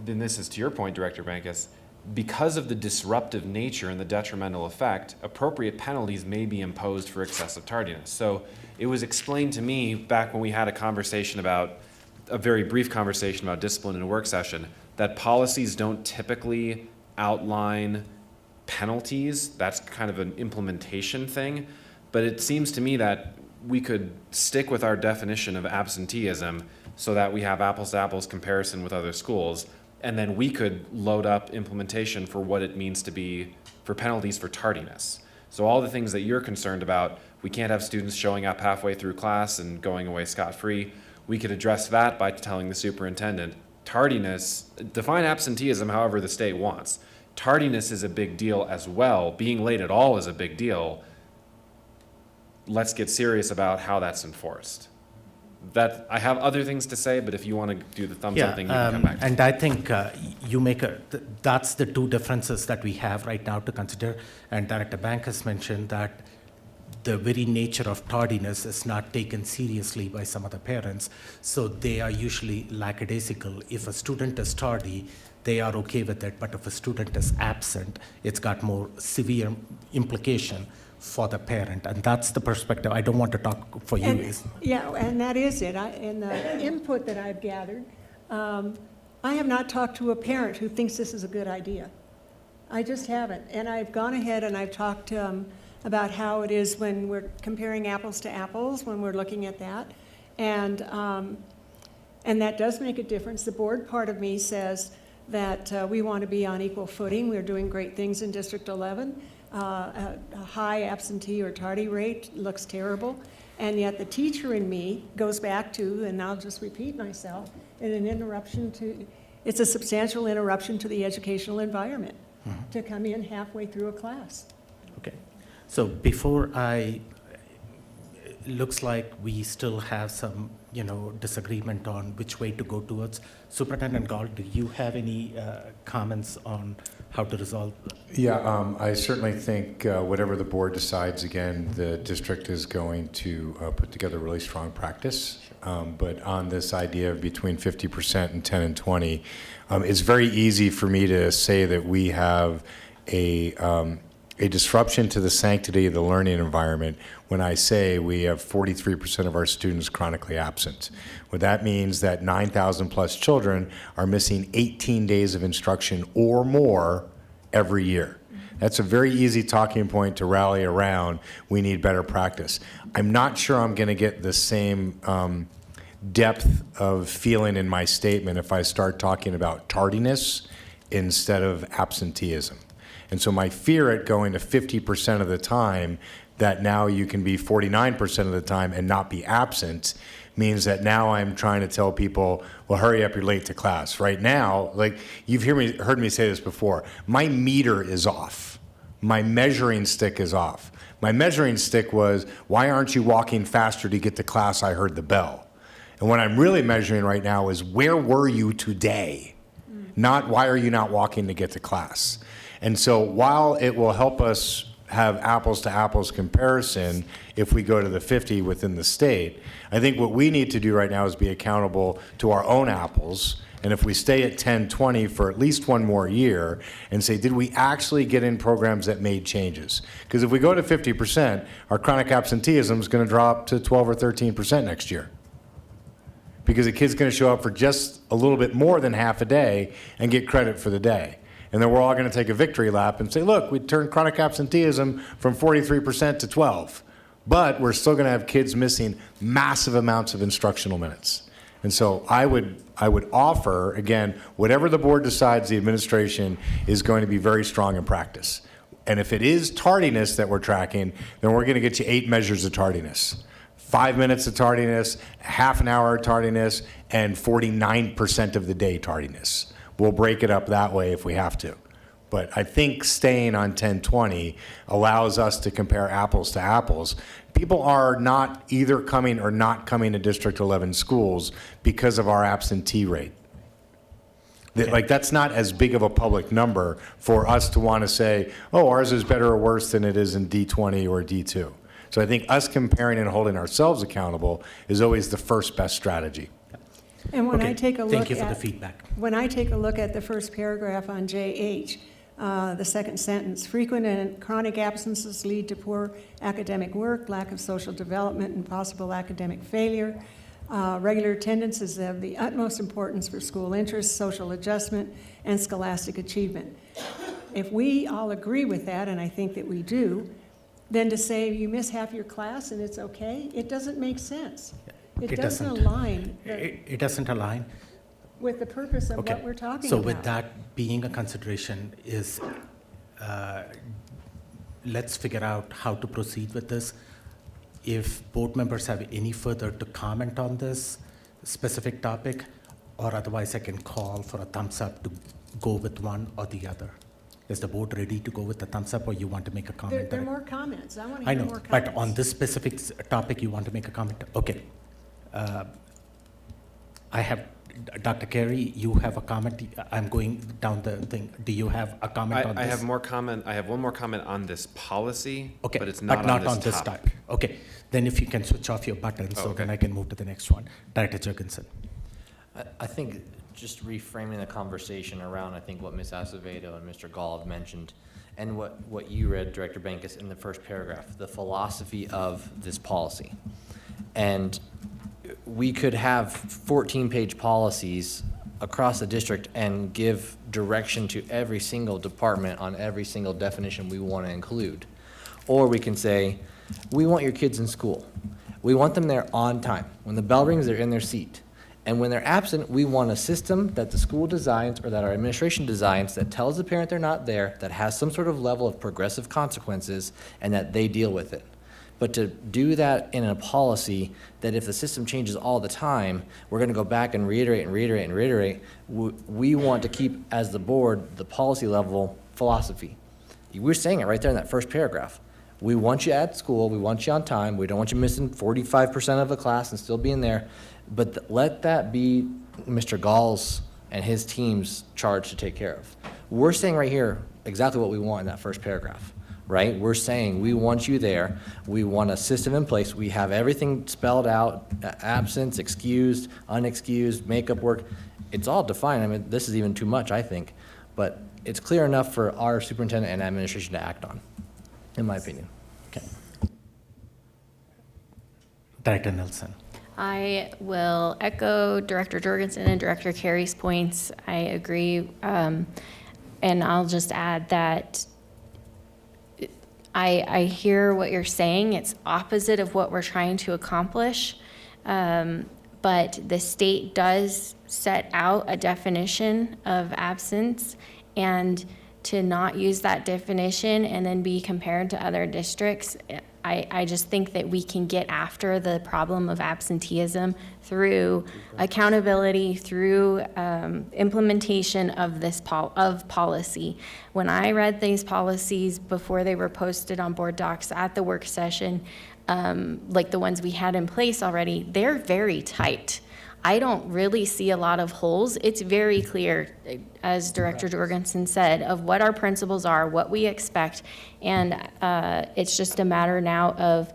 then this is to your point, Director Bankus, because of the disruptive nature and the detrimental effect, appropriate penalties may be imposed for excessive tardiness. So it was explained to me back when we had a very brief conversation about discipline in a work session, that policies don't typically outline penalties. That's kind of an implementation thing. But it seems to me that we could stick with our definition of absenteeism so that we have apples to apples comparison with other schools. And then we could load up implementation for what it means to be for penalties for tardiness. So all the things that you're concerned about, we can't have students showing up halfway through class and going away scot-free. We could address that by telling the superintendent, tardiness, define absenteeism however the state wants. Tardiness is a big deal as well. Being late at all is a big deal. Let's get serious about how that's enforced. That I have other things to say, but if you want to do the thumbs up thing, you can come back to and I think that's the two differences that we have right now to consider. And Director Bankus mentioned that the very nature of tardiness is not taken seriously by some of the parents, so they are usually lackadaisical. If a student is tardy, they are okay with it, but if a student is absent, it's got more severe implication for the parent, and that's the perspective. I don't want to talk for you. Yeah, and that is it. In the input that I've gathered, I have not talked to a parent who thinks this is a good idea. I just haven't. And I've gone ahead and I've talked about how it is when we're comparing apples to apples, when we're looking at that. And that does make a difference. The board part of me says that we want to be on equal footing. We're doing great things in District 11. A high absentee or tardy rate looks terrible, and yet the teacher in me goes back to, and I'll just repeat myself, it's a substantial interruption to the educational environment to come in halfway through a class. Okay, so looks like we still have some, disagreement on which way to go towards. Superintendent Gall, do you have any comments on how to resolve? Yeah, I certainly think whatever the board decides, again, the district is going to put together a really strong practice. But on this idea of between 50% and 10 and 20, it's very easy for me to say that we have a disruption to the sanctity of the learning environment when I say we have 43% of our students chronically absent. What that means that 9,000 plus children are missing 18 days of instruction or more every year. That's a very easy talking point to rally around. We need better practice. I'm not sure I'm going to get the same depth of feeling in my statement if I start talking about tardiness instead of absenteeism. And so my fear at going to 50% of the time, that now you can be 49% of the time and not be absent, means that now I'm trying to tell people, well, hurry up, you're late to class. Right now, like you've heard me say this before, my meter is off. My measuring stick is off. My measuring stick was, why aren't you walking faster to get to class? I heard the bell. And what I'm really measuring right now is, where were you today? Not why are you not walking to get to class? And so while it will help us have apples to apples comparison if we go to the 50 within the state. I think what we need to do right now is be accountable to our own apples. And if we stay at 10-20 for at least one more year and say, did we actually get in programs that made changes? Because if we go to 50%, our chronic absenteeism is going to drop to 12 or 13% next year. Because a kid's going to show up for just a little bit more than half a day and get credit for the day. And then we're all going to take a victory lap and say, look, we turned chronic absenteeism from 43% to 12. But we're still going to have kids missing massive amounts of instructional minutes. And so I would offer, again, whatever the board decides, the administration is going to be very strong in practice. And if it is tardiness that we're tracking, then we're going to get you 8 measures of tardiness. 5 minutes of tardiness, half an hour of tardiness, and 49% of the day tardiness. We'll break it up that way if we have to. But I think staying on 10-20 allows us to compare apples to apples. People are not either coming or not coming to District 11 schools because of our absentee rate. Like, that's not as big of a public number for us to want to say, oh, ours is better or worse than it is in D20 or D2. So I think us comparing and holding ourselves accountable is always the first best strategy. And when I take a look Thank you for the feedback. When I take a look at the first paragraph on JH, the second sentence, frequent and chronic absences lead to poor academic work, lack of social development, and possible academic failure. Regular attendance is of the utmost importance for school interest, social adjustment, and scholastic achievement. If we all agree with that, and I think that we do, then to say you miss half your class and it's okay, it doesn't make sense. It doesn't align It doesn't align. with the purpose of Okay. what we're talking So about. with that being a consideration, is let's figure out how to proceed with this. If board members have any further to comment on this specific topic, or otherwise I can call for a thumbs up to go with one or the other. Is the board ready to go with the thumbs up, or you want to make a comment? There are more comments. I want to I hear know, more comments. but on this specific topic, you want to make a comment? Okay. I have, Dr. Carey, you have a comment. I'm going down the thing. Do you have a comment on this? I have more comment. I have one more comment on this policy, Okay, but it's not, on this topic. Okay, then if you can switch off your button, so then I can move to the next one. Director Jurgensen. I think just reframing the conversation around, I think what Ms. Acevedo and Mr. Gall have mentioned, and what you read, Director Bankus, in the first paragraph, the philosophy of this policy. And we could have 14-page policies across the district and give direction to every single department on every single definition we want to include. Or we can say, we want your kids in school. We want them there on time. When the bell rings, they're in their seat. And when they're absent, we want a system that the school designs or that our administration designs that tells the parent they're not there, that has some sort of level of progressive consequences, and that they deal with it. But to do that in a policy that if the system changes all the time, we're going to go back and reiterate and reiterate and reiterate, we want to keep, as the board, the policy level philosophy. We're saying it right there in that first paragraph. We want you at school, we want you on time, we don't want you missing 45% of the class and still being there, but let that be Mr. Gall's and his team's charge to take care of. We're saying right here exactly what we want in that first paragraph, right? We're saying we want you there, we want a system in place, we have everything spelled out, absence, excused, unexcused, makeup work, it's all defined. I mean, this is even too much, I think, but it's clear enough for our superintendent and administration to act on, in my opinion. Okay. Director Nelson. I will echo Director Jorgensen and Director Carey's points. I agree. And I'll just add that I hear what you're saying. It's opposite of what we're trying to accomplish. But the state does set out a definition of absence, and to not use that definition and then be compared to other districts, I just think that we can get after the problem of absenteeism through accountability, through implementation of this policy. When I read these policies before they were posted on board docs at the work session, like the ones we had in place already, they're very tight. I don't really see a lot of holes. It's very clear, as Director Jorgensen said, of what our principles are, what we expect, and it's just a matter now of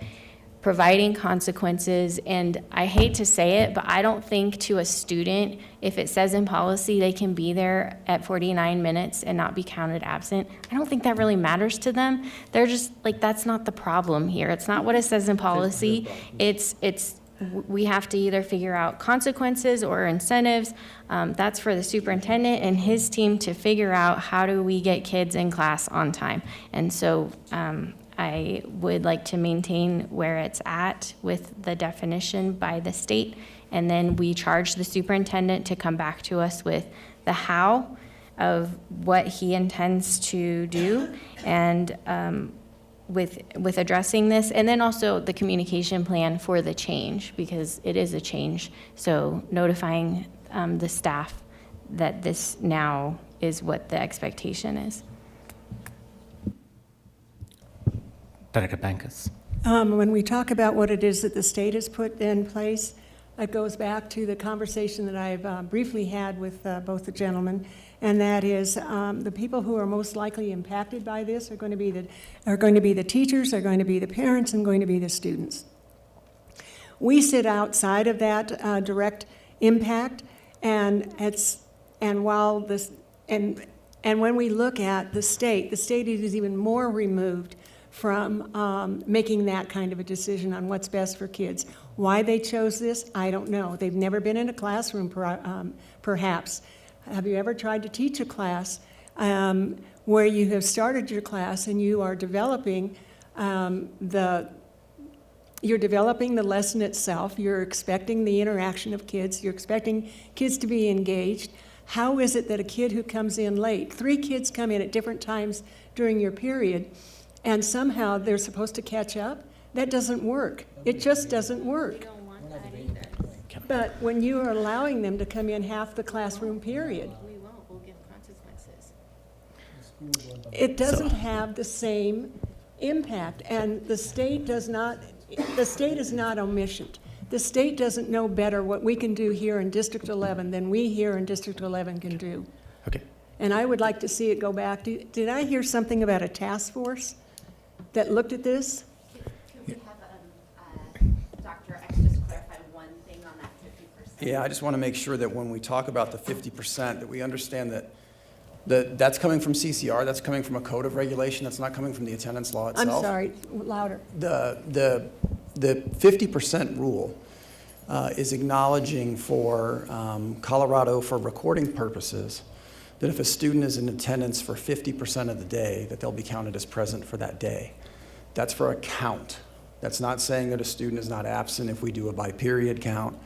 providing consequences. And I hate to say it, but I don't think to a student, if it says in policy they can be there at 49 minutes and not be counted absent, I don't think that really matters to them. They're just like, that's not the problem here. It's not what it says in policy. We have to either figure out consequences or incentives. That's for the superintendent and his team to figure out how do we get kids in class on time. And so I would like to maintain where it's at with the definition by the state, and then we charge the superintendent to come back to us with the how of what he intends to do, and with addressing this, and then also the communication plan for the change, because it is a change. So notifying the staff that this now is what the expectation is. Director Bankus. When we talk about what it is that the state has put in place, it goes back to the conversation that I've briefly had with both the gentlemen, and that is the people who are most likely impacted by this are going to be the teachers, are going to be the parents, and going to be the students. We sit outside of that direct impact, and when we look at the state is even more removed from making that kind of a decision on what's best for kids. Why they chose this, I don't know. They've never been in a classroom, perhaps. Have you ever tried to teach a class where you have started your class and you are developing the lesson itself, you're expecting the interaction of kids, you're expecting kids to be engaged. How is it that a kid who comes in late, 3 kids come in at different times during your period, and somehow they're supposed to catch up? That doesn't work. It just doesn't work. But when you are allowing them to come in half the classroom period, We won't, we'll give consequences. it doesn't have the same impact, and the state is not omniscient. The state doesn't know better what we can do here in District 11 than we here in District 11 can do. Okay. And I would like to see it go back. Did I hear something about a task force that looked at this? Could we have Dr. X just clarify one thing on that 50%? Yeah, I just want to make sure that when we talk about the 50%, that we understand that that's coming from CCR, that's coming from a code of regulation, that's not coming from the attendance law itself. I'm sorry, louder. The 50% rule is acknowledging for Colorado, for recording purposes, that if a student is in attendance for 50% of the day, that they'll be counted as present for that day. That's for a count. That's not saying that a student is not absent if we do a by-period count.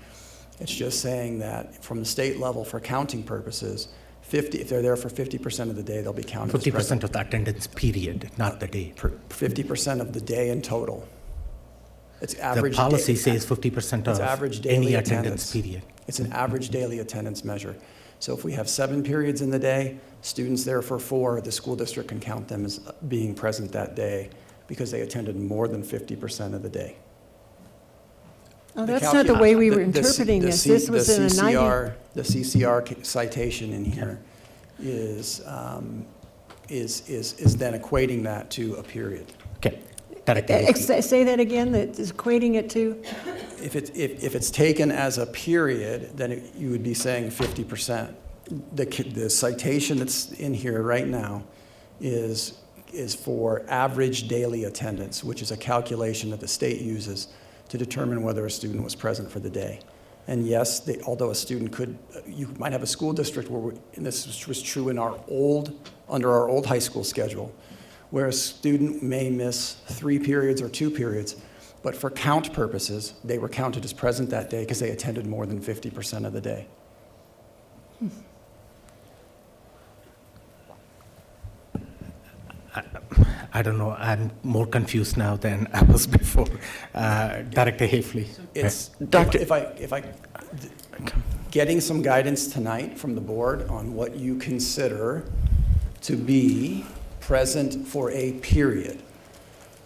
It's just saying that from the state level, for counting purposes, if they're there for 50% of the day, they'll be counted as present. 50% of the attendance period, not the day. 50% of the day in total. It's average. The policy says 50% It's of average daily any attendance attendance. period. It's an average daily attendance measure. So if we have 7 periods in the day, students there for 4, the school district can count them as being present that day because they attended more than 50% of the day. Oh, that's not the way we were interpreting this. This was in a 90. The CCR citation in here is then equating that to a period. Okay. Say that again, that is equating it to? If it's taken as a period, then you would be saying 50%. The citation that's in here right now is for average daily attendance, which is a calculation that the state uses to determine whether a student was present for the day. And yes, although a student you might have a school district where, and this was true in under our old high school schedule, where a student may miss 3 periods or 2 periods, but for count purposes, they were counted as present that day because they attended more than 50% of the day. I don't know. I'm more confused now than I was before. Director Hafley. Getting some guidance tonight from the board on what you consider to be present for a period.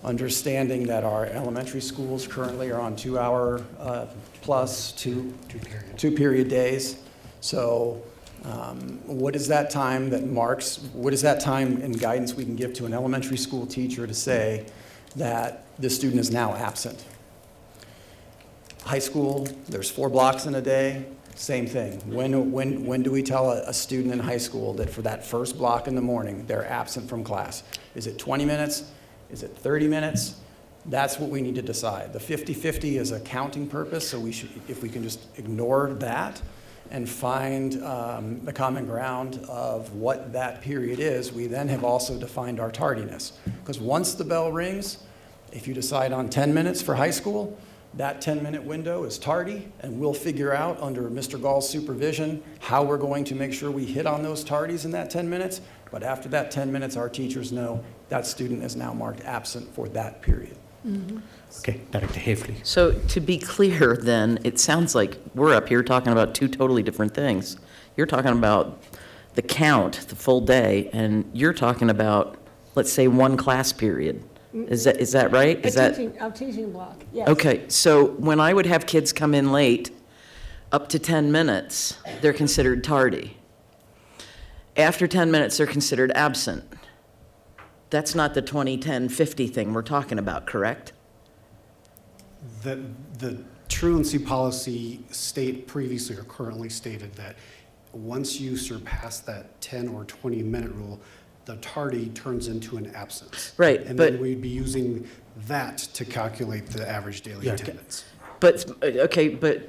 understanding that our elementary schools currently are on 2-hour plus two-period days. So what is that time that marks, what is that time and guidance we can give to an elementary school teacher to say that the student is now absent? High school, there's 4 blocks in a day, same thing. When do we tell a student in high school that for that first block in the morning, they're absent from class? Is it 20 minutes? Is it 30 minutes? That's what we need to decide. The 50-50 is a counting purpose, so we should, if we can just ignore that and find the common ground of what that period is, we then have also defined our tardiness. Because once the bell rings, if you decide on 10 minutes for high school, that 10-minute window is tardy, and we'll figure out under Mr. Gall's supervision how we're going to make sure we hit on those tardies in that 10 minutes. But after that 10 minutes, our teachers know that student is now marked absent for that period. Mm-hmm. Okay, Director Hafley. So to be clear then, it sounds like we're up here talking about 2 totally different things. You're talking about the count, the full day, and you're talking about, let's say, 1 class period. Is that right? A teaching block, yes. Okay, so when I would have kids come in late, up to 10 minutes, they're considered tardy. After 10 minutes, they're considered absent. That's not the 20-10-50 thing we're talking about, correct? The truancy policy previously or currently stated that once you surpass that 10 or 20-minute rule, the tardy turns into an absence. Right, And but- then we'd be using that to calculate the average daily attendance. But, okay, but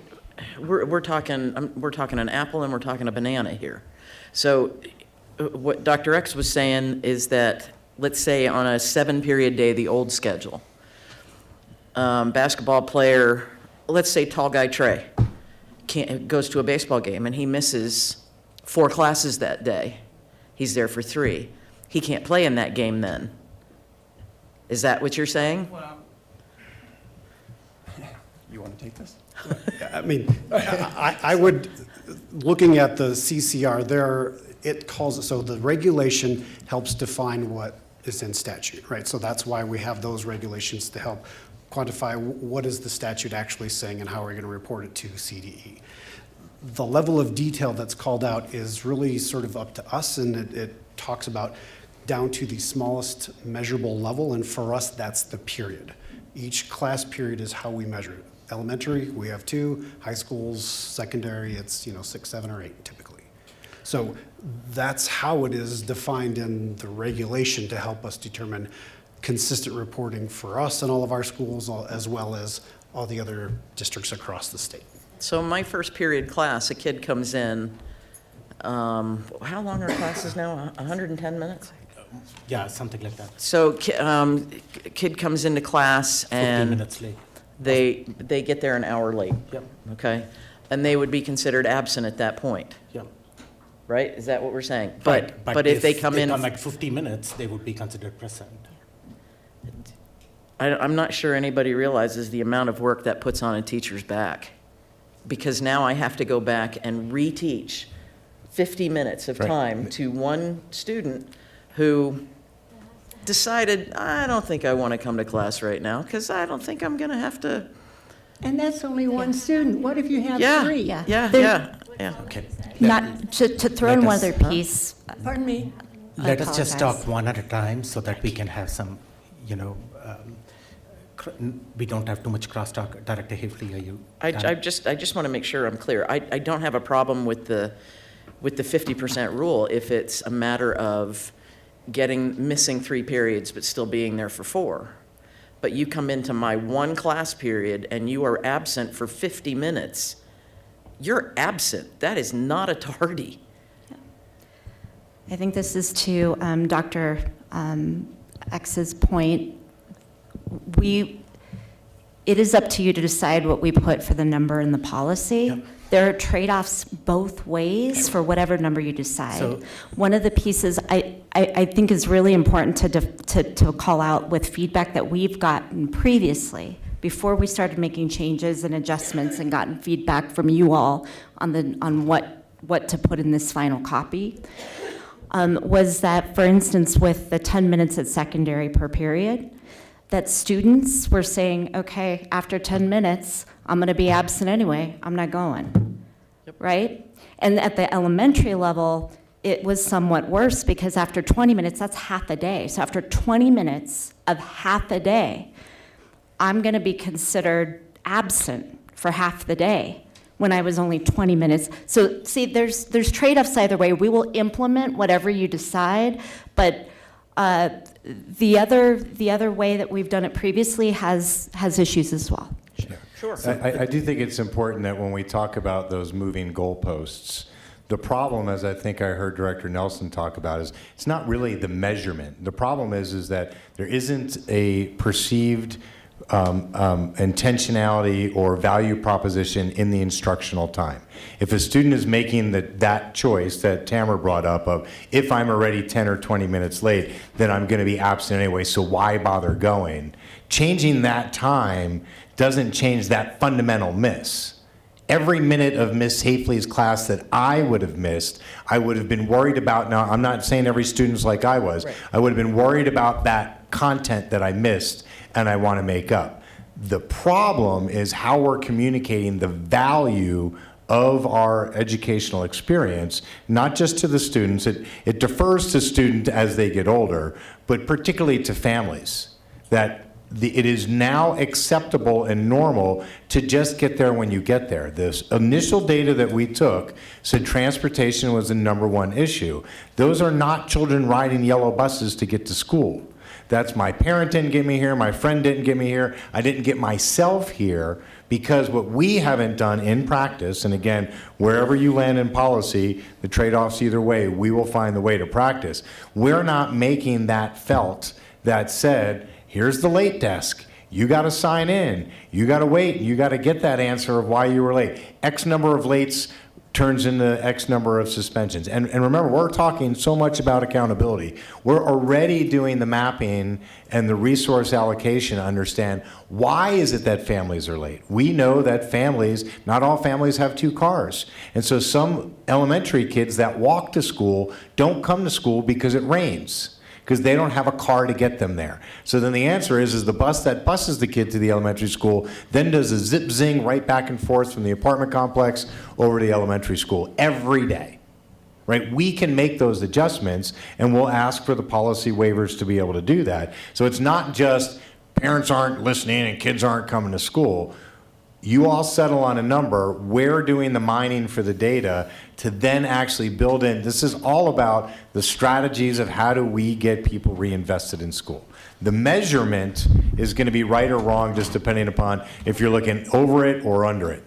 we're talking an apple and we're talking a banana here. So what Dr. X was saying is that, let's say on a 7-period day, the old schedule, basketball player, let's say tall guy Trey, goes to a baseball game and he misses 4 classes that day. He's there for 3. He can't play in that game then. Is that what you're saying? You want to take this? I mean, I would, looking at the CCR, it calls, so the regulation helps define what is in statute, right? So that's why we have those regulations to help quantify what is the statute actually saying and how we're going to report it to CDE. The level of detail that's called out is really sort of up to us, and it talks about down to the smallest measurable level, and for us, that's the period. Each class period is how we measure it. Elementary, we have 2. High schools, secondary, it's 6, 7, or 8 typically. So that's how it is defined in the regulation to help us determine consistent reporting for us and all of our schools, as well as all the other districts across the state. So my first period class, a kid comes in, how long are classes now? 110 minutes? Yeah, something like that. So kid comes into class 15 and minutes late. they get there an hour late. Yep. Okay? And they would be considered absent at that point, Yeah. right? Is that what we're saying? Right, But if they come in, like 50 minutes, they would be considered present. I'm not sure anybody realizes the amount of work that puts on a teacher's back. Because now I have to go back and reteach 50 minutes of Right. time to one student who decided, I don't think I want to come to class right now because I don't think I'm going to have to. And that's only one student. What if you have Yeah, 3? yeah. Okay. Not, to throw in Let one us- other piece, Pardon me? Let us just talk apologize. one at a time so that we can have some, we don't have too much crosstalk. Director Hafley, are you? done? I just want to make sure I'm clear. I don't have a problem with the 50% rule if it's a matter of missing 3 periods but still being there for 4. But you come into my 1 class period and you are absent for 50 minutes. You're absent. That is not a tardy. I think this is to Dr. X's point. It is up to you to decide what we put for the number in the policy. Yep. There are trade-offs both ways for whatever number you decide. So- One of the pieces I think is really important to call out with feedback that we've gotten previously, before we started making changes and adjustments and gotten feedback from you all on what to put in this final copy, was that, for instance, with the 10 minutes at secondary per period, that students were saying, okay, after 10 minutes, I'm going to be absent anyway, I'm not going, right? And at the elementary level, it was somewhat worse because after 20 minutes, that's half a day. So after 20 minutes of half a day, I'm going to be considered absent for half the day when I was only 20 minutes. So see, there's trade-offs either way. We will implement whatever you decide, but the other way that we've done it previously has issues as well. Sure. I do think it's important that when we talk about those moving goalposts, the problem, as I think I heard Director Nelson talk about, is it's not really the measurement. The problem is that there isn't a perceived intentionality or value proposition in the instructional time. If a student is making that choice that Tamara brought up of, if I'm already 10 or 20 minutes late, then I'm going to be absent anyway, so why bother going? Changing that time doesn't change that fundamental miss. Every minute of Miss Hafley's class that I would have missed, I would have been worried about. Now, I'm not saying every student's like I was. Right. I would have been worried about that content that I missed, and I want to make up. The problem is how we're communicating the value of our educational experience, not just to the students. It defers to students as they get older, but particularly to families, that it is now acceptable and normal to just get there when you get there. This initial data that we took said transportation was the #1 issue. Those are not children riding yellow buses to get to school. That's my parent didn't get me here, my friend didn't get me here, I didn't get myself here, because what we haven't done in practice, and again, wherever you land in policy, the trade-offs either way, we will find the way to practice. We're not making that felt that said, here's the late desk. You got to sign in. You got to wait. You got to get that answer of why you were late. X number of lates turns into X number of suspensions. And remember, we're talking so much about accountability. We're already doing the mapping and the resource allocation to understand why is it that families are late. We know that families, not all families have 2 cars. And so some elementary kids that walk to school don't come to school because it rains, because they don't have a car to get them there. So then the answer is the bus that buses the kid to the elementary school then does a zip zing right back and forth from the apartment complex over to the elementary school every day, right? We can make those adjustments, and we'll ask for the policy waivers to be able to do that. So it's not just parents aren't listening and kids aren't coming to school. You all settle on a number. We're doing the mining for the data to then actually build in. This is all about the strategies of how do we get people reinvested in school. The measurement is going to be right or wrong just depending upon if you're looking over it or under it.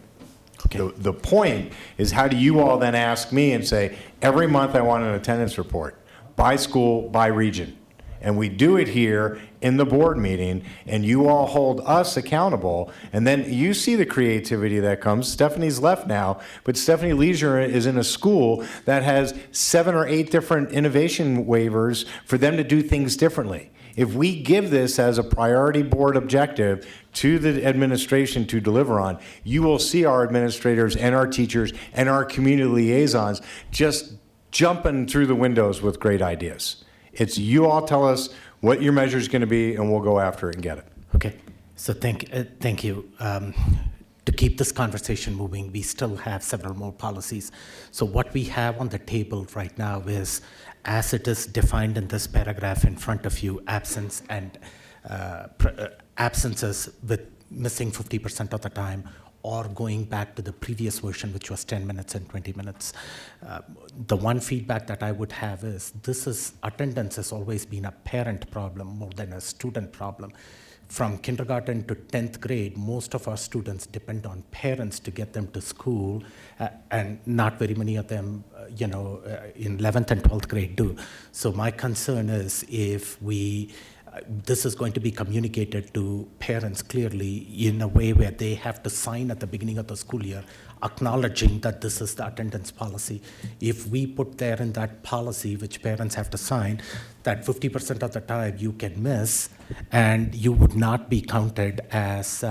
Okay. The point is, how do you all then ask me and say, every month I want an attendance report by school, by region. And we do it here in the board meeting, and you all hold us accountable, and then you see the creativity that comes. Stephanie's left now, but Stephanie Leisure is in a school that has 7 or 8 different innovation waivers for them to do things differently. If we give this as a priority board objective to the administration to deliver on, you will see our administrators and our teachers and our community liaisons just jumping through the windows with great ideas. It's you all tell us what your measure is going to be, and we'll go after it and get it. Okay, so thank you. To keep this conversation moving, we still have several more policies. So what we have on the table right now is, as it is defined in this paragraph in front of you, absence and absences with missing 50% of the time, or going back to the previous version, which was 10 minutes and 20 minutes. The one feedback that I would have is, attendance has always been a parent problem more than a student problem. From kindergarten to 10th grade, most of our students depend on parents to get them to school, and not very many of them, in 11th and 12th grade do. So my concern is, if this is going to be communicated to parents clearly in a way where they have to sign at the beginning of the school year, acknowledging that this is the attendance policy. If we put there in that policy, which parents have to sign, that 50% of the time you can miss and you would not be counted as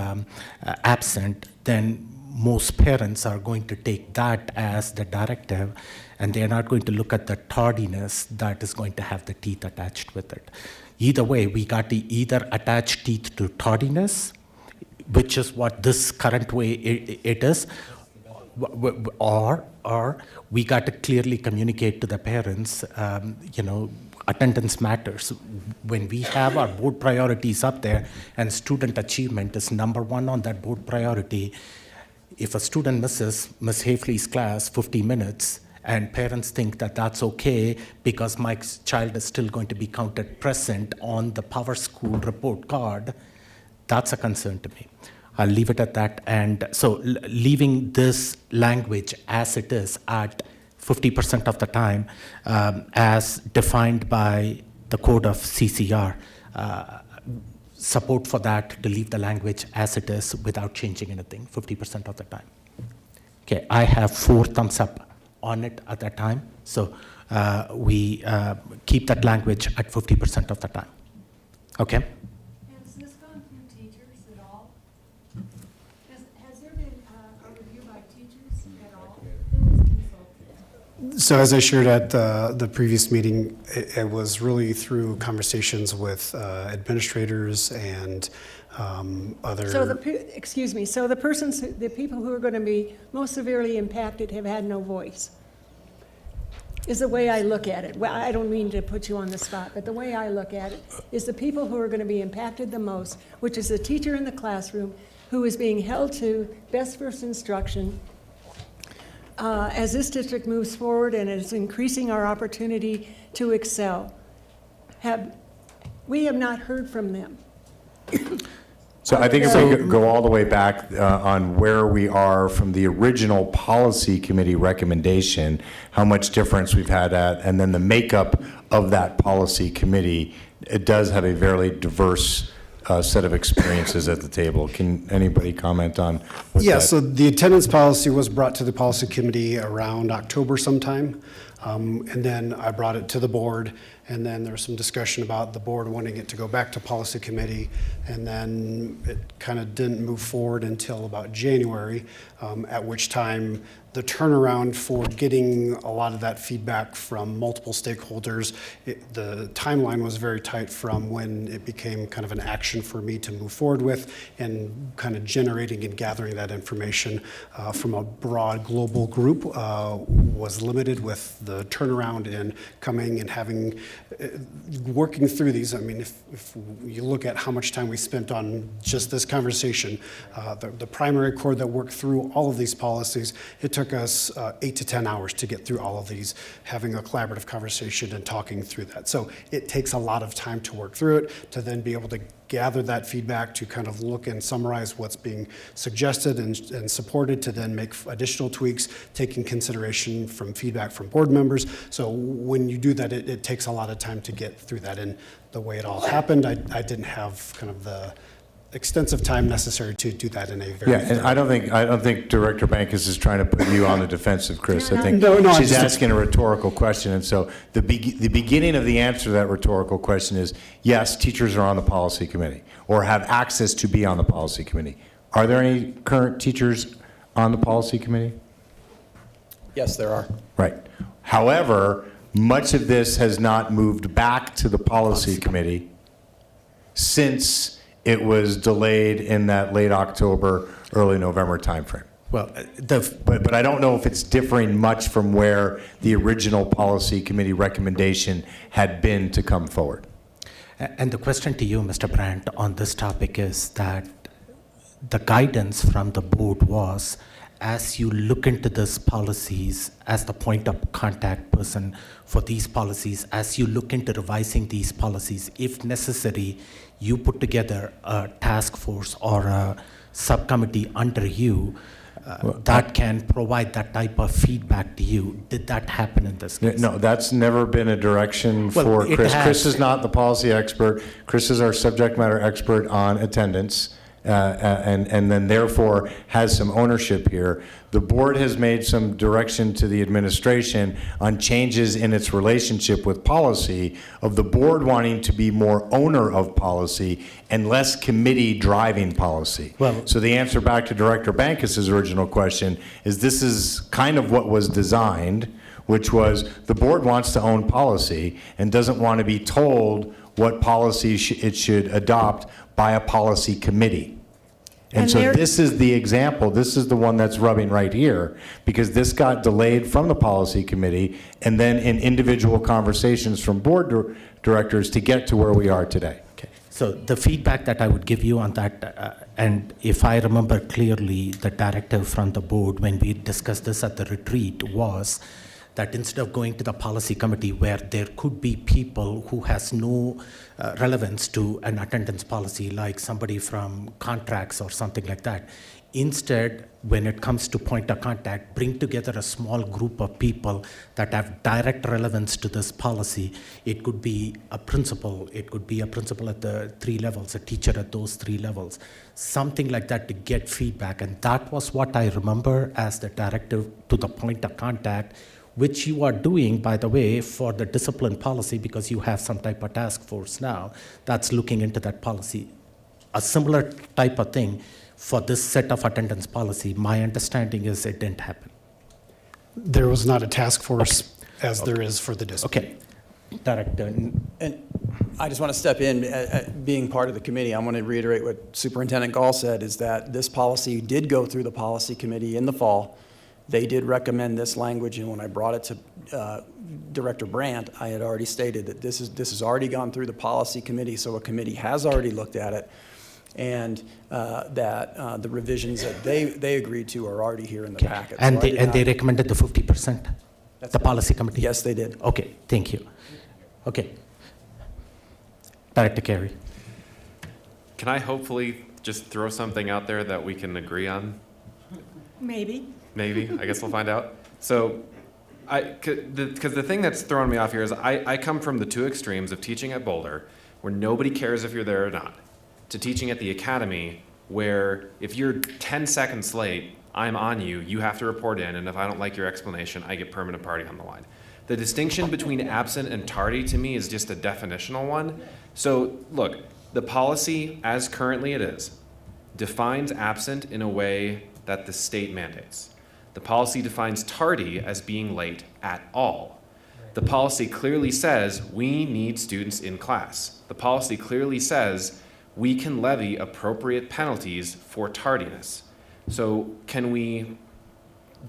absent, then most parents are going to take that as the directive, and they're not going to look at the tardiness that is going to have the teeth attached with it. Either way, we got to either attach teeth to tardiness, which is what this current way it is, or we got to clearly communicate to the parents, attendance matters. When we have our board priorities up there and student achievement is number one on that board priority, if a student misses Ms. Hafley's class 50 minutes and parents think that that's okay because my child is still going to be counted present on the Power School report card, that's a concern to me. I'll leave it at that. And so leaving this language as it is at 50% of the time, as defined by the code of CCR, support for that to leave the language as it is without changing anything 50% of the time. Okay, I have 4 thumbs up on it at that time. So we keep that language at 50% of the time. Okay? Has this gone through teachers at all? Has there been a review by teachers at all? Who was consulted? So as I shared at the previous meeting, it was really through conversations with administrators and other. So the people who are going to be most severely impacted have had no voice, is the way I look at it. Well, I don't mean to put you on the spot, but the way I look at it is the people who are going to be impacted the most, which is the teacher in the classroom who is being held to best first instruction. As this district moves forward and is increasing our opportunity to excel, we have not heard from them. So I think if we go all the way back on where we are from the original policy committee recommendation, how much difference we've had at, and then the makeup of that policy committee, it does have a very diverse set of experiences at the table. Can anybody comment on what Yeah, that? so the attendance policy was brought to the policy committee around October sometime. And then I brought it to the board, and then there was some discussion about the board wanting it to go back to policy committee, and then it kind of didn't move forward until about January, at which time the turnaround for getting a lot of that feedback from multiple stakeholders, the timeline was very tight from when it became kind of an action for me to move forward with, and kind of generating and gathering that information from a broad global group was limited with the turnaround in coming and having, working through these. I mean, if you look at how much time we spent on just this conversation, the primary core that worked through all of these policies, it took us 8 to 10 hours to get through all of these, having a collaborative conversation and talking through that. So it takes a lot of time to work through it, to then be able to gather that feedback, to kind of look and summarize what's being suggested and supported, to then make additional tweaks, taking consideration from feedback from board members. So when you do that, it takes a lot of time to get through that. And the way it all happened, I didn't have kind of the extensive time necessary to do that in a very. Yeah, and I don't think Director Bankus is trying to put you on the defensive, Chris. I think No, she's asking a rhetorical question, and so the beginning of the answer to that rhetorical question is yes, teachers are on the policy committee or have access to be on the policy committee. Are there any current teachers on the policy committee? Yes, there are. Right. However, much of this has not moved back to the policy committee since it was delayed in that late October, early November timeframe. Well, but I don't know if it's differing much from where the original policy committee recommendation had been to come forward. And the question to you, Mr. Brandt, on this topic is that the guidance from the board was, as you look into these policies, as the point of contact person for these policies, as you look into revising these policies, if necessary, you put together a task force or a subcommittee under you that can provide that type of feedback to you. Did that happen in this case? No, that's never been a direction Well, for it Chris. has. Chris is not the policy expert. Chris is our subject matter expert on attendance and then therefore has some ownership here. The board has made some direction to the administration on changes in its relationship with policy, of the board wanting to be more owner of policy and less committee driving policy. Well- So the answer back to Director Bankas's original question is this is kind of what was designed, which was the board wants to own policy and doesn't want to be told what policy it should adopt by a policy committee. And And so there- this is the example, this is the one that's rubbing right here, because this got delayed from the policy committee and then in individual conversations from board directors to get to where we are today. Okay. So the feedback that I would give you on that, and if I remember clearly, the directive from the board when we discussed this at the retreat was that instead of going to the policy committee where there could be people who has no relevance to an attendance policy, like somebody from contracts or something like that, instead, when it comes to point of contact, bring together a small group of people that have direct relevance to this policy. It could be a principal, it could be a principal at the 3 levels, a teacher at those 3 levels, something like that to get feedback. And that was what I remember as the directive to the point of contact, which you are doing, by the way, for the discipline policy, because you have some type of task force now that's looking into that policy. A similar type of thing for this set of attendance policy, my understanding is it didn't happen. There was not a task force as there is for the district. Okay. Director. And I just want to step in, being part of the committee, I want to reiterate what Superintendent Gall said, is that this policy did go through the policy committee in the fall. They did recommend this language, and when I brought it to Director Brandt, I had already stated that this has already gone through the policy committee, so a committee has already looked at it, and that the revisions that they agreed to are already here in the packet. And So I did they not- recommended the 50%? That's The right. policy committee? Yes, they did. Okay, thank you. Okay. Director Carey. Can I hopefully just throw something out there that we can agree on? Maybe. Maybe. I guess we'll find out. So, because the thing that's throwing me off here is I come from the 2 extremes of teaching at Boulder, where nobody cares if you're there or not, to teaching at the academy, where if you're 10 seconds late, I'm on you, you have to report in, and if I don't like your explanation, I get permanent party on the line. The distinction between absent and tardy to me is just a definitional one. So, look, the policy, as currently it is, defines absent in a way that the state mandates. The policy defines tardy as being late at all. The policy clearly says we need students in class. The policy clearly says we can levy appropriate penalties for tardiness. So can we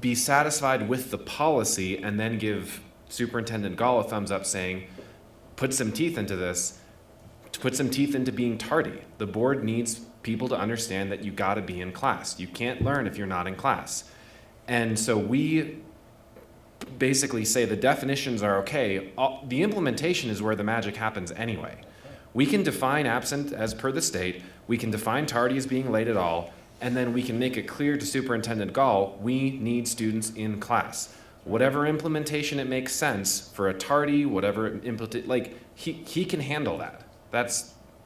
be satisfied with the policy and then give Superintendent Gall a thumbs up saying, put some teeth into this, to put some teeth into being tardy? The board needs people to understand that you gotta be in class. You can't learn if you're not in class. And so we basically say the definitions are okay. The implementation is where the magic happens anyway. We can define absent as per the state, we can define tardy as being late at all, and then we can make it clear to Superintendent Gall, we need students in class. Whatever implementation it makes sense for a tardy, whatever he can handle that.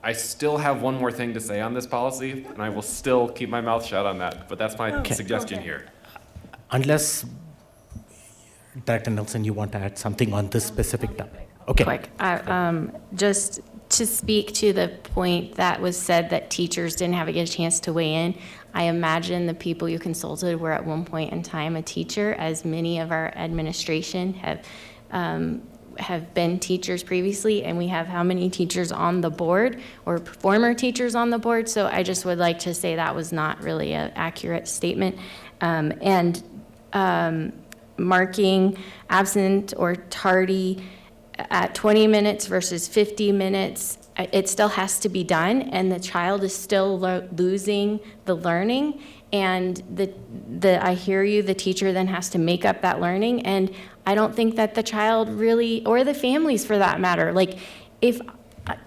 I still have one more thing to say on this policy, and I will still keep my mouth shut on that, but that's my suggestion here. Unless, Director Nelson, you want to add something on this specific topic? Okay. Quick, just to speak to the point that was said that teachers didn't have a chance to weigh in, I imagine the people you consulted were at one point in time a teacher, as many of our administration have been teachers previously, and we have how many teachers on the board or former teachers on the board. So I just would like to say that was not really an accurate statement. Marking absent or tardy at 20 minutes versus 50 minutes, it still has to be done, and the child is still losing the learning. And I hear you, the teacher then has to make up that learning. And I don't think that the child really, or the families for that matter, like if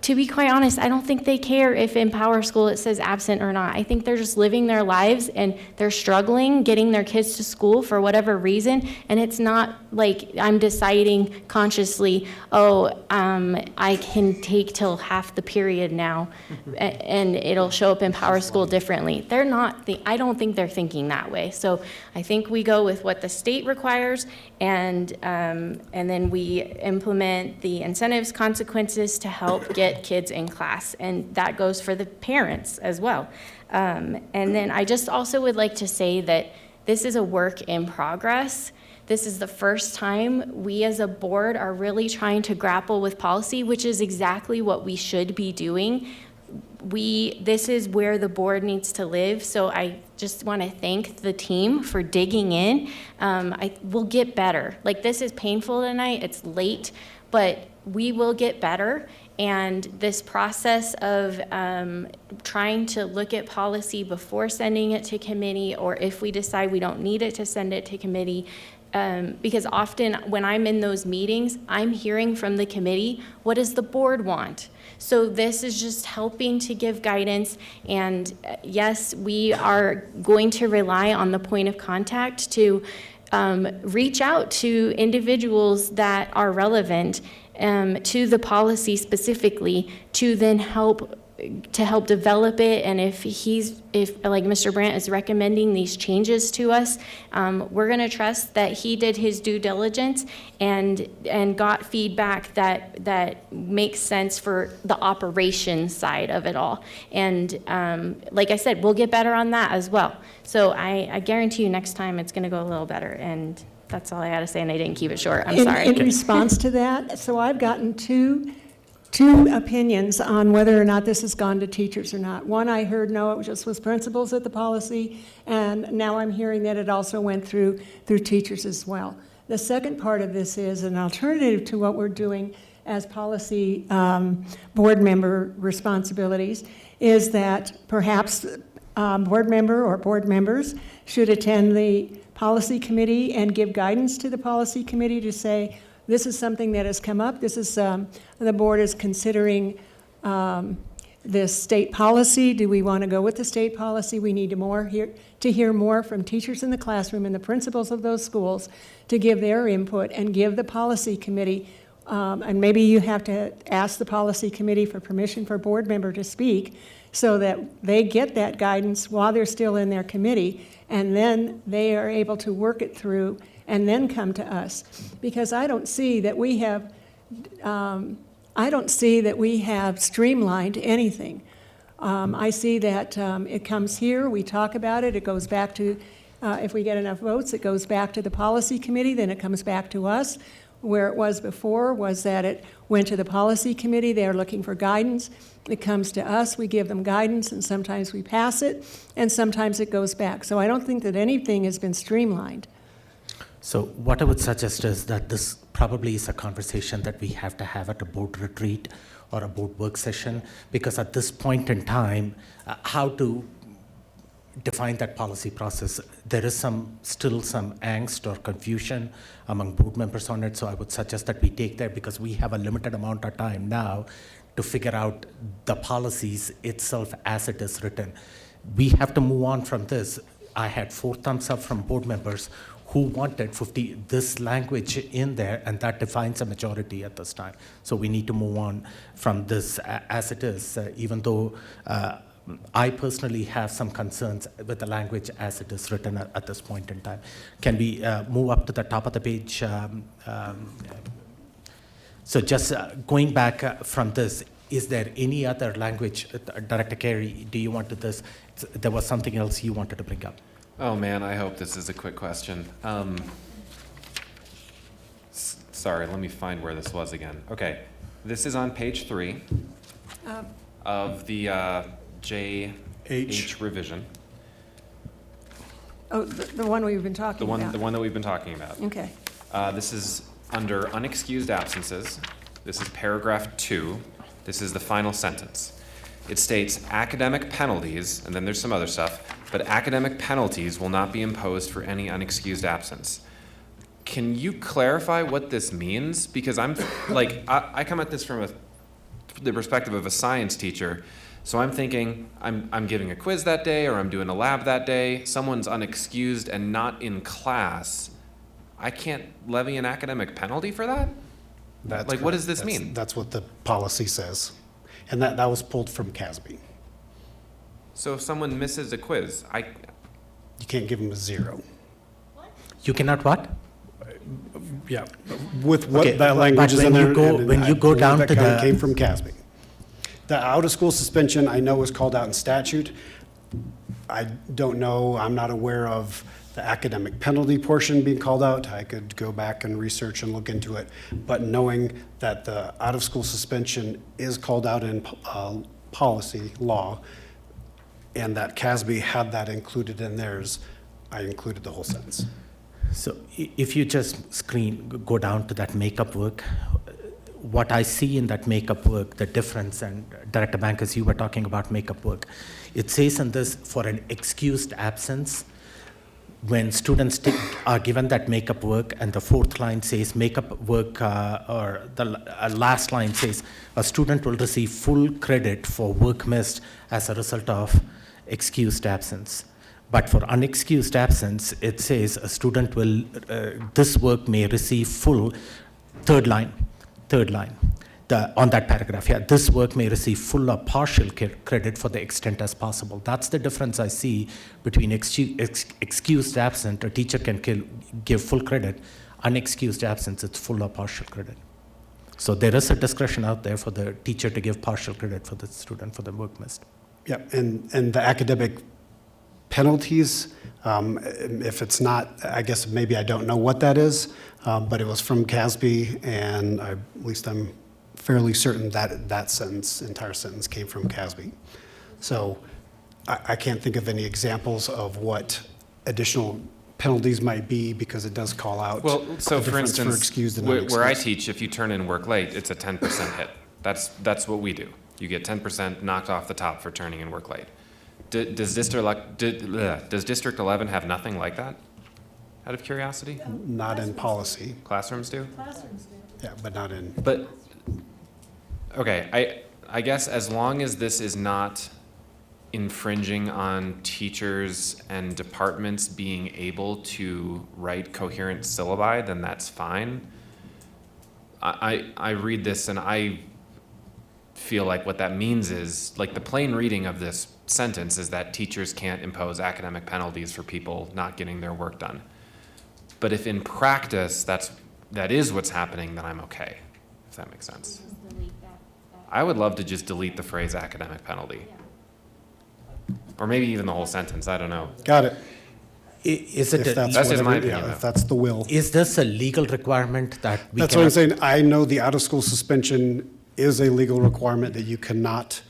to be quite honest, I don't think they care if in Power School it says absent or not. I think they're just living their lives and they're struggling getting their kids to school for whatever reason. And it's not like I'm deciding consciously, I can take till half the period now and it'll show up in Power School differently. They're not, I don't think they're thinking that way. So I think we go with what the state requires and then we implement the incentives, consequences to help get kids in class, and that goes for the parents as well. And then I just also would like to say that this is a work in progress. This is the first time we as a board are really trying to grapple with policy, which is exactly what we should be doing. This is where the board needs to live, so I just want to thank the team for digging in. We'll get better. Like, this is painful tonight, it's late, but we will get better. And this process of trying to look at policy before sending it to committee, or if we decide we don't need it to send it to committee, because often when I'm in those meetings, I'm hearing from the committee, what does the board want? So this is just helping to give guidance, and yes, we are going to rely on the point of contact to reach out to individuals that are relevant to the policy specifically, to then help develop it. And if like Mr. Brandt is recommending these changes to us, we're going to trust that he did his due diligence and got feedback that makes sense for the operations side of it all. And like I said, we'll get better on that as well. So I guarantee you next time it's going to go a little better. And that's all I had to say, and I didn't keep it short. I'm sorry. In response to that, so I've gotten two opinions on whether or not this has gone to teachers or not. One, I heard no, it just was principals at the policy, and now I'm hearing that it also went through teachers as well. The second part of this is an alternative to what we're doing as policy board member responsibilities, is that perhaps board member or board members should attend the policy committee and give guidance to the policy committee to say, this is something that has come up. This is, the board is considering this state policy. Do we want to go with the state policy? We need to hear more from teachers in the classroom and the principals of those schools to give their input and give the policy committee, and maybe you have to ask the policy committee for permission for a board member to speak so that they get that guidance while they're still in their committee, and then they are able to work it through and then come to us. Because I don't see that we have streamlined anything. I see that it comes here, we talk about it, it goes back to, if we get enough votes, it goes back to the policy committee, then it comes back to us. Where it was before was that it went to the policy committee, they're looking for guidance, it comes to us, we give them guidance, and sometimes we pass it, and sometimes it goes back. So I don't think that anything has been streamlined. So what I would suggest is that this probably is a conversation that we have to have at a board retreat or a board work session, because at this point in time, how to define that policy process, there is still some angst or confusion among board members on it. So I would suggest that we take that, because we have a limited amount of time now to figure out the policies itself as it is written. We have to move on from this. I had 4 thumbs up from board members who wanted this language in there, and that defines a majority at this time. So we need to move on from this as it is, even though I personally have some concerns with the language as it is written at this point in time. Can we move up to the top of the page? So just going back from this, is there any other language? Director Carey, do you want to this? There was something else you wanted to bring up. Oh man, I hope this is a quick question. Sorry, let me find where this was again. Okay, this is on page 3 of the JH revision. Oh, the one we've been talking about. The one that we've been talking about. Okay. This is under unexcused absences. This is paragraph 2. This is the final sentence. It states academic penalties, and then there's some other stuff, but academic penalties will not be imposed for any unexcused absence. Can you clarify what this means? Because I'm like, I come at this from the perspective of a science teacher. So I'm thinking, I'm giving a quiz that day, or I'm doing a lab that day, someone's unexcused and not in class, I can't levy an academic penalty for that? That's Like, what does correct. this mean? That's what the policy says. And that was pulled from CASB. So if someone misses a quiz, You can't give them a 0. You cannot what? Yeah, with what Okay, that language but is when in there. you go- and when I you go believe down that to kinda the- came from CASB. The out-of-school suspension, I know is called out in statute. I don't know, I'm not aware of the academic penalty portion being called out. I could go back and research and look into it. But knowing that the out-of-school suspension is called out in policy, law, and that CASB had that included in theirs, I included the whole sentence. So if you just go down to that makeup work, what I see in that makeup work, the difference, and Director Bankers, you were talking about makeup work. It says in this, for an excused absence, when students are given that makeup work, and the fourth line says makeup work, or the last line says, a student will receive full credit for work missed as a result of excused absence. But for unexcused absence, it says a student will, this work may receive full, third line, on that paragraph, yeah, this work may receive full or partial credit for the extent as possible. That's the difference I see between excused absent, a teacher can give full credit, unexcused absence, it's full or partial credit. So there is a discretion out there for the teacher to give partial credit for the student for the work missed. Yeah, and the academic penalties, if it's not, I guess maybe I don't know what that is, but it was from CASB, and at least I'm fairly certain that that sentence, entire sentence, came from CASB. So I can't think of any examples of what additional penalties might be, because it does call out well, so the for difference instance, excused and where I unexcused. teach, if you turn in work late, it's a 10% hit. That's what we do. You get 10% knocked off the top for turning in work late. Does District 11 have nothing like that? Out of curiosity? Not in policy. Classrooms do? Classrooms do. Yeah, but not in. But, okay, I guess as long as this is not infringing on teachers and departments being able to write coherent syllabi, then that's fine. I read this and I feel like what that means is, like, the plain reading of this sentence is that teachers can't impose academic penalties for people not getting their work done. But if in practice that is what's happening, then I'm okay, if that makes sense. I would love to just delete the phrase academic penalty. Or maybe even the whole sentence, I don't know. Got it. Is it, If that's That's just my whatever- yeah, opinion, if that's the will. is this a legal requirement that we That's what I'm cannot- saying. I know the out-of-school suspension is a legal requirement that you cannot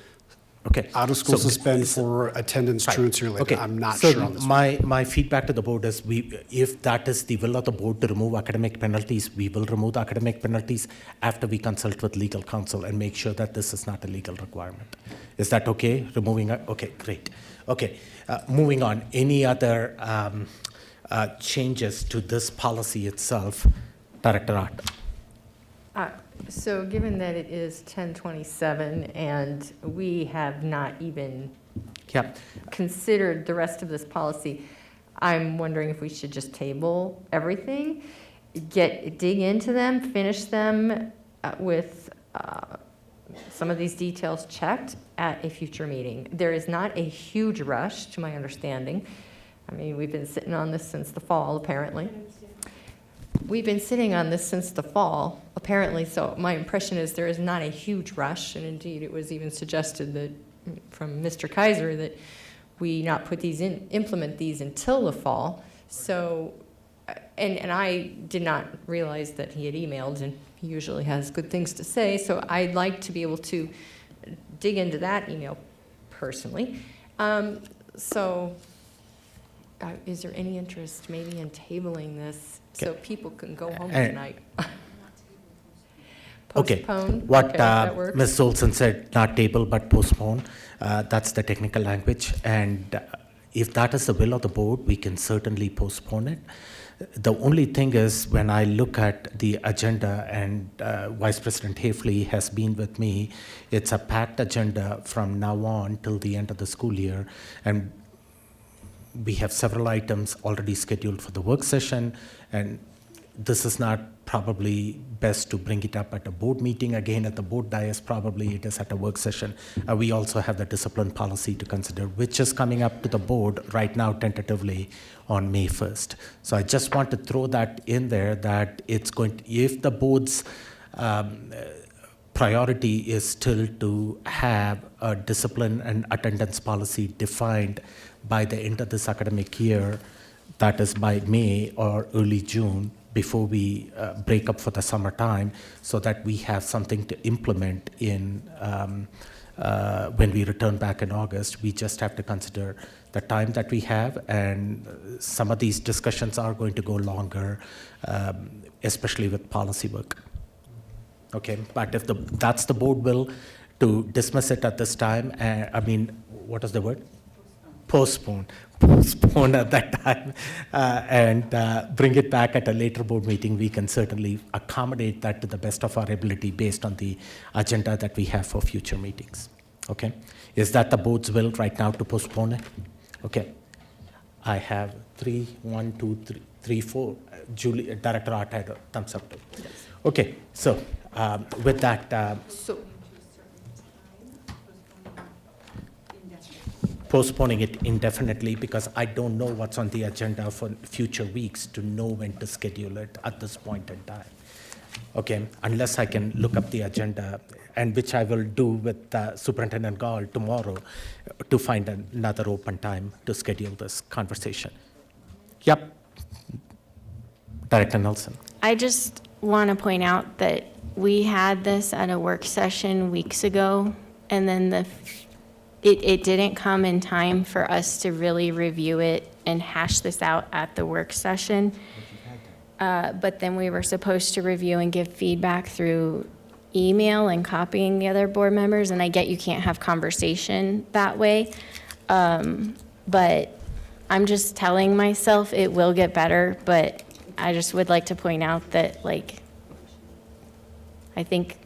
Okay. out-of-school So- suspend for attendance Right. truancy related. Okay. I'm not So sure on this one. my feedback to the board is, if that is the will of the board to remove academic penalties, we will remove the academic penalties after we consult with legal counsel and make sure that this is not a legal requirement. Is that okay? Okay, great. Okay, moving on. Any other changes to this policy itself? Director Art. So given that it is 10:27 and we have not even Yeah. considered the rest of this policy, I'm wondering if we should just table everything, dig into them, finish them with some of these details checked at a future meeting. There is not a huge rush, to my understanding. I mean, we've been sitting on this since the fall, apparently. We've been sitting on this since the fall, apparently, so my impression is there is not a huge rush, and indeed, it was even suggested that, from Mr. Kaiser, that we not put these in, implement these until the fall. So, and I did not realize that he had emailed, and he usually has good things to say, so I'd like to be able to dig into that email personally. Is there any interest maybe in tabling this so people can go home tonight? Okay. Postpone? What Okay, that works. Ms. Olson said, not table but postpone. That's the technical language. And if that is the will of the board, we can certainly postpone it. The only thing is, when I look at the agenda, and Vice President Hafley has been with me, it's a packed agenda from now on till the end of the school year, and we have several items already scheduled for the work session, and this is not probably best to bring it up at a board meeting again at the board dais. Probably it is at a work session. We also have the discipline policy to consider, which is coming up to the board right now tentatively on May 1st. So I just want to throw that in there, that it's going to, if the board's priority is still to have a discipline and attendance policy defined by the end of this academic year, that is by May or early June, before we break up for the summertime, so that we have something to implement in when we return back in August. We just have to consider the time that we have, and some of these discussions are going to go longer, especially with policy work. Okay, but if that's the board will to dismiss it at this time, what is the word? Postpone at that time, and bring it back at a later board meeting. We can certainly accommodate that to the best of our ability based on the agenda that we have for future meetings. Okay, is that the board's will right now to postpone it? Okay, I have 3, 1, 2, 3, 4. Julie, Director Art had a thumbs up too. Yes. Okay, so with that. Postponing it indefinitely, because I don't know what's on the agenda for future weeks to know when to schedule it at this point in time. Okay, unless I can look up the agenda, and which I will do with Superintendent Gall tomorrow to find another open time to schedule this conversation. Yep. Director Nelson. I just want to point out that we had this at a work session weeks ago, and then it didn't come in time for us to really review it and hash this out at the work session. But then we were supposed to review and give feedback through email and copying the other board members, and I get you can't have conversation that way. But I'm just telling myself it will get better, but I just would like to point out that, I think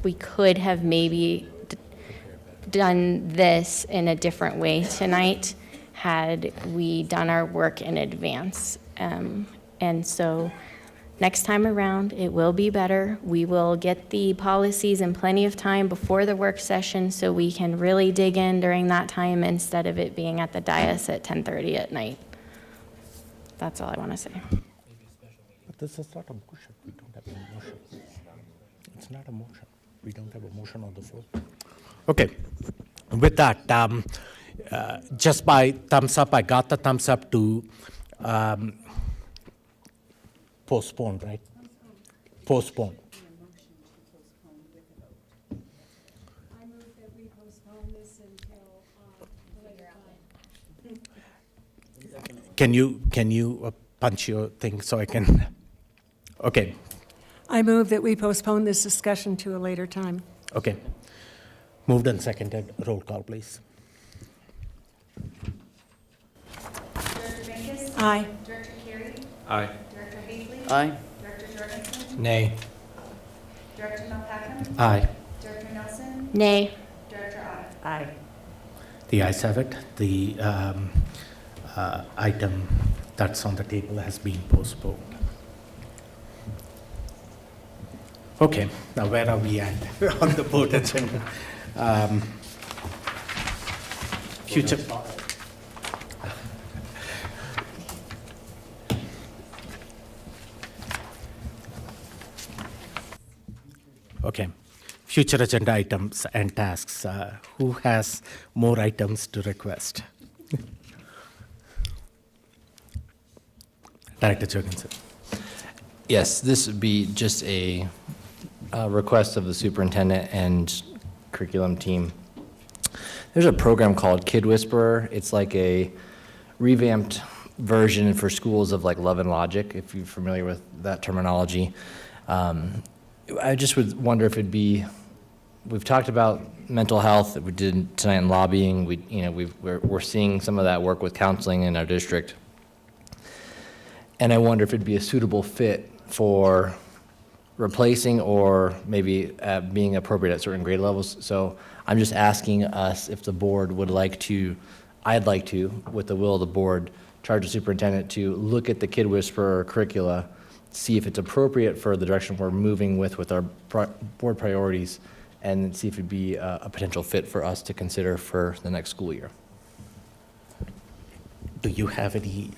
we could have maybe done this in a different way tonight had we done our work in advance. And so next time around, it will be better. We will get the policies in plenty of time before the work session so we can really dig in during that time instead of it being at the dais at 10:30 at night. That's all I want to say. But this is not a motion. We don't have a motion. It's not a motion. We don't have a motion on the floor. Okay. With that, just by thumbs up, I got the thumbs up to postpone, right? Postpone. I move that we postpone this until later on. Can you punch your thing so I can? Okay. I move that we postpone this discussion to a later time. Okay. Moved and seconded. Roll call, please. Director Venkis? Aye. Director Carey? Aye. Director Hafley? Aye. Director Jorgensen? Nay. Director Malpacum? Aye. Director Nelson? Nay. Director Ott? Aye. The ayes have it. The item that's on the table has been postponed. Okay, now where are we at on the board agenda? Future. Okay, future agenda items and tasks. Who has more items to request? Director Jorgensen. Yes, this would be just a request of the superintendent and curriculum team. There's a program called Kid Whisperer. It's like a revamped version for schools of like Love and Logic, if you're familiar with that terminology. I just would wonder if it'd be, we've talked about mental health that we did tonight in lobbying. We're seeing some of that work with counseling in our district. And I wonder if it'd be a suitable fit for replacing or maybe being appropriate at certain grade levels. So I'm just asking us if the board would like to, I'd like to, with the will of the board, charge the superintendent to look at the Kid Whisperer curricula, see if it's appropriate for the direction we're moving with our board priorities, and see if it'd be a potential fit for us to consider for the next school year. Do you have any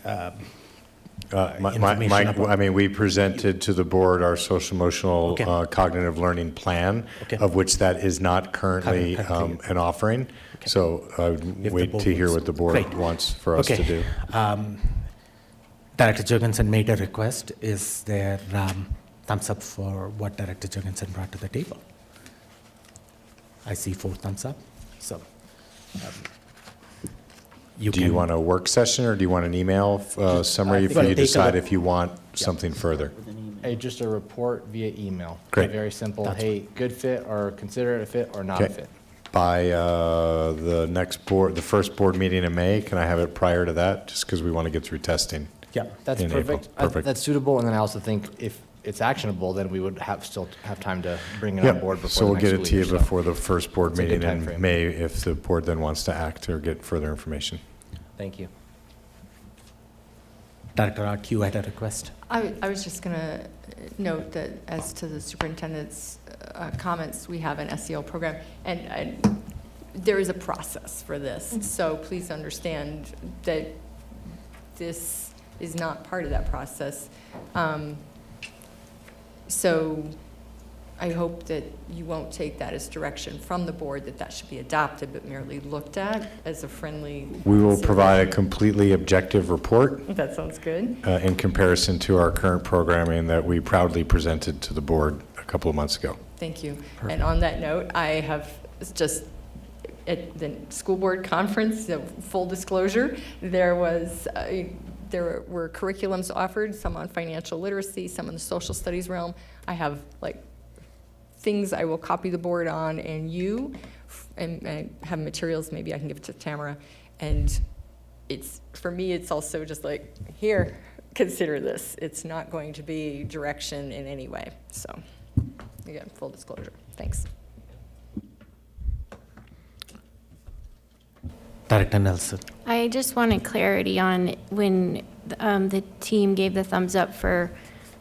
I mean, we presented to the board our social emotional cognitive learning plan, of which that is not currently an offering. So I would wait to hear what the board wants for us to do. Director Jorgensen made a request. Is there thumbs up for what Director Jorgensen brought to the table? I see 4 thumbs up. So do you want a work session or do you want an email summary for you to decide if you want something further? Hey, just a report via email. Great. Very simple. Hey, good fit, or consider it a fit or not a fit. By the first board meeting in May, can I have it prior to that? Just because we want to get through testing. Yeah, that's in April. perfect. Perfect. That's suitable, and then I also think if it's actionable, then we would still have time to bring it on board before So we'll the get next it to you school year, before the first board it's a good meeting in timeframe. May if the board then wants to act or get further information. Thank you. Director Art, you had a request. I was just going to note that as to the superintendent's comments, we have an SEL program, and there is a process for this. So please understand that this is not part of that process. So I hope that you won't take that as direction from the board that should be adopted, but merely looked at as a friendly. We will provide a completely objective report That sounds good. in comparison to our current programming that we proudly presented to the board a couple of months ago. Thank you. And on that note, I have just, at the school board conference, full disclosure, there were curriculums offered, some on financial literacy, some in the social studies realm. I have things I will copy the board on and I have materials maybe I can give to Tamara. And for me, it's also just here, consider this. It's not going to be direction in any way. So again, full disclosure. Thanks. Director Nelson. I just wanted clarity on when the team gave the thumbs up for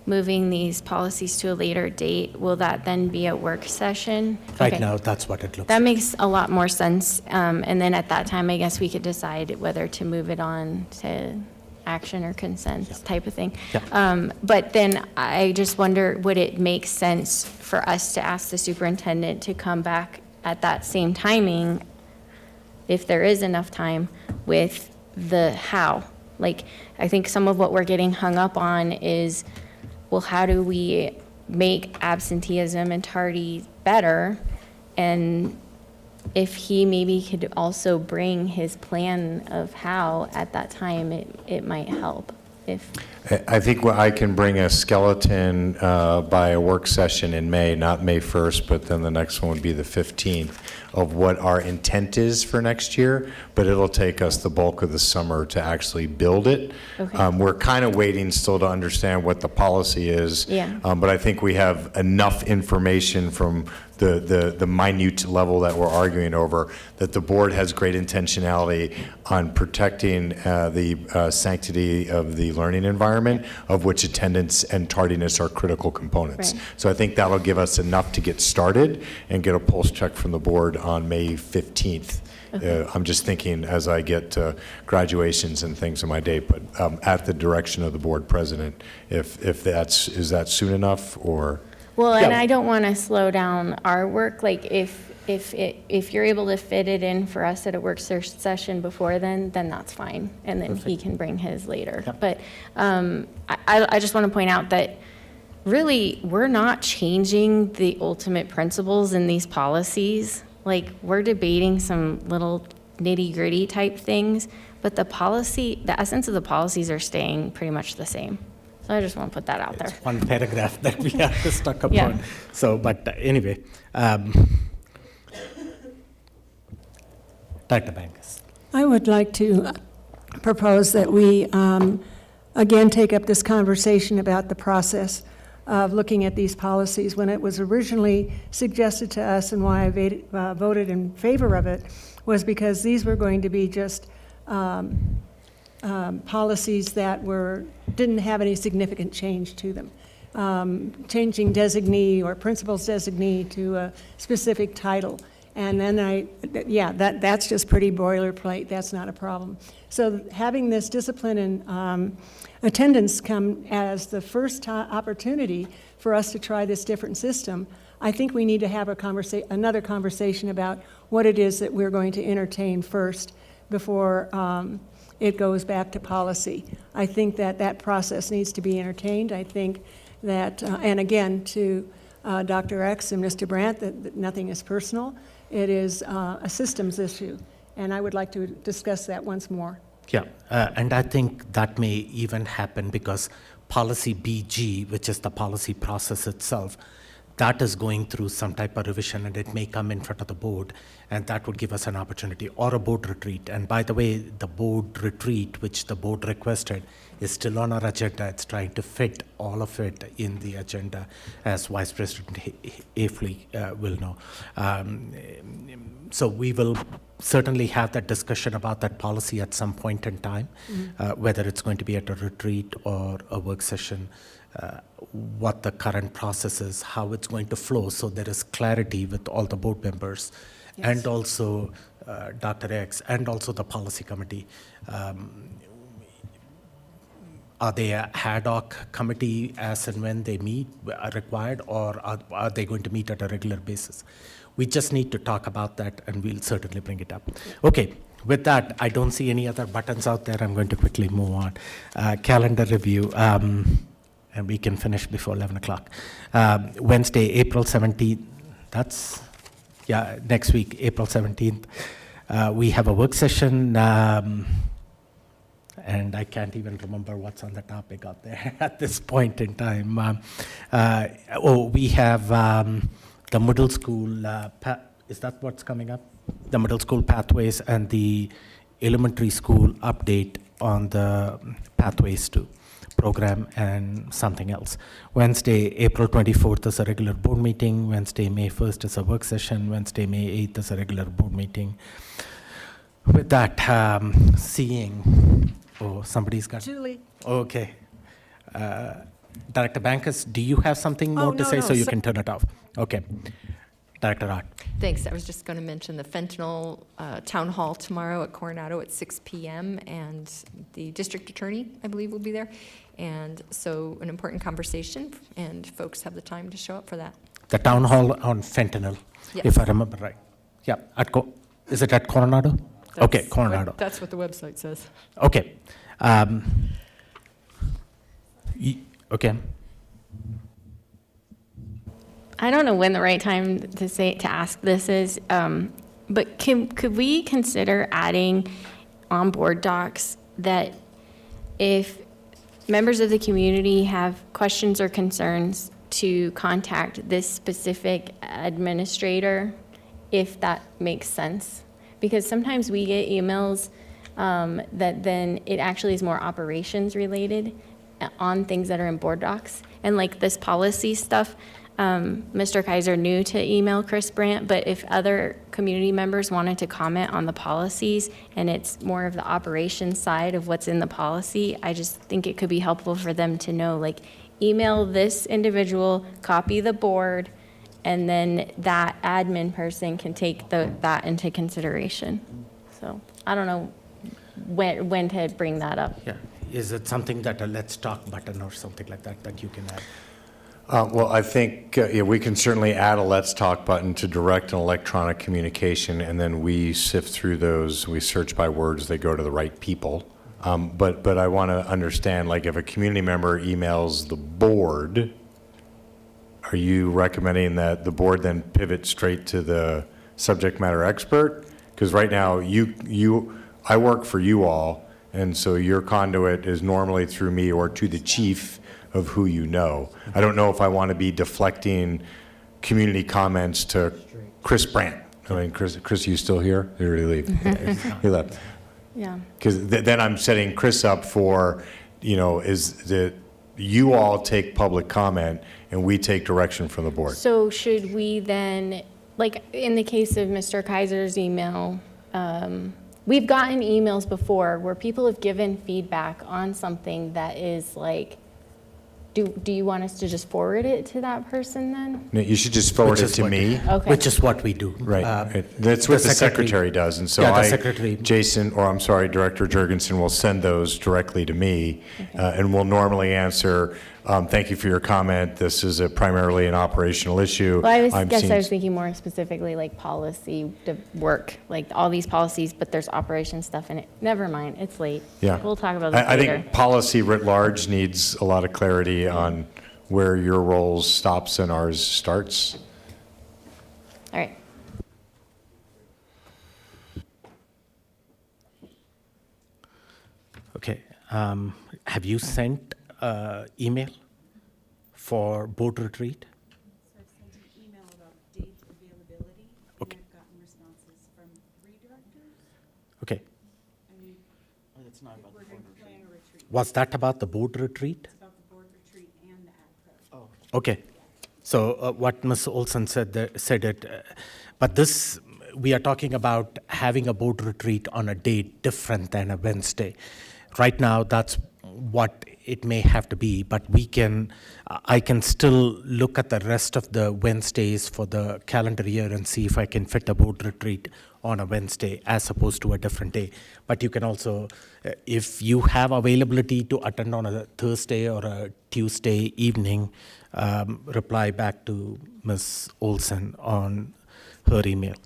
moving these policies to a later date. Will that then be a work session? Right now, that's what it looks That like. makes a lot more sense. And then at that time, I guess we could decide whether to move it on to action or consent type of thing. But then I just wonder, would it make sense for us to ask the superintendent to come back at that same timing, if there is enough time, with the how? I think some of what we're getting hung up on is, well, how do we make absenteeism and tardy better? And if he maybe could also bring his plan of how at that time, it might help. I think I can bring a skeleton by a work session in May, not May 1st, but then the next one would be the 15th, of what our intent is for next year, but it'll take us the bulk of the summer to actually build it. Okay. We're kind of waiting still to understand what the policy is, but I think we have enough information from the minute level that we're arguing over that the board has great intentionality on protecting the sanctity of the learning environment, of which attendance and tardiness are critical components. Right. So I think that'll give us enough to get started and get a pulse check from the board on May 15th. Okay. I'm just thinking as I get to graduations and things in my day, but at the direction of the board president, is that soon enough or? Well, and I don't want to slow down our work. If you're able to fit it in for us at a work session before then that's fine. And then he can bring his later. But I just want to point out that really we're not changing the ultimate principles in these policies. We're debating some little nitty-gritty type things, but the essence of the policies are staying pretty much the same. So I just want to put that out there. One paragraph that we have to stuck upon. Yeah. So, but anyway, Dr. Banks. I would like to propose that we again take up this conversation about the process of looking at these policies. When it was originally suggested to us, and why I voted in favor of it, was because these were going to be just policies that didn't have any significant change to them. Changing designee or principal's designee to a specific title. And then that's just pretty boilerplate. That's not a problem. So having this discipline and attendance come as the first opportunity for us to try this different system, I think we need to have another conversation about what it is that we're going to entertain first before it goes back to policy. I think that process needs to be entertained. I think that, and again, to Dr. X and Mr. Brandt, that nothing is personal. It is a systems issue, and I would like to discuss that once more. Yeah, and I think that may even happen because policy BG, which is the policy process itself, that is going through some type of revision, and it may come in front of the board, and that would give us an opportunity, or a board retreat. And by the way, the board retreat, which the board requested, is still on our agenda. It's trying to fit all of it in the agenda, as Vice President Hafley will know. So we will certainly have that discussion about that policy at some point in time, whether it's going to be at a retreat or a work session. What the current process is, how it's going to flow, so there is clarity with all the board members, yes, and also Dr. X, and also the policy committee. Are they a ad hoc committee as and when they meet are required, or are they going to meet at a regular basis? We just need to talk about that, and we'll certainly bring it up. Okay. With that, I don't see any other buttons out there. I'm going to quickly move on. Calendar review. And we can finish before 11 o'clock. Wednesday, April 17th, next week, April 17th. We have a work session, and I can't even remember what's on the topic out there at this point in time. We have the middle school, is that what's coming up? The middle school pathways and the elementary school update on the pathways too. Program and something else. Wednesday, April 24th is a regular board meeting. Wednesday, May 1st is a work session. Wednesday, May 8th is a regular board meeting. With that, somebody's got... Julie. Okay. Director Bankus, do you have something more to say so you can turn it off? Okay. Director Ott. Thanks. I was just going to mention the fentanyl town hall tomorrow at Coronado at 6 p.m. and the district attorney, I believe, will be there. And so an important conversation, and folks have the time to show up for that. The town hall on fentanyl, yes, if I remember right. Yeah. Is it at Coronado? Okay, Coronado. That's what the website says. Okay. Okay. I don't know when the right time to ask this is, but could we consider adding on board docs that if members of the community have questions or concerns to contact this specific administrator, if that makes sense? Because sometimes we get emails that then it actually is more operations related on things that are in board docs. And like this policy stuff, Mr. Kaiser knew to email Chris Brandt, but if other community members wanted to comment on the policies and it's more of the operations side of what's in the policy, I just think it could be helpful for them to know, like, email this individual, copy the board, and then that admin person can take that into consideration. So I don't know when to bring that up. Yeah. Is it something that a let's talk button or something like that you can add? Well, I think we can certainly add a Let's Talk button to direct an electronic communication, and then we sift through those. We search by words, they go to the right people. But I want to understand, like, if a community member emails the board, are you recommending that the board then pivot straight to the subject matter expert? Because right now, I work for you all, and so your conduit is normally through me or to the chief of who you know. I don't know if I want to be deflecting community comments to Chris Brandt. I mean, Chris, you still here? Did he leave? He left. Yeah. Because then I'm setting Chris up for, is that you all take public comment and we take direction from the board. So should we then, like in the case of Mr. Kaiser's email, we've gotten emails before where people have given feedback on something that is like, do you want us to just forward it to that person then? No, you should just forward it to me. Okay. Which is what we do. Right. That's what the secretary does. And so Secretary. Director Jurgensen will send those directly to me. And we'll normally answer, thank you for your comment. This is primarily an operational issue. Well, I was thinking more specifically like policy to work, like all these policies, but there's operation stuff in it. Never mind, it's late. Yeah. We'll talk about this I later. think policy writ large needs a lot of clarity on where your role stops and ours starts. All right. Okay. Have you sent email for board retreat? So I've sent an email about date availability, Okay. and I've gotten responses from 3 directors. Okay. I mean, we're going to plan a retreat. Was that about the board retreat? It's about the board retreat and the AdPro. Okay. So what Ms. Olson said it, but this, we are talking about having a board retreat on a date different than a Wednesday. Right now, that's what it may have to be, but I can still look at the rest of the Wednesdays for the calendar year and see if I can fit a board retreat on a Wednesday as opposed to a different day. But you can also, if you have availability to attend on a Thursday or a Tuesday evening, reply back to Ms. Olson on her email.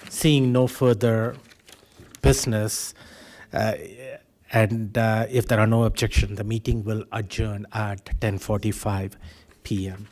Seeing no further business, and if there are no objections, the meeting will adjourn at 10:45 p.m.